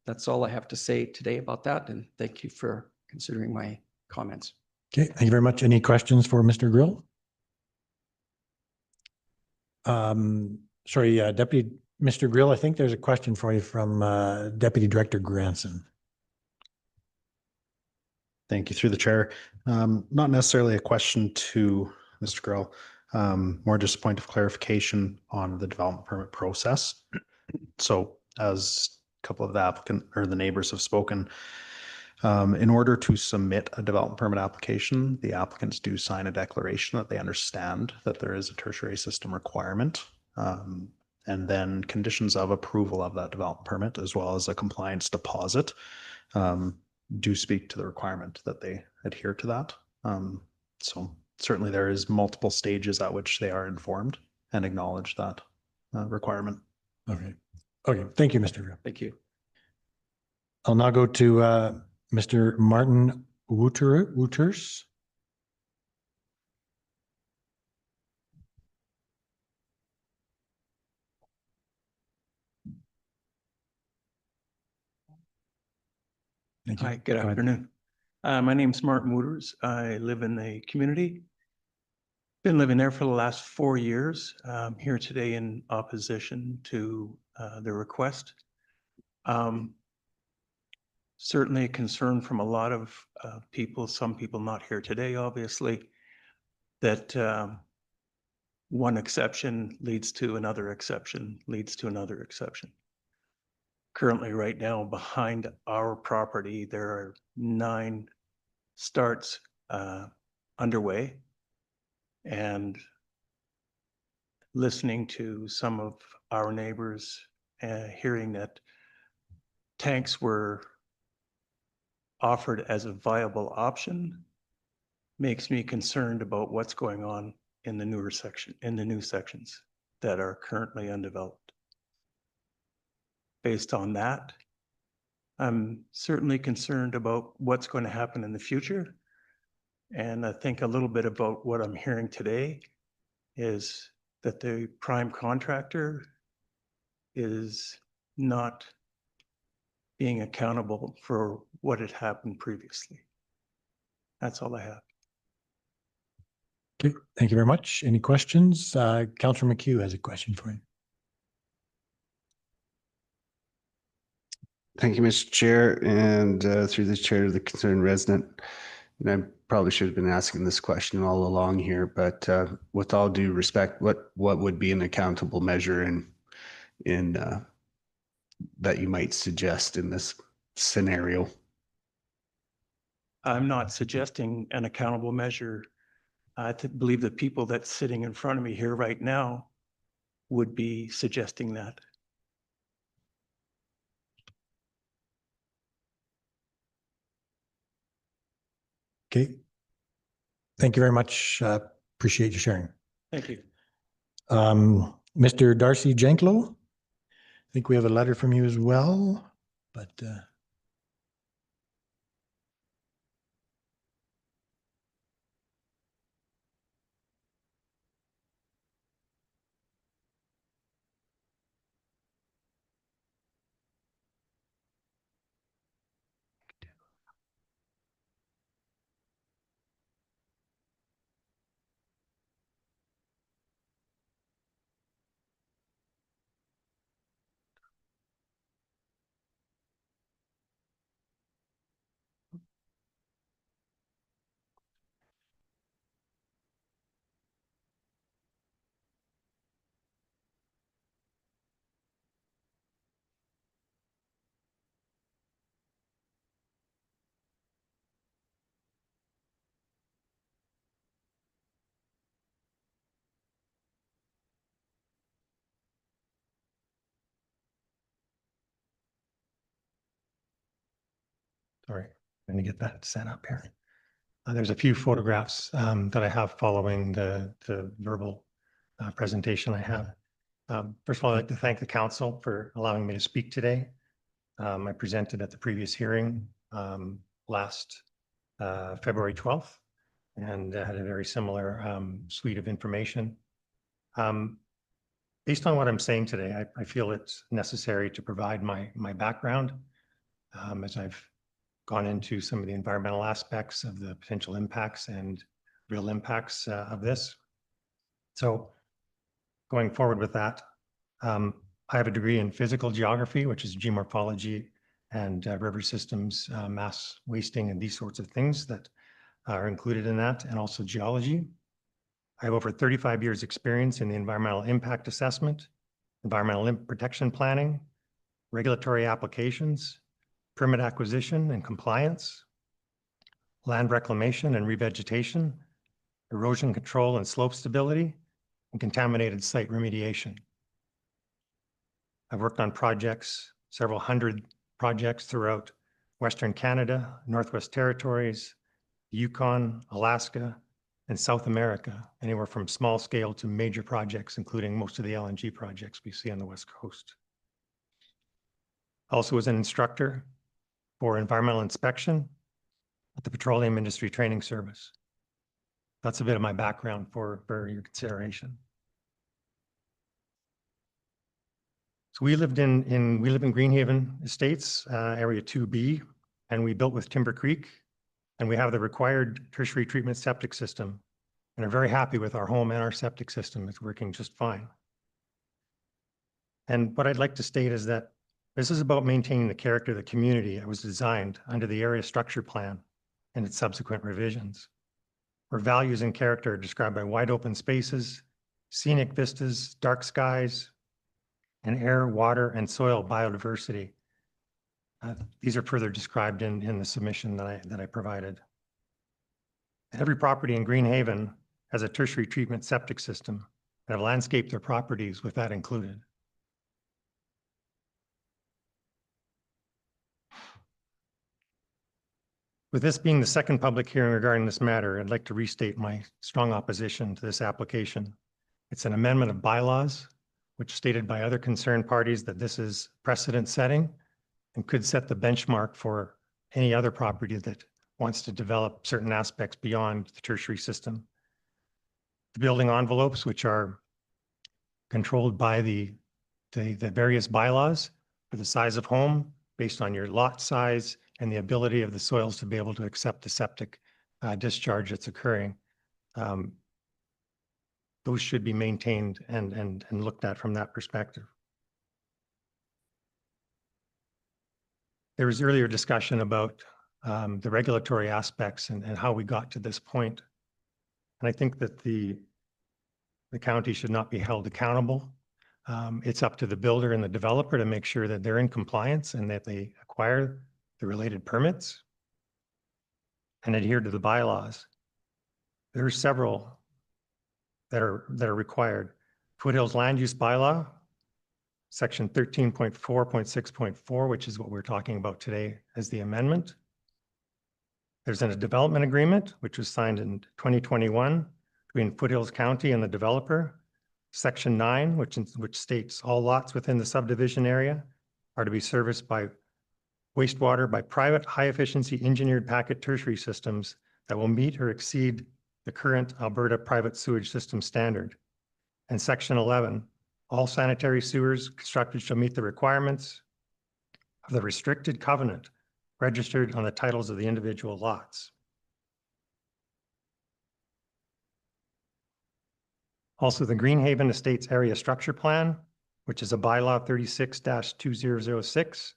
that's all I have to say today about that. And thank you for considering my comments. Okay, thank you very much. Any questions for Mr. Grill? Sorry, Deputy Mr. Grill, I think there's a question for you from Deputy Director Granson. Thank you through the chair. Not necessarily a question to Mr. Grill, more just a point of clarification on the development permit process. So as a couple of the applicant or the neighbors have spoken, in order to submit a development permit application, the applicants do sign a declaration that they understand that there is a tertiary system requirement. And then conditions of approval of that development permit, as well as a compliance deposit, do speak to the requirement that they adhere to that. So certainly there is multiple stages at which they are informed and acknowledge that requirement. Okay. Okay. Thank you, Mr. Grill. Thank you. I'll now go to Mr. Martin Wouters. Hi, good afternoon. My name's Martin Wooters. I live in the community. Been living there for the last 4 years. I'm here today in opposition to the request. Certainly a concern from a lot of people, some people not here today, obviously. that one exception leads to another exception, leads to another exception. Currently, right now, behind our property, there are 9 starts underway. And listening to some of our neighbors, hearing that tanks were offered as a viable option makes me concerned about what's going on in the newer section, in the new sections that are currently undeveloped. Based on that, I'm certainly concerned about what's going to happen in the future. And I think a little bit about what I'm hearing today is that the prime contractor is not being accountable for what had happened previously. That's all I have. Okay, thank you very much. Any questions? Councillor McHugh has a question for you. Thank you, Mr. Chair, and through the chair to the concerned resident. And I probably should have been asking this question all along here, but with all due respect, what would be an accountable measure in that you might suggest in this scenario? I'm not suggesting an accountable measure. I believe the people that's sitting in front of me here right now would be suggesting that. Okay. Thank you very much. Appreciate you sharing. Thank you. Mr. Darcy Janklow, I think we have a letter from you as well, but sorry, I'm going to get that set up here. There's a few photographs that I have following the verbal presentation I have. First of all, I'd like to thank the council for allowing me to speak today. I presented at the previous hearing last February 12th and had a very similar suite of information. Based on what I'm saying today, I feel it's necessary to provide my background as I've gone into some of the environmental aspects of the potential impacts and real impacts of this. So going forward with that, I have a degree in physical geography, which is geomorphology and river systems, mass wasting and these sorts of things that are included in that, and also geology. I have over 35 years experience in the environmental impact assessment, environmental protection planning, regulatory applications, permit acquisition and compliance, land reclamation and revegetation, erosion control and slope stability, and contaminated site remediation. I've worked on projects, several hundred projects throughout Western Canada, Northwest Territories, Yukon, Alaska, and South America, anywhere from small scale to major projects, including most of the LNG projects we see on the West Coast. Also was an instructor for environmental inspection at the Petroleum Industry Training Service. That's a bit of my background for your consideration. So we live in Greenhaven Estates, Area 2B, and we built with Timber Creek, and we have the required tertiary treatment septic system, and are very happy with our home and our septic system. It's working just fine. And what I'd like to state is that this is about maintaining the character of the community that was designed under the area structure plan and its subsequent revisions. where values and character are described by wide open spaces, scenic vistas, dark skies, and air, water, and soil biodiversity. These are further described in the submission that I provided. Every property in Greenhaven has a tertiary treatment septic system and have landscaped their properties with that included. With this being the second public hearing regarding this matter, I'd like to restate my strong opposition to this application. It's an amendment of bylaws, which stated by other concerned parties that this is precedent setting and could set the benchmark for any other property that wants to develop certain aspects beyond the tertiary system. The building envelopes, which are controlled by the various bylaws for the size of home based on your lot size and the ability of the soils to be able to accept the septic discharge that's occurring. Those should be maintained and looked at from that perspective. There was earlier discussion about the regulatory aspects and how we got to this point. And I think that the county should not be held accountable. It's up to the builder and the developer to make sure that they're in compliance and that they acquire the related permits and adhere to the bylaws. There are several that are required. Foothills Land Use Bylaw, section 13.4.6.4, which is what we're talking about today as the amendment. There's a development agreement, which was signed in 2021 between Foothills County and the developer. Section 9, which states all lots within the subdivision area are to be serviced by wastewater by private high-efficiency engineered packet tertiary systems that will meet or exceed the current Alberta private sewage system standard. And Section 11, all sanitary sewers constructed shall meet the requirements of the restricted covenant registered on the titles of the individual lots. Also, the Greenhaven Estates Area Structure Plan, which is a bylaw 36-2006,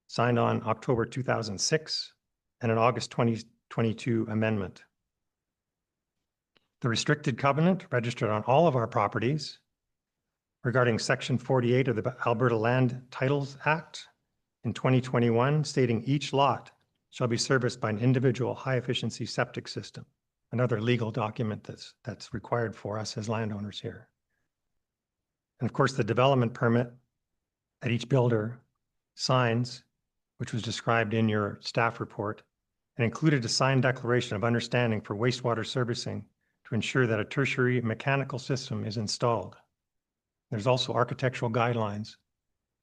signed on October 2006, and an August 2022 amendment. The restricted covenant registered on all of our properties regarding Section 48 of the Alberta Land Titles Act in 2021, stating each lot shall be serviced by an individual high-efficiency septic system, another legal document that's required for us as landowners here. And of course, the development permit that each builder signs, which was described in your staff report, and included a signed declaration of understanding for wastewater servicing to ensure that a tertiary mechanical system is installed. There's also architectural guidelines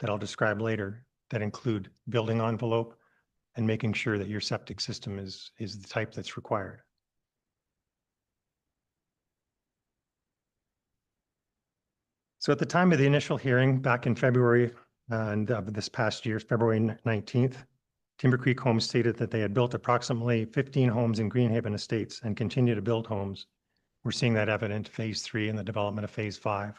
that I'll describe later that include building envelope and making sure that your septic system is the type that's required. So at the time of the initial hearing back in February and of this past year, February 19th, Timber Creek Homes stated that they had built approximately 15 homes in Greenhaven Estates and continue to build homes. We're seeing that evident phase 3 and the development of phase 5.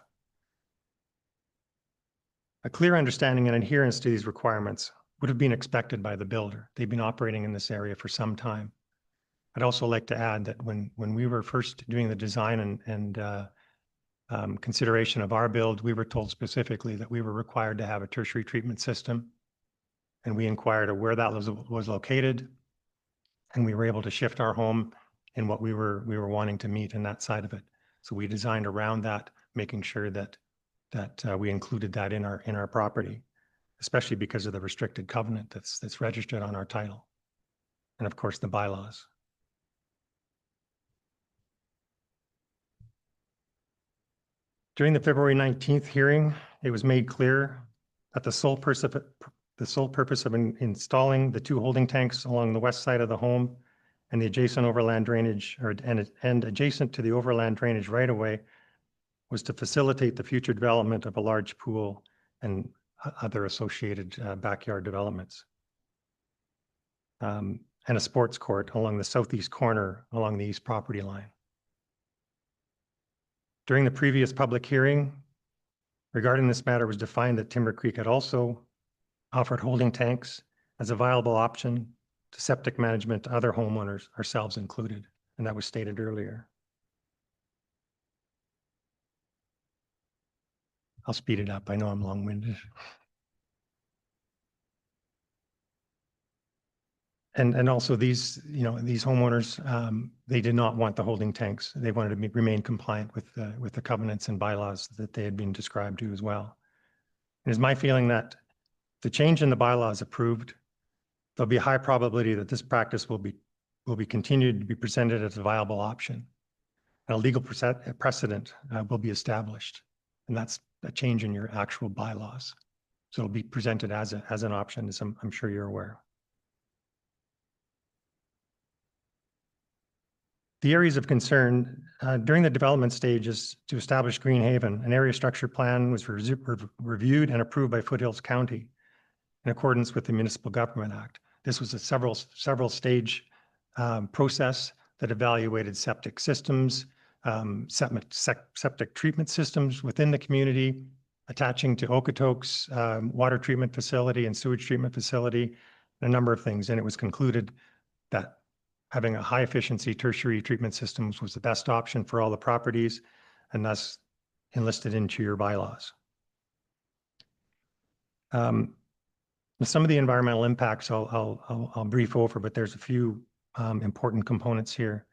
A clear understanding and adherence to these requirements would have been expected by the builder. They've been operating in this area for some time. I'd also like to add that when we were first doing the design and consideration of our build, we were told specifically that we were required to have a tertiary treatment system. And we inquired of where that was located. And we were able to shift our home in what we were wanting to meet in that side of it. So we designed around that, making sure that we included that in our property, especially because of the restricted covenant that's registered on our title. And of course, the bylaws. During the February 19th hearing, it was made clear that the sole purpose of installing the 2 holding tanks along the west side of the home and the adjacent overland drainage and adjacent to the overland drainage right of way was to facilitate the future development of a large pool and other associated backyard developments. And a sports court along the southeast corner along the east property line. During the previous public hearing regarding this matter, was defined that Timber Creek had also offered holding tanks as a viable option to septic management to other homeowners, ourselves included. and that was stated earlier. I'll speed it up. I know I'm long-winded. And also these, these homeowners, they did not want the holding tanks. They wanted to remain compliant with the covenants and bylaws that they had been described to as well. It is my feeling that the change in the bylaws approved, there'll be a high probability that this practice will be continued to be presented as a viable option. And a legal precedent will be established. And that's a change in your actual bylaws. So it'll be presented as an option, as I'm sure you're aware. The areas of concern during the development stages to establish Greenhaven, an area structure plan was reviewed and approved by Foothills County in accordance with the Municipal Government Act. This was a several stage process that evaluated septic systems, septic treatment systems within the community, attaching to Okotoks water treatment facility and sewage treatment facility, a number of things. And it was concluded that having a high efficiency tertiary treatment systems was the best option for all the properties, and thus enlisted into your bylaws. Some of the environmental impacts I'll brief over, but there's a few important components here.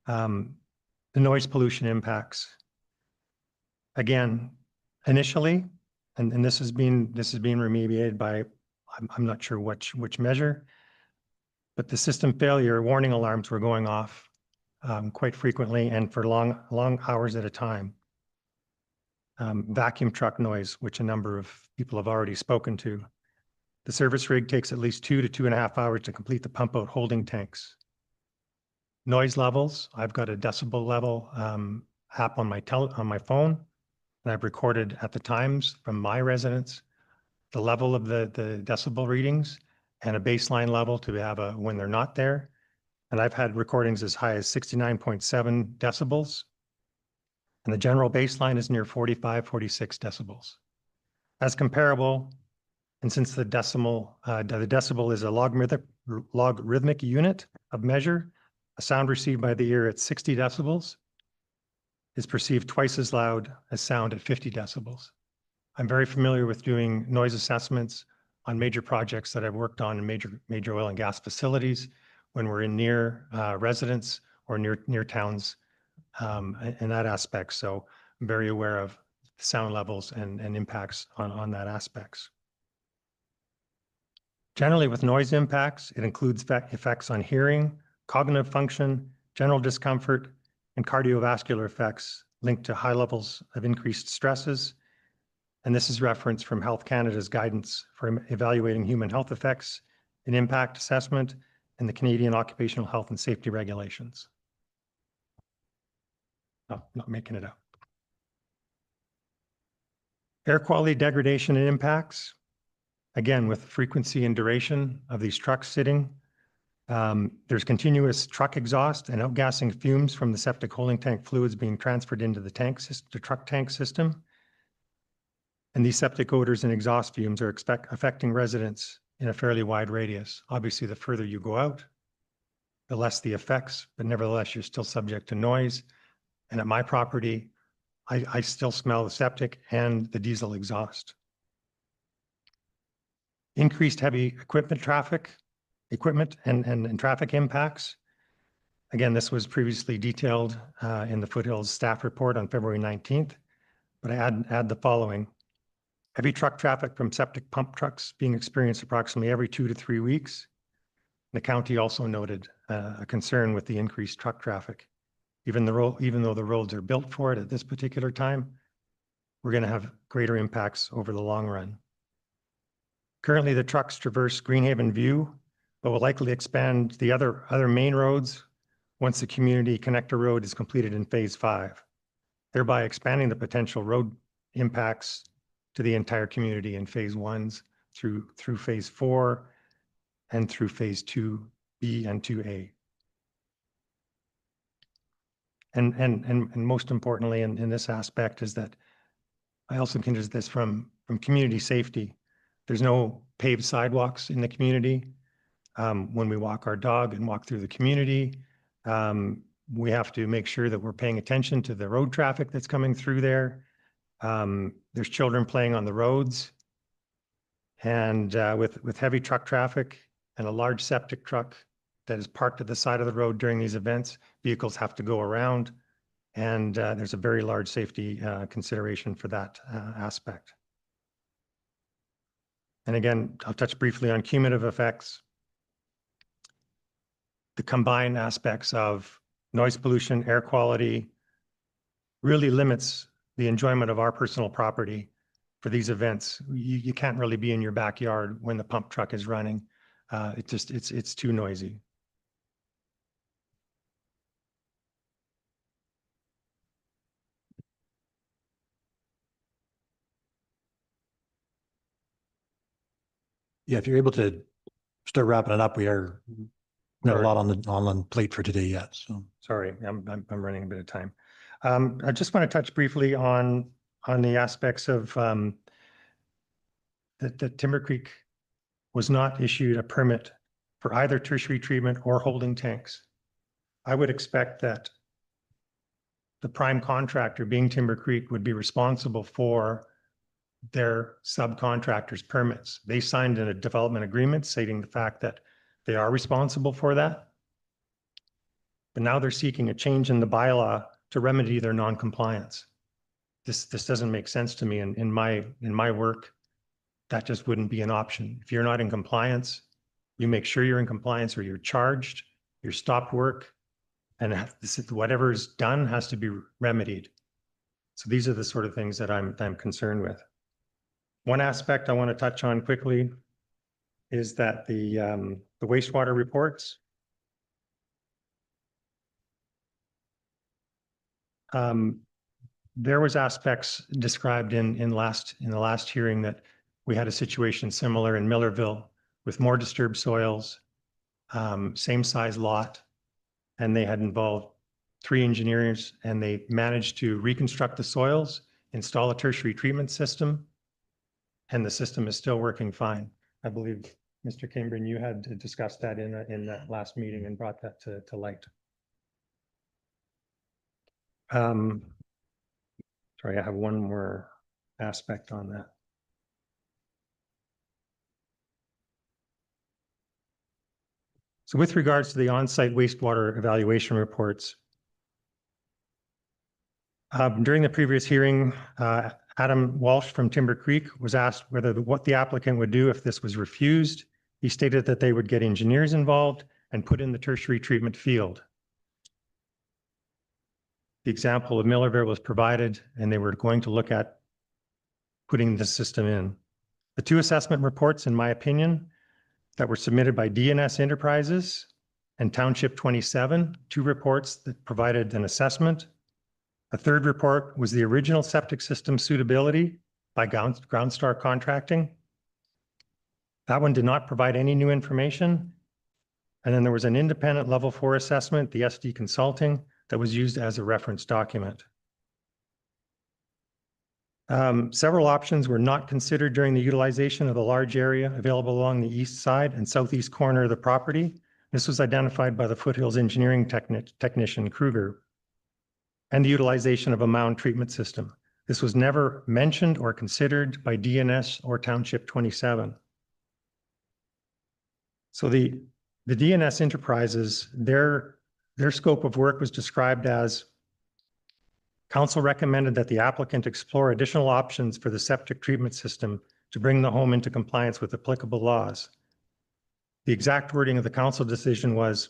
The noise pollution impacts. Again, initially, and this is being remediated by, I'm not sure which measure, but the system failure warning alarms were going off quite frequently and for long hours at a time. Vacuum truck noise, which a number of people have already spoken to. The service rig takes at least 2 to 2.5 hours to complete the pump out holding tanks. Noise levels, I've got a decibel level app on my phone, and I've recorded at the times from my residents the level of the decibel readings and a baseline level to have when they're not there. And I've had recordings as high as 69.7 decibels. And the general baseline is near 45, 46 decibels. As comparable, and since the decibel is a logarithmic unit of measure, a sound received by the ear at 60 decibels is perceived twice as loud as sound at 50 decibels. I'm very familiar with doing noise assessments on major projects that I've worked on in major oil and gas facilities when we're in near residents or near towns in that aspect. So I'm very aware of sound levels and impacts on that aspects. Generally with noise impacts, it includes effects on hearing, cognitive function, general discomfort, and cardiovascular effects linked to high levels of increased stresses. And this is referenced from Health Canada's guidance for evaluating human health effects and impact assessment and the Canadian Occupational Health and Safety Regulations. Oh, not making it up. Air quality degradation and impacts. Again, with frequency and duration of these trucks sitting, there's continuous truck exhaust and outgassing fumes from the septic holding tank fluids being transferred into the truck tank system. And these septic odors and exhaust fumes are affecting residents in a fairly wide radius. Obviously, the further you go out, the less the effects, but nevertheless, you're still subject to noise. And at my property, I still smell the septic and the diesel exhaust. Increased heavy equipment and traffic impacts. Again, this was previously detailed in the Foothills staff report on February 19th, but I add the following. Heavy truck traffic from septic pump trucks being experienced approximately every 2 to 3 weeks. The county also noted a concern with the increased truck traffic. Even though the roads are built for it at this particular time, we're going to have greater impacts over the long run. Currently, the trucks traverse Greenhaven View, but will likely expand the other main roads once the community connector road is completed in phase 5, thereby expanding the potential road impacts to the entire community in phase 1s through phase 4 and through phase 2B and 2A. And most importantly in this aspect is that I also consider this from community safety. There's no paved sidewalks in the community. When we walk our dog and walk through the community, We have to make sure that we're paying attention to the road traffic that's coming through there. There's children playing on the roads. And with heavy truck traffic and a large septic truck that is parked at the side of the road during these events, vehicles have to go around. And there's a very large safety consideration for that aspect. And again, I'll touch briefly on cumulative effects. The combined aspects of noise pollution, air quality, really limits the enjoyment of our personal property for these events. You can't really be in your backyard when the pump truck is running. It's too noisy. Yeah, if you're able to start wrapping it up, we are not a lot on the plate for today yet. So sorry, I'm running a bit of time. I just want to touch briefly on the aspects of that Timber Creek was not issued a permit for either tertiary treatment or holding tanks. I would expect that the prime contractor, being Timber Creek, would be responsible for their subcontractors' permits. They signed in a development agreement stating the fact that they are responsible for that. But now they're seeking a change in the bylaw to remedy their non-compliance. This doesn't make sense to me. In my work, that just wouldn't be an option. If you're not in compliance, you make sure you're in compliance or you're charged, you're stopped work, and whatever is done has to be remedied. So these are the sort of things that I'm concerned with. One aspect I want to touch on quickly is that the wastewater reports. There was aspects described in the last hearing that we had a situation similar in Millerville with more disturbed soils, same size lot, and they had involved 3 engineers, and they managed to reconstruct the soils, install a tertiary treatment system, and the system is still working fine. I believe, Mr. Cambrian, you had discussed that in that last meeting and brought that to light. Sorry, I have one more aspect on that. So with regards to the on-site wastewater evaluation reports, during the previous hearing, Adam Walsh from Timber Creek was asked what the applicant would do if this was refused. He stated that they would get engineers involved and put in the tertiary treatment field. The example of Millerville was provided, and they were going to look at putting the system in. The 2 assessment reports, in my opinion, that were submitted by DNS Enterprises and Township 27, 2 reports that provided an assessment. A 3rd report was the original septic system suitability by Groundstar Contracting. That one did not provide any new information. And then there was an independent level 4 assessment, the SD Consulting, that was used as a reference document. Several options were not considered during the utilization of the large area available along the east side and southeast corner of the property. This was identified by the Foothills engineering technician Kruger, and the utilization of a mound treatment system. This was never mentioned or considered by DNS or Township 27. So the DNS Enterprises, their scope of work was described as council recommended that the applicant explore additional options for the septic treatment system to bring the home into compliance with applicable laws. The exact wording of the council decision was,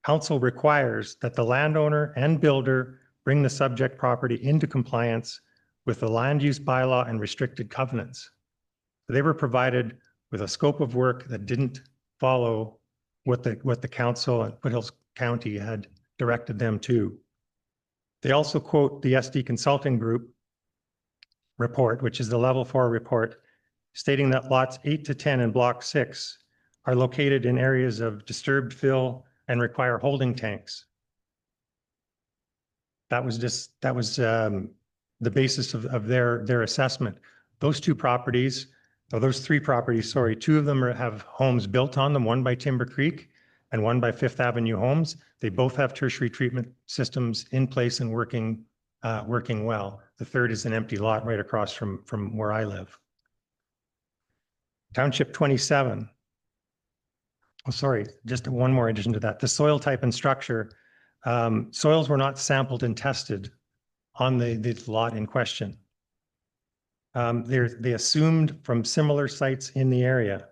council requires that the landowner and builder bring the subject property into compliance with the land use bylaw and restricted covenants. They were provided with a scope of work that didn't follow what the council and Foothills County had directed them to. They also quote the SD Consulting Group report, which is the level 4 report, stating that lots 8 to 10 in block 6 are located in areas of disturbed fill and require holding tanks. That was the basis of their assessment. Those 3 properties, sorry, 2 of them have homes built on them, one by Timber Creek, and one by Fifth Avenue Homes. They both have tertiary treatment systems in place and working well. The third is an empty lot right across from where I live. Township 27. Oh, sorry, just one more addition to that. The soil type and structure. Soils were not sampled and tested on the lot in question. They assumed from similar sites in the area.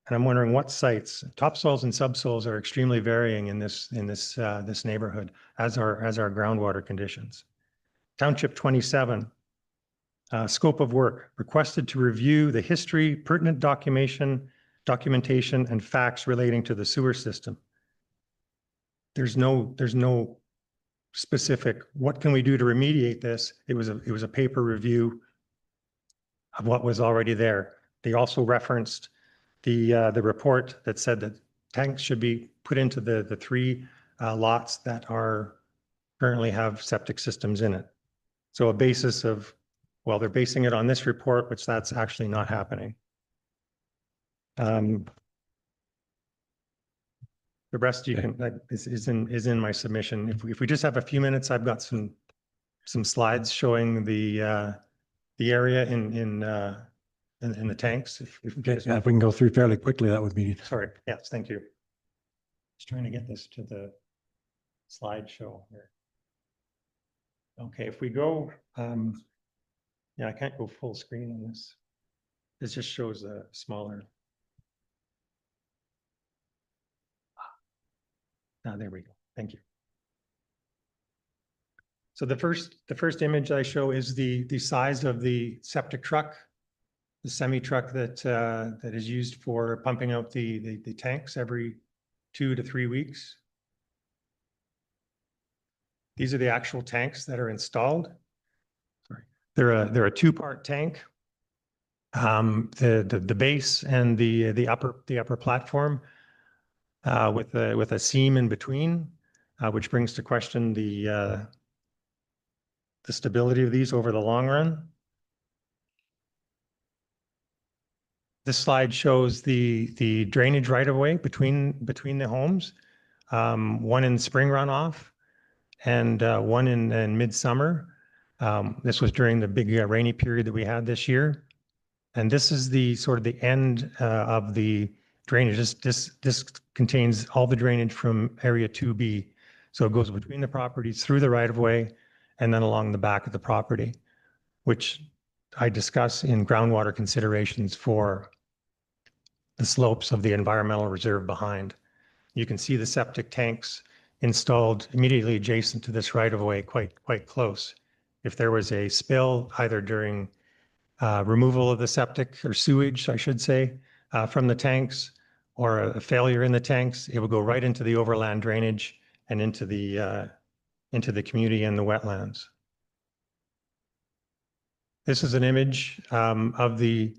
And I'm wondering what sites. Topsoils and subsoils are extremely varying in this neighborhood, as are groundwater conditions. Township 27, scope of work, requested to review the history, pertinent documentation, and facts relating to the sewer system. There's no specific, what can we do to remediate this? It was a paper review of what was already there. They also referenced the report that said that tanks should be put into the three lots that currently have septic systems in it. So a basis of, well, they're basing it on this report, which that's actually not happening. The rest you can, is in my submission. If we just have a few minutes, I've got some slides showing the area in the tanks. If Okay, yeah, if we can go through fairly quickly, that would be. Sorry, yes, thank you. Just trying to get this to the slideshow here. Okay, if we go, yeah, I can't go full screen on this. This just shows a smaller. There we go. Thank you. So the first image I show is the size of the septic truck, the semi truck that is used for pumping out the tanks every 2 to 3 weeks. These are the actual tanks that are installed. Sorry, they're a two-part tank. The base and the upper platform with a seam in between, which brings to question the stability of these over the long run. This slide shows the drainage right of way between the homes, one in spring runoff and one in midsummer. This was during the big rainy period that we had this year. And this is the sort of the end of the drainage. This contains all the drainage from area 2B. So it goes between the properties, through the right of way, and then along the back of the property, which I discuss in groundwater considerations for the slopes of the environmental reserve behind. You can see the septic tanks installed immediately adjacent to this right of way, quite close. If there was a spill, either during removal of the septic or sewage, I should say, from the tanks, or a failure in the tanks, it would go right into the overland drainage and into the community and the wetlands. This is an image of the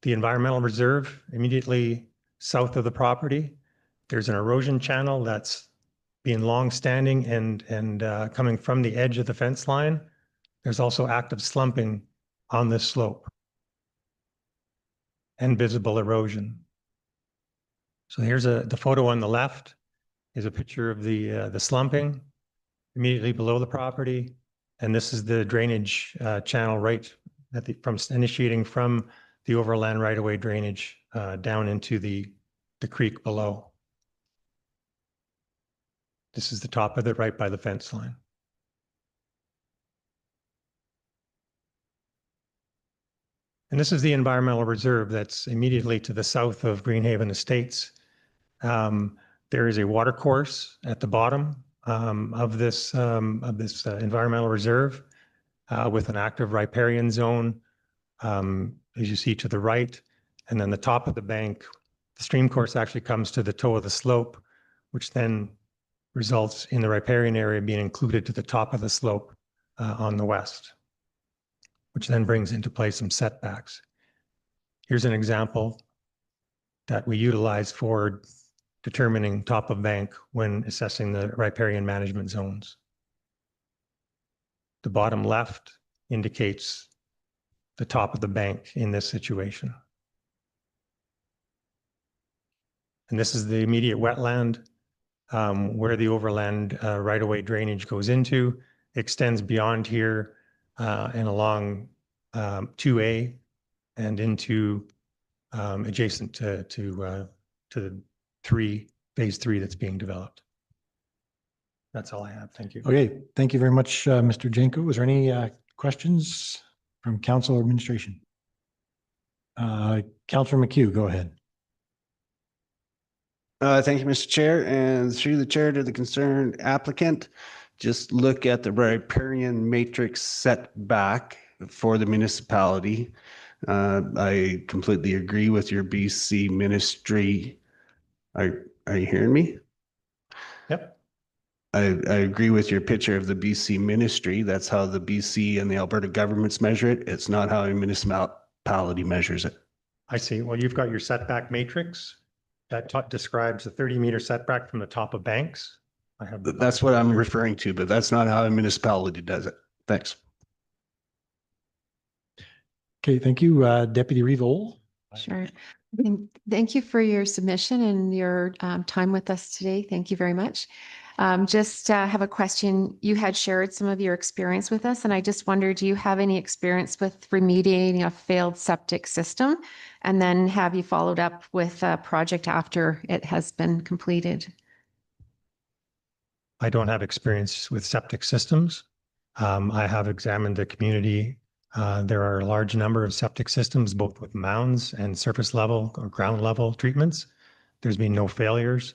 environmental reserve immediately south of the property. There's an erosion channel that's been long-standing and coming from the edge of the fence line. There's also active slumping on this slope and visible erosion. So here's the photo on the left is a picture of the slumping immediately below the property. And this is the drainage channel right initiating from the overland right-of-way drainage down into the creek below. This is the top of it right by the fence line. And this is the environmental reserve that's immediately to the south of Greenhaven Estates. There is a water course at the bottom of this environmental reserve with an active riparian zone, as you see to the right. And then the top of the bank, the stream course actually comes to the toe of the slope, which then results in the riparian area being included to the top of the slope on the west, which then brings into play some setbacks. Here's an example that we utilize for determining top of bank when assessing the riparian management zones. The bottom left indicates the top of the bank in this situation. And this is the immediate wetland where the overland right-of-way drainage goes into, extends beyond here and along 2A and into adjacent to the phase 3 that's being developed. That's all I have. Thank you. Okay, thank you very much, Mr. Jenko. Is there any questions from council or administration? Councillor McHugh, go ahead. Thank you, Mr. Chair, and through the chair to the concerned applicant, just look at the riparian matrix setback for the municipality. I completely agree with your BC ministry. Are you hearing me? Yep. I agree with your picture of the BC ministry. That's how the BC and the Alberta governments measure it. It's not how a municipality measures it. I see. Well, you've got your setback matrix that describes a 30-meter setback from the top of banks. I have. That's what I'm referring to, but that's not how a municipality does it. Thanks. Okay, thank you. Deputy Revol. Sure. Thank you for your submission and your time with us today. Thank you very much. Just have a question. You had shared some of your experience with us, and I just wondered, do you have any experience with remediating a failed septic system? And then have you followed up with a project after it has been completed? I don't have experience with septic systems. I have examined the community. There are a large number of septic systems, both with mounds and surface level or ground level treatments. There's been no failures.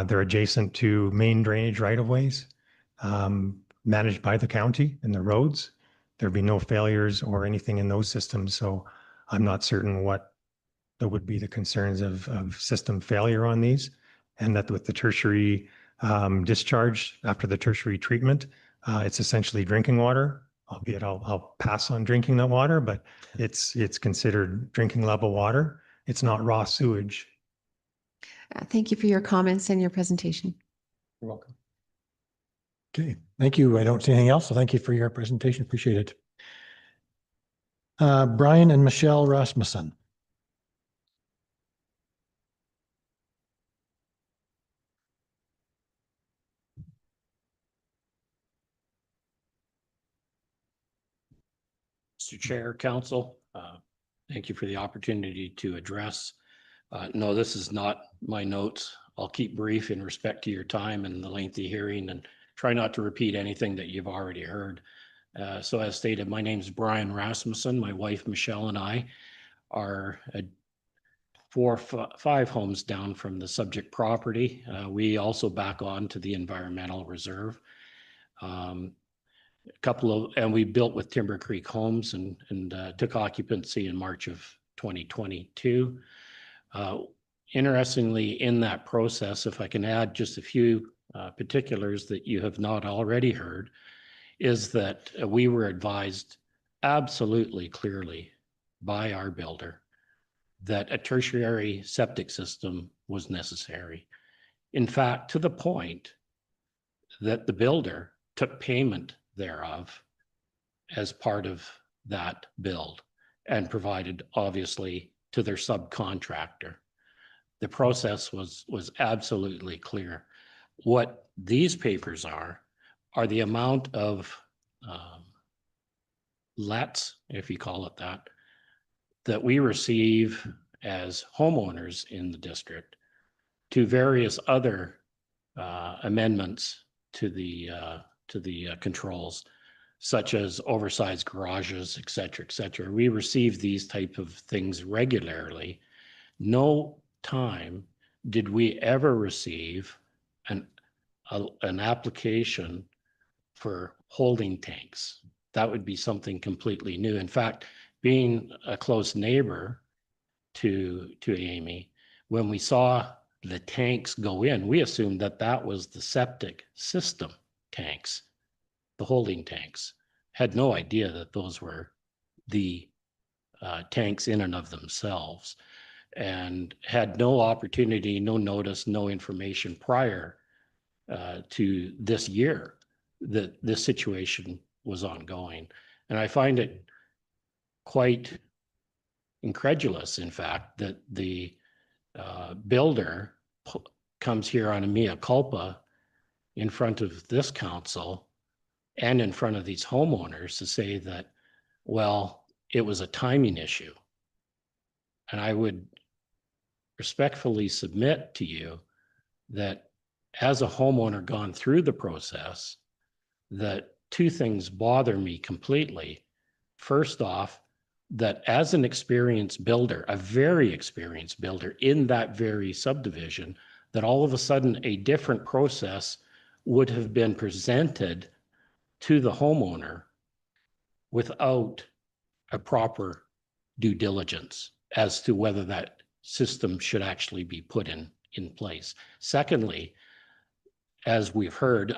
They're adjacent to main drainage right-of-ways managed by the county and the roads. There'd be no failures or anything in those systems. So I'm not certain what would be the concerns of system failure on these. And that with the tertiary discharge after the tertiary treatment, it's essentially drinking water, albeit I'll pass on drinking that water, but it's considered drinking level water. It's not raw sewage. Thank you for your comments and your presentation. You're welcome. Okay, thank you. I don't see anything else, so thank you for your presentation. Appreciate it. Brian and Michelle Rasmussen. Mr. Chair, Council, thank you for the opportunity to address. No, this is not my notes. I'll keep brief in respect to your time and the lengthy hearing and try not to repeat anything that you've already heard. So as stated, my name is Brian Rasmussen. My wife, Michelle, and I are 5 homes down from the subject property. We also back on to the environmental reserve. And we built with Timber Creek Homes and took occupancy in March of 2022. Interestingly, in that process, if I can add just a few particulars that you have not already heard, is that we were advised absolutely clearly by our builder that a tertiary septic system was necessary. In fact, to the point that the builder took payment thereof as part of that build and provided obviously to their subcontractor. The process was absolutely clear. What these papers are the amount of lets, if you call it that we receive as homeowners in the district to various other amendments to the controls, such as oversized garages, et cetera, et cetera. We receive these type of things regularly. No time did we ever receive an application for holding tanks. That would be something completely new. In fact, being a close neighbor to Amy, when we saw the tanks go in, we assumed that was the septic system tanks, the holding tanks. Had no idea that those were the tanks in and of themselves, and had no opportunity, no notice, no information prior to this year that this situation was ongoing. And I find it quite incredulous, in fact, that the builder comes here on a mea culpa in front of this council and in front of these homeowners to say that, well, it was a timing issue. And I would respectfully submit to you that as a homeowner gone through the process, that two things bother me completely. First off, that as an experienced builder, a very experienced builder in that very subdivision, that all of a sudden a different process would have been presented to the homeowner without a proper due diligence as to whether that system should actually be put in place. Secondly, as we've heard,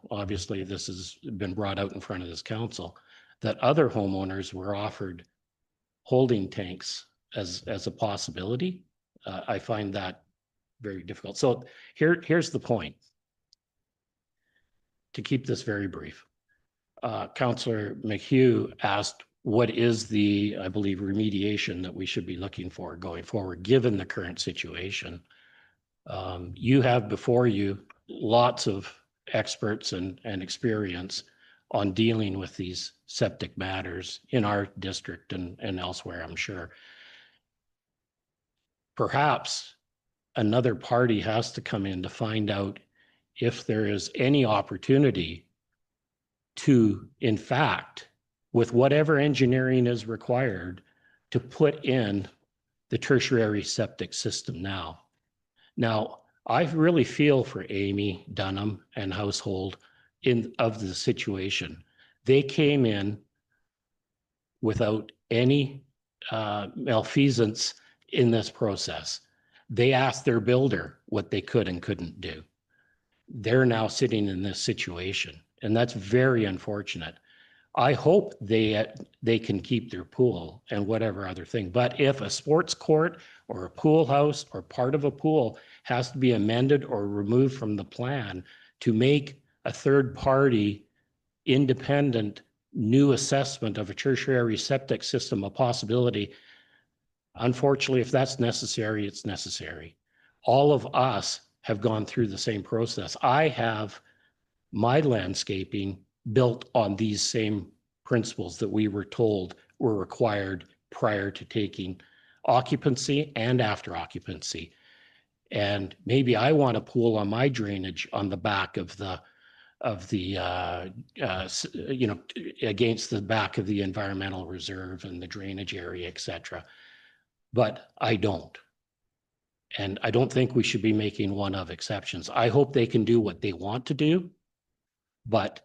obviously this has been brought out in front of this council, that other homeowners were offered holding tanks as a possibility. I find that very difficult. So here's the point. To keep this very brief, Councillor McHugh asked, what is the, I believe, remediation that we should be looking for going forward, given the current situation? You have before you lots of experts and experience on dealing with these septic matters in our district and elsewhere, I'm sure. Perhaps another party has to come in to find out if there is any opportunity to, in fact, with whatever engineering is required, to put in the tertiary septic system now. Now, I really feel for Amy Dunham and household of the situation. They came in without any malfeasance in this process. They asked their builder what they could and couldn't do. They're now sitting in this situation, and that's very unfortunate. I hope they can keep their pool and whatever other thing. But if a sports court or a pool house or part of a pool has to be amended or removed from the plan to make a third party independent new assessment of a tertiary septic system a possibility, unfortunately, if that's necessary, it's necessary. All of us have gone through the same process. I have my landscaping built on these same principles that we were told were required prior to taking occupancy and after occupancy. And maybe I want a pool on my drainage on the back of the against the back of the environmental reserve and the drainage area, etc. But I don't. And I don't think we should be making one of exceptions. I hope they can do what they want to do, but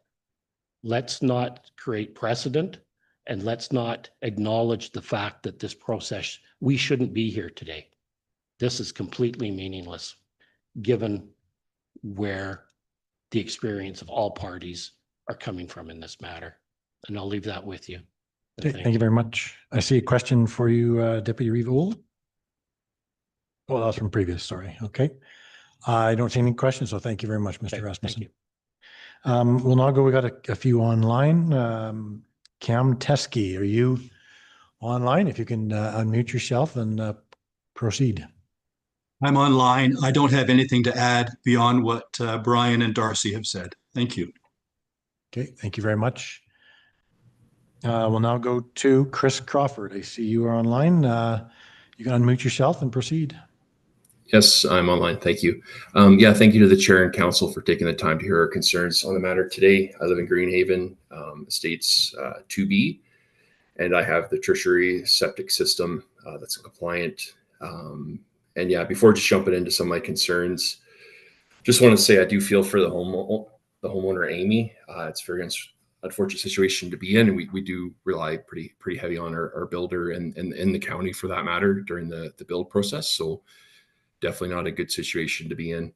let's not create precedent, and let's not acknowledge the fact that this process, we shouldn't be here today. This is completely meaningless, given where the experience of all parties are coming from in this matter. And I'll leave that with you. Okay, thank you very much. I see a question for you, Deputy Reeve Ould. Oh, that was from previous, sorry. Okay. I don't see any questions, so thank you very much, Mr. Okay, Rasmussen. thank you. We'll now go, we got a few online. Cam Teskey, are you online? If you can unmute yourself and proceed. I'm online. I don't have anything to add beyond what Brian and Darcy have said. Thank you. Okay, thank you very much. We'll now go to Chris Crawford. I see you are online. You can unmute yourself and proceed. Yes, I'm online. Thank you. Yeah, thank you to the chair and council for taking the time to hear our concerns on the matter today. I live in Greenhaven, Estates 2B, and I have the tertiary septic system that's compliant. And yeah, before just jumping into some of my concerns, just want to say I do feel for the homeowner, Amy. It's a very unfortunate situation to be in, and we do rely pretty heavy on our builder and in the county for that matter during the build process. So definitely not a good situation to be in.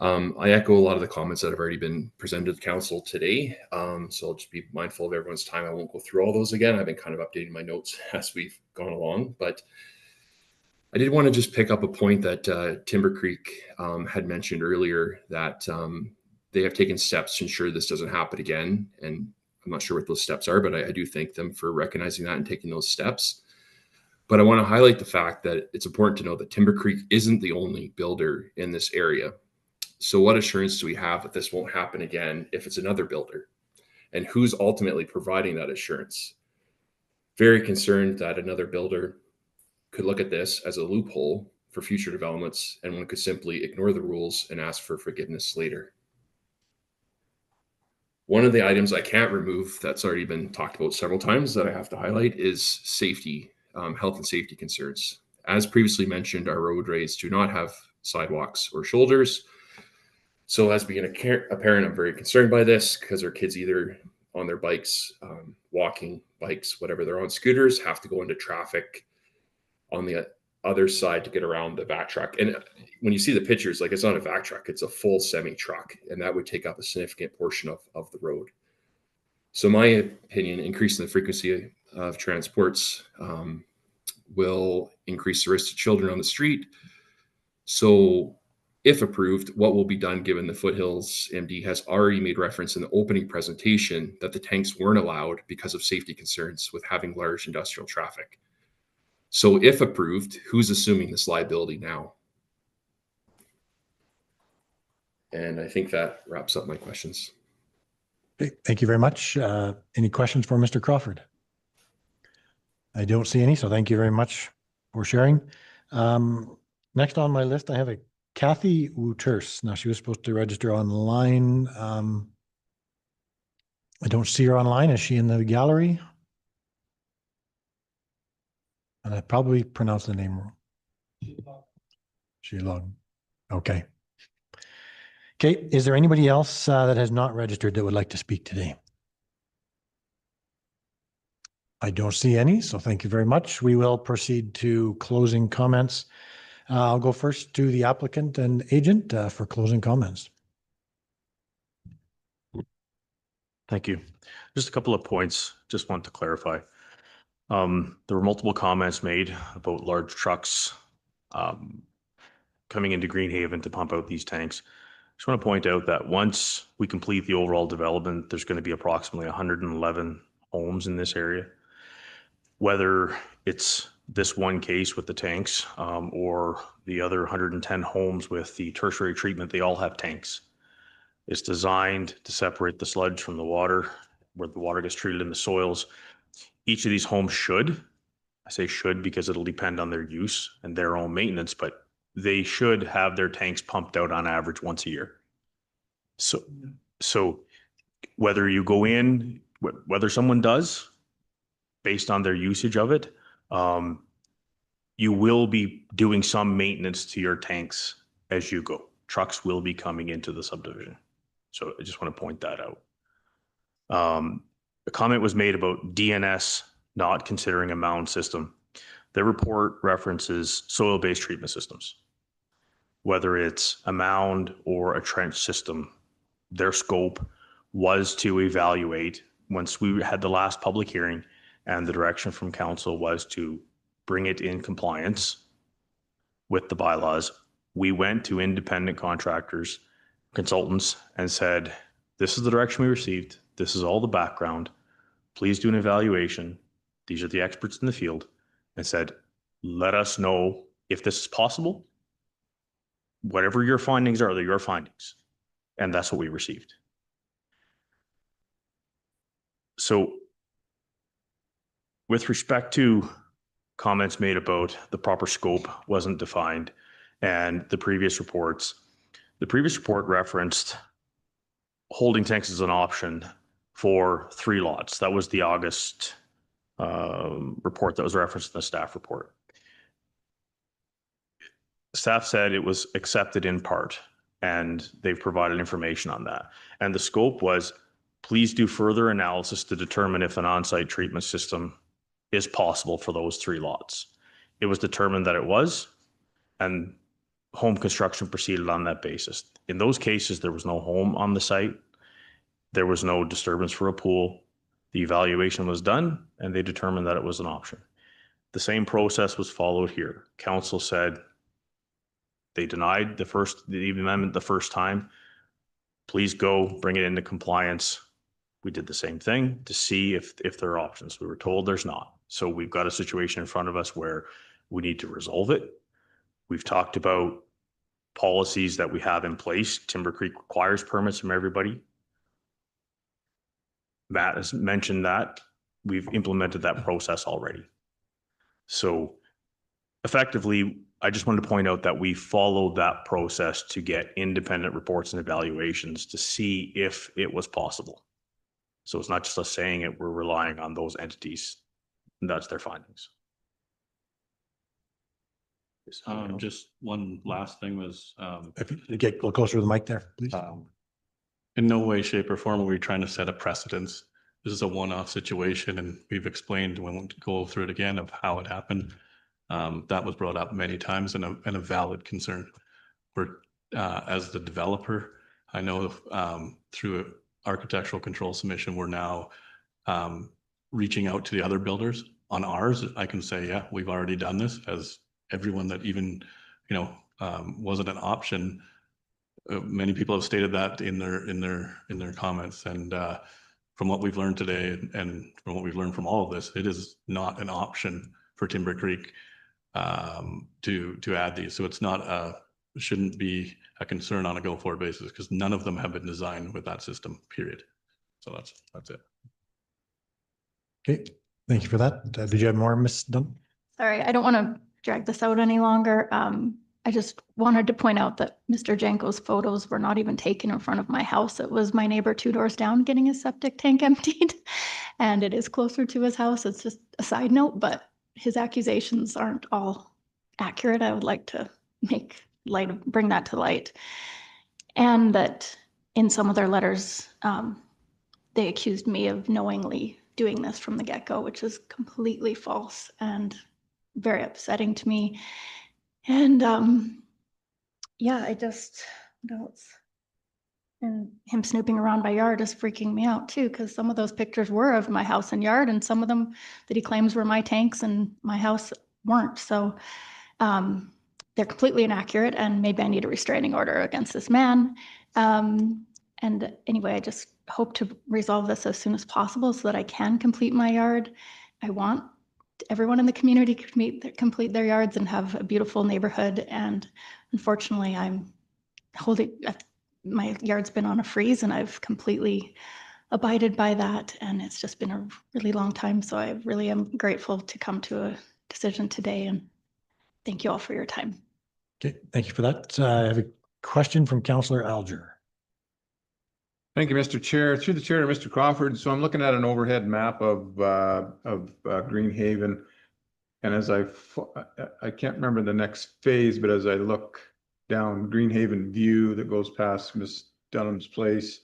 I echo a lot of the comments that have already been presented to the council today. So I'll just be mindful of everyone's time. I won't go through all those again. I've been kind of updating my notes as we've gone along, but I did want to just pick up a point that Timber Creek had mentioned earlier, that they have taken steps to ensure this doesn't happen again. And I'm not sure what those steps are, but I do thank them for recognizing that and taking those steps. But I want to highlight the fact that it's important to know that Timber Creek isn't the only builder in this area. So what assurance do we have that this won't happen again if it's another builder? And who's ultimately providing that assurance? Very concerned that another builder could look at this as a loophole for future developments, and one could simply ignore the rules and ask for forgiveness later. One of the items I can't remove that's already been talked about several times that I have to highlight is safety, health and safety concerns. As previously mentioned, our roadways do not have sidewalks or shoulders. So as being a parent, I'm very concerned by this because our kids either on their bikes, walking bikes, whatever, they're on scooters, have to go into traffic on the other side to get around the vac truck. And when you see the pictures, like, it's not a vac truck, it's a full semi truck, and that would take up a significant portion of the road. So my opinion, increasing the frequency of transports will increase the risk to children on the street. So if approved, what will be done given the Foothills MD has already made reference in the opening presentation that the tanks weren't allowed because of safety concerns with having large industrial traffic? So if approved, who's assuming this liability now? And I think that wraps up my questions. Okay, thank you very much. Any questions for Mr. Crawford? I don't see any, so thank you very much for sharing. Next on my list, I have a Kathy Wooters. Now, she was supposed to register online. I don't see her online. Is she in the gallery? And I probably pronounced the name wrong. Shilong. Okay. Okay, is there anybody else that has not registered that would like to speak today? I don't see any, so thank you very much. We will proceed to closing comments. I'll go first to the applicant and agent for closing comments. Thank you. Just a couple of points, just want to clarify. There were multiple comments made about large trucks coming into Greenhaven to pump out these tanks. Just want to point out that once we complete the overall development, there's going to be approximately 111 homes in this area. Whether it's this one case with the tanks or the other 110 homes with the tertiary treatment, they all have tanks. It's designed to separate the sludge from the water, where the water gets treated in the soils. Each of these homes should, I say should because it'll depend on their use and their own maintenance, but they should have their tanks pumped out on average once a year. So whether you go in, whether someone does, based on their usage of it, you will be doing some maintenance to your tanks as you go. Trucks will be coming into the subdivision. So I just want to point that out. A comment was made about DNS not considering a mound system. The report references soil-based treatment systems. Whether it's a mound or a trench system, their scope was to evaluate, once we had the last public hearing and the direction from council was to bring it in compliance with the bylaws, we went to independent contractors, consultants, and said, this is the direction we received. This is all the background. Please do an evaluation. These are the experts in the field, and said, let us know if this is possible. Whatever your findings are, they're your findings. And that's what we received. So with respect to comments made about the proper scope wasn't defined and the previous report referenced holding tanks as an option for 3 lots. That was the August report that was referenced in the staff report. Staff said it was accepted in part, and they've provided information on that. And the scope was, please do further analysis to determine if an on-site treatment system is possible for those 3 lots. It was determined that it was, and home construction proceeded on that basis. In those cases, there was no home on the site. There was no disturbance for a pool. The evaluation was done, and they determined that it was an option. The same process was followed here. Council said they denied the amendment the first time. Please go bring it into compliance. We did the same thing to see if there are options. We were told there's not. So we've got a situation in front of us where we need to resolve it. We've talked about policies that we have in place. Timber Creek requires permits from everybody. Matt has mentioned that. We've implemented that process already. So effectively, I just wanted to point out that we followed that process to get independent reports and evaluations to see if it was possible. So it's not just us saying it, we're relying on those entities, and that's their findings. Just one last thing was, If you get a little closer to the mic there, please. in no way, shape or form are we trying to set a precedence. This is a one-off situation and we've explained, we won't go through it again, of how it happened. That was brought up many times and a valid concern. We're, as the developer, I know through architectural control submission, we're now reaching out to the other builders on ours. I can say, yeah, we've already done this, as everyone that even, wasn't an option. Many people have stated that in their comments, and from what we've learned today and from what we've learned from all of this, it is not an option for Timber Creek to add these. So it's not shouldn't be a concern on a go forward basis, because none of them have been designed with that system, period. So that's it. Okay, thank you for that. Did you have more, Ms. Dunn? Sorry, I don't want to drag this out any longer. I just wanted to point out that Mr. Janko's photos were not even taken in front of my house. It was my neighbor 2 doors down getting his septic tank emptied. And it is closer to his house. It's just a side note, but his accusations aren't all accurate. I would like to bring that to light. And that in some of their letters, they accused me of knowingly doing this from the get-go, which is completely false and very upsetting to me. And yeah, and him snooping around my yard is freaking me out too, because some of those pictures were of my house and yard, and some of them that he claims were my tanks and my house weren't. So they're completely inaccurate, and maybe I need a restraining order against this man. And anyway, I just hope to resolve this as soon as possible so that I can complete my yard. I want everyone in the community to complete their yards and have a beautiful neighborhood. And unfortunately, my yard's been on a freeze and I've completely abided by that. And it's just been a really long time. So I really am grateful to come to a decision today, and thank you all for your time. Okay, thank you for that. I have a question from Councillor Alger. Thank you, Mr. Chair. Through the chair to Mr. Crawford. So I'm looking at an overhead map of Greenhaven. And as I can't remember the next phase, but as I look down Greenhaven View that goes past Miss Dunham's place,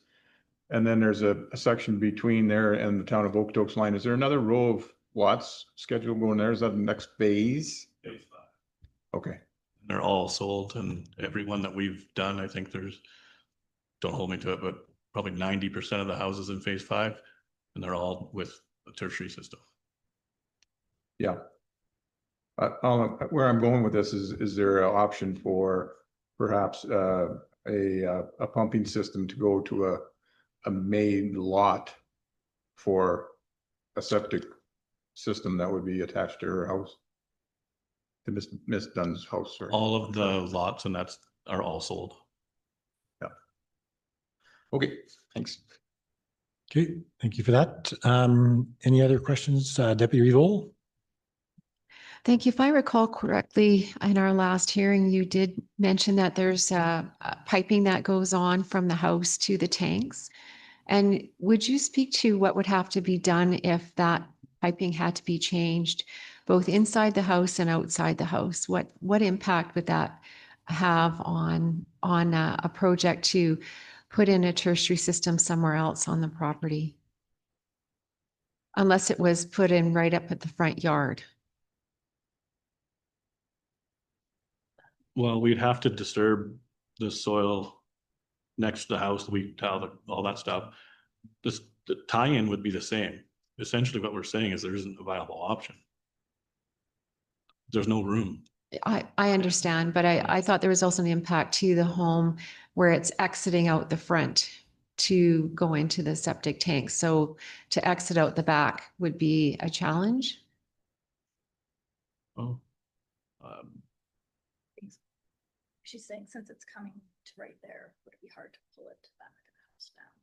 and then there's a section between there and the town of Okotoks line. Is there another row of lots scheduled going there? Is that the next phase? Phase 5. Okay. They're all sold, and every one that we've done, I think don't hold me to it, but probably 90% of the houses in phase 5, and they're all with a tertiary system. Yeah. Where I'm going with this is there an option for perhaps a pumping system to go to a main lot for a septic system that would be attached to her house? To Miss Dunn's house, sorry. All of the lots and are all sold. Yeah. Okay, thanks. Okay, thank you for that. Any other questions, Deputy Revol? Thank you. If I recall correctly, in our last hearing, you did mention that there's piping that goes on from the house to the tanks. And would you speak to what would have to be done if that piping had to be changed, both inside the house and outside the house? What impact would that have on a project to put in a tertiary system somewhere else on the property? Unless it was put in right up at the front yard. Well, we'd have to disturb the soil next to the house, the wheat tile, all that stuff. The tie-in would be the same. Essentially what we're saying is there isn't a viable option. There's no room. I understand, but I thought there was also an impact to the home where it's exiting out the front to go into the septic tank. So to exit out the back would be a challenge. Oh. She's saying since it's coming to right there, would it be hard to pull it back to the house down?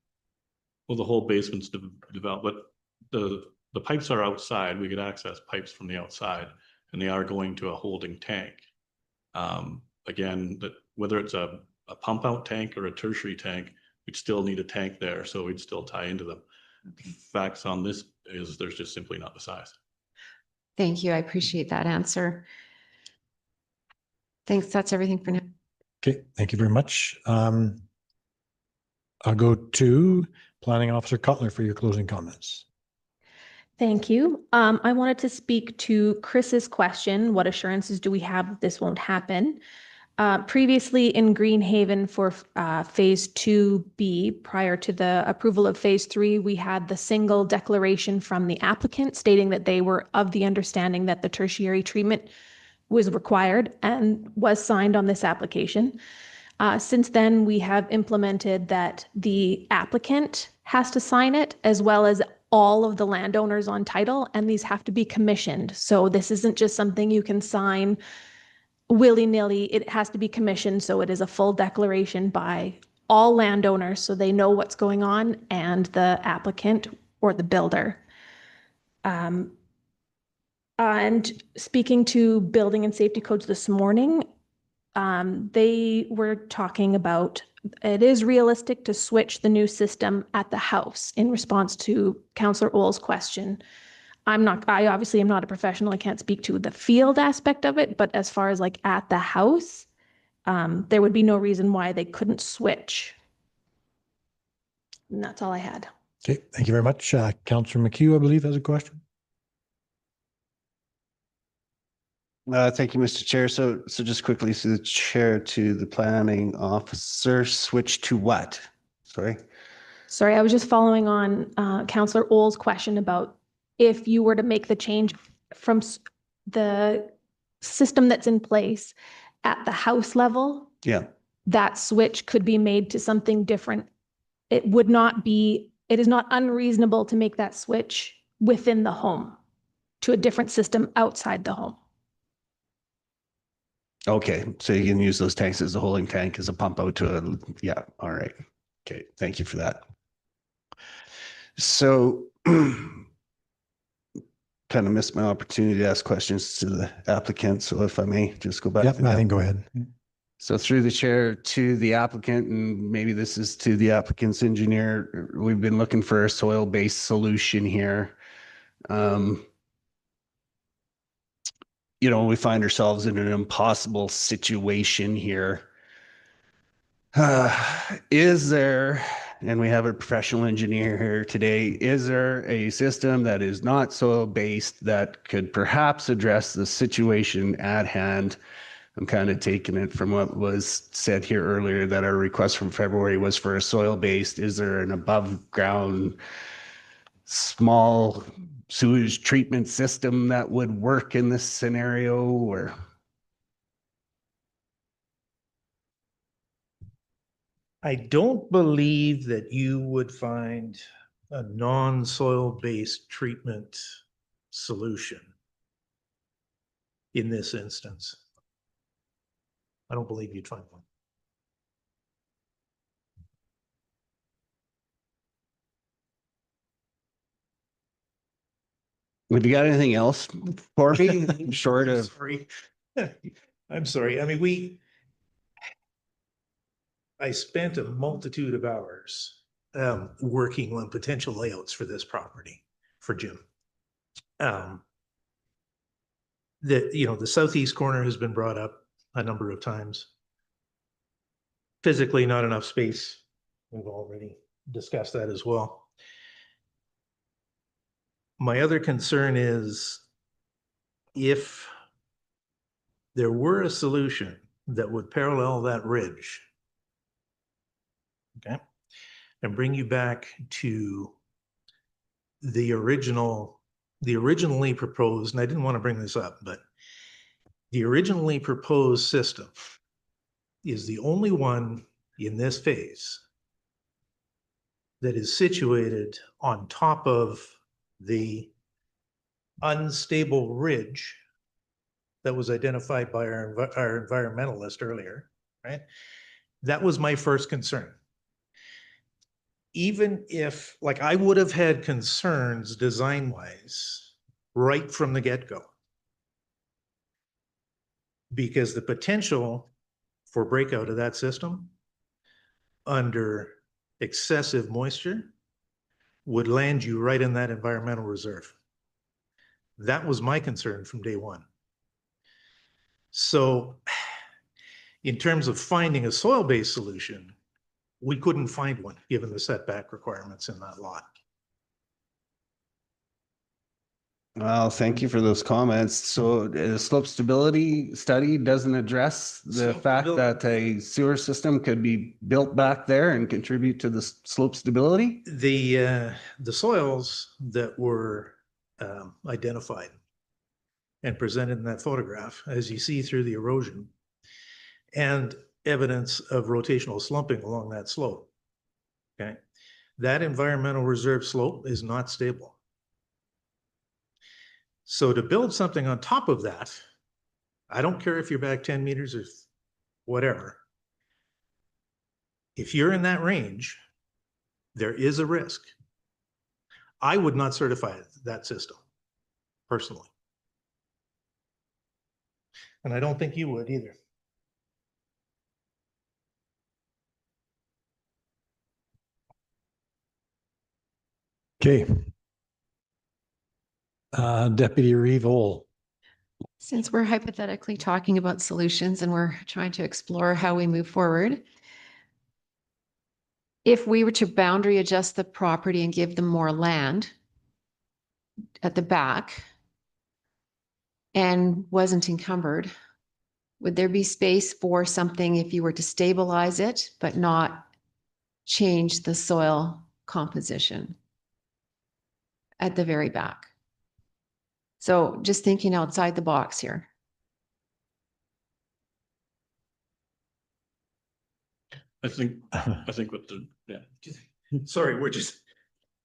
Well, the whole basement's developed, but the pipes are outside. We could access pipes from the outside, and they are going to a holding tank. Again, that whether it's a pump out tank or a tertiary tank, we'd still need a tank there, so we'd still tie into them. Facts on this is there's just simply not the size. Thank you. I appreciate that answer. Thanks. That's everything for now. Okay, thank you very much. I'll go to Planning Officer Cutler for your closing comments. Thank you. I wanted to speak to Chris's question. What assurances do we have that this won't happen? Previously in Greenhaven for phase 2B, prior to the approval of phase 3, we had the single declaration from the applicant stating that they were of the understanding that the tertiary treatment was required and was signed on this application. Since then, we have implemented that the applicant has to sign it, as well as all of the landowners on title, and these have to be commissioned. So this isn't just something you can sign willy-nilly. It has to be commissioned, so it is a full declaration by all landowners, so they know what's going on, and the applicant or the builder. And speaking to building and safety codes this morning, they were talking about it is realistic to switch the new system at the house in response to Councillor Ohl's question. I obviously am not a professional. I can't speak to the field aspect of it, but as far as like at the house, there would be no reason why they couldn't switch. And that's all I had. Okay, thank you very much. Councillor McHugh, I believe, has a question. Thank you, Mr. Chair. So just quickly, so the chair to the planning officer, switch to what? Sorry. Sorry, I was just following on Councillor Ohl's question about if you were to make the change from the system that's in place at the house level, Yeah. that switch could be made to something different. It is not unreasonable to make that switch within the home to a different system outside the home. Okay, so you can use those tanks as a holding tank, as a pump out to a, yeah, all right. Okay, thank you for that. So kind of missed my opportunity to ask questions to the applicant, so if I may just go back. Yep, I think go ahead. So through the chair to the applicant, and maybe this is to the applicant's engineer, we've been looking for a soil-based solution here. You know, we find ourselves in an impossible situation here. Is there, and we have a professional engineer here today, is there a system that is not soil-based that could perhaps address the situation at hand? I'm kind of taking it from what was said here earlier that our request from February was for a soil-based. Is there an above ground small sewage treatment system that would work in this scenario, or? I don't believe that you would find a non-soil-based treatment solution in this instance. I don't believe you'd find one. Have you got anything else for me? Short of. Sorry. I'm sorry. I mean, I spent a multitude of hours working on potential layouts for this property for Jim. The southeast corner has been brought up a number of times. Physically, not enough space. We've already discussed that as well. My other concern is if there were a solution that would parallel that ridge, okay, and bring you back to the originally proposed, and I didn't want to bring this up, but the originally proposed system is the only one in this phase that is situated on top of the unstable ridge that was identified by our environmentalist earlier, right? That was my first concern. Even if, like, I would have had concerns design-wise right from the get-go. Because the potential for breakout of that system under excessive moisture would land you right in that environmental reserve. That was my concern from day one. So in terms of finding a soil-based solution, we couldn't find one given the setback requirements in that lot. Well, thank you for those comments. So the slope stability study doesn't address the fact that a sewer system could be built back there and contribute to the slope stability? The soils that were identified and presented in that photograph, as you see through the erosion and evidence of rotational slumping along that slope, okay? That environmental reserve slope is not stable. So to build something on top of that, I don't care if you're back 10 meters or whatever. If you're in that range, there is a risk. I would not certify that system personally. And I don't think you would either. Okay. Deputy Reeve-Ohl. Since we're hypothetically talking about solutions and we're trying to explore how we move forward, if we were to boundary adjust the property and give them more land at the back and wasn't encumbered, would there be space for something if you were to stabilize it, but not change the soil composition at the very back? So just thinking outside the box here. I think with the, yeah. Sorry, we're just.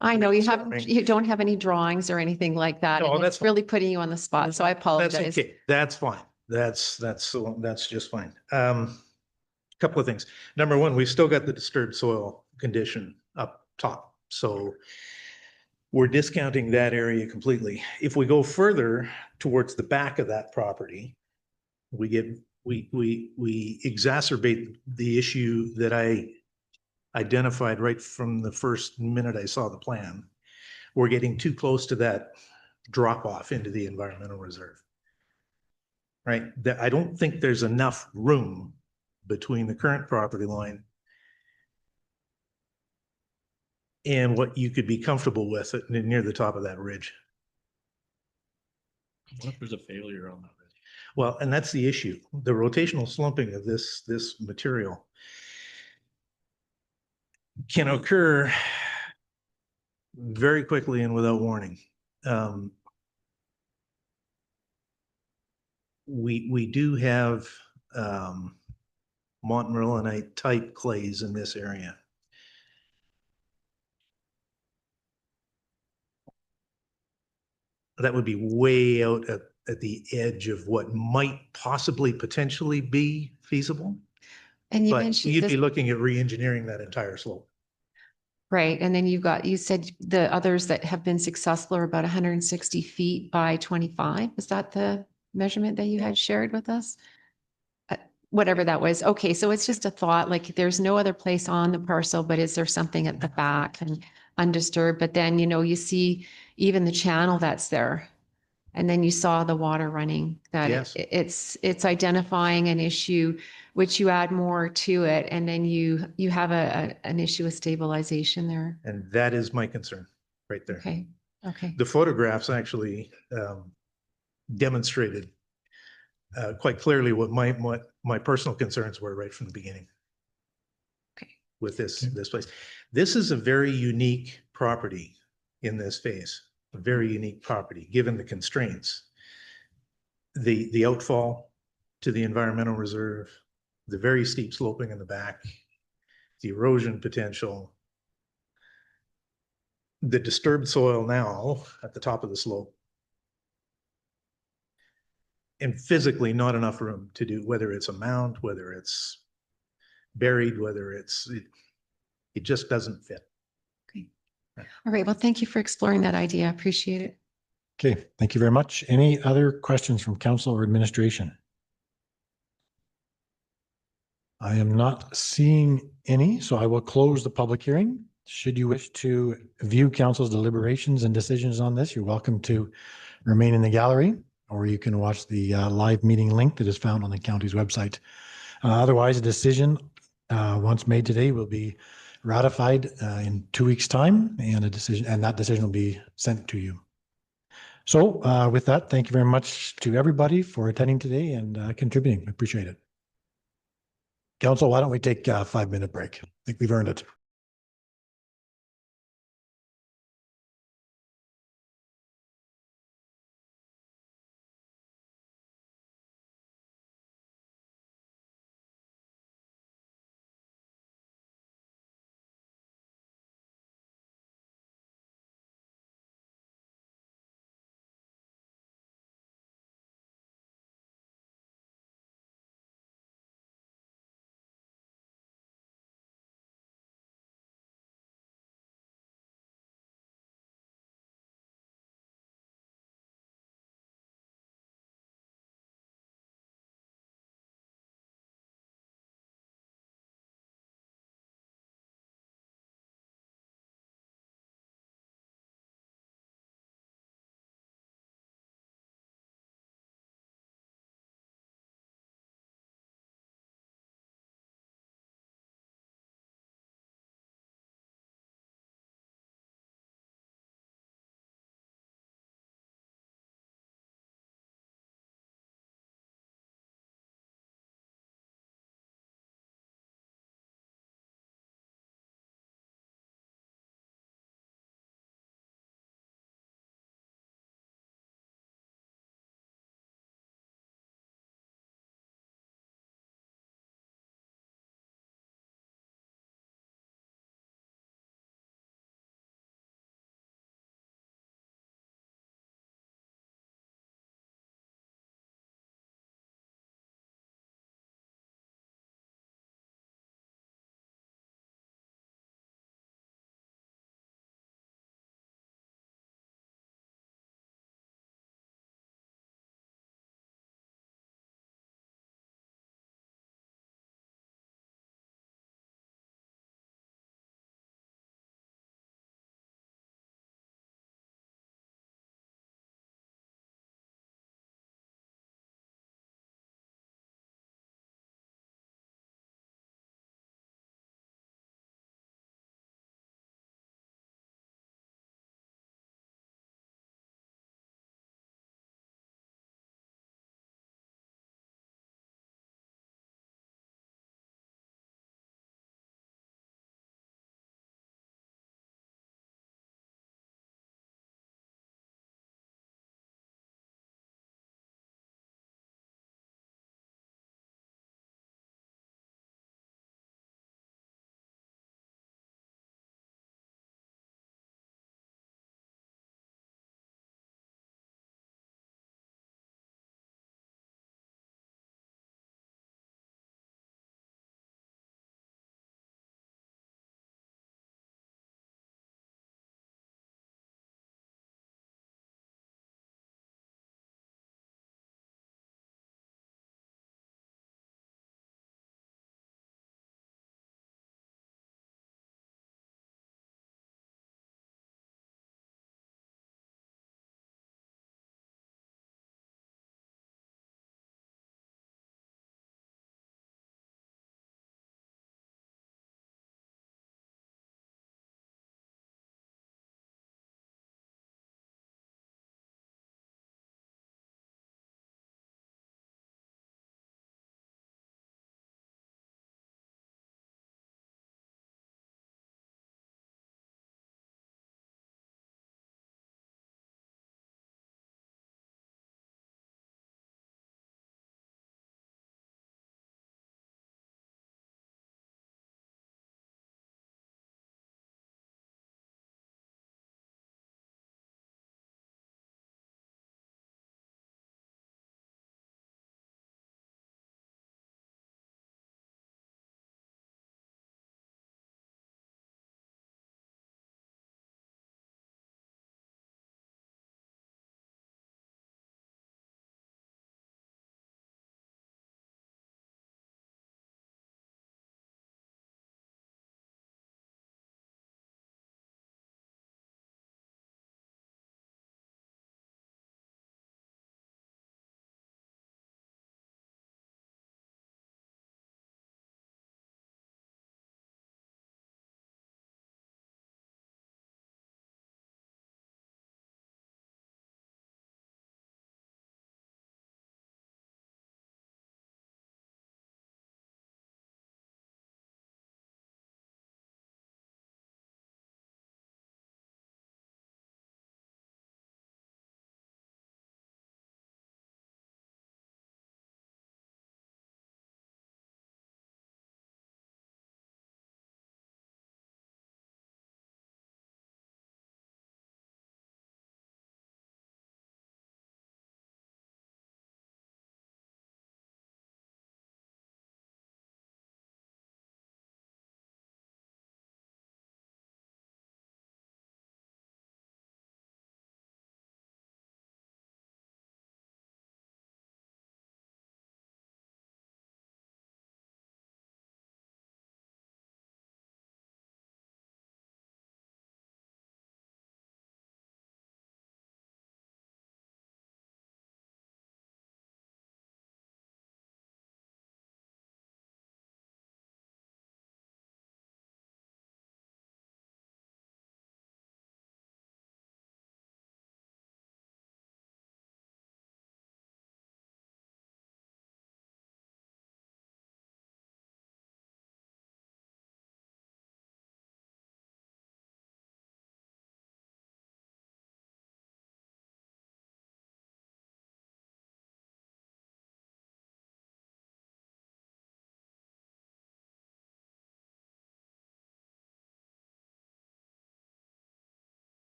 I know you don't have any drawings or anything like that. No, and that's it's really putting you on the spot. So I That's apologize. okay. That's fine. That's just fine. Couple of things. Number one, we've still got the disturbed soil condition up top. So we're discounting that area completely. If we go further towards the back of that property, we exacerbate the issue that I identified right from the first minute I saw the plan. We're getting too close to that drop off into the environmental reserve. Right? I don't think there's enough room between the current property line and what you could be comfortable with near the top of that ridge. What if there's a failure on that? Well, and that's the issue. The rotational slumping of this material can occur very quickly and without warning. We do have Montmorillonite type clays in this area. That would be way out at the edge of what might possibly potentially be feasible. And you But mentioned you'd this, be looking at re-engineering that entire slope. right? And then you said the others that have been successful are about 160 feet by 25. Was that the measurement that you had shared with us? Whatever that was. Okay, so it's just a thought, like there's no other place on the parcel, but is there something at the back and undisturbed? But then, you see even the channel that's there. And then you saw the water running, that Yes. it's identifying an issue, which you add more to it. And then you have an issue with stabilization there. And that is my concern right there. Okay, okay. The photographs actually demonstrated quite clearly what my personal concerns were right from the beginning. Okay. With this place. This is a very unique property in this phase, a very unique property, given the constraints. The outfall to the environmental reserve, the very steep sloping in the back, the erosion potential, the disturbed soil now at the top of the slope. and physically not enough room to do, whether it's a mound, whether it's buried, whether it just doesn't fit. All right. Well, thank you for exploring that idea. I appreciate it. Okay, thank you very much. Any other questions from council or administration? I am not seeing any, so I will close the public hearing. Should you wish to view council's deliberations and decisions on this, you're welcome to remain in the gallery, or you can watch the live meeting link that is found on the county's website. Otherwise, a decision once made today will be ratified in 2 weeks' time, and that decision will be sent to you. So with that, thank you very much to everybody for attending today and contributing. I appreciate it. Council, why don't we take a 5-minute break? I think we've earned it.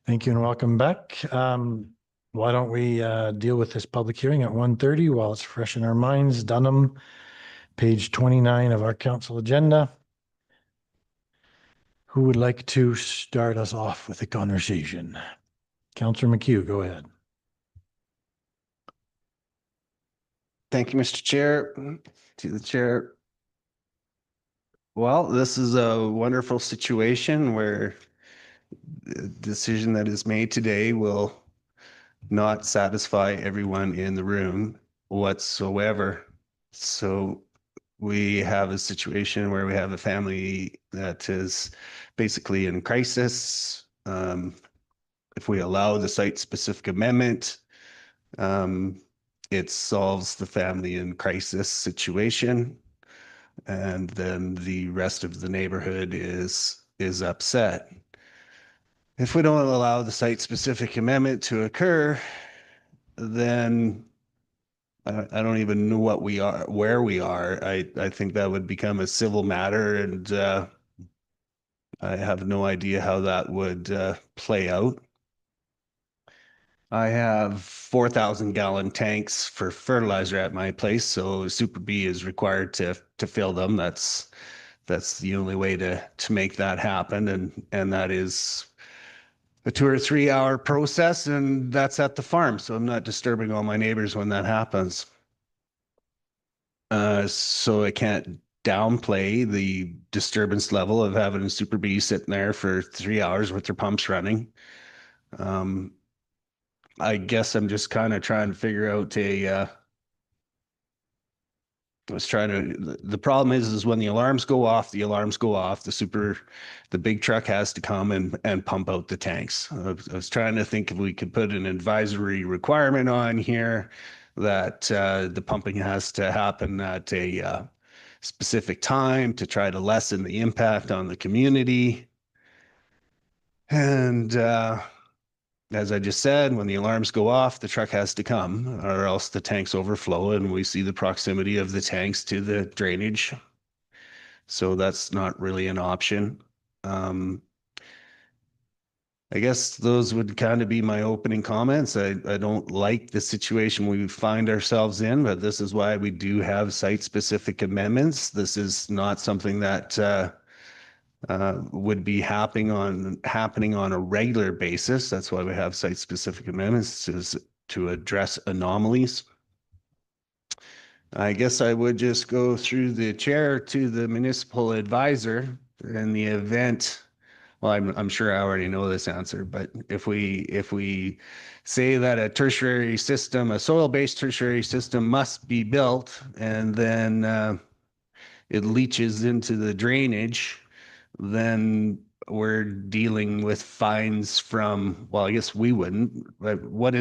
Thank you and welcome back. Why don't we deal with this public hearing at 1:30 while it's fresh in our minds? Dunham, page 29 of our council agenda. Who would like to start us off with the conversation? Councillor McHugh, go ahead. Thank you, Mr. Chair. To the chair. Well, this is a wonderful situation where the decision that is made today will not satisfy everyone in the room whatsoever. So we have a situation where we have a family that is basically in crisis. If we allow the site-specific amendment, it solves the family in crisis situation, and then the rest of the neighborhood is upset. If we don't allow the site-specific amendment to occur, then I don't even know what we are, where we are. I think that would become a civil matter, and I have no idea how that would play out. I have 4,000 gallon tanks for fertilizer at my place, so Super B is required to fill them. That's the only way to make that happen, and that is a 2 or 3 hour process, and that's at the farm, so I'm not disturbing all my neighbors when that happens. So I can't downplay the disturbance level of having a Super B sitting there for 3 hours with their pumps running. I guess I'm just kind of trying to figure out the problem is when the alarms go off, the big truck has to come and pump out the tanks. I was trying to think if we could put an advisory requirement on here that the pumping has to happen at a specific time to try to lessen the impact on the community. And as I just said, when the alarms go off, the truck has to come, or else the tanks overflow, and we see the proximity of the tanks to the drainage. So that's not really an option. I guess those would kind of be my opening comments. I don't like the situation we find ourselves in, but this is why we do have site-specific amendments. This is not something that would be happening on a regular basis. That's why we have site-specific amendments, is to address anomalies. I guess I would just go through the chair to the municipal advisor in the event. Well, I'm sure I already know this answer, but if we say that a tertiary system, a soil-based tertiary system must be built, and then it leaches into the drainage, then we're dealing with fines from, well, I guess we wouldn't, but what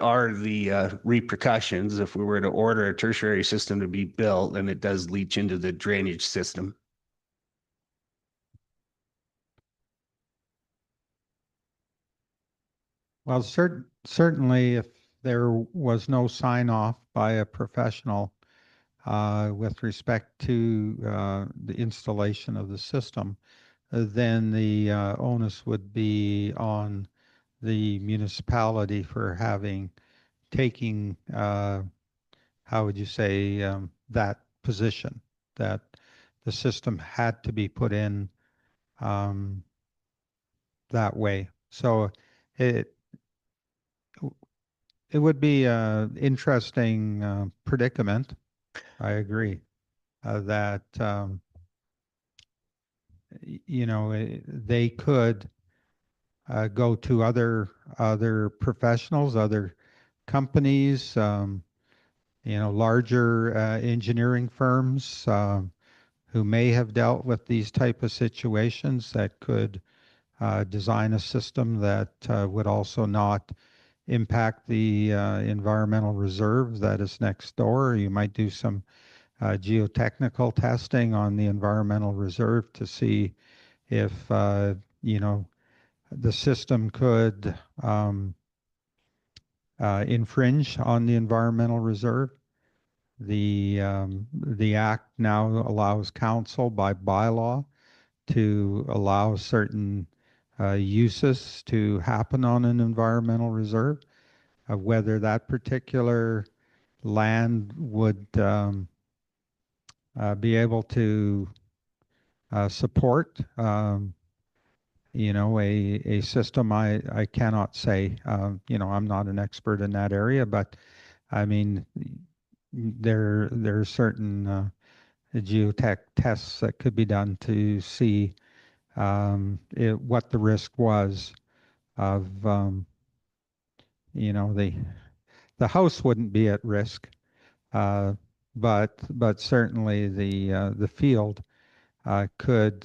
are the repercussions if we were to order a tertiary system to be built and it does leach into the drainage system? Well, certainly if there was no sign off by a professional with respect to the installation of the system, then the onus would be on the municipality for taking, how would you say, that position, that the system had to be put in that way. So it would be an interesting predicament. I agree that they could go to other professionals, other companies, larger engineering firms who may have dealt with these type of situations that could design a system that would also not impact the environmental reserve that is next door. You might do some geotechnical testing on the environmental reserve to see if the system could infringe on the environmental reserve. The act now allows council by bylaw to allow certain uses to happen on an environmental reserve. Whether that particular land would be able to support a system, I cannot say. I'm not an expert in that area, but I mean, there are certain geotech tests that could be done to see what the risk was of, the house wouldn't be at risk, but certainly the field could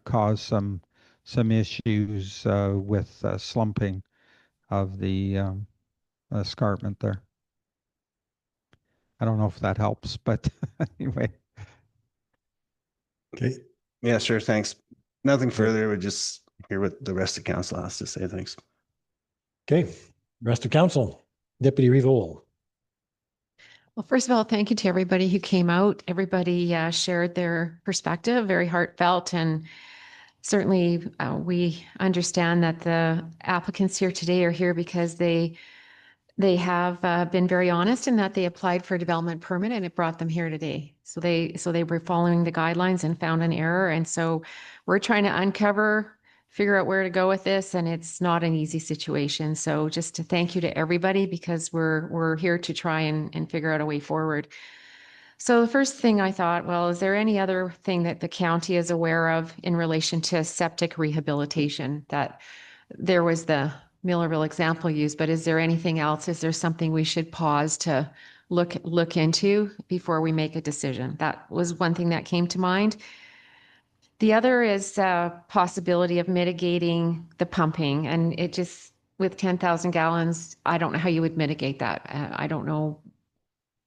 cause some issues with slumping of the escarpment there. I don't know if that helps, but anyway. Okay. Yeah, sure. Thanks. Nothing further. We'll just hear what the rest of council has to say. Thanks. Okay. Rest of council, Deputy Revol. Well, first of all, thank you to everybody who came out. Everybody shared their perspective, very heartfelt, and certainly we understand that the applicants here today are here because they have been very honest in that they applied for a development permit and it brought them here today. So they were following the guidelines and found an error. And so we're trying to uncover, figure out where to go with this. And it's not an easy situation. So just to thank you to everybody, because we're here to try and figure out a way forward. So the first thing I thought, well, is there any other thing that the county is aware of in relation to septic rehabilitation? That there was the Millerville example used, but is there anything else? Is there something we should pause to look into before we make a decision? That was one thing that came to mind. The other is possibility of mitigating the pumping, and it just with 10,000 gallons, I don't know how you would mitigate that. I don't know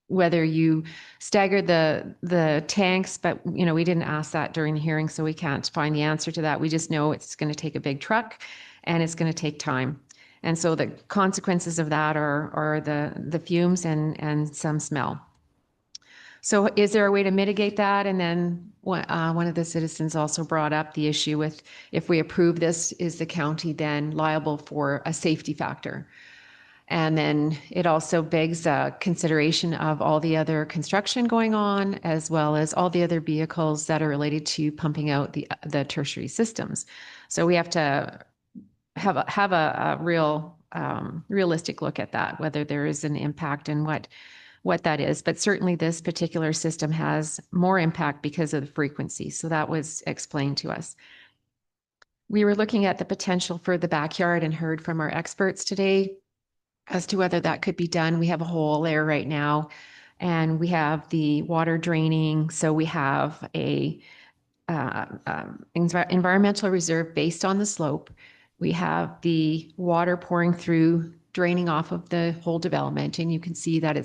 whether you stagger the tanks, but we didn't ask that during the hearing, so we can't find the answer to that. We just know it's going to take a big truck and it's going to take time. And so the consequences of that are the fumes and some smell. So is there a way to mitigate that? And then one of the citizens also brought up the issue with, if we approve this, is the county then liable for a safety factor? And then it also begs consideration of all the other construction going on, as well as all the other vehicles that are related to pumping out the tertiary systems. So we have to have a real realistic look at that, whether there is an impact and what that is. But certainly this particular system has more impact because of the frequency. So that was explained to us. We were looking at the potential for the backyard and heard from our experts today as to whether that could be done. We have a hole there right now, and we have the water draining. So we have a environmental reserve based on the slope. We have the water pouring through, draining off of the whole development, and you can see that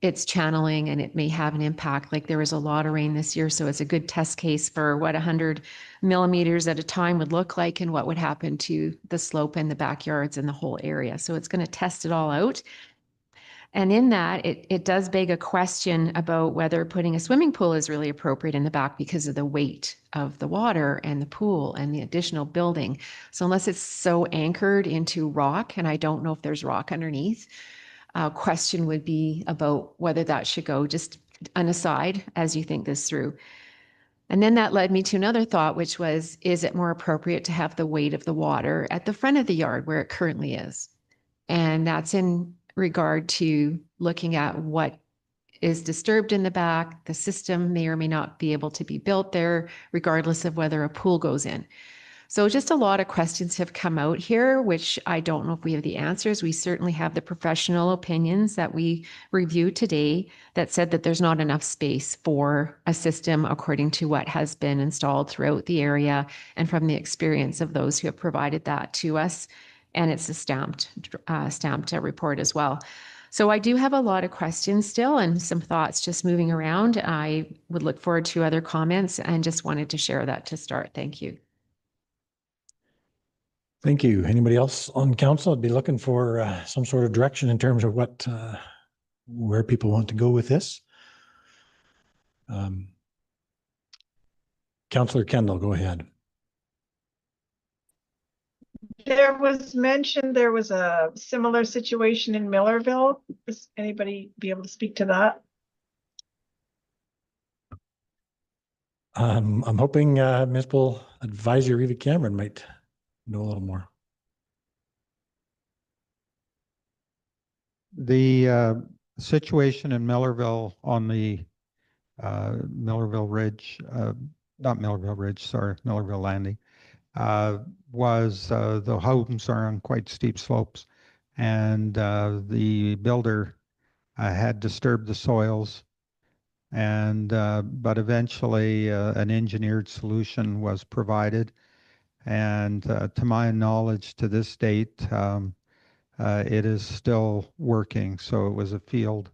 it's channeling and it may have an impact. Like there was a lot of rain this year, so it's a good test case for what 100 millimeters at a time would look like and what would happen to the slope and the backyards and the whole area. So it's going to test it all out. And in that, it does beg a question about whether putting a swimming pool is really appropriate in the back because of the weight of the water and the pool and the additional building. So unless it's so anchored into rock, and I don't know if there's rock underneath, question would be about whether that should go. Just an aside as you think this through. And then that led me to another thought, which was, is it more appropriate to have the weight of the water at the front of the yard where it currently is? And that's in regard to looking at what is disturbed in the back. The system may or may not be able to be built there, regardless of whether a pool goes in. So just a lot of questions have come out here, which I don't know if we have the answers. We certainly have the professional opinions that we reviewed today that said that there's not enough space for a system according to what has been installed throughout the area and from the experience of those who have provided that to us. And it's a stamped report as well. So I do have a lot of questions still and some thoughts just moving around. I would look forward to other comments and just wanted to share that to start. Thank you. Thank you. Anybody else on council? I'd be looking for some sort of direction in terms of where people want to go with this. Councillor Kendall, go ahead. There was mentioned there was a similar situation in Millerville. Does anybody be able to speak to that? I'm hoping Municipal Advisor Reva Cameron might know a little more. The situation in Millerville on the Millerville Ridge, not Millerville Ridge, sorry, Millerville Landing, was the homes are on quite steep slopes, and the builder had disturbed the soils, and but eventually an engineered solution was provided, and to my knowledge, to this date, it is still working. So it was a field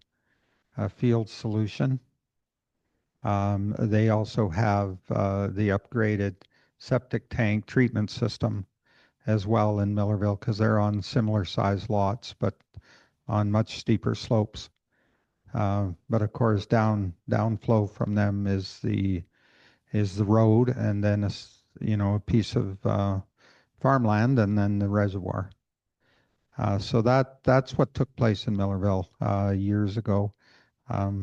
solution. They also have the upgraded septic tank treatment system as well in Millerville, because they're on similar size lots, but on much steeper slopes. But of course, downflow from them is the road, and then a piece of farmland, and then the reservoir. So that's what took place in Millerville years ago.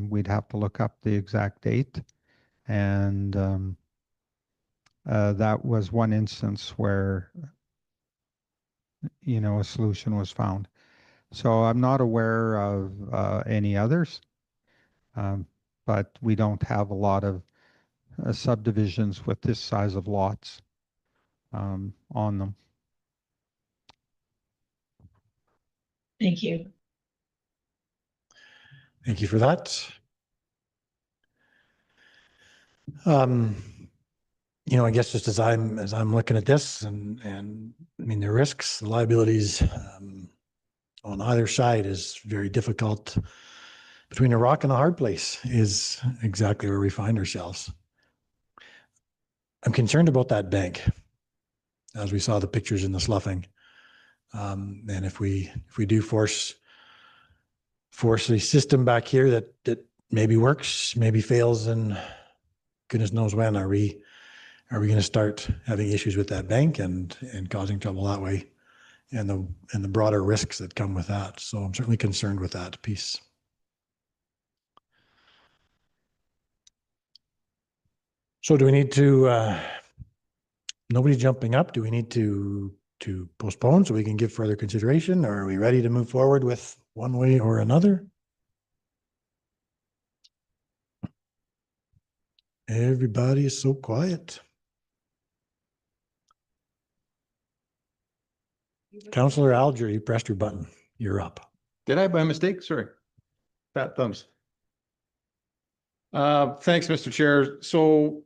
We'd have to look up the exact date, and that was one instance where a solution was found. So I'm not aware of any others, but we don't have a lot of subdivisions with this size of lots on them. Thank you. Thank you for that. I guess just as I'm looking at this, and I mean the risks, the liabilities on either side is very difficult. Between a rock and a hard place is exactly where we find ourselves. I'm concerned about that bank, as we saw the pictures in the sloughing, and if we do force a system back here that maybe works, maybe fails, and goodness knows when, are we going to start having issues with that bank and causing trouble that way, and the broader risks that come with that. So I'm certainly concerned with that piece. So do we need to, nobody jumping up, do we need to postpone so we can give further consideration, or are we ready to move forward with one way or another? Everybody is so quiet. Councillor Alger, you pressed your button. You're up. Did I by mistake? Sorry. Fat thumbs. Thanks, Mr. Chair. So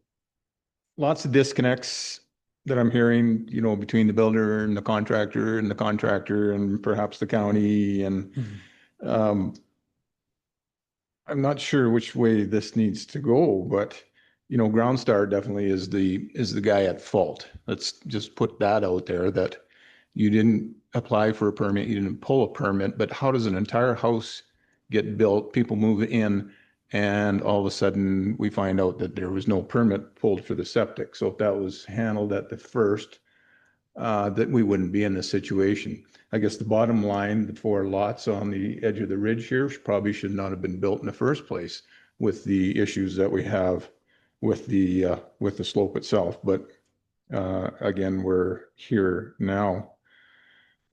lots of disconnects that I'm hearing, between the builder and the contractor and perhaps the county. And I'm not sure which way this needs to go, but GroundStar definitely is the guy at fault. Let's just put that out there, that you didn't apply for a permit, you didn't pull a permit, but how does an entire house get built, people move in, and all of a sudden we find out that there was no permit pulled for the septic? So if that was handled at the first, that we wouldn't be in this situation. I guess the bottom line, the 4 lots on the edge of the ridge here probably should not have been built in the first place, with the issues that we have with the slope itself. But again, we're here now.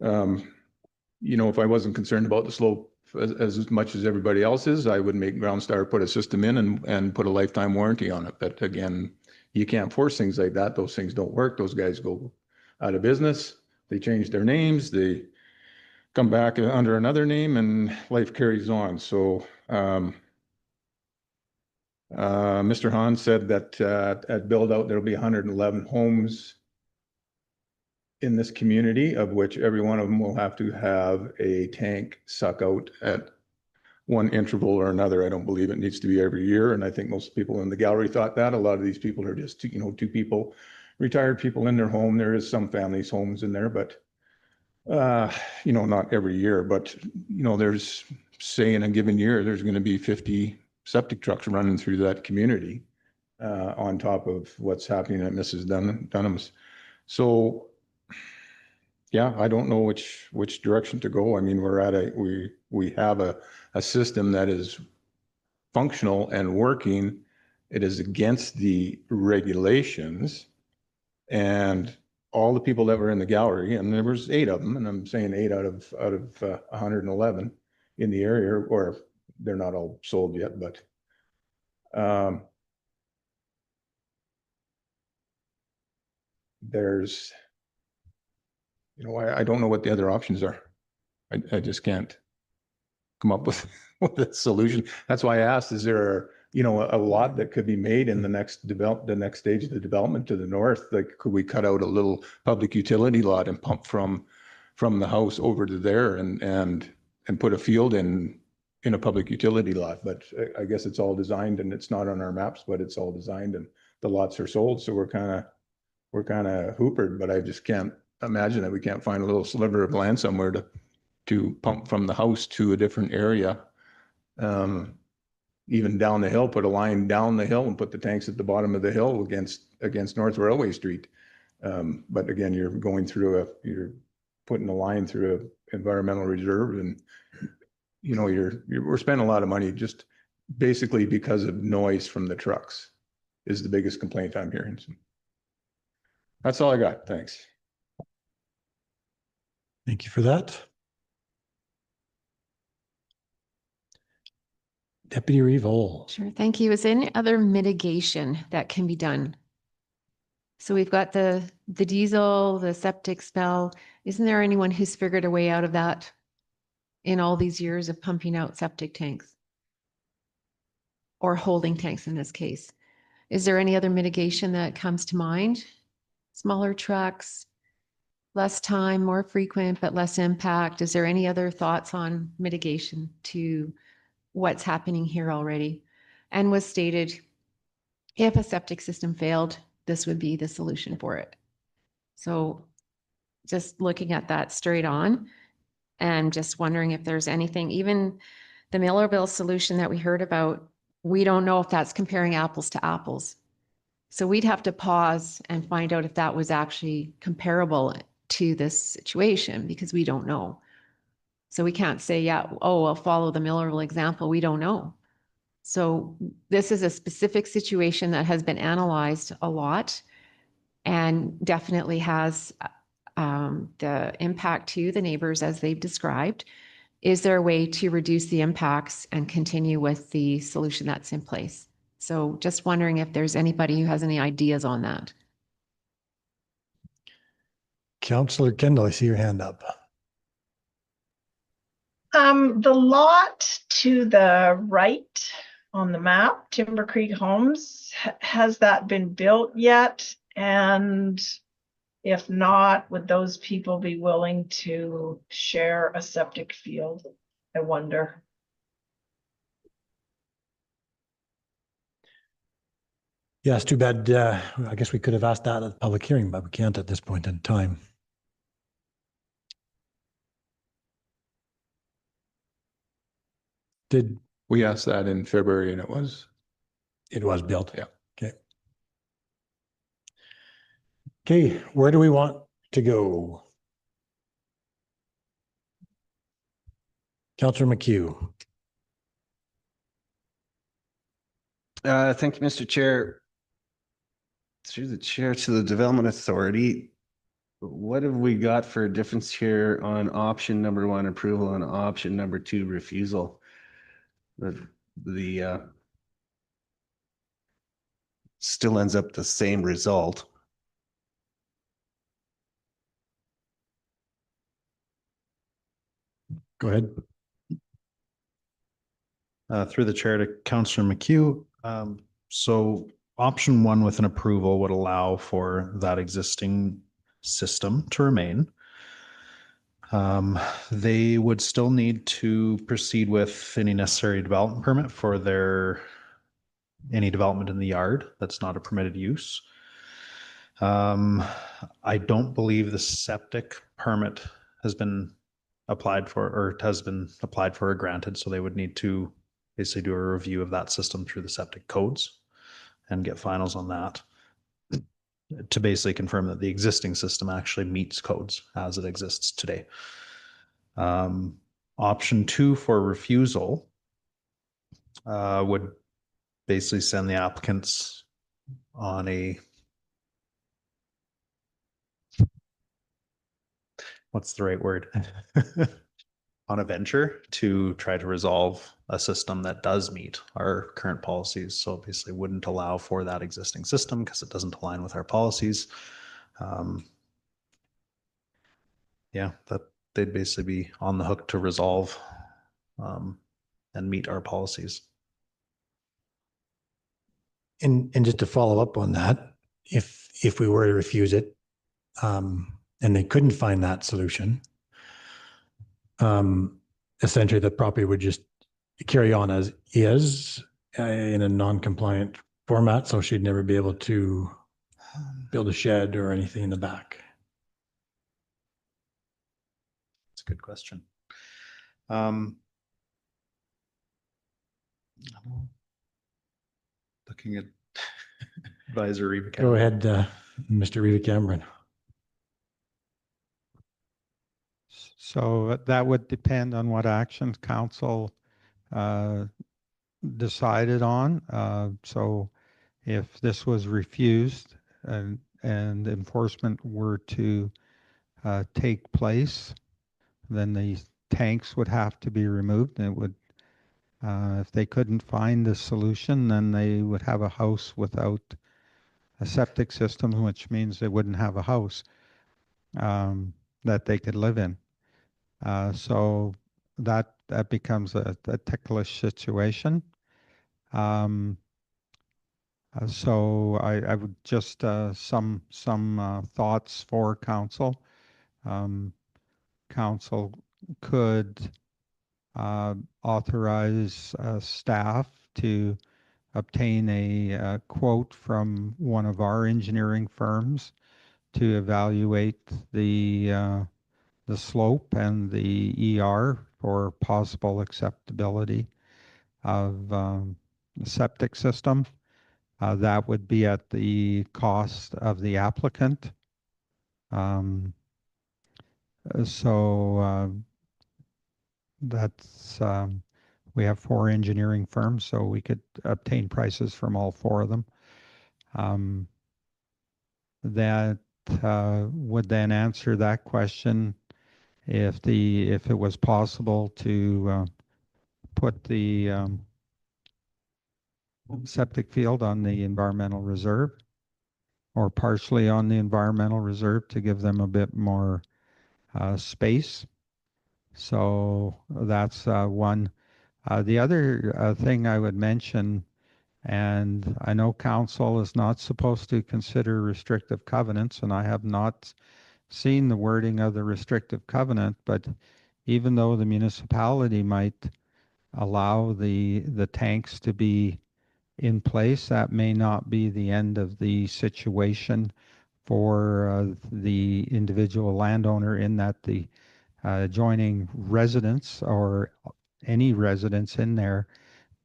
If I wasn't concerned about the slope as much as everybody else is, I would make GroundStar put a system in and put a lifetime warranty on it. But again, you can't force things like that. Those things don't work. Those guys go out of business. They change their names. They come back under another name, and life carries on. So Mr. Hahn said that at build out, there'll be 111 homes in this community, of which every one of them will have to have a tank suck out at one interval or another. I don't believe it needs to be every year. And I think most people in the gallery thought that. A lot of these people are just, two people, retired people in their home. There is some families' homes in there, but, not every year. But, there's, say, in a given year, there's going to be 50 septic trucks running through that community on top of what's happening at Mrs. Dunham's. So yeah, I don't know which direction to go. I mean, we have a system that is functional and working. It is against the regulations. And all the people that were in the gallery, and there was 8 of them, and I'm saying 8 out of 111 in the area, or they're not all sold yet, but there's, I don't know what the other options are. I just can't come up with a solution. That's why I asked, is there, a lot that could be made in the next stage of the development to the north? Like, could we cut out a little public utility lot and pump from the house over to there and put a field in a public utility lot? But I guess it's all designed, and it's not on our maps, but it's all designed and the lots are sold. So we're kind of hoopered, but I just can't imagine that we can't find a little sliver of land somewhere to pump from the house to a different area. Even down the hill, put a line down the hill and put the tanks at the bottom of the hill against North Railway Street. But again, you're putting a line through an environmental reserve, and we're spending a lot of money just basically because of noise from the trucks is the biggest complaint I'm hearing. So that's all I got. Thanks. Thank you for that. Deputy Revol. Sure, thank you. Is there any other mitigation that can be done? So we've got the diesel, the septic smell. Isn't there anyone who's figured a way out of that in all these years of pumping out septic tanks? Or holding tanks in this case? Is there any other mitigation that comes to mind? Smaller trucks, less time, more frequent, but less impact. Is there any other thoughts on mitigation to what's happening here already? And was stated, if a septic system failed, this would be the solution for it. So just looking at that straight on and just wondering if there's anything, even the Millerville solution that we heard about, we don't know if that's comparing apples to apples. So we'd have to pause and find out if that was actually comparable to this situation, because we don't know. So we can't say, yeah, oh, I'll follow the Millerville example. We don't know. So this is a specific situation that has been analyzed a lot and definitely has the impact to the neighbors as they've described. Is there a way to reduce the impacts and continue with the solution that's in place? So just wondering if there's anybody who has any ideas on that. Councillor Kendall, I see your hand up. The lot to the right on the map, Timber Creek Homes, has that been built yet? And if not, would those people be willing to share a septic field? I wonder. Yeah, it's too bad. I guess we could have asked that at the public hearing, but we can't at this point in time. Did we asked that in February, and it was built? Yeah. Okay. Okay, where do we want to go? Councillor McHugh. Thank you, Mr. Chair. Through the chair to the Development Authority, what have we got for a difference here on option number 1, approval, and option number 2, refusal? The still ends up the same result. Go ahead. Through the chair to Councillor McHugh. So option 1 with an approval would allow for that existing system to remain. They would still need to proceed with any necessary development permit for any development in the yard that's not a permitted use. I don't believe the septic permit has been applied for or granted, so they would need to basically do a review of that system through the septic codes and get finals on that. to basically confirm that the existing system actually meets codes as it exists today. Option 2 for refusal would basically send the applicants on a, what's the right word? On a venture to try to resolve a system that does meet our current policies. So basically wouldn't allow for that existing system because it doesn't align with our policies. Yeah, that they'd basically be on the hook to resolve and meet our policies. And just to follow up on that, if we were to refuse it, and they couldn't find that solution, essentially the property would just carry on as is in a non-compliant format, so she'd never be able to build a shed or anything in the back. That's a good question. Looking at Advisor Reva Go Cameron. ahead, Mr. Reva Cameron. So that would depend on what actions council decided on. So if this was refused and enforcement were to take place, then the tanks would have to be removed. And it would, if they couldn't find the solution, then they would have a house without a septic system, which means they wouldn't have a house that they could live in. So that becomes a ticklish situation. So I would just some thoughts for council. Council could authorize staff to obtain a quote from one of our engineering firms to evaluate the slope and the ER for possible acceptability of the septic system. That would be at the cost of the applicant. So that's we have 4 engineering firms, so we could obtain prices from all 4 of them. That would then answer that question if it was possible to put the septic field on the environmental reserve or partially on the environmental reserve to give them a bit more space. So that's one. The other thing I would mention, and I know council is not supposed to consider restrictive covenants, and I have not seen the wording of the restrictive covenant, but even though the municipality might allow the tanks to be in place, that may not be the end of the situation for the individual landowner, in that the adjoining residents or any residents in there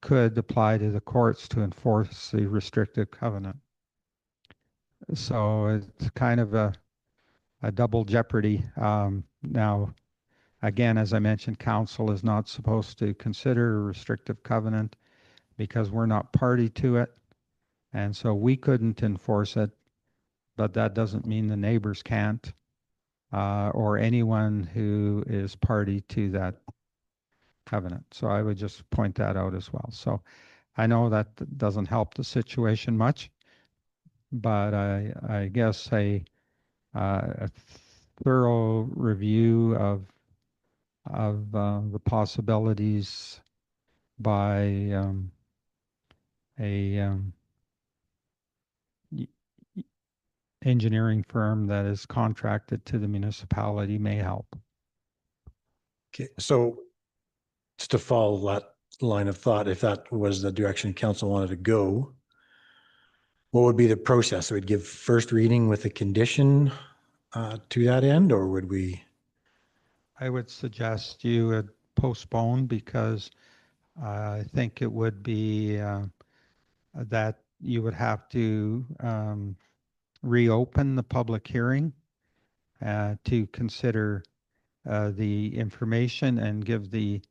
could apply to the courts to enforce the restrictive covenant. So it's kind of a double jeopardy. Now, again, as I mentioned, council is not supposed to consider a restrictive covenant because we're not party to it. And so we couldn't enforce it, but that doesn't mean the neighbors can't, or anyone who is party to that covenant. So I would just point that out as well. So I know that doesn't help the situation much, but I guess a thorough review of the possibilities by a engineering firm that is contracted to the municipality may help. Okay, so just to follow that line of thought, if that was the direction council wanted to go, what would be the process? We'd give first reading with a condition to that end, or would we? I would suggest you would postpone, because I think it would be that you would have to reopen the public hearing to consider the information and give the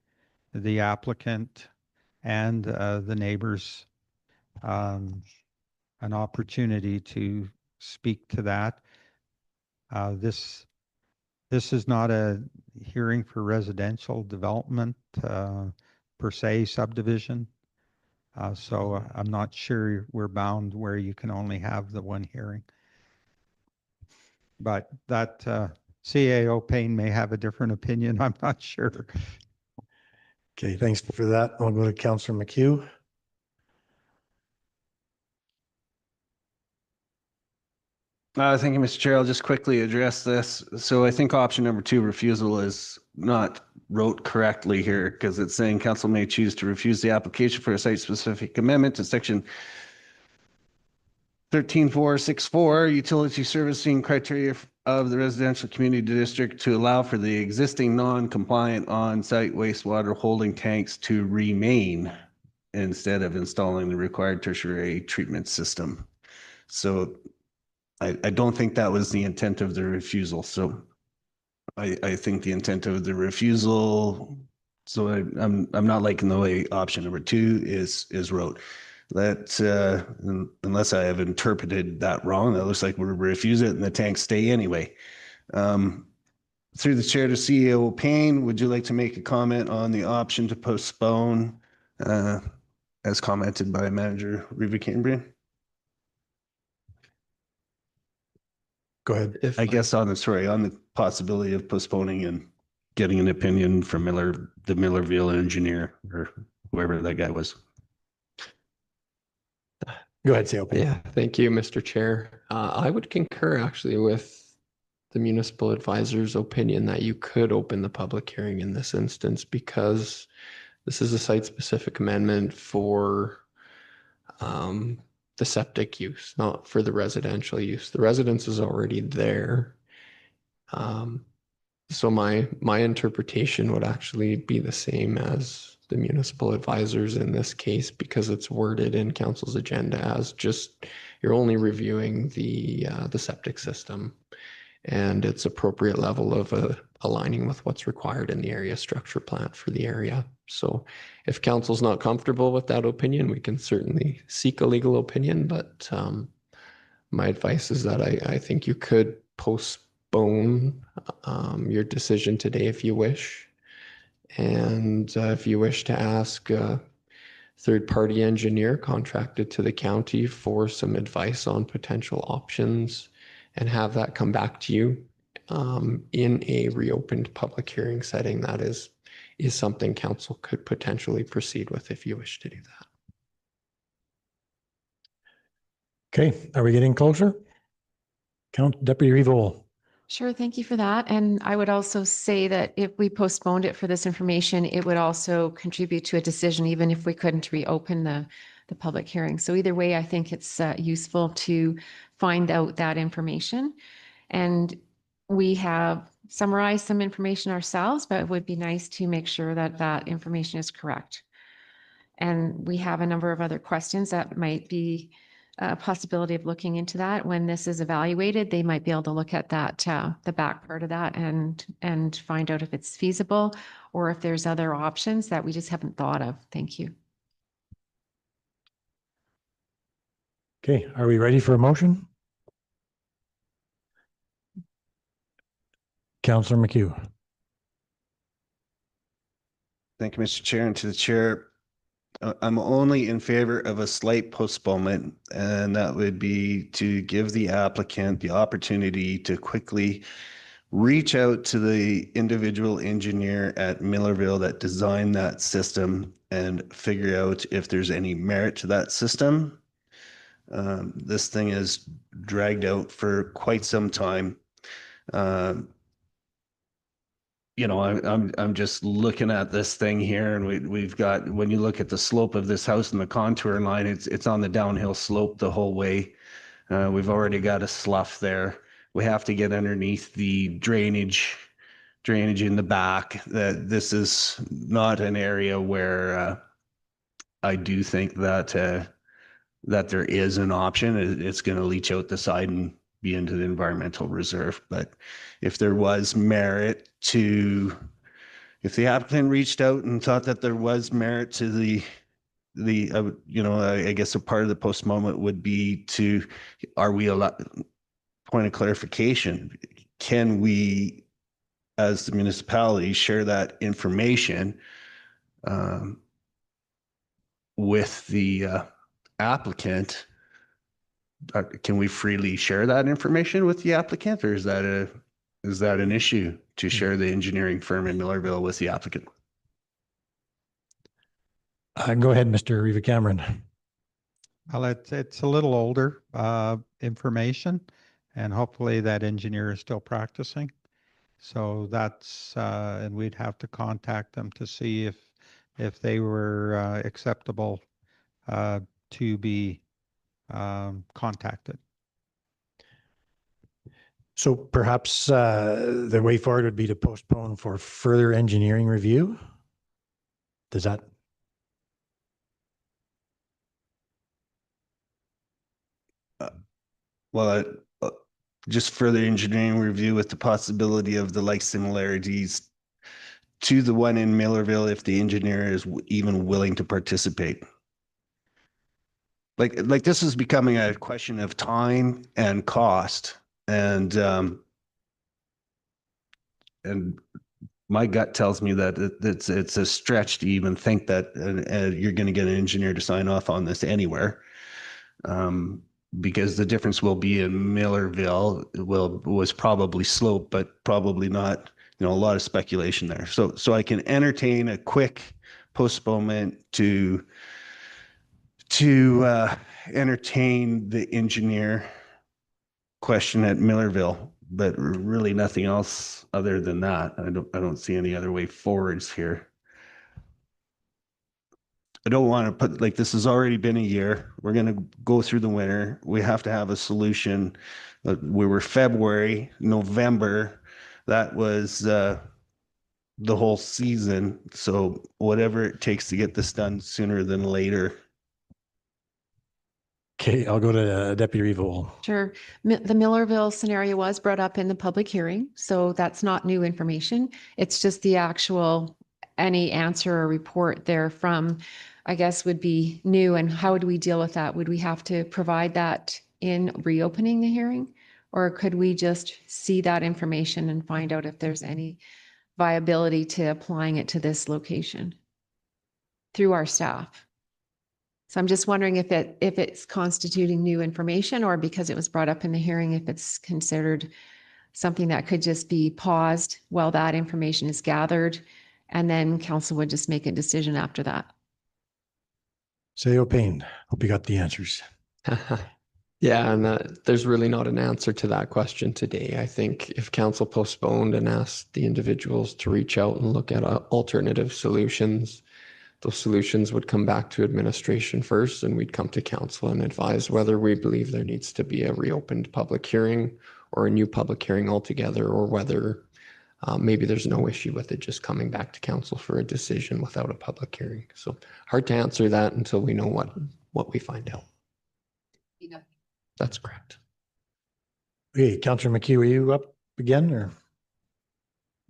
applicant and the neighbors an opportunity to speak to that. This is not a hearing for residential development per se subdivision. So I'm not sure we're bound where you can only have the one hearing. But that CAO Payne may have a different opinion. I'm not sure. Okay, thanks for that. I'll go to Councillor McHugh. Thank you, Mr. Chair. I'll just quickly address this. So I think option number 2, refusal, is not wrote correctly here, because it's saying council may choose to refuse the application for a site-specific amendment to section 13464 utility servicing criteria of the residential community district to allow for the existing non-compliant on-site wastewater holding tanks to remain instead of installing the required tertiary treatment system. So I don't think that was the intent of the refusal. So I think the intent of the refusal, so I'm not liking the way option number 2 is wrote. That unless I have interpreted that wrong, that looks like we'll refuse it and the tanks stay anyway. Through the chair to CEO Payne, would you like to make a comment on the option to postpone as commented by Manager Reva Cambrian? Go ahead. I guess on the possibility of postponing and getting an opinion from the Millerville engineer or whoever that guy was. Go ahead, COP. Yeah, thank you, Mr. Chair. I would concur actually with the municipal advisor's opinion that you could open the public hearing in this instance, because this is a site-specific amendment for the septic use, not for the residential use. The residence is already there. So my interpretation would actually be the same as the municipal advisors in this case, because it's worded in council's agenda as just you're only reviewing the septic system and its appropriate level of aligning with what's required in the area structure plan for the area. So if council's not comfortable with that opinion, we can certainly seek a legal opinion, but my advice is that I think you could postpone your decision today if you wish. And if you wish to ask a third-party engineer contracted to the county for some advice on potential options and have that come back to you in a reopened public hearing setting, that is something council could potentially proceed with if you wish to do that. Okay, are we getting closer? Deputy Revol. Sure, thank you for that. And I would also say that if we postponed it for this information, it would also contribute to a decision, even if we couldn't reopen the public hearing. So either way, I think it's useful to find out that information. And we have summarized some information ourselves, but it would be nice to make sure that that information is correct. And we have a number of other questions that might be a possibility of looking into that. When this is evaluated, they might be able to look at that, the back part of that and find out if it's feasible or if there's other options that we just haven't thought of. Thank you. Okay, are we ready for a motion? Councillor McHugh. Thank you, Mr. Chair, and to the chair. I'm only in favor of a slight postponement, and that would be to give the applicant the opportunity to quickly reach out to the individual engineer at Millerville that designed that system and figure out if there's any merit to that system. This thing is dragged out for quite some time. You know, I'm just looking at this thing here, and we've got, when you look at the slope of this house and the contour line, it's on the downhill slope the whole way. We've already got a slough there. We have to get underneath the drainage in the back. That this is not an area where I do think that that there is an option. It's going to leach out the side and be into the environmental reserve. But if there was merit to, if the applicant reached out and thought that there was merit to I guess a part of the postponement would be to, are we allowed, point of clarification, can we, as the municipality, share that information with the applicant? Can we freely share that information with the applicant, or is that an issue to share the engineering firm in Millerville with the applicant? Go ahead, Mr. Reva Cameron. Well, it's a little older information, and hopefully that engineer is still practicing. So that's, and we'd have to contact them to see if they were acceptable to be contacted. So perhaps the way forward would be to postpone for further engineering review. Does that? Just further engineering review with the possibility of the like similarities to the one in Millerville if the engineer is even willing to participate. Like this is becoming a question of time and cost, and my gut tells me that it's a stretch to even think that you're going to get an engineer to sign off on this anywhere. Because the difference will be in Millerville was probably slope, but probably not, a lot of speculation there. So I can entertain a quick postponement to entertain the engineer question at Millerville, but really nothing else other than that. I don't see any other way forwards here. I don't want to put, like, this has already been a year. We're going to go through the winter. We have to have a solution. We were February, November. That was the whole season. So whatever it takes to get this done sooner than later. Okay, I'll go to Deputy Revol. Sure. The Millerville scenario was brought up in the public hearing, so that's not new information. It's just the actual, any answer or report there from, I guess, would be new. And how would we deal with that? Would we have to provide that in reopening the hearing? Or could we just see that information and find out if there's any viability to applying it to this location through our staff? So I'm just wondering if it's constituting new information, or because it was brought up in the hearing, if it's considered something that could just be paused while that information is gathered, and then council would just make a decision after that. Say O'Payne, hope you got the answers. Yeah, and there's really not an answer to that question today. I think if council postponed and asked the individuals to reach out and look at alternative solutions, those solutions would come back to administration first, and we'd come to council and advise whether we believe there needs to be a reopened public hearing or a new public hearing altogether, or whether maybe there's no issue with it just coming back to council for a decision without a public hearing. So hard to answer that until we know what we find out. That's correct. Okay, Councillor McHugh, are you up again, or?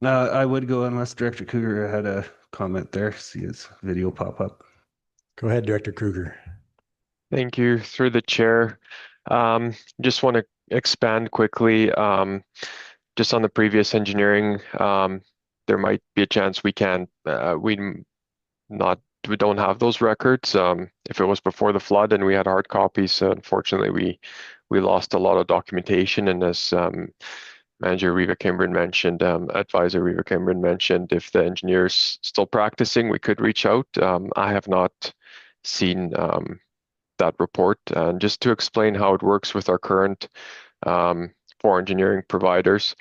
No, I would go unless Director Cougar had a comment there. See his video pop up. Go ahead, Director Kruger. Thank you. Through the chair. Just want to expand quickly. Just on the previous engineering, there might be a chance we can't, we don't have those records. If it was before the flood and we had hard copies, unfortunately we lost a lot of documentation. And as Manager Reva Cameron mentioned, Advisor Reva Cameron mentioned, if the engineer's still practicing, we could reach out. I have not seen that report. And just to explain how it works with our current for engineering providers,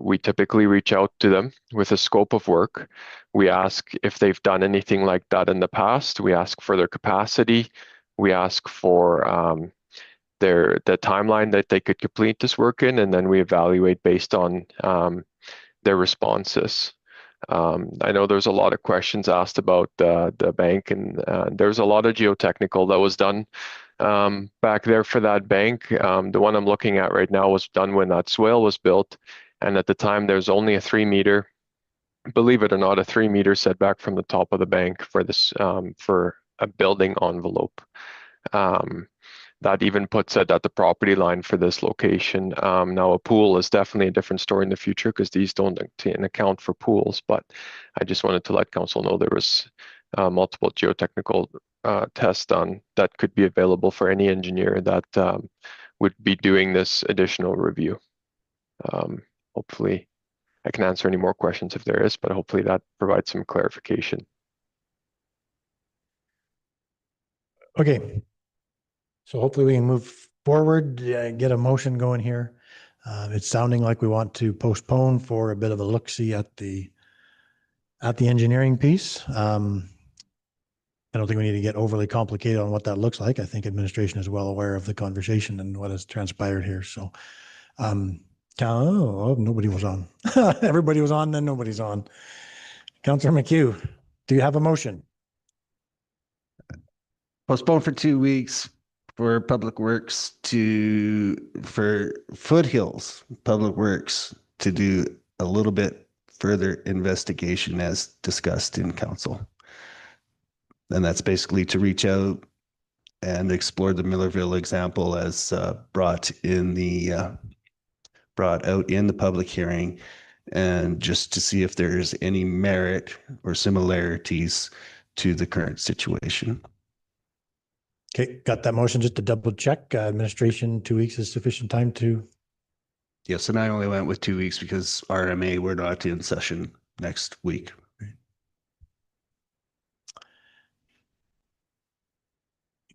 we typically reach out to them with a scope of work. We ask if they've done anything like that in the past. We ask for their capacity. We ask for the timeline that they could complete this work in, and then we evaluate based on their responses. I know there's a lot of questions asked about the bank, and there's a lot of geotechnical that was done back there for that bank. The one I'm looking at right now was done when that swale was built. And at the time, there's only a 3 meter, believe it or not, a 3 meter setback from the top of the bank for this, for a building envelope. That even puts it at the property line for this location. Now a pool is definitely a different story in the future because these don't account for pools, but I just wanted to let council know there was multiple geotechnical tests done that could be available for any engineer that would be doing this additional review. Hopefully I can answer any more questions if there is, but hopefully that provides some clarification. Okay. So hopefully we can move forward, get a motion going here. It's sounding like we want to postpone for a bit of a look-see at the engineering piece. I don't think we need to get overly complicated on what that looks like. I think administration is well aware of the conversation and what has transpired here. So, nobody was on. Everybody was on, then nobody's on. Councillor McHugh, do you have a motion? Postpone for 2 weeks for Public Works for Foothills Public Works to do a little bit further investigation as discussed in council. And that's basically to reach out and explore the Millerville example as brought out in the public hearing, and just to see if there's any merit or similarities to the current situation. Okay, got that motion. Just to double check, administration, 2 weeks is sufficient time to. Yes, and I only went with 2 weeks because RMA were not in session next week.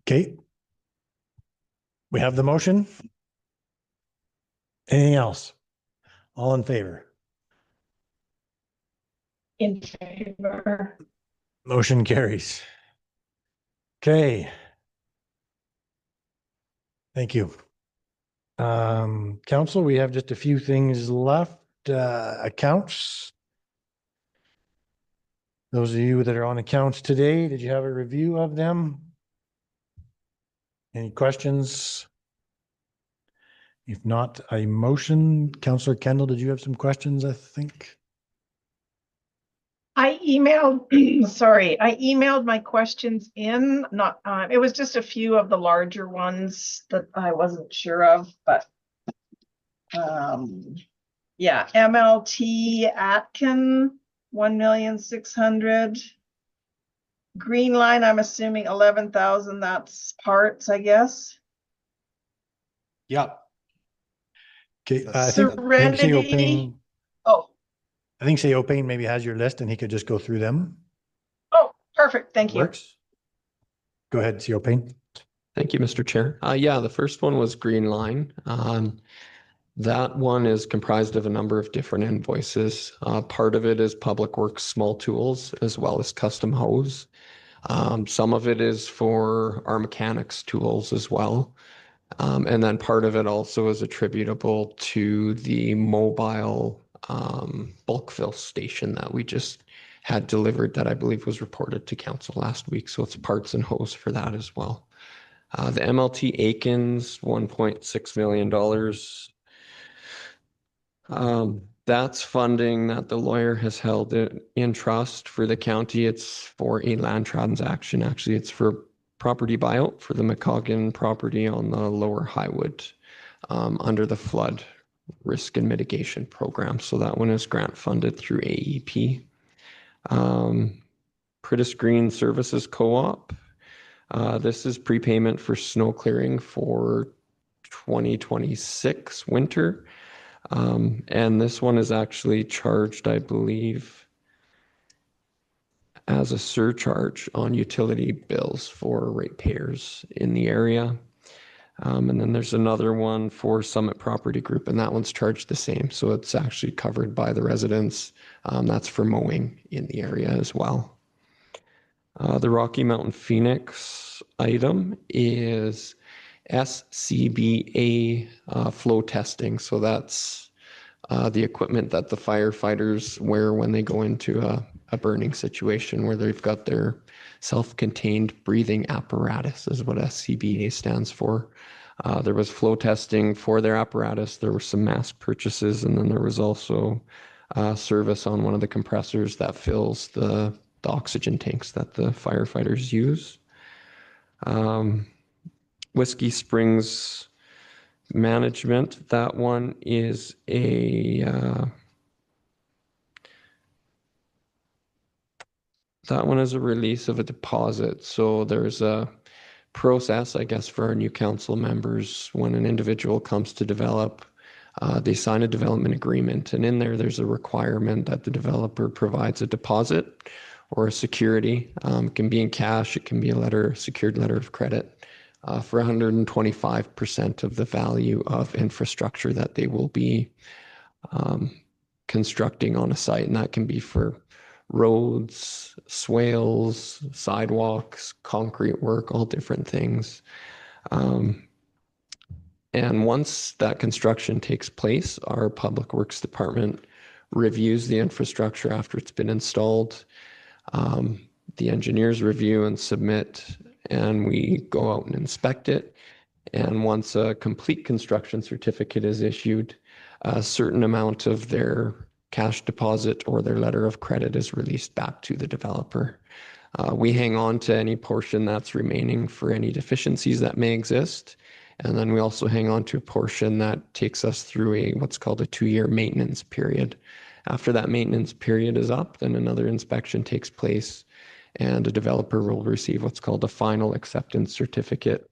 Okay. We have the motion. Anything else? All in favor? In favor. Motion carries. Okay. Thank you. Council, we have just a few things left. Accounts. Those of you that are on accounts today, did you have a review of them? Any questions? If not, a motion. Councillor Kendall, did you have some questions, I think? I emailed, sorry, I emailed my questions in, not, it was just a few of the larger ones that I wasn't sure of, but yeah, MLT Atkin, 1,600,000. Green Line, I'm assuming 11,000, that's parts, I guess. Yep. Okay, Serenity. Oh, I think Say O'Payne maybe has your list and he could just go through them. oh, perfect, thank you. Works. Go ahead, Say O'Payne. Thank you, Mr. Chair. Yeah, the first one was Green Line. That one is comprised of a number of different invoices. Part of it is Public Works small tools as well as custom hose. Some of it is for our mechanics tools as well. And then part of it also is attributable to the mobile bulk fill station that we just had delivered that I believe was reported to council last week. So it's parts and hose for that as well. The MLT Aikens, $1.6 million. That's funding that the lawyer has held in trust for the county. It's for a land transaction. Actually, it's for property buyout for the McCoggan property on the Lower Highwood under the flood risk and mitigation program. So that one is grant funded through AEP. Pritis Green Services Co-op. This is prepayment for snow clearing for 2026 winter. And this one is actually charged, I believe, as a surcharge on utility bills for ratepayers in the area. And then there's another one for Summit Property Group, and that one's charged the same. So it's actually covered by the residents. That's for mowing in the area as well. The Rocky Mountain Phoenix item is SCBA flow testing. So that's the equipment that the firefighters wear when they go into a burning situation where they've got their self-contained breathing apparatus is what SCBA stands for. There was flow testing for their apparatus. There were some mask purchases, and then there was also service on one of the compressors that fills the oxygen tanks that the firefighters use. Whiskey Springs Management, that one is a release of a deposit. So there's a process, I guess, for our new council members. When an individual comes to develop, they sign a development agreement, and in there's a requirement that the developer provides a deposit or a security. It can be in cash, it can be a secured letter of credit for 125% of the value of infrastructure that they will be constructing on a site, and that can be for roads, swales, sidewalks, concrete work, all different things. And once that construction takes place, our Public Works Department reviews the infrastructure after it's been installed. The engineers review and submit, and we go out and inspect it. And once a complete construction certificate is issued, a certain amount of their cash deposit or their letter of credit is released back to the developer. We hang on to any portion that's remaining for any deficiencies that may exist. And then we also hang on to a portion that takes us through what's called a 2-year maintenance period. After that maintenance period is up, then another inspection takes place, and a developer will receive what's called a final acceptance certificate,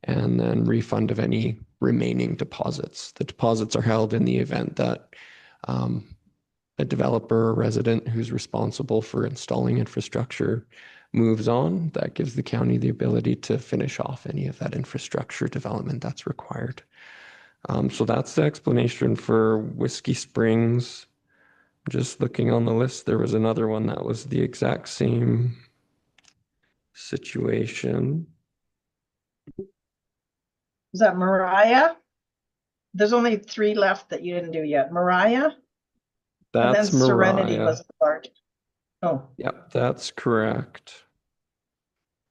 and then refund of any remaining deposits. The deposits are held in the event that a developer or resident who's responsible for installing infrastructure moves on. That gives the county the ability to finish off any of that infrastructure development that's required. So that's the explanation for Whiskey Springs. Just looking on the list, there was another one that was the exact same situation. Is that Mariah? There's only 3 left that you didn't do yet. Mariah? And then That's Serenity Mariah. was the part. Oh, Yep, that's correct.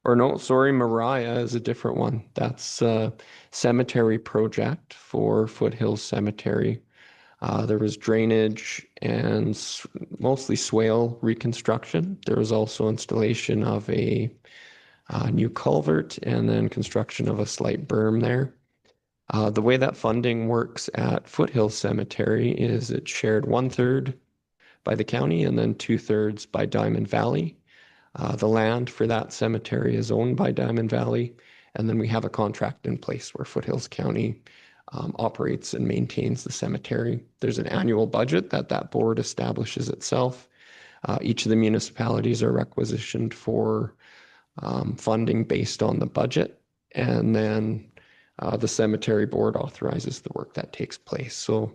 Or no, sorry, Mariah is a different one. That's a cemetery project for Foothills Cemetery. There was drainage and mostly swale reconstruction. There was also installation of a new culvert and then construction of a slight berm there. The way that funding works at Foothills Cemetery is it's shared 1/3 by the county and then 2/3 by Diamond Valley. The land for that cemetery is owned by Diamond Valley, and then we have a contract in place where Foothills County operates and maintains the cemetery. There's an annual budget that board establishes itself. Each of the municipalities are requisitioned for funding based on the budget, and then the cemetery board authorizes the work that takes place. So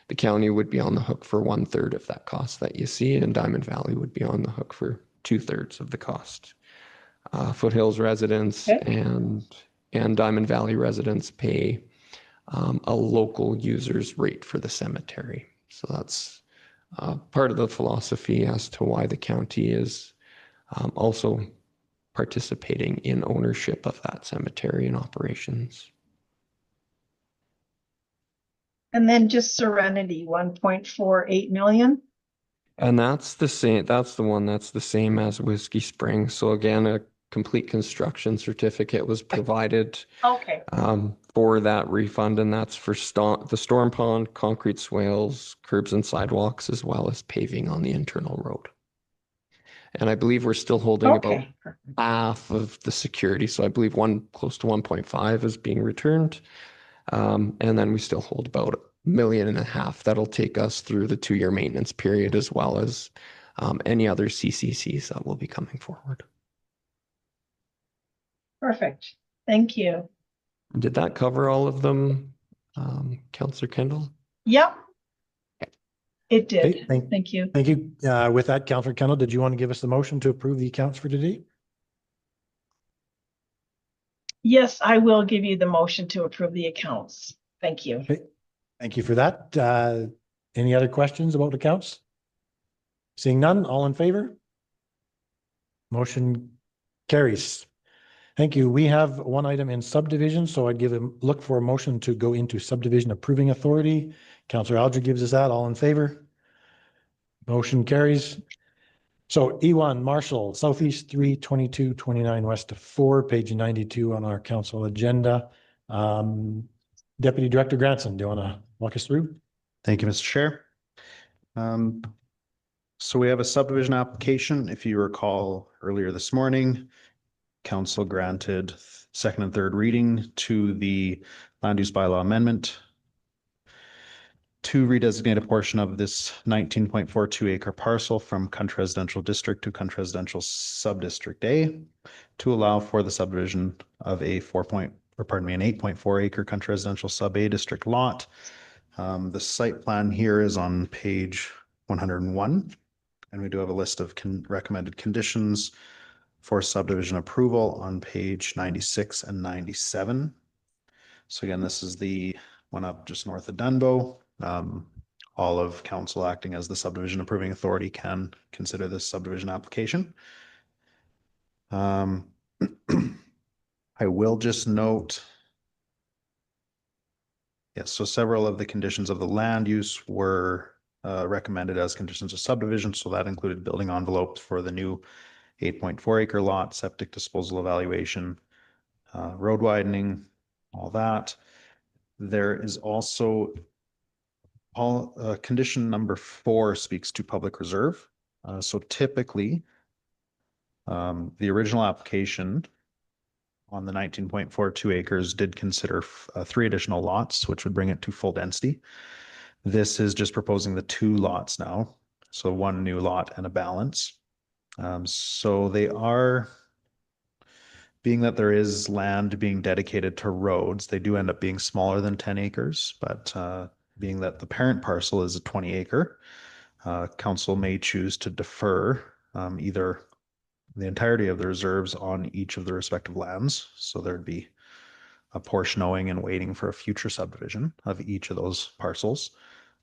the county would be on the hook for 1/3 of that cost that you see, and Diamond Valley would be on the hook for 2/3 of the cost. Foothills residents and Diamond Valley residents pay a local user's rate for the cemetery. So that's part of the philosophy as to why the county is also participating in ownership of that cemetery and operations. and then just Serenity, 1.48 million. And that's the same, that's the one that's the same as Whiskey Springs. So again, a complete construction certificate was provided Okay. for that refund, and that's for the storm pond, concrete swales, curbs and sidewalks, as well as paving on the internal road. And I believe we're still holding about half of the security. So I believe close to 1.5 is being returned. And then we still hold about $1.5 million. That'll take us through the 2-year maintenance period, as well as any other CCCs that will be coming forward. Perfect. Thank you. Did that cover all of them, Councillor Kendall? Yep. It did. Okay, Thank you. Thank you. With that, Councillor Kendall, did you want to give us the motion to approve the accounts for today? Yes, I will give you the motion to approve the accounts. Thank you. Okay. Thank you for that. Any other questions about accounts? Seeing none, all in favor? Motion carries. Thank you. We have one item in subdivision, so I'd look for a motion to go into subdivision approving authority. Councillor Alger gives us that. All in favor? Motion carries. So E1, Marshall, Southeast 32229 west of 4, page 92 on our council agenda. Deputy Director Granson, do you want to walk us through? Thank you, Mr. Chair. So we have a subdivision application. If you recall earlier this morning, council granted second and third reading to the land use bylaw amendment to redesignate a portion of this 19.42 acre parcel from country residential district to country residential subdistrict A to allow for the subdivision of an 8.4 acre country residential sub A district lot. The site plan here is on page 101, and we do have a list of recommended conditions for subdivision approval on page 96 and 97. So again, this is the one up just north of Dunbow. All of council acting as the subdivision approving authority can consider this subdivision application. I will just note, yes, so several of the conditions of the land use were recommended as conditions of subdivision. So that included building envelopes for the new 8.4 acre lot, septic disposal evaluation, road widening, all that. There is also condition number 4 speaks to public reserve. So typically, the original application on the 19.42 acres did consider 3 additional lots, which would bring it to full density. This is just proposing the 2 lots now. So 1 new lot and a balance. So they are, being that there is land being dedicated to roads, they do end up being smaller than 10 acres, but being that the parent parcel is a 20 acre, council may choose to defer either the entirety of the reserves on each of the respective lands. So there'd be a portioning and waiting for a future subdivision of each of those parcels,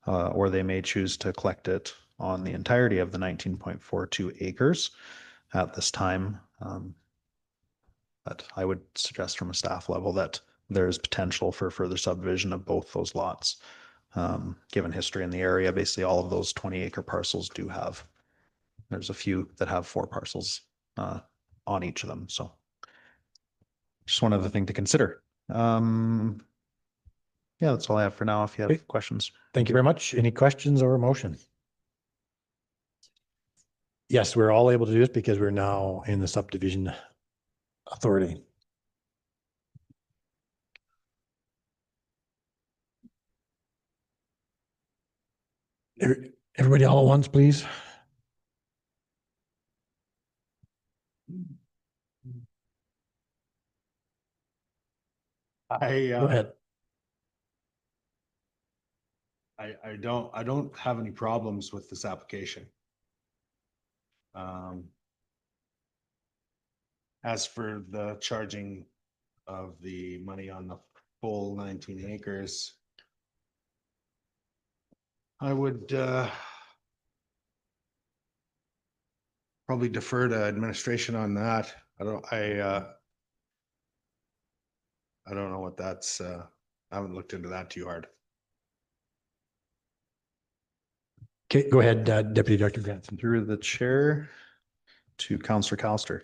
or they may choose to collect it on the entirety of the 19.42 acres at this time. But I would suggest from a staff level that there's potential for further subdivision of both those lots. Given history in the area, basically all of those 20 acre parcels do have, there's a few that have 4 parcels on each of them. So just one other thing to consider. Yeah, that's all I have for now. If you have questions. Thank you very much. Any questions or motion? Yes, we're all able to do this because we're now in the subdivision authority. Everybody all at once, please. Go ahead. I don't have any problems with this application. As for the charging of the money on the full 19 acres, I would probably defer to administration on that. I don't know what that's, I haven't looked into that too hard. Okay, go ahead, Deputy Director Granson. Through the chair to Councillor Calster.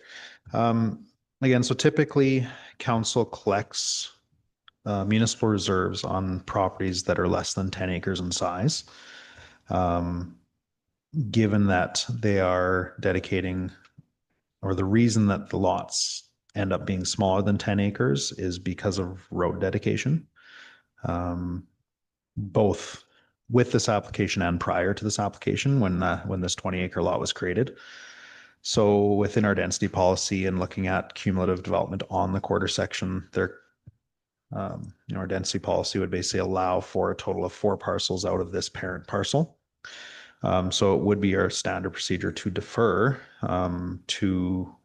Again, so typically council collects municipal reserves on properties that are less than 10 acres in size. Given that they are dedicating, or the reason that the lots end up being smaller than 10 acres is because of road dedication. Both with this application and prior to this application when this 20 acre lot was created. So within our density policy and looking at cumulative development on the quarter section, our density policy would basically allow for a total of 4 parcels out of this parent parcel. So it would be our standard procedure to defer to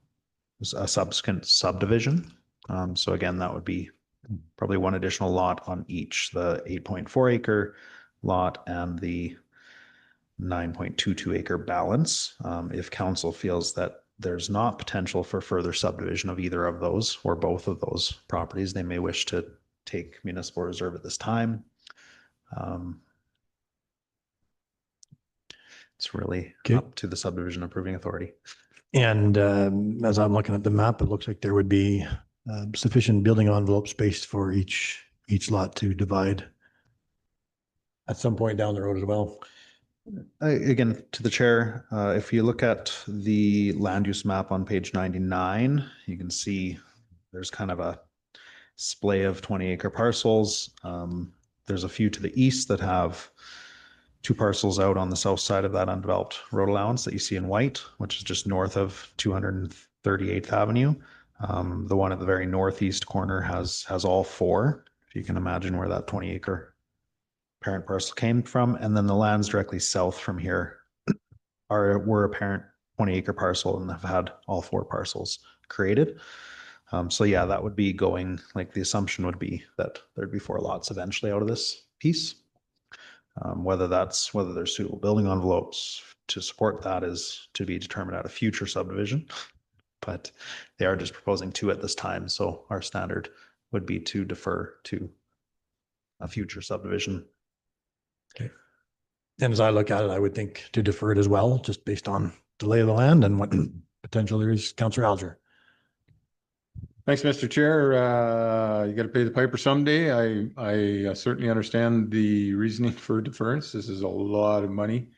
a subsequent subdivision. So again, that would be probably 1 additional lot on each, the 8.4 acre lot and the 9.22 acre balance. If council feels that there's not potential for further subdivision of either of those or both of those properties, they may wish to take municipal reserve at this time. It's really up to the subdivision approving authority. And as I'm looking at the map, it looks like there would be sufficient building envelope space for each lot to divide at some point down the road as well. Again, to the chair, if you look at the land use map on page 99, you can see there's kind of a splay of 20-acre parcels. There's a few to the east that have 2 parcels out on the south side of that undeveloped road allowance that you see in white, which is just north of 238th Avenue. The one at the very northeast corner has all 4. If you can imagine where that 20-acre parent parcel came from. And then the lands directly south from here were a parent 20-acre parcel and have had all 4 parcels created. So yeah, that would be going, like the assumption would be that there'd be 4 lots eventually out of this piece. Whether there's suitable building envelopes to support that is to be determined at a future subdivision, but they are just proposing 2 at this time. So our standard would be to defer to a future subdivision. Okay. And as I look at it, I would think to defer it as well, just based on the lay of the land and what potential there is. Councillor Alger. Thanks, Mr. Chair. You got to pay the piper someday. I certainly understand the reasoning for deference. This is a lot of money.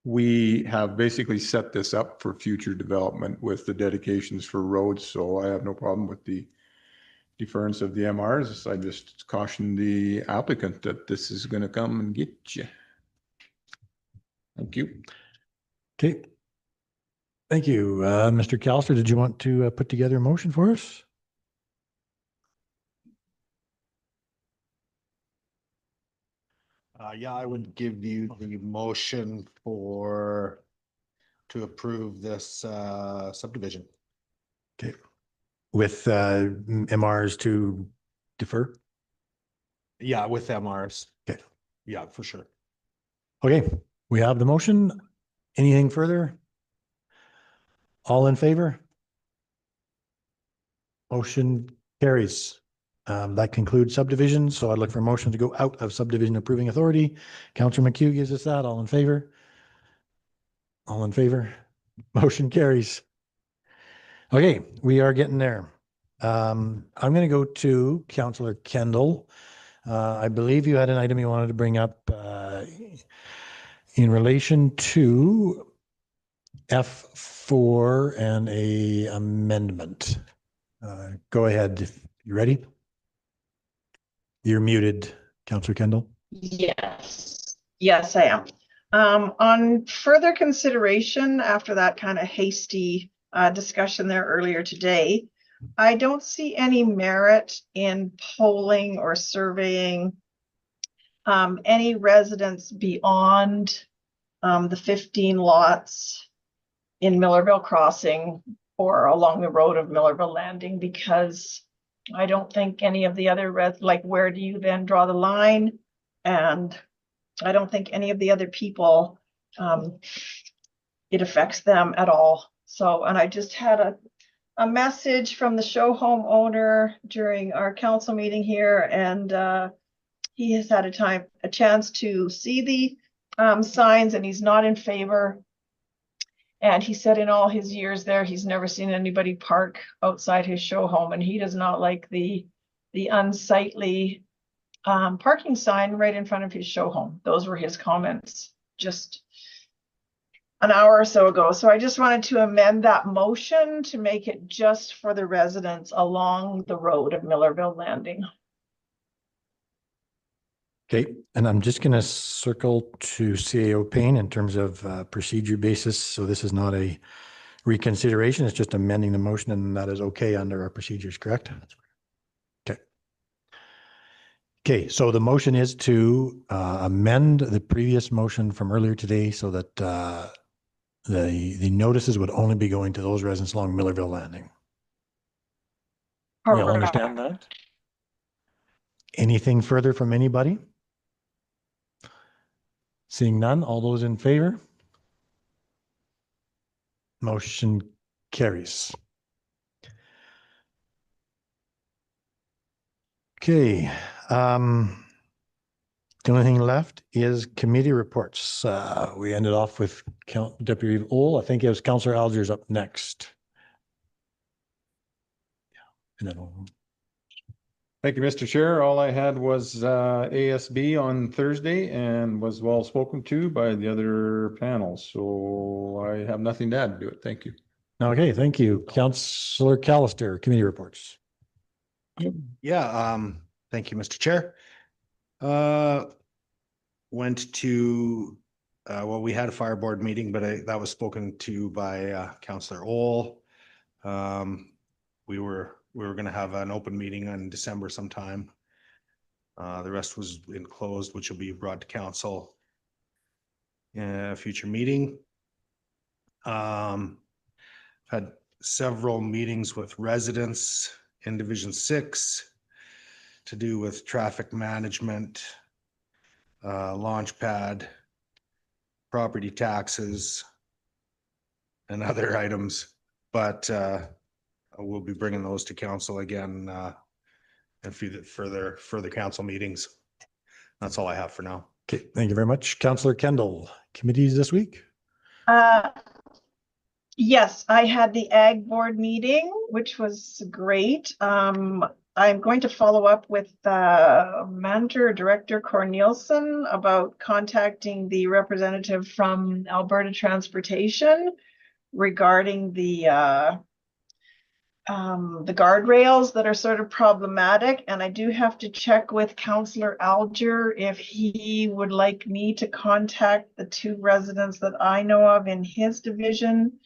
We have basically set this up for future development with the dedications for roads, so I have no problem with the deference of the MRs. I just caution the applicant that this is going to come and get you. Thank you. Okay. Thank you. Mr. Callister, did you want to put together a motion for us? Yeah, I would give you the motion to approve this subdivision. Okay. With MRs to defer? Yeah, with MRs. Okay. Yeah, for sure. Okay, we have the motion. Anything further? All in favor? Motion carries. That concludes subdivision. So I'd look for a motion to go out of subdivision approving authority. Councillor McHugh gives us that. All in favor? All in favor? Motion carries. Okay, we are getting there. I'm going to go to Councillor Kendall. I believe you had an item you wanted to bring up in relation to F4 and a amendment. Go ahead. You ready? You're muted, Councillor Kendall. Yes, yes, I am. On further consideration, after that kind of hasty discussion there earlier today, I don't see any merit in polling or surveying any residents beyond the 15 lots in Millerville Crossing or along the road of Millerville Landing, because I don't think any of the other like, where do you then draw the line? And I don't think any of the other people, it affects them at all. So, and I just had a message from the show home owner during our council meeting here, and he has had a chance to see the signs, and he's not in favor. And he said in all his years there, he's never seen anybody park outside his show home, and he does not like the unsightly parking sign right in front of his show home. Those were his comments just an hour or so ago. So I just wanted to amend that motion to make it just for the residents along the road of Millerville Landing. Okay, and I'm just going to circle to CAO Payne in terms of procedure basis. So this is not a reconsideration, it's just amending the motion, and that is okay under our procedures, correct? Okay. Okay, so the motion is to amend the previous motion from earlier today so that the notices would only be going to those residents along Millerville Landing. We all understand that? Anything further from anybody? Seeing none, all those in favor? Motion carries. Okay. The only thing left is committee reports. We ended off with Deputy Ohl. I think it was Councillor Alger's up next. And then Thank you, Mr. Chair. All I had was ASB on Thursday and was well spoken to by the other panels. So I have nothing to add to it. Thank you. Okay, thank you. Councillor Callister, committee reports. Yeah, thank you, Mr. Chair. Went to, well, we had a fire board meeting, but that was spoken to by Councillor Ohl. We were going to have an open meeting in December sometime. The rest was enclosed, which will be brought to council in a future meeting. Had several meetings with residents in Division 6 to do with traffic management, launch pad, property taxes, and other items. But we'll be bringing those to council again and further council meetings. That's all I have for now. Okay, thank you very much. Councillor Kendall, committees this week? Yes, I had the Ag Board meeting, which was great. I'm going to follow up with Manager Director Cornelison about contacting the representative from Alberta Transportation regarding the guardrails that are sort of problematic. And I do have to check with Councillor Alger if he would like me to contact the two residents that I know of in his division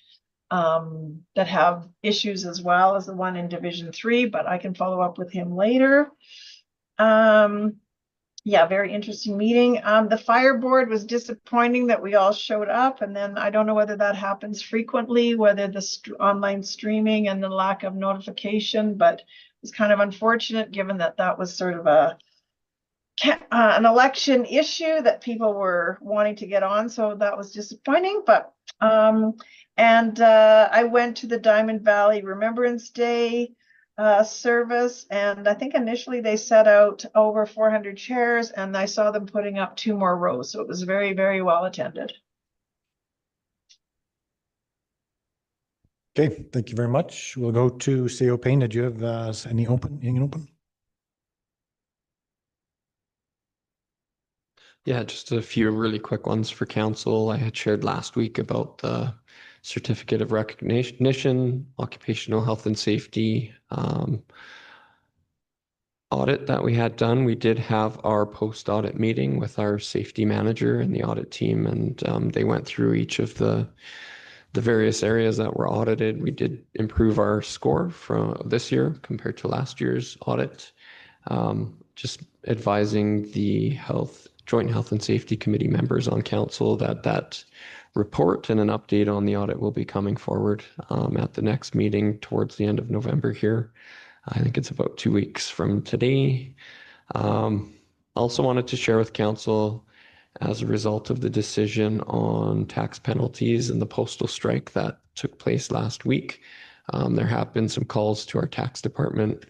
that have issues as well as the one in Division 3, but I can follow up with him later. Yeah, very interesting meeting. The fire board was disappointing that we all showed up, and then I don't know whether that happens frequently, whether the online streaming and the lack of notification, but it's kind of unfortunate given that that was sort of an election issue that people were wanting to get on, so that was disappointing. But I went to the Diamond Valley Remembrance Day service, and I think initially they set out over 400 chairs, and I saw them putting up 2 more rows, so it was very, very well attended. Okay, thank you very much. We'll go to CO Payne. Did you have anything open? Yeah, just a few really quick ones for council. I had shared last week about the certificate of recognition, occupational health and safety audit that we had done. We did have our post-audit meeting with our safety manager and the audit team, and they went through each of the various areas that were audited. We did improve our score from this year compared to last year's audit. Just advising the Joint Health and Safety Committee members on council that report and an update on the audit will be coming forward at the next meeting towards the end of November here. I think it's about 2 weeks from today. Also wanted to share with council, as a result of the decision on tax penalties and the postal strike that took place last week, there have been some calls to our tax department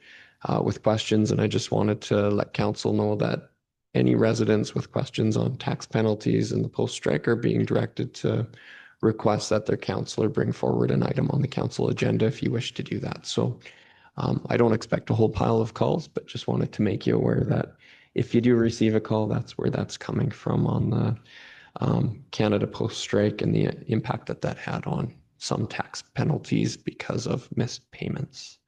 with questions, and I just wanted to let council know that any residents with questions on tax penalties and the post strike are being directed to request that their councillor bring forward an item on the council agenda if you wish to do that. So I don't expect a whole pile of calls, but just wanted to make you aware that if you do receive a call, that's where that's coming from on the Canada Post strike and the impact that had on some tax penalties because of missed payments.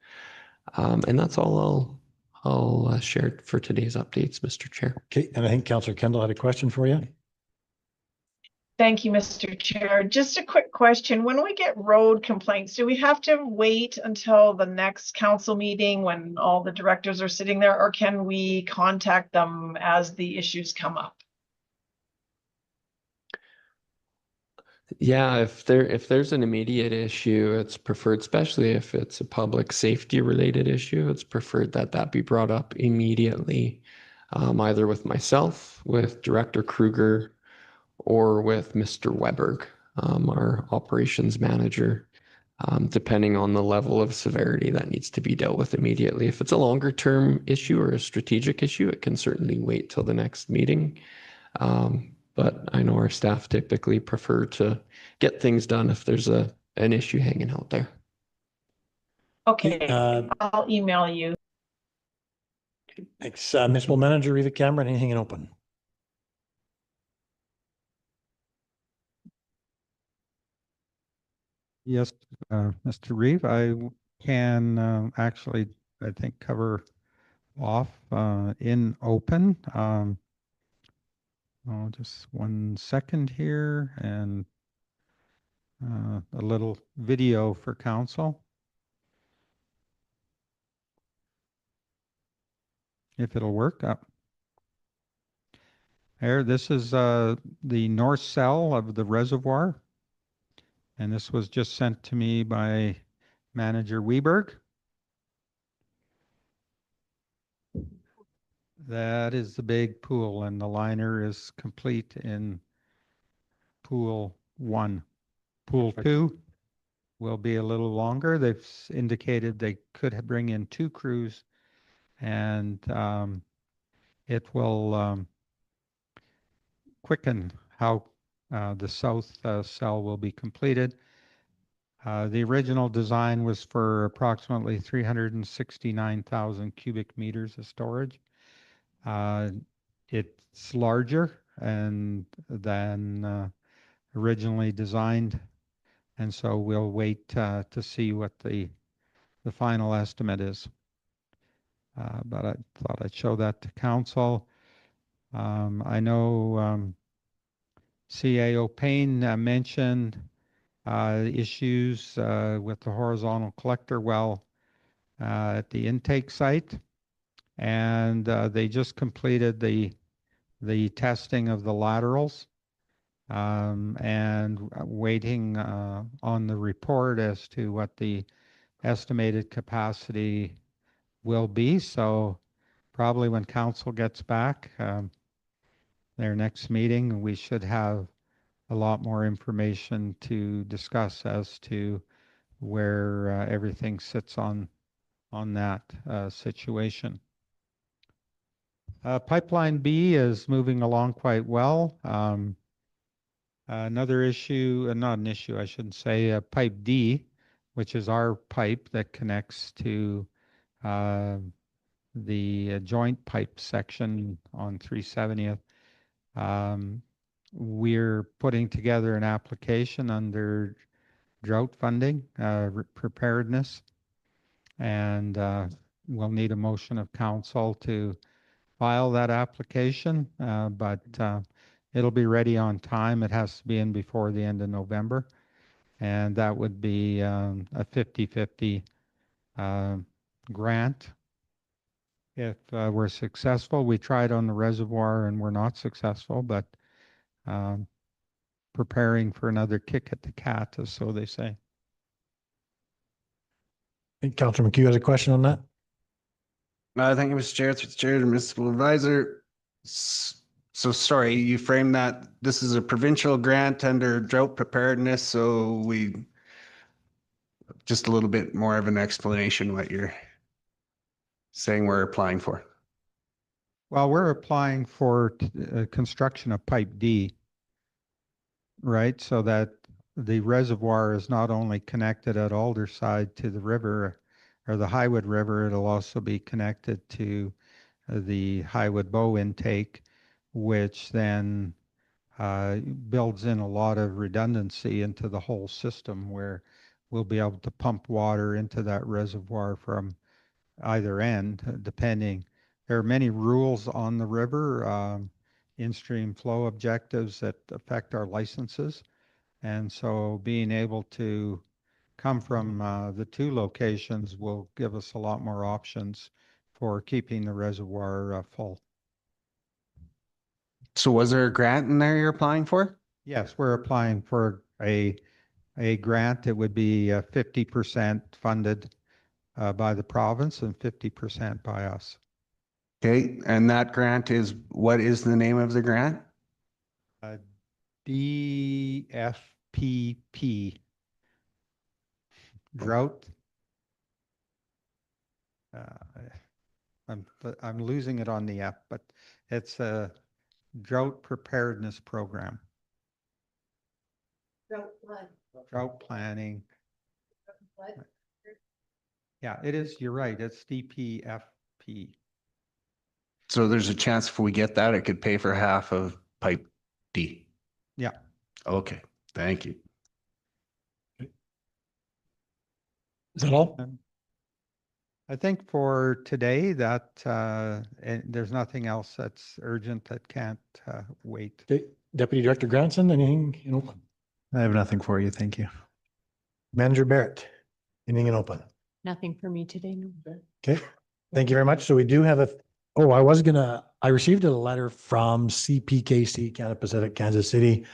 And that's all I'll share for today's updates, Mr. Chair. Okay, and I think Councillor Kendall had a question for you. Thank you, Mr. Chair. Just a quick question. When we get road complaints, do we have to wait until the next council meeting when all the directors are sitting there, or can we contact them as the issues come up? Yeah, if there's an immediate issue, it's preferred, especially if it's a public safety related issue, it's preferred that be brought up immediately, either with myself, with Director Kruger, or with Mr. Weberg, our operations manager, depending on the level of severity that needs to be dealt with immediately. If it's a longer term issue or a strategic issue, it can certainly wait till the next meeting. But I know our staff typically prefer to get things done if there's an issue hanging out there. Okay, I'll email you. Thanks. Municipal Manager, Reva Cameron, anything in open? Yes, Mr. Reeve, can actually, I think, cover off in open. Just 1 second here and a little video for council. If it'll work up. There, this is the north cell of the reservoir. And this was just sent to me by Manager Weberg. That is the big pool, and the liner is complete in pool 1. Pool 2 will be a little longer. They've indicated they could bring in 2 crews, and it will quicken how the south cell will be completed. The original design was for approximately 369,000 cubic meters of storage. It's larger than originally designed, and so we'll wait to see what the final estimate is. But I thought I'd show that to council. I know CAO Payne mentioned issues with the horizontal collector well at the intake site, and they just completed the testing of the laterals and waiting on the report as to what the estimated capacity will be. So probably when council gets back, their next meeting, we should have a lot more information to discuss as to where everything sits on that situation. Pipeline B is moving along quite well. Another issue, not an issue, I shouldn't say, pipe D, which is our pipe that connects to the joint pipe section on 370th. We're putting together an application under drought funding, preparedness, and we'll need a motion of council to file that application, but it'll be ready on time. It has to be in before the end of November, and that would be a 50-50 grant. If we're successful, we tried on the reservoir and we're not successful, but preparing for another kick at the cat, as so they say. I think Councilor McHugh has a question on that. Thank you, Mr. Chair. Through the chair to Municipal Advisor. So sorry, you framed that this is a provincial grant under drought preparedness. So we just a little bit more of an explanation what you're saying we're applying for. Well, we're applying for construction of pipe D, right? So that the reservoir is not only connected at Alderside to the river or the Highwood River, it'll also be connected to the Highwood Bow intake, which then builds in a lot of redundancy into the whole system, where we'll be able to pump water into that reservoir from either end, depending. There are many rules on the river, in-stream flow objectives that affect our licenses. And so being able to come from the 2 locations will give us a lot more options for keeping the reservoir full. So was there a grant in there you're applying for? Yes, we're applying for a grant. It would be 50% funded by the province and 50% by us. Okay, and that grant is, what is the name of the grant? DFPP. Drought. I'm losing it on the F, but it's a drought preparedness program. Drought planning. Yeah, it is. You're right. It's DPFP. So there's a chance if we get that, it could pay for half of pipe D. Yeah. Okay, thank you. Is that all? I think for today that and there's nothing else that's urgent that can't wait. Okay. Deputy Director Granson, anything in open? I have nothing for you. Thank you. Manager Barrett, anything in open? Nothing for me today. No. Okay, thank you very much. So we do have I received a letter from CPKC, Canada Pacific, Kansas City.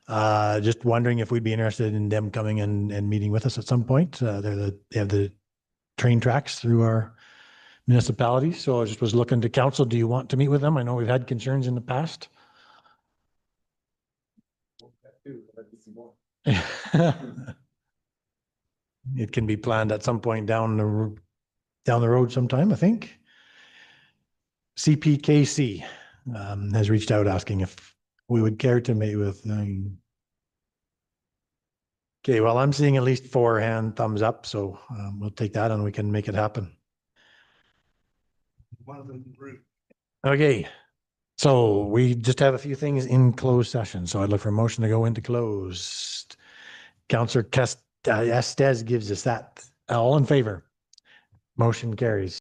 Just wondering if we'd be interested in them coming and meeting with us at some point. They have the train tracks through our municipality. So I just was looking to council. Do you want to meet with them? I know we've had concerns in the past. It can be planned at some point down the road sometime, I think. CPKC has reached out asking if we would care to meet with them. Okay, well, I'm seeing at least 4 hand thumbs up, so we'll take that and we can make it happen. One of them rude. Okay, so we just have a few things in closed session, so I'd look for a motion to go into closed. Councillor Estes gives us that. All in favor? Motion carries.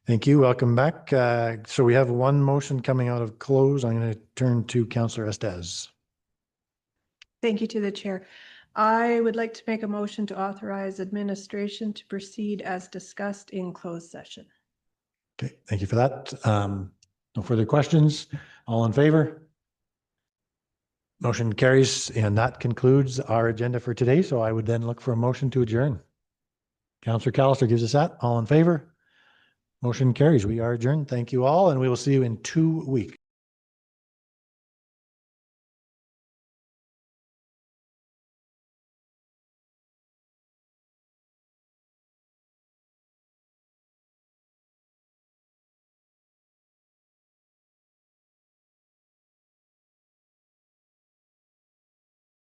Thank you. Welcome back. So we have one motion coming out of close. I'm going to turn to Councillor Estes. Thank you to the chair. I would like to make a motion to authorize administration to proceed as discussed in closed session. Okay, thank you for that. No further questions. All in favor? Motion carries, and that concludes our agenda for today. So I would then look for a motion to adjourn. Councillor Callister gives us that. All in favor? Motion carries. We are adjourned. Thank you all, and we will see you in 2 weeks.